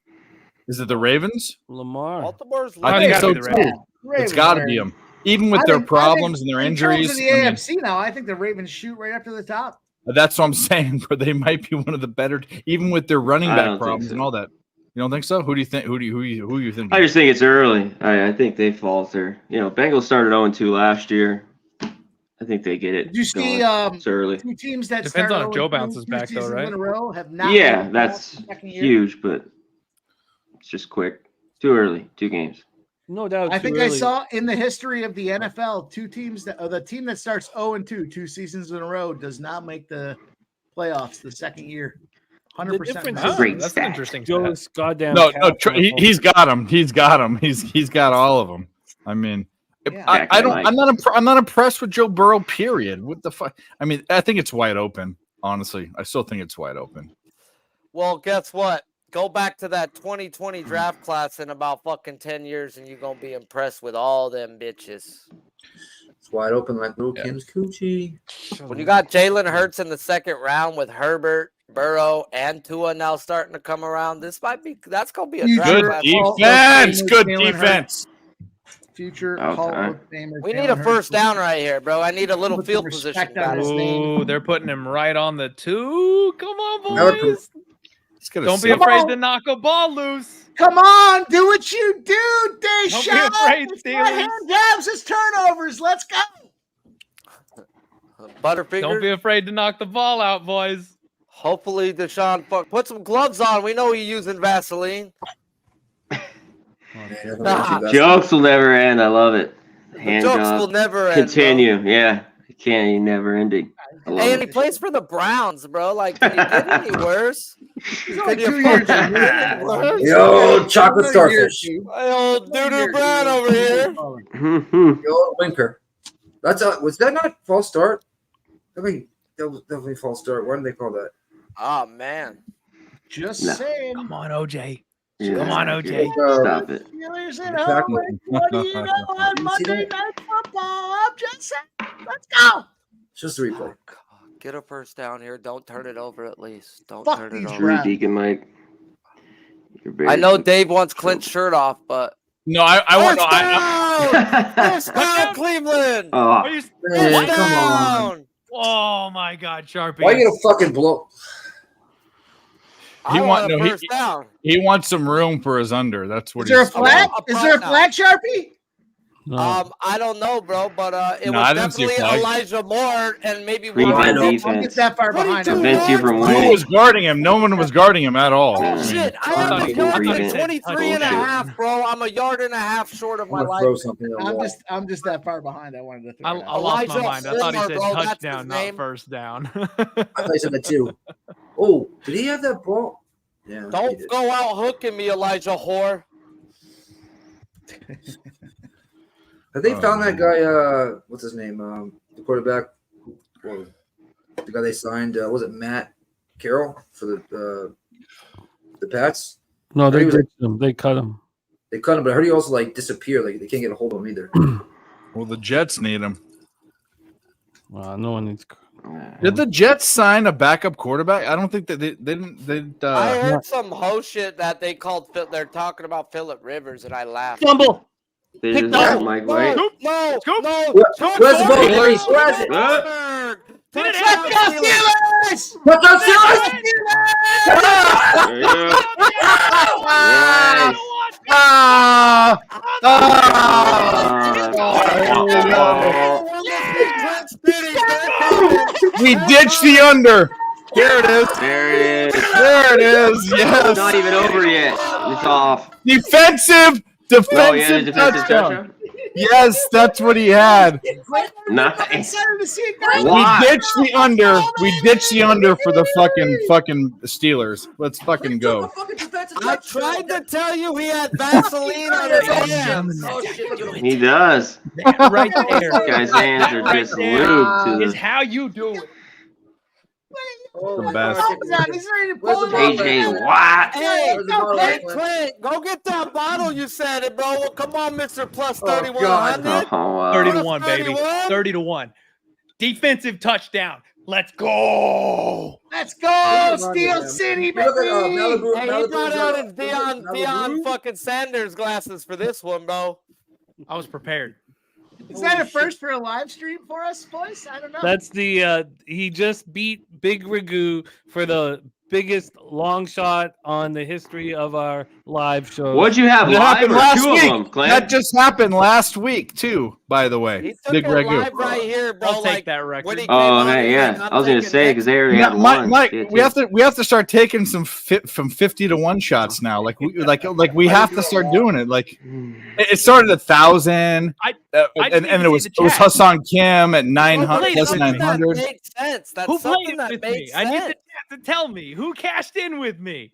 Is it the Ravens? Lamar. Baltimore's. I think so too. It's got to be them. Even with their problems and their injuries. In the AFC now, I think the Ravens shoot right up to the top. That's what I'm saying. But they might be one of the better, even with their running back problems and all that. You don't think so? Who do you think? Who you think? I just think it's early. I think they falter. Bengals started 0-2 last year. I think they get it. Did you see it's early. Two teams that depends on if Joe bounces back though, right? In a row have not that's huge, but it's just quick. Too early. 2 games. No doubt. I think I saw in the history of the NFL 2 teams the team that starts 0-2 2 seasons in a row does not make the playoffs the second year. 100%. That's an interesting. Joe's goddamn. No, he's got them. He's got them. He's got all of them. I mean, I'm not impressed with Joe Burrow. Period. What the fuck? I mean, I think it's wide open. Honestly, I still think it's wide open. Well, guess what? Go back to that 2020 draft class in about fucking 10 years, and you're gonna be impressed with all them bitches. It's wide open like Lil Kim's coochie. When you got Jalen Hurts in the second round with Herbert, Burrow, and Tua now starting to come around, that's gonna be a draft defense. Good defense. Future Hall of Famer. We need a first down right here, bro. I need a little field position. Ooh, they're putting him right on the 2. Come on, boys. Don't be afraid to knock a ball loose. Come on, do what you do, Deshaun. Don't be afraid, Steelers. Hand jabs his turnovers. Let's go. Butterfingers. Don't be afraid to knock the ball out, boys. Hopefully, Deshaun put some gloves on. We know he's using Vaseline. Jokes will never end. I love it. Jokes will never end. Continue. Bro. Yeah. It can't never ending. Hey, and he plays for the Browns, bro. Like, can you get any worse? Yo, chocolate starfish. Yo, Doo-Doo Brown over here. Yo, Winker. Was that not a false start? That was definitely a false start. Why do they call that? Oh, man. Just saying. Come on, OJ. Yeah, come on, OJ. Stop it. What do you know on Monday Night Football? I'm just saying. Let's go. Just a replay. Oh, get a first down here. Don't turn it over at least. Don't Fuck turn it over. True, Deacon Mike. I know Dave wants Clint's shirt off, but no, I want first down, Cleveland. Oh, man, come on. Oh my God, Sharpie. Why you gonna fucking blow? He wants some room for his under. That's what. Is there a flag? Is there a flag, Sharpie? No. I don't know, bro, but it was definitely Elijah Moore and maybe Prevent Don't defense. get that far behind him. Prevents you from Who winning. was guarding him? No one was guarding him at all. Oh, shit. I have a yard bullshit. 23 and a half, bro. I'm a yard and a half short of my I'm gonna life. throw something at the I'm wall. just that far behind. I wanted to throw I it out. lost my Elijah mind. I thought he said Moore, bro, that's touchdown, his not name. first down. I thought you said that too. Oh, did he have that ball? Yeah. Don't go out hooking me, Elijah whore. Have they found that guy? What's his name? The quarterback. Well, the guy they signed. Was it Matt Carroll for the Pats? No, they ditched him. They cut him. They cut him, but I heard he also disappeared. Like they can't get a hold of him either. Well, the Jets need him. No one needs. Did the Jets sign a backup quarterback? I don't think that they didn't. I heard some ho shit that they called. They're talking about Phillip Rivers, and I laughed. Fumble. They just got Mike White. No. Where's the ball, Maurice? Where is it? Did it Let's go, Steelers! Let's go, Steelers! We ditched the under. There it is. There it is. There it is. Yes. It's not even over yet. It's off. Defensive defensive touchdown. Yes, that's what he had. Nice. We ditched the under. We ditched the under for the fucking Steelers. Let's fucking go. I tried to tell you he had Vaseline on his hands. He does. Right there. This guy's hands are Right just there lubed to is the how you do it. The best. AJ Watt. Hey, Clint, go get that bottle you said it, bro. Well, come on, Mr. Plus 3100. 30 to 1, baby. 30 to 1. Defensive touchdown. Let's go. Let's go, Steel City, baby. Hey, he brought out his Deion fucking Sanders glasses for this one, bro. I was prepared. Is that a first for a live stream for us, boys? I don't know. That's the he just beat Big Ragu for the biggest long shot on the history of our live show. What'd you have, That live happened or last two week. of them, Clint? That just happened last week too, by the way. He took Big it Ragu. live right here, bro. I'll take that record. when he came Oh, on, hey, he yeah. was like, I was gonna taking say next- because they already Yeah, had one. Mike, Shit, we have to start taking some from 50 to 1 shots now. Like we have to start doing it. Like it started at 1,000, I and it was see it was the chat. Hassan Kim at 900 plus Something that 900. made sense. That's Who something played that with made me? sense. I need the chat to tell me who cashed in with me.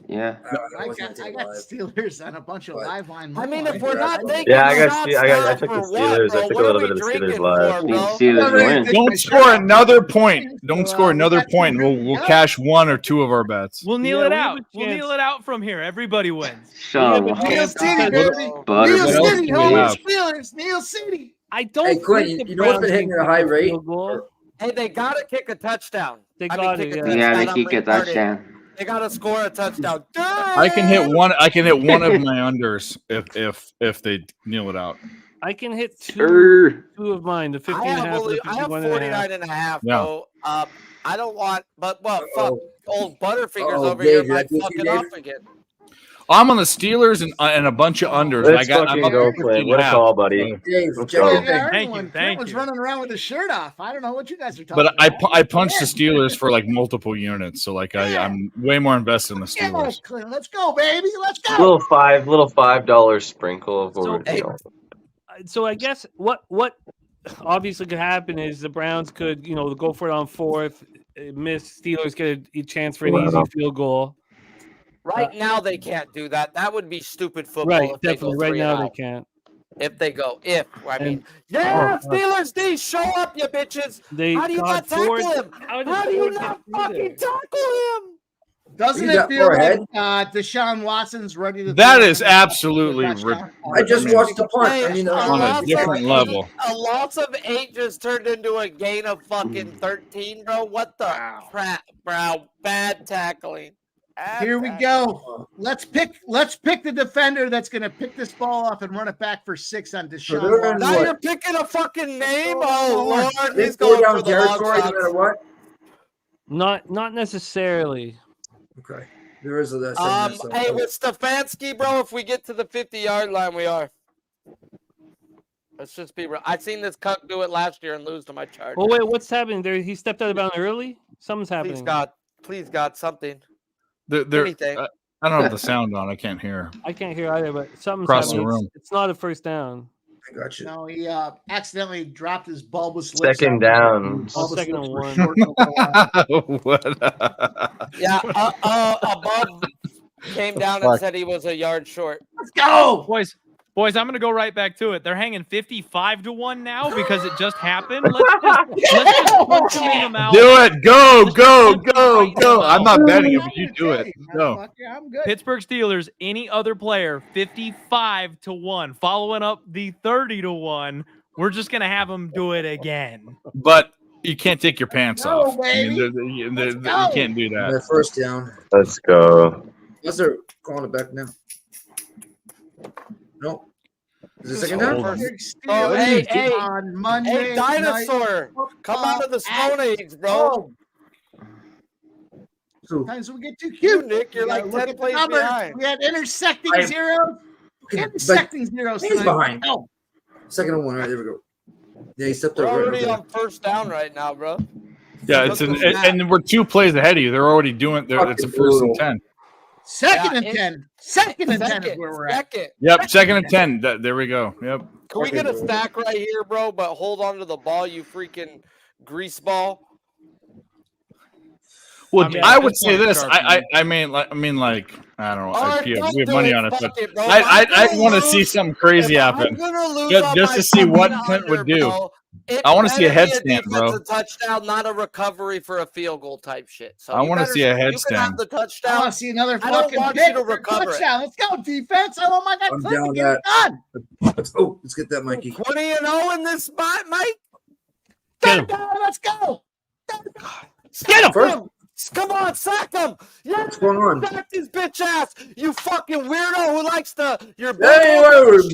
Yeah. I got Steelers on a bunch of live line. I mean, if we're not taking Yeah, I shots took the for what, Steelers. bro? I took What a are little we bit of the drinking Steelers live. for, Need bro? Steelers win. Don't score another point. Don't score another point. We'll cash 1 or 2 of our bets. We'll kneel Yeah, it we have out. a We'll chance. kneel it out from here. Everybody wins. Sean Yeah, but Neil Watts. City, baby. Butter. Neil What else City, do we home have? Steelers. Neil City. I don't Hey, Clint, think the you know what's been Browns hitting can at a high kick rate? field goal. Hey, they gotta kick a touchdown. They I mean, got kick it, a yeah. Yeah, they touchdown. kick a I'm retarded. touchdown. They gotta score a touchdown. I can hit one. I can hit one of my unders if they kneel it out. I can hit Err. two of mine, the 50 I and a have, half, only, the I have 51 and a half. 49 and a half, Yeah. bro. I don't want, but what? Fuck. Old Butterfingers Uh-oh, over here Dave, might did I fuck get it you, off Dave? again. I'm on the Steelers and a bunch of unders. Let's I'm fucking on go, 50 Clint. and What a half. call, buddy. Dave, Let's check go. your Thank thing. you, Clint thank was you. running around with his shirt off. I don't know what you guys are talking But about. I punched the Steelers for like multiple units, so like I'm way more invested in the Yeah, Steelers. Clint, let's go, baby. Let's go. Little $5 sprinkle of So- So I guess what obviously could happen is the Browns could, go for it on fourth, miss, Steelers get a chance for an easy field goal. Right now, they can't do that. That would be stupid football. Right, if they definitely. go Right 3 now and they out. can't. If they go, I mean, And- yeah, Oh, Steelers D, show up, you bitches. They How do you got not tackle Ford- him? How How do you Ford not get through fucking there? tackle him? Doesn't You it got feel far like ahead. Deshaun Watson's ready to? That throw is it? absolutely Touchdown. I just watched the punt. Hey, I mean, on a different level. A loss of 8 just turned into a gain of fucking 13, bro. What the crap, bro? Bad tackling. Bad Here we tackling. go. Let's pick the defender that's going to pick this ball up and run it back for 6 on Deshaun they're Watson. Now What? you're picking a fucking name? Oh, Lord. they He's go going down for the long territory no shots. matter what. Not necessarily. Okay, there is a segment, so- Hey, with Stefanski, bro, if we get to the 50-yard line, we are. Let's just be real. I seen this cunt do it last year and lose to my Chargers. Oh wait, what's happening there? He stepped out of bounds early. Something's happening. Please God, something. They're, Anything. I don't have the sound on. I can't hear. I can't hear either, but something's Across the happening. room. It's not a first down. I got you. No, he accidentally dropped his bulbous lips. Second down. Bulbous Second lips and were one. short and What? Yeah, above came down and said he was a yard short. Let's go. Boys, I'm gonna go right back to it. They're hanging 55 to 1 now because it just happened. Let's just punch them out. Do it. Go. I'm not betting it, but you do it. Go. Fuck yeah, I'm good. Pittsburgh Steelers, any other player, 55 to 1. Following up the 30 to 1. We're just gonna have them do it again. But you can't take your pants Go, off. I mean, baby. you Let's go. can't do Their that. first down. Let's go. Unless they're calling it back now. No. Is it second down? Pittsburgh Oh, Steelers hey, on Monday Hey, dinosaur, come out of the Stone Age, bro. Sometimes we get too You, cute. Nick, you're We like gotta look 10 at the plays numbers. behind. We had intersecting I- zeros. Intersecting zeros He's tonight. behind. No. Second and 1. All right, there we go. Yeah, he stepped We're over. already on first down right now, bro. Yeah, and we're 2 plays ahead of you. They're already doing. It's a first and 10. Second and 10. Second and 10 is where we're at. Yep, second and 10. There we go. Yep. Can we get a stack right here, bro? But hold on to the ball, you freaking grease ball. Well, I would say this. I mean, like, I don't know. We have money on it, but I want to see something crazy happen, just to see what Clint would do. I want to see a headstand, bro. A touchdown, not a recovery for a field goal type shit. So I want to see a headstand. You can have the touchdown. I want to see another I don't fucking want pick you to for recover it. touchdown. Let's go, defense. Oh my God, I'm Clint, down get it done. Let's get that, Mikey. 20-0 in this spot, Mike. Let's go. Get him. Come on, sack him! Yes, what's going on? Sack his bitch ass! You fucking weirdo who likes to. You weirdo!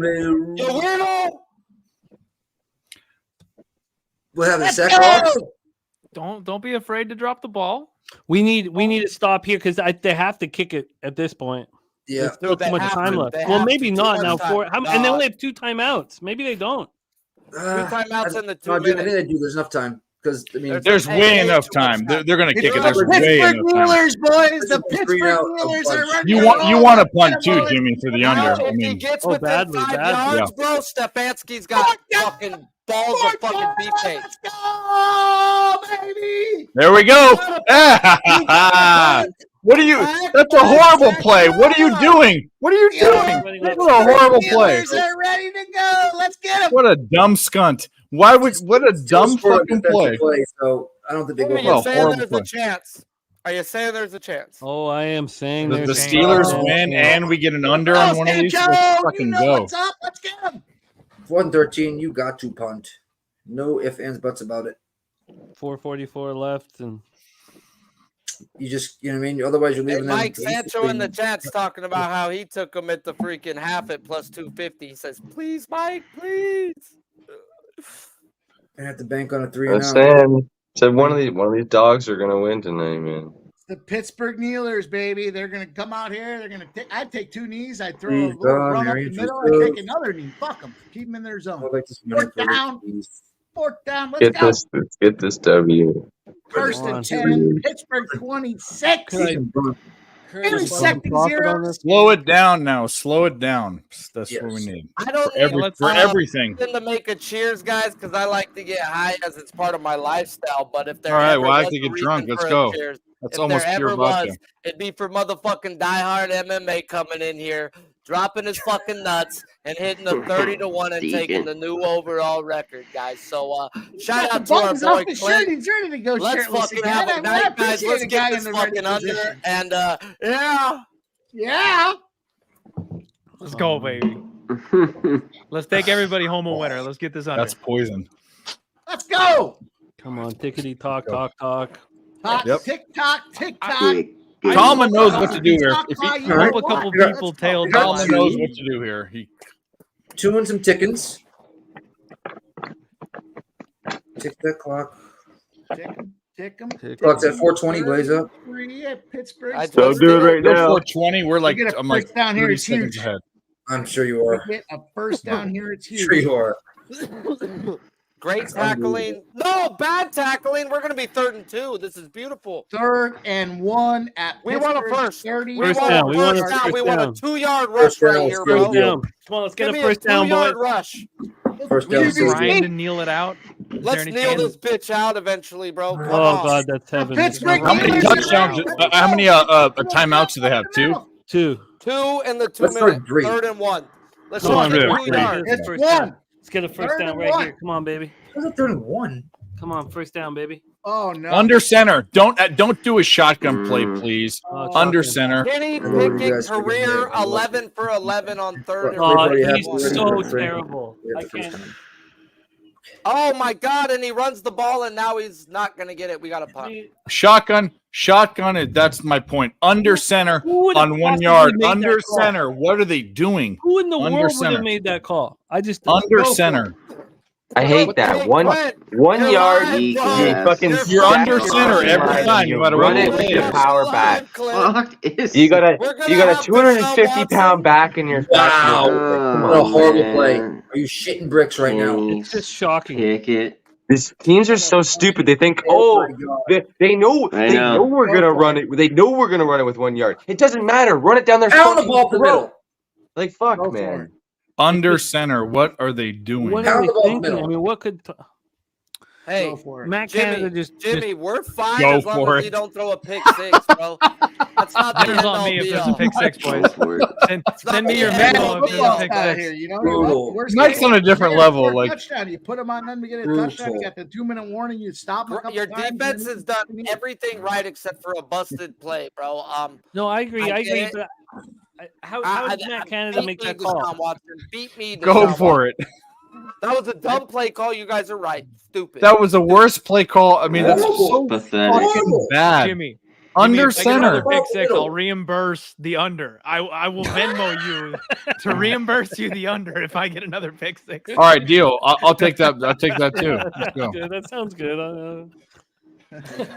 What happened? Sack off? Don't be afraid to drop the ball. We need to stop here because they have to kick it at this point. Yeah, there's still too much time left. Well, maybe not now. And they only have 2 timeouts. Maybe they don't. 2 timeouts in the 2 I minutes. think there's enough time. Because I mean, there's way enough time. They're going to kick it. There's way enough time. Steelers, boys. The Pittsburgh Steelers are running. You want to punt too, Jimmy, for the under. I If he mean, gets within 5 yards, bro, Stefanski's got fucking balls of fucking beefcake. Let's go, baby. There we go. What are you? That's a horrible play. What are you doing? What are you doing? That's a horrible play. Steelers are ready to go. Let's get them. What a dumb skunt. What a dumb fucking play. So I don't think they go. Are you saying there's a chance? Are you saying there's a chance? Oh, I am saying the Steelers win and we get an under on one of these. Let's fucking go. What's up? Let's get them. 1-13. You got to punt. No ifs, ands, buts about it. 4:44 left, and you just, you know what I mean? Otherwise, you're leaving Mike Sancho in the chat's talking about how he took him at the freaking half at plus 250. He says, please, Mike, please. I have to bank on a 3 I'm saying, one of these dogs are gonna win tonight, man. The Pittsburgh Steelers, baby. They're gonna come out here. They're gonna take. I'd take 2 knees. I'd throw a little run up the middle. I'd take another knee. Fuck them. Keep them in their zone. Fourth down. Let's go. Let's get this W. First and 10. Pittsburgh 26. Intersecting 0. Slow it down now. Slow it down. That's what we need. I don't for everything. To make a cheers, guys, because I like to get high as it's part of my lifestyle. But if there all right, ever well, I was like to a get reason drunk. Let's for a go. cheers, That's if almost there pure ever vodka. was, it'd be for motherfucking diehard MMA coming in here, dropping his fucking nuts and hitting the 30-1 and taking the new overall record, guys. So shout out to our boy Clint. He's ready to go. Let's fucking have a night, guys. Let's get this fucking under. And yeah. Let's go, baby. Let's take everybody home a winner. Let's get this under. That's poison. Let's go. Come on, tickety talk. Yep. Tick tock. Talman knows what to do here. I hope a couple people tailed. Talman knows what to do here. He 2 and some tickins. Tick that clock. Tick them. Clock's at 4:20. Blaze up. Pittsburgh. So do it right now. 4:20. We're like, I'm like down here. 30 It's seconds huge. ahead. I'm sure you are. Get a first down here. It's huge. Sure you are. Great tackling. No, bad tackling. We're going to be 3rd and 2. This is beautiful. 3rd and 1 at We want a Pittsburgh first. 30. First down. We want a 2-yard rush right here, bro. Come on, let's get a first down, boy. Rush. First down. Trying to kneel it out. Let's kneel this bitch out eventually, bro. Come Oh on. God, that's heaven. Pittsburgh How many touchdowns? How many timeouts do they have? 2? 2. 2 in the 2 Let's minute. start 3. 3rd and 1. Let's Come on, get baby. 2 yards. It's First 1. down. Let's get a first 3rd down and right 1. here. Come on, baby. What's a 3rd and 1? Come on, first down, baby. Oh no. Under center. Don't do a shotgun play, please. Under center. Kenny Pickett career 11 for 11 on 3rd and Oh, 1. he's so terrible. I can't. Oh my God! And he runs the ball, and now he's not gonna get it. We got to punt. Shotgun. That's my point. Under center on 1 yard. Under center. What are they doing? Who in the Under world would center. have made that call? I just Under center. I hate that. One yard, you fucking You're stack under your center fucking every line time, and no you matter run what it the with play your is. power back. You got a have 250-pound back in your Wow. Come What a on, horrible man. play. Are you shitting bricks right now? It's just shocking. Pickett. These teams are so stupid. They think, Oh my God. they know I they know. know we're gonna run it. They know we're gonna run it with 1 yard. It doesn't matter. Run it down their Pound the fucking ball up the throat. middle. Like fuck, Go for man. it. Under center. What are they doing? What Pound are the ball they up the thinking? middle. I mean, what could Hey, Go for it. Matt Jimmy, Canada just Jimmy, we're fine Go as long for as it. you don't throw a pick six, bro. That's not the Dinner's end on all me if be there's a all. pick six, boys. Go for it. Send me your Yeah, memo if there's a Football pick style six. here, you know. Brutal. Worst Mike's case, on a different yeah, level. score a Like touchdown. You put them on them to get a touchdown. You got the 2-minute warning. You stop them a couple Your times. defense has done everything right except for a busted play, bro. No, I agree. I agree. get it. But how did Matt Canada make that call? Deshaun Watson. Beat me, go Deshaun for Watson. it. That was a dumb play call. You guys are right. Stupid. That was the worst play call. I mean, that's so Pathetic. fucking bad. Jimmy, Under if I get another center. pick six, I'll reimburse the under. I will Venmo you to reimburse you the under if I get another pick six. All right, deal. I'll take that. I'll take that too. Let's go. Good, that sounds good.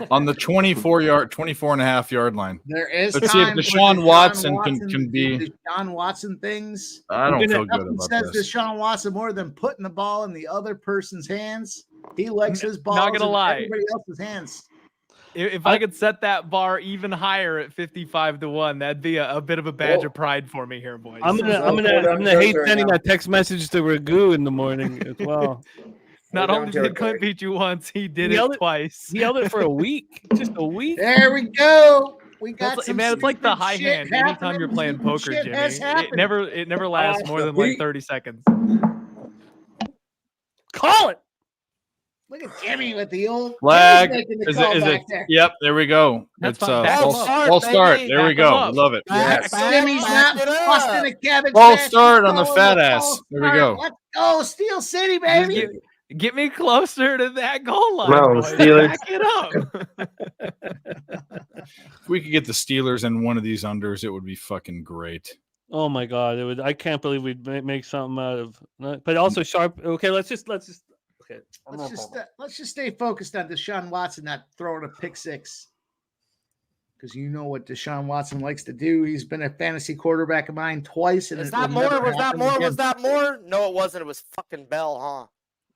On the 24.5 yard line. There is Let's see if time for Deshaun Watson can be. Deshaun Watson things. I don't feel good Nothing about says this. Deshaun Watson more than putting the ball in the other person's hands. He likes his ball. Not gonna lie. Everybody else's hands. If I could set that bar even higher at 55-1, that'd be a bit of a badge of pride for me here, boys. I'm gonna hate sending that text message to Ragu in the morning as well. Not only did Clint beat you once, he did it twice. He held it for a week, just a week. There we go. We got That's, some man, it's like the high shit hand anytime happening. you're playing poker, Shit Jimmy. has It happened. never lasts more than like 30 seconds. Call it. Look at Jimmy with the old Flag. making the Is call it? back there. Yep. There we go. That's It's fine. Back false him up. false start. baby. There we Back him go. up. Love it. Yes. Jimmy's not busting a cabbage. False patch. start He's on the calling fat the ass. false There we start. go. Let's go, Steel City, baby. Get me closer to that goal line. Come on, boys. Steelers. Back it up. If we could get the Steelers in one of these unders, it would be fucking great. Oh my God! It would. I can't believe we'd make something out of. But also sharp. Okay, let's just. Okay, Let's just stay focused on Deshaun Watson not throwing a pick six. Because you know what Deshaun Watson likes to do. He's been a fantasy quarterback of mine twice. And Is it that will more? never Was that happen more? again. Was that more? No, it wasn't. It was fucking Bell, huh?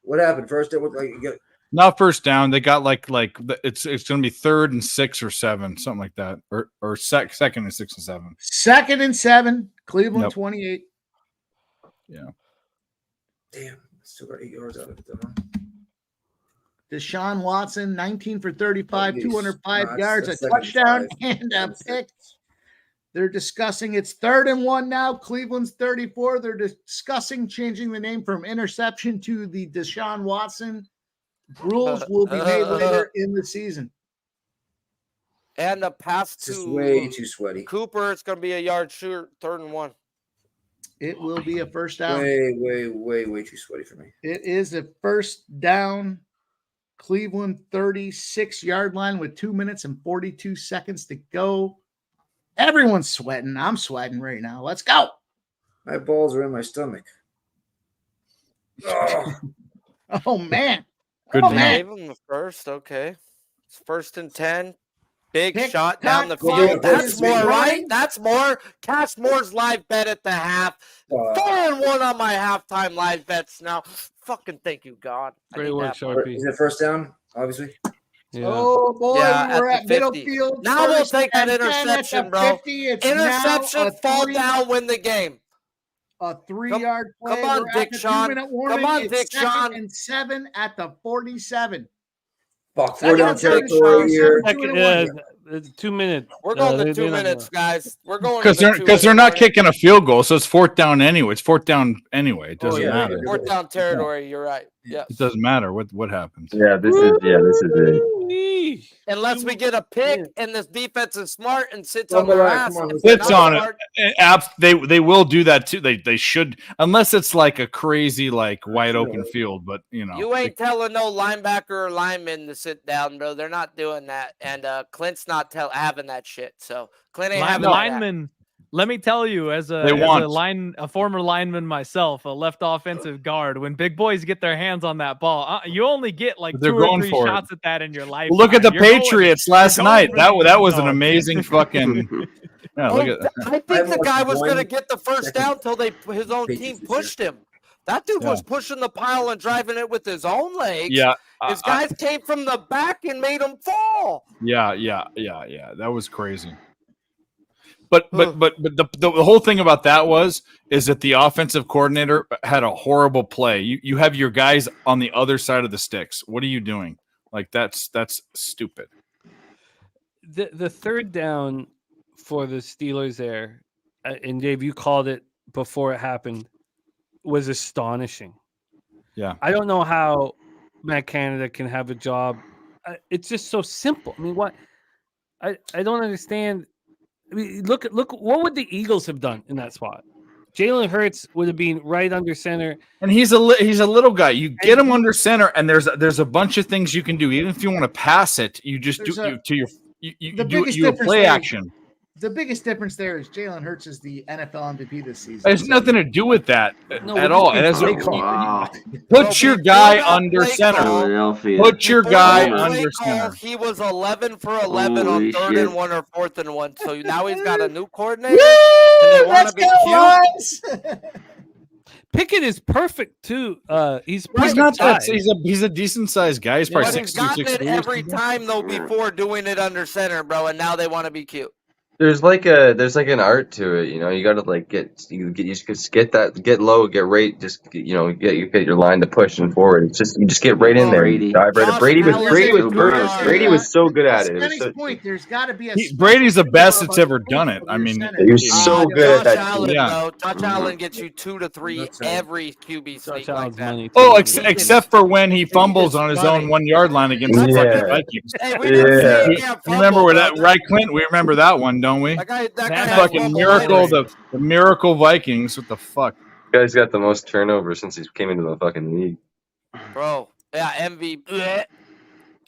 What happened? First, it was like you get Not first down. They got it's going to be 3rd and 6 or 7, something like that, or second and 6 and 7. 2nd and 7, Cleveland Nope. 28. Yeah. damn. Still got 8 yards out of it. Though. Deshaun Watson, 19 for 35, Jeez. 205 No, yards, a that's second touchdown, five. and a pick. They're discussing it's 3rd and 1 now. Cleveland's 34. They're discussing changing the name from interception to the Deshaun Watson. Rules will be made later in the season. And the pass It's just to way too sweaty. Cooper, it's going to be a yard short, 3rd and 1. It will be a first down. Way too sweaty for me. It is a first down. Cleveland 36-yard line with 2 minutes and 42 seconds to go. Everyone's sweating. I'm sweating right now. Let's go. My balls are in my stomach. Oh, Oh, man. Good Oh, deal. man. Gave him the first. Okay. It's 1st and 10. Big Pick, shot cock, down the go field. get it, That's boys. more, Big right? run. That's more. Cash Moore's live bet at the half. 4 and 1 on my halftime live bets now. Fucking thank you, God. I Great need work, that one. Sharpie. is it first down? Obviously. Yeah. Oh, boy. Yeah, We're at at the middle 50. field. Now we'll First take that and 10 at the interception, bro. 50. It's Interception, now a fall down, win the game. A 3-yard play. come on, We're at Dick the Sean. 2-minute warning. Come on, It's Dick 2nd Sean. and 7 at the 47. Fuck, Second 4 down and 7, territory here. Second, it's 2 minutes. We're going they- to 2 they're not minutes, guys. We're going Because to the they're 2-minute not warning. kicking a field goal, so it's 4th down anyway. It's 4th down anyway. It doesn't yeah. matter. 4th down territory. You're right. Yes. It doesn't matter what happens. Yeah, this is it. Gonna. Unless we get a pick and this defense is smart and sits Come on their on, ass. come on, If let's they're Sits not on it. smart- They will do that too. They should, unless it's like a crazy wide open field. But You ain't telling no linebacker or lineman to sit down, bro. They're not doing that. And Clint's not having that shit. So Clint ain't having that. Let me tell you, as a former lineman myself, a left offensive guard, when big boys get their hands on that ball, you only get like They're 2 or going 3 for it. shots at that in your life. Well, look at the Patriots last night. That was an amazing fucking. Yeah, look at. I think the guy was going to get the first down till his own team pushed him. That dude was pushing the pile and driving it with his own legs. Yeah, his guys came from the back and made him fall. Yeah. That was crazy. But the whole thing about that is that the offensive coordinator had a horrible play. You have your guys on the other side of the sticks. What are you doing? Like that's stupid. The third down for the Steelers there, and Dave, you called it before it happened, was astonishing. Yeah, I don't know how Matt Canada can have a job. It's just so simple. I mean, what? I don't understand. I mean, look what would the Eagles have done in that spot? Jalen Hurts would have been right under center, and he's a little guy. You get him under center, and there's a bunch of things you can do. Even if you want to pass it, you just do a play action. The biggest difference there is Jalen Hurts is the NFL MVP this season. It has nothing to do with that at all. It has Wow. put your guy under center. Put your guy under center. He was 11 for 11 on 3rd and 1 or 4th and 1. So now he's got a new coordinator. Woo! Let's go, boys! Pickett is perfect too. He's not that. He's a decent sized guy. He's probably 6'2", 6'3". Every time though, before doing it under center, bro, and now they want to be cute. There's like an art to it, you know. You got to like get low, get right, just get your line to push and forward. It's just you just get right in there. Brady. Dive right in. Brady was perfect. Brady was so good at it. At point, there's got to be a. Brady's the best that's ever done it. I mean, he was so good at that. Yeah, Josh Allen gets you 2 to 3 every QB sneak like that. Oh, except for when he fumbles on his own 1 yard line against the fucking Vikings. Remember where that right, Clint? We remember that one, don't we? That fucking miracle, the miracle Vikings. What the fuck? This guy's got the most turnovers since he came into the fucking league. Bro, yeah, MVP.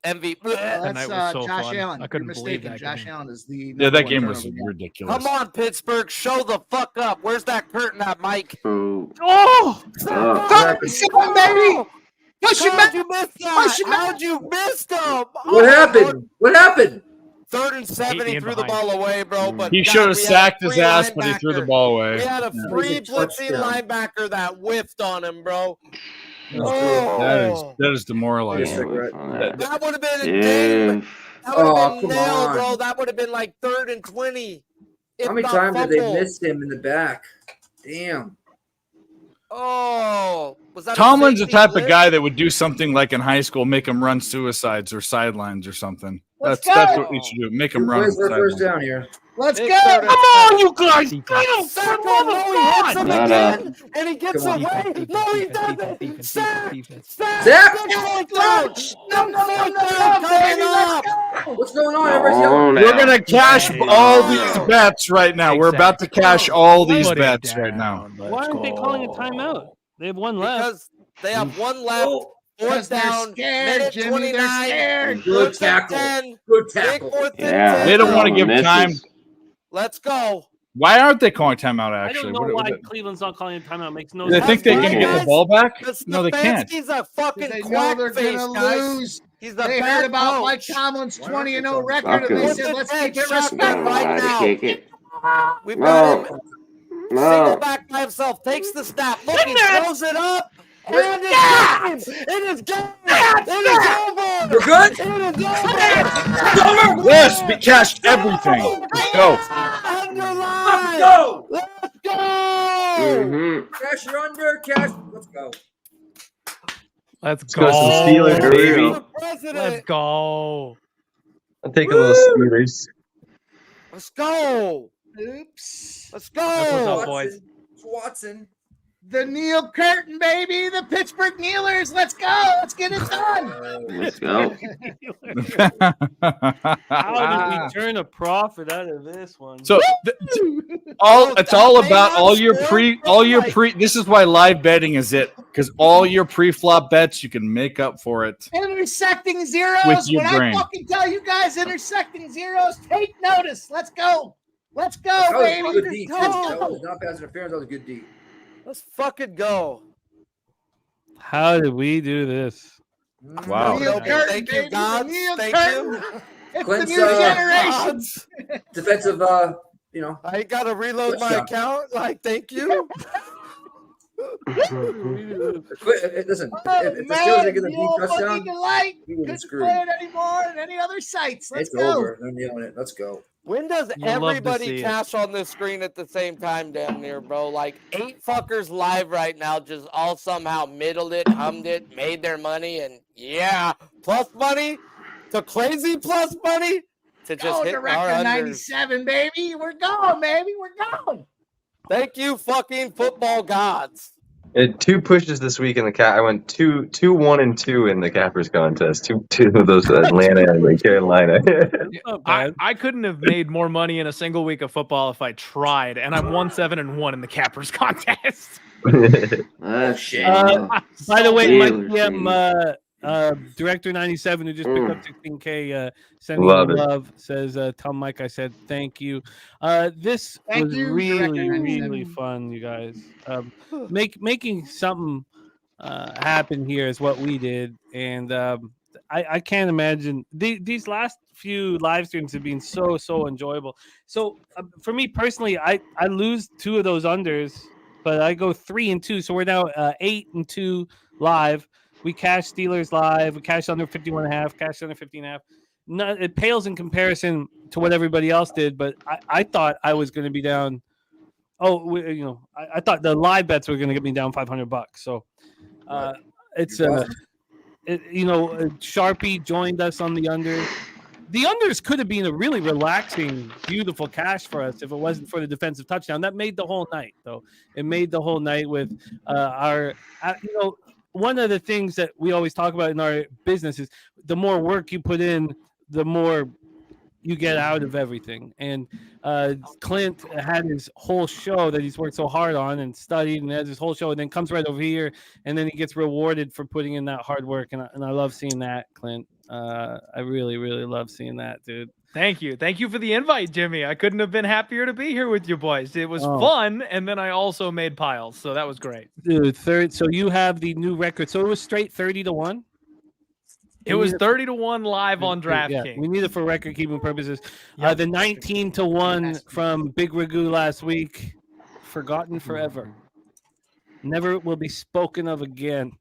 That's so Josh fun. Allen. I couldn't You're believe mistaken. that Josh game. Allen is the That game was turnover guy. ridiculous. Come on, Pittsburgh, show the fuck up. Where's that curtain at, Mike? Oh, baby! Push him back! How'd you miss that? How'd you miss them? What happened? What happened? 3rd and 7, he threw the ball away, bro. But He should have sacked his ass, but he threw the ball away. We had a free blitzing linebacker that whiffed on him, bro. Oh, That is demoralizing. that would have been a game. That would have been nailed, bro. That would have been like 3rd and 20. How many times did they miss him in the back? Damn. Oh, was that Tomlin's the type of guy that would do something like in high school, make him run suicides or sidelines or something. That's what he should do. Make him run. Where's the first down here? Let's go! Come on, you guys! And he gets away. No, he doesn't. Sack! What's going on? Everybody's yelling. We're gonna cash all these bets right now. We're about to cash all these bets right now. Why aren't they calling a timeout? They have one left. Because they have one left. 4th down, minute 29. Good tackle. Good tackle. They don't want to give time. Let's go. Why aren't they calling timeout? Actually, I don't know why Cleveland's not calling a timeout. Makes no they sense. think they can get the ball back? No, they can't. He's a fucking They know quack they're face, gonna guys. lose. He's the They best heard about coach. Mike Tomlin's 20-0 record, and they said, "Let's keep it Shut respectful." that right now. Kick it. We've got him single back by himself. Takes the snap. Look, he throws it up. And it's game. It is game. It is over. We're good? It is over. Yes, we cashed everything. Let's go. Underline. Go. Let's go. Mm-hmm. Cash your under. Cash. Let's go. Let's Let's go some go. Steelers, baby. Let's go. I'm taking a little Steelers. Let's go. Oops. Let's That's what's go. up, boys. It's Watson. The Neil Curtin, baby. The Pittsburgh Neelers. Let's go. Let's get it done. Let's go. How did we turn a profit out of this one? So it's all about all your pre. This is why live betting is it, because all your pre-flop bets you can make up for it. Intersecting zeros. With your when brain. I fucking tell you guys intersecting zeros, take notice. Let's go. Let's go, That was baby. good D, too. That Go. was not pass interference. That was good D. Let's fucking go. How did we do this? Wow. Neil Okay, Curtin, thank you, baby. gods. Neil Thank Curtin. you. It's Clint's, the new generation. Gods. Defensive, I gotta reload my account. Like, thank you. Listen, Oh, if the man, Steelers didn't get the the deep old touchdown, fucking light. we would have Couldn't screwed. play it anymore on any other sites. Let's It's go. over. They're nailing it. Let's go. When does You'll love to everybody see it. cash on this screen at the same time, damn near, bro? Like 8 fuckers live right now just all somehow middled it, hummed it, made their money, and yeah, plus money to crazy plus money to just Go, hit our Director unders. 97, baby. We're going, baby. We're going. Thank you, fucking football gods. 2 pushes this week in the cap. I went 2, 1, and 2 in the Cappers contest. Two of those Atlanta and Carolina. I couldn't have made more money in a single week of football if I tried, and I'm 1-7-1 in the Cappers contest. Shame. By the way, Mike Steelers, PM, Director 97, who just picked up 16K, sending Love you it. love, says, tell Mike I said thank you. This Thank was you, really, Director 97. really fun, you guys. Making something happen here is what we did, and I can't imagine these last few live streams have been so enjoyable. So for me personally, I lose 2 of those unders, but I go 3 and 2, so we're now 8 and 2 live. We cashed Steelers live. We cashed under 51.5. Cashed under 50.5. No, it pales in comparison to what everybody else did. But I thought I was going to be down. I thought the live bets were going to get me down $500. So it's Sharpie joined us on the under. The unders could have been a really relaxing, beautiful cash for us if it wasn't for the defensive touchdown. That made the whole night, though. It made the whole night with one of the things that we always talk about in our business is the more work you put in, the more you get out of everything. And Clint had his whole show that he's worked so hard on and studied, and has his whole show, and then comes right over here, and then he gets rewarded for putting in that hard work. And I love seeing that, Clint. I really, really love seeing that, dude. Thank you. Thank you for the invite, Jimmy. I couldn't have been happier to be here with you boys. It was fun, and then I also made piles, so that was great. Dude, third. So you have the new record. So it was straight 30-1. It was 30-1 live on DraftKings. Yeah, we need it for record keeping purposes. The 19-1 from Big Ragu last week, forgotten forever. Never will be spoken of again.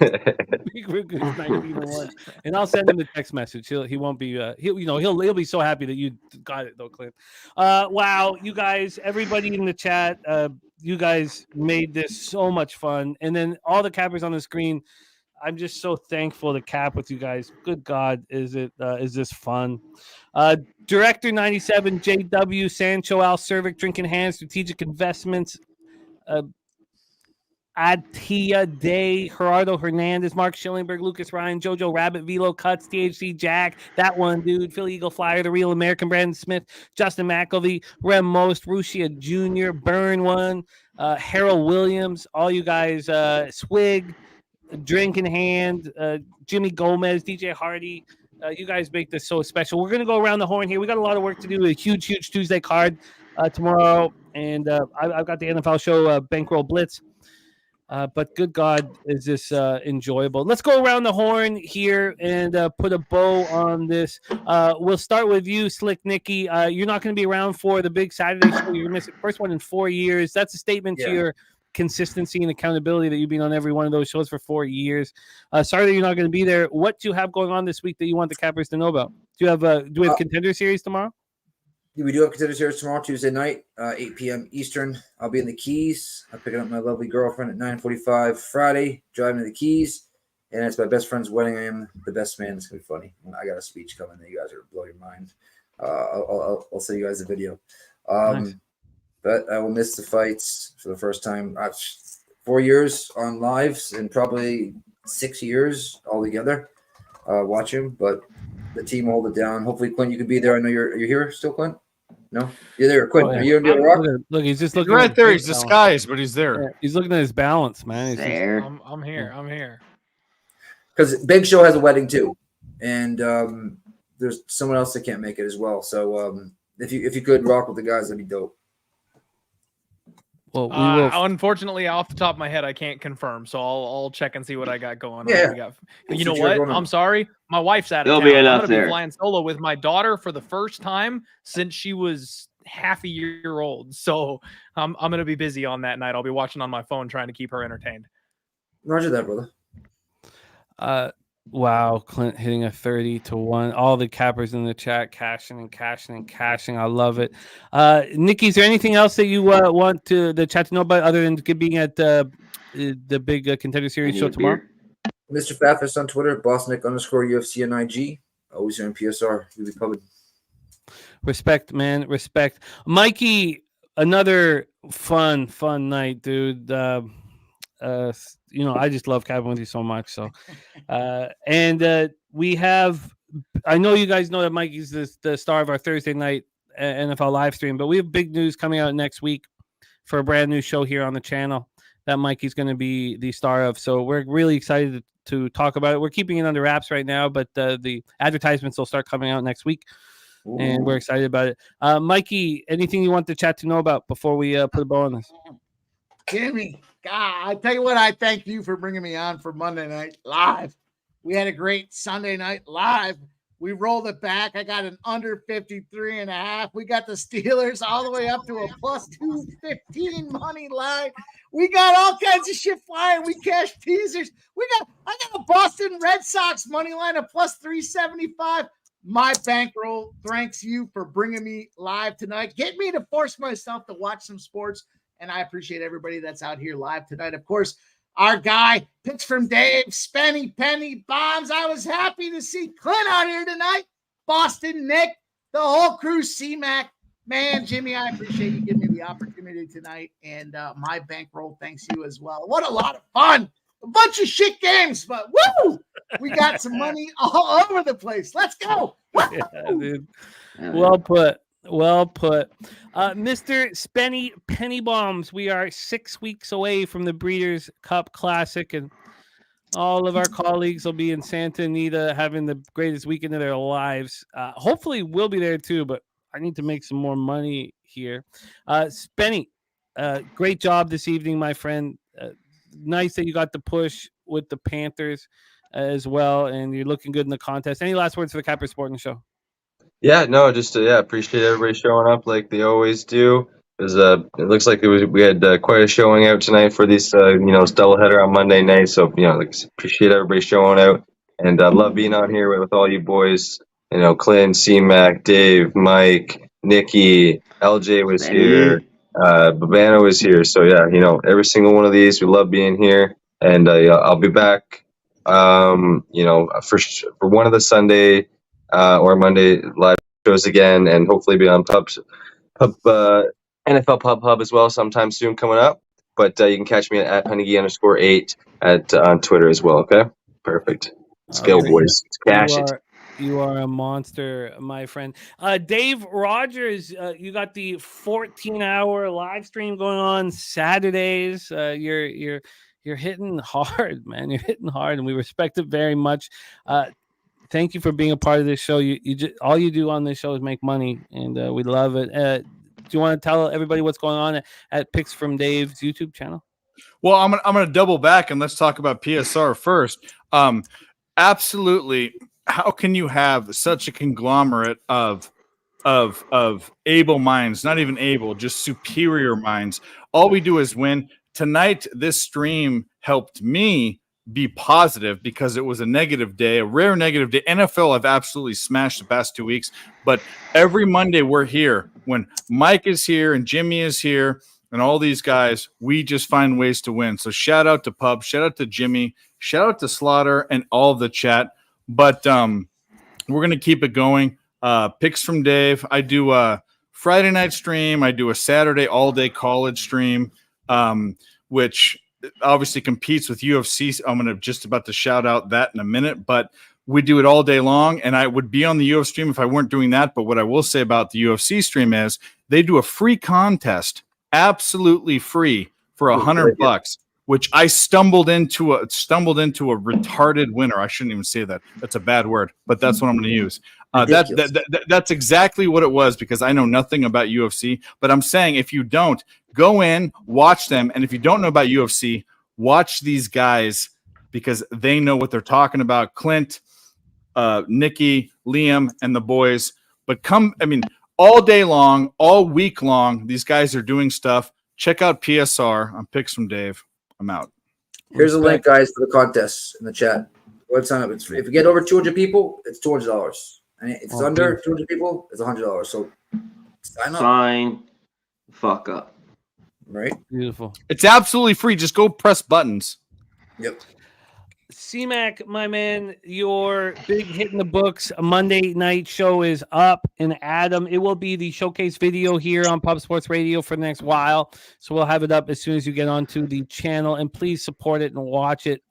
Big Ragu's 19-1, and I'll send him the text message. He won't be. He'll be so happy that you got it though, Clint. Wow, you guys, everybody in the chat, you guys made this so much fun, and then all the cappers on the screen. I'm just so thankful to cap with you guys. Good God, is this fun? Director 97, JW, Sancho, Al Cervic, Drinking Hands, Strategic Investments, Atia Day, Gerardo Hernandez, Mark Schillingberg, Lucas Ryan, Jojo Rabbit, Velo Cuts, THC Jack, that one dude, Philly Eagle Flyer, The Real American, Brandon Smith, Justin McElvey, Rem Most, Rushia Jr., Burn One, Harold Williams, all you guys, Swig, Drink in Hand, Jimmy Gomez, DJ Hardy. You guys make this so special. We're going to go around the horn here. We got a lot of work to do. A huge Tuesday card tomorrow. And I've got the NFL show, Bankroll Blitz. But good God, is this enjoyable. Let's go around the horn here and put a bow on this. We'll start with you, Slick Nicky. You're not going to be around for the big Saturday show. You're missing the first one in 4 years. That's a statement to your consistency and accountability that you've been on every one of those shows for 4 years. Sorry that you're not going to be there. What do you have going on this week that you want the cappers to know about? Do we have Contender Series tomorrow? We do have Contender Series tomorrow, Tuesday night, 8 p.m. Eastern. I'll be in the Keys. I'm picking up my lovely girlfriend at 9:45 Friday, driving to the Keys, and it's my best friend's wedding. I am the best man. It's going to be funny. I got a speech coming that you guys are going to blow your mind. I'll send you guys the video. Nice. But I will miss the fights for the first time. 4 years on lives and probably 6 years altogether watching. But the team will hold it down. Hopefully, Clint, you can be there. I know you're here still, Clint. No, you're there, Clint. Are you under the rock? Look, he's just looking right there. He's disguised, but he's there. Yeah, he's looking at his balance, man. He's there. I'm here. I'm here. Because Big Show has a wedding too, and there's someone else that can't make it as well. So If you could rock with the guys, that'd be dope. Well, we will. Unfortunately, off the top of my head, I can't confirm. So I'll check and see what I got going Yeah. on. You know what? I'm sorry. My wife's out of There'll town. be I'm enough going to be there. flying solo with my daughter for the first time since she was half a year old. So I'm going to be busy on that night. I'll be watching on my phone trying to keep her entertained. Roger that, brother. Wow, Clint hitting a 30-1. All the cappers in the chat cashing and cashing and cashing. I love it. Nikki, is there anything else that you want the chat to know about other than being at the big Contender Series show tomorrow? Mr. Fathers on Twitter, BossNick_UFC on IG. Always here in PSR. We'll be public. Respect, man. Respect. Mikey, another fun night, dude. I just love capping with you so much. So, and we have, I know you guys know that Mikey's the star of our Thursday night NFL live stream, but we have big news coming out next week for a brand new show here on the channel that Mikey's going to be the star of. So we're really excited to talk about it. We're keeping it under wraps right now, but the advertisements will start coming out next week. Ooh. And we're excited about it. Mikey, anything you want the chat to know about before we put a bow on this? Jimmy, God, I tell you what, I thank you for bringing me on for Monday Night Live. We had a great Sunday Night Live. We rolled it back. I got an under 53.5. We got the Steelers all the way up to a plus 215 money line. We got all kinds of shit flying. We cashed teasers. I got a Boston Red Sox money line of plus 375. My bankroll thanks you for bringing me live tonight. Get me to force myself to watch some sports. And I appreciate everybody that's out here live tonight. Of course, our guy, Picks from Dave, Spenny, Penny, Bombs. I was happy to see Clint out here tonight. Boston, Nick, the whole crew, C-Mac. Man, Jimmy, I appreciate you giving me the opportunity tonight. And my bankroll thanks you as well. What a lot of fun. A bunch of shit games, but woo! We got some money all over the place. Let's go. Yeah, dude. Well put. Well put. Mr. Spenny Penny Bombs, we are 6 weeks away from the Breeders' Cup Classic, and all of our colleagues will be in Santa Anita having the greatest weekend of their lives. Hopefully, we'll be there too, but I need to make some more money here. Spenny, great job this evening, my friend. Nice that you got the push with the Panthers as well, and you're looking good in the contest. Any last words for the Capper Sporting Show? Yeah, no, just appreciate everybody showing up like they always do. It looks like we had quite a showing out tonight for these doubleheader on Monday night. So appreciate everybody showing out, and I love being on here with all you boys. Clint, C-Mac, Dave, Mike, Nikki, LJ was here, Babano was here. So yeah, every single one of these, we love being here, and I'll be back. For one of the Sunday or Monday live shows again, and hopefully be on NFL Pub Hub as well sometime soon coming up. But you can catch me at Pennigy_8 on Twitter as well. Okay, perfect. Let's go, boys. Let's cash it. You are a monster, my friend. Dave Rogers, you got the 14-hour live stream going on Saturdays. You're hitting hard, man. You're hitting hard, and we respect it very much. Thank you for being a part of this show. You just, all you do on this show is make money, and we love it. Do you want to tell everybody what's going on at Picks from Dave's YouTube channel? Well, I'm gonna double back and let's talk about PSR first. Absolutely. How can you have such a conglomerate of able minds? Not even able, just superior minds. All we do is win. Tonight, this stream helped me be positive because it was a negative day, a rare negative day. NFL have absolutely smashed the past 2 weeks, but every Monday we're here. When Mike is here and Jimmy is here and all these guys, we just find ways to win. So shout out to Pub, shout out to Jimmy, shout out to Slaughter and all the chat. But we're going to keep it going. Picks from Dave. I do a Friday night stream. I do a Saturday all-day college stream, which obviously competes with UFC. I'm going to just about to shout out that in a minute, but we do it all day long, and I would be on the UFC stream if I weren't doing that. But what I will say about the UFC stream is they do a free contest, absolutely free, for $100, which I stumbled into a retarded winner. I shouldn't even say that. That's a bad word, but that's what I'm going to use. That's exactly what it was, because I know nothing about UFC, but I'm saying if you don't, go in, watch them, and if you don't know about UFC, watch these guys because they know what they're talking about. Clint, Nikki, Liam, and the boys. But all day long, all week long, these guys are doing stuff. Check out PSR on Picks from Dave. I'm out. Here's a link, guys, for the contest in the chat. Let's sign up. If you get over 200 people, it's $200. And if it's under 200 people, it's $100. So sign up. Sign fuck up. Right? Beautiful. It's absolutely free. Just go press buttons. Yep. C-Mac, my man, your big hit in the books Monday night show is up. And Adam, it will be the showcase video here on Pub Sports Radio for the next while. So we'll have it up as soon as you get onto the channel. And please support it and watch it.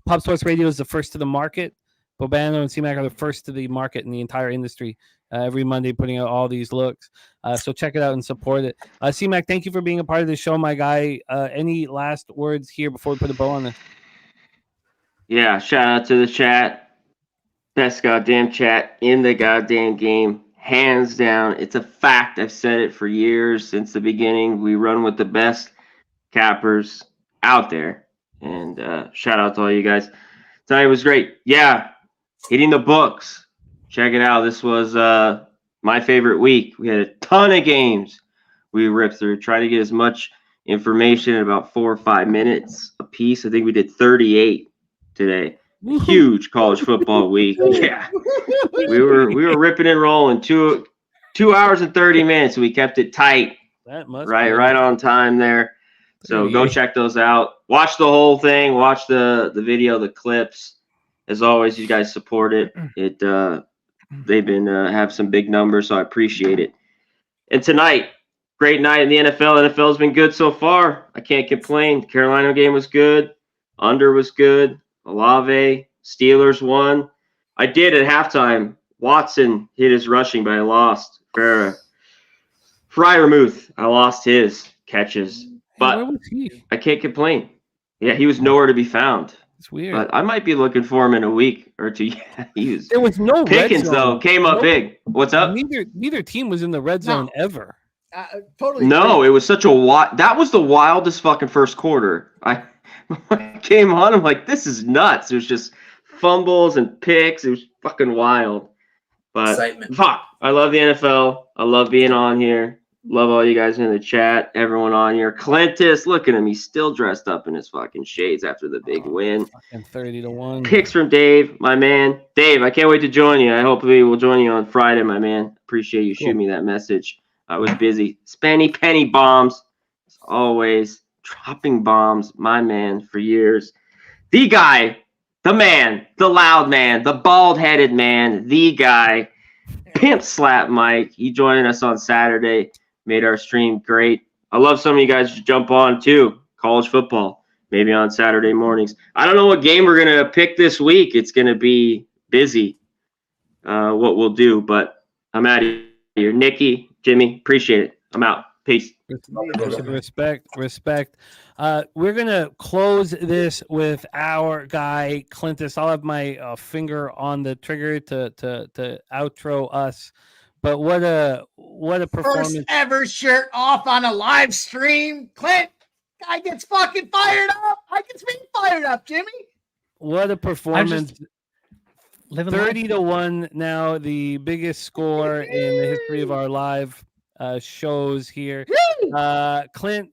Pub Sports Radio is the first to the market. Bobano and C-Mac are the first to the market in the entire industry. Every Monday putting out all these looks. So check it out and support it. C-Mac, thank you for being a part of the show, my guy. Any last words here before we put a bow on this? Yeah, shout out to the chat. Best goddamn chat in the goddamn game. Hands down. It's a fact. I've said it for years since the beginning. We run with the best cappers out there. And shout out to all you guys. Tonight was great. Yeah, hitting the books. Check it out. This was my favorite week. We had a ton of games we ripped through. Try to get as much information in about 4 or 5 minutes a piece. I think we did 38 today. Huge college football week. Yeah, we were ripping and rolling. 2 hours and 30 minutes. We kept it tight. That must right on time there. So go check those out. Watch the whole thing. Watch the video, the clips. As always, you guys support it. They've been have some big numbers, so I appreciate it. And tonight, great night in the NFL. NFL's been good so far. I can't complain. The Carolina game was good. Under was good. Olave, Steelers won. I did at halftime. Watson hit his rushing, but I lost. Freiermuth, I lost his catches. But I can't complain. Yeah, he was nowhere to be found. It's weird. But I might be looking for him in a week or two. Yeah, there was no Pickens though came up big. What's up? Neither team was in the red zone ever. Totally. No, it was such a that was the wildest fucking first quarter. I came on. I'm like, this is nuts. There's just fumbles and picks. It was fucking wild. But excitement. Fuck, I love the NFL. I love being on here. Love all you guys in the chat. Everyone on here. Clintus, look at him. He's still dressed up in his fucking shades after the big win. Fucking 30-1. Picks from Dave, my man. Dave, I can't wait to join you. I hopefully will join you on Friday, my man. Appreciate you shooting me that message. I was busy. Spenny Penny bombs. As always, dropping bombs, my man, for years. The guy, the man, the loud man, the bald-headed man, the guy. Pimp Slap Mike. He joined us on Saturday. Made our stream great. I love some of you guys to jump on too. College football, maybe on Saturday mornings. I don't know what game we're going to pick this week. It's going to be busy what we'll do, but I'm out of here. Nikki, Jimmy, appreciate it. I'm out. Peace. Respect. We're going to close this with our guy, Clintus. I'll have my finger on the trigger to outro us. But what a performance. First ever shirt off on a live stream. Clint, guy gets fucking fired up. I get me fired up, Jimmy. What a performance. 30-1 now, the biggest score in the history of our live shows here. Clint,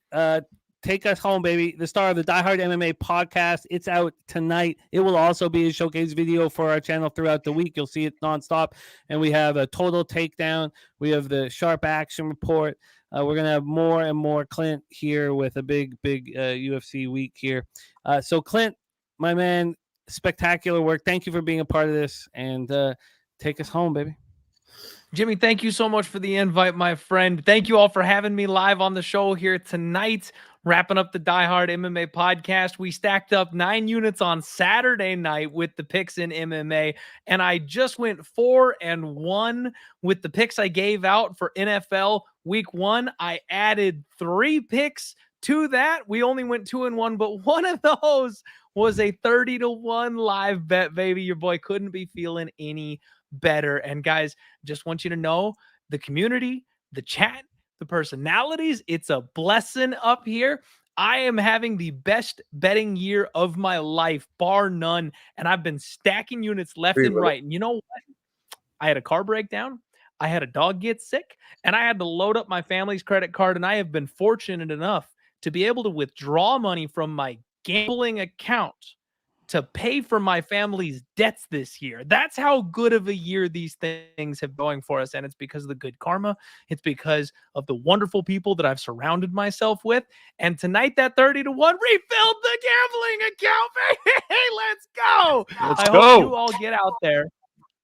take us home, baby. The star of the Die Hard MMA podcast. It's out tonight. It will also be a showcase video for our channel throughout the week. You'll see it nonstop. And we have a total takedown. We have the sharp action report. We're going to have more and more Clint here with a big UFC week here. So Clint, my man, spectacular work. Thank you for being a part of this, and take us home, baby. Jimmy, thank you so much for the invite, my friend. Thank you all for having me live on the show here tonight. Wrapping up the Die Hard MMA podcast. We stacked up 9 units on Saturday night with the picks in MMA, and I just went 4-1 with the picks I gave out for NFL week 1. I added 3 picks to that. We only went 2-1, but one of those was a 30-1 live bet, baby. Your boy couldn't be feeling any better. And guys, just want you to know the community, the chat, the personalities, it's a blessing up here. I am having the best betting year of my life, bar none. And I've been stacking units left and right. And you know what? I had a car breakdown. I had a dog get sick, and I had to load up my family's credit card. And I have been fortunate enough to be able to withdraw money from my gambling account to pay for my family's debts this year. That's how good of a year these things have going for us. And it's because of the good karma. It's because of the wonderful people that I've surrounded myself with. And tonight, that 30-1 refilled the gambling account. Hey, let's go. I hope you all get out there.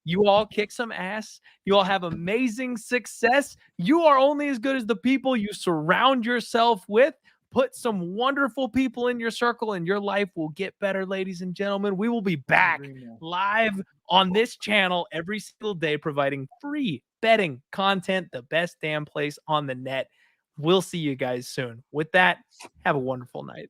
You all kick some ass. You all have amazing success. You are only as good as the people you surround yourself with. Put some wonderful people in your circle and your life will get better, ladies and gentlemen. We will be back live on this channel every single day, providing free betting content, the best damn place on the net. We'll see you guys soon. With that, have a wonderful night.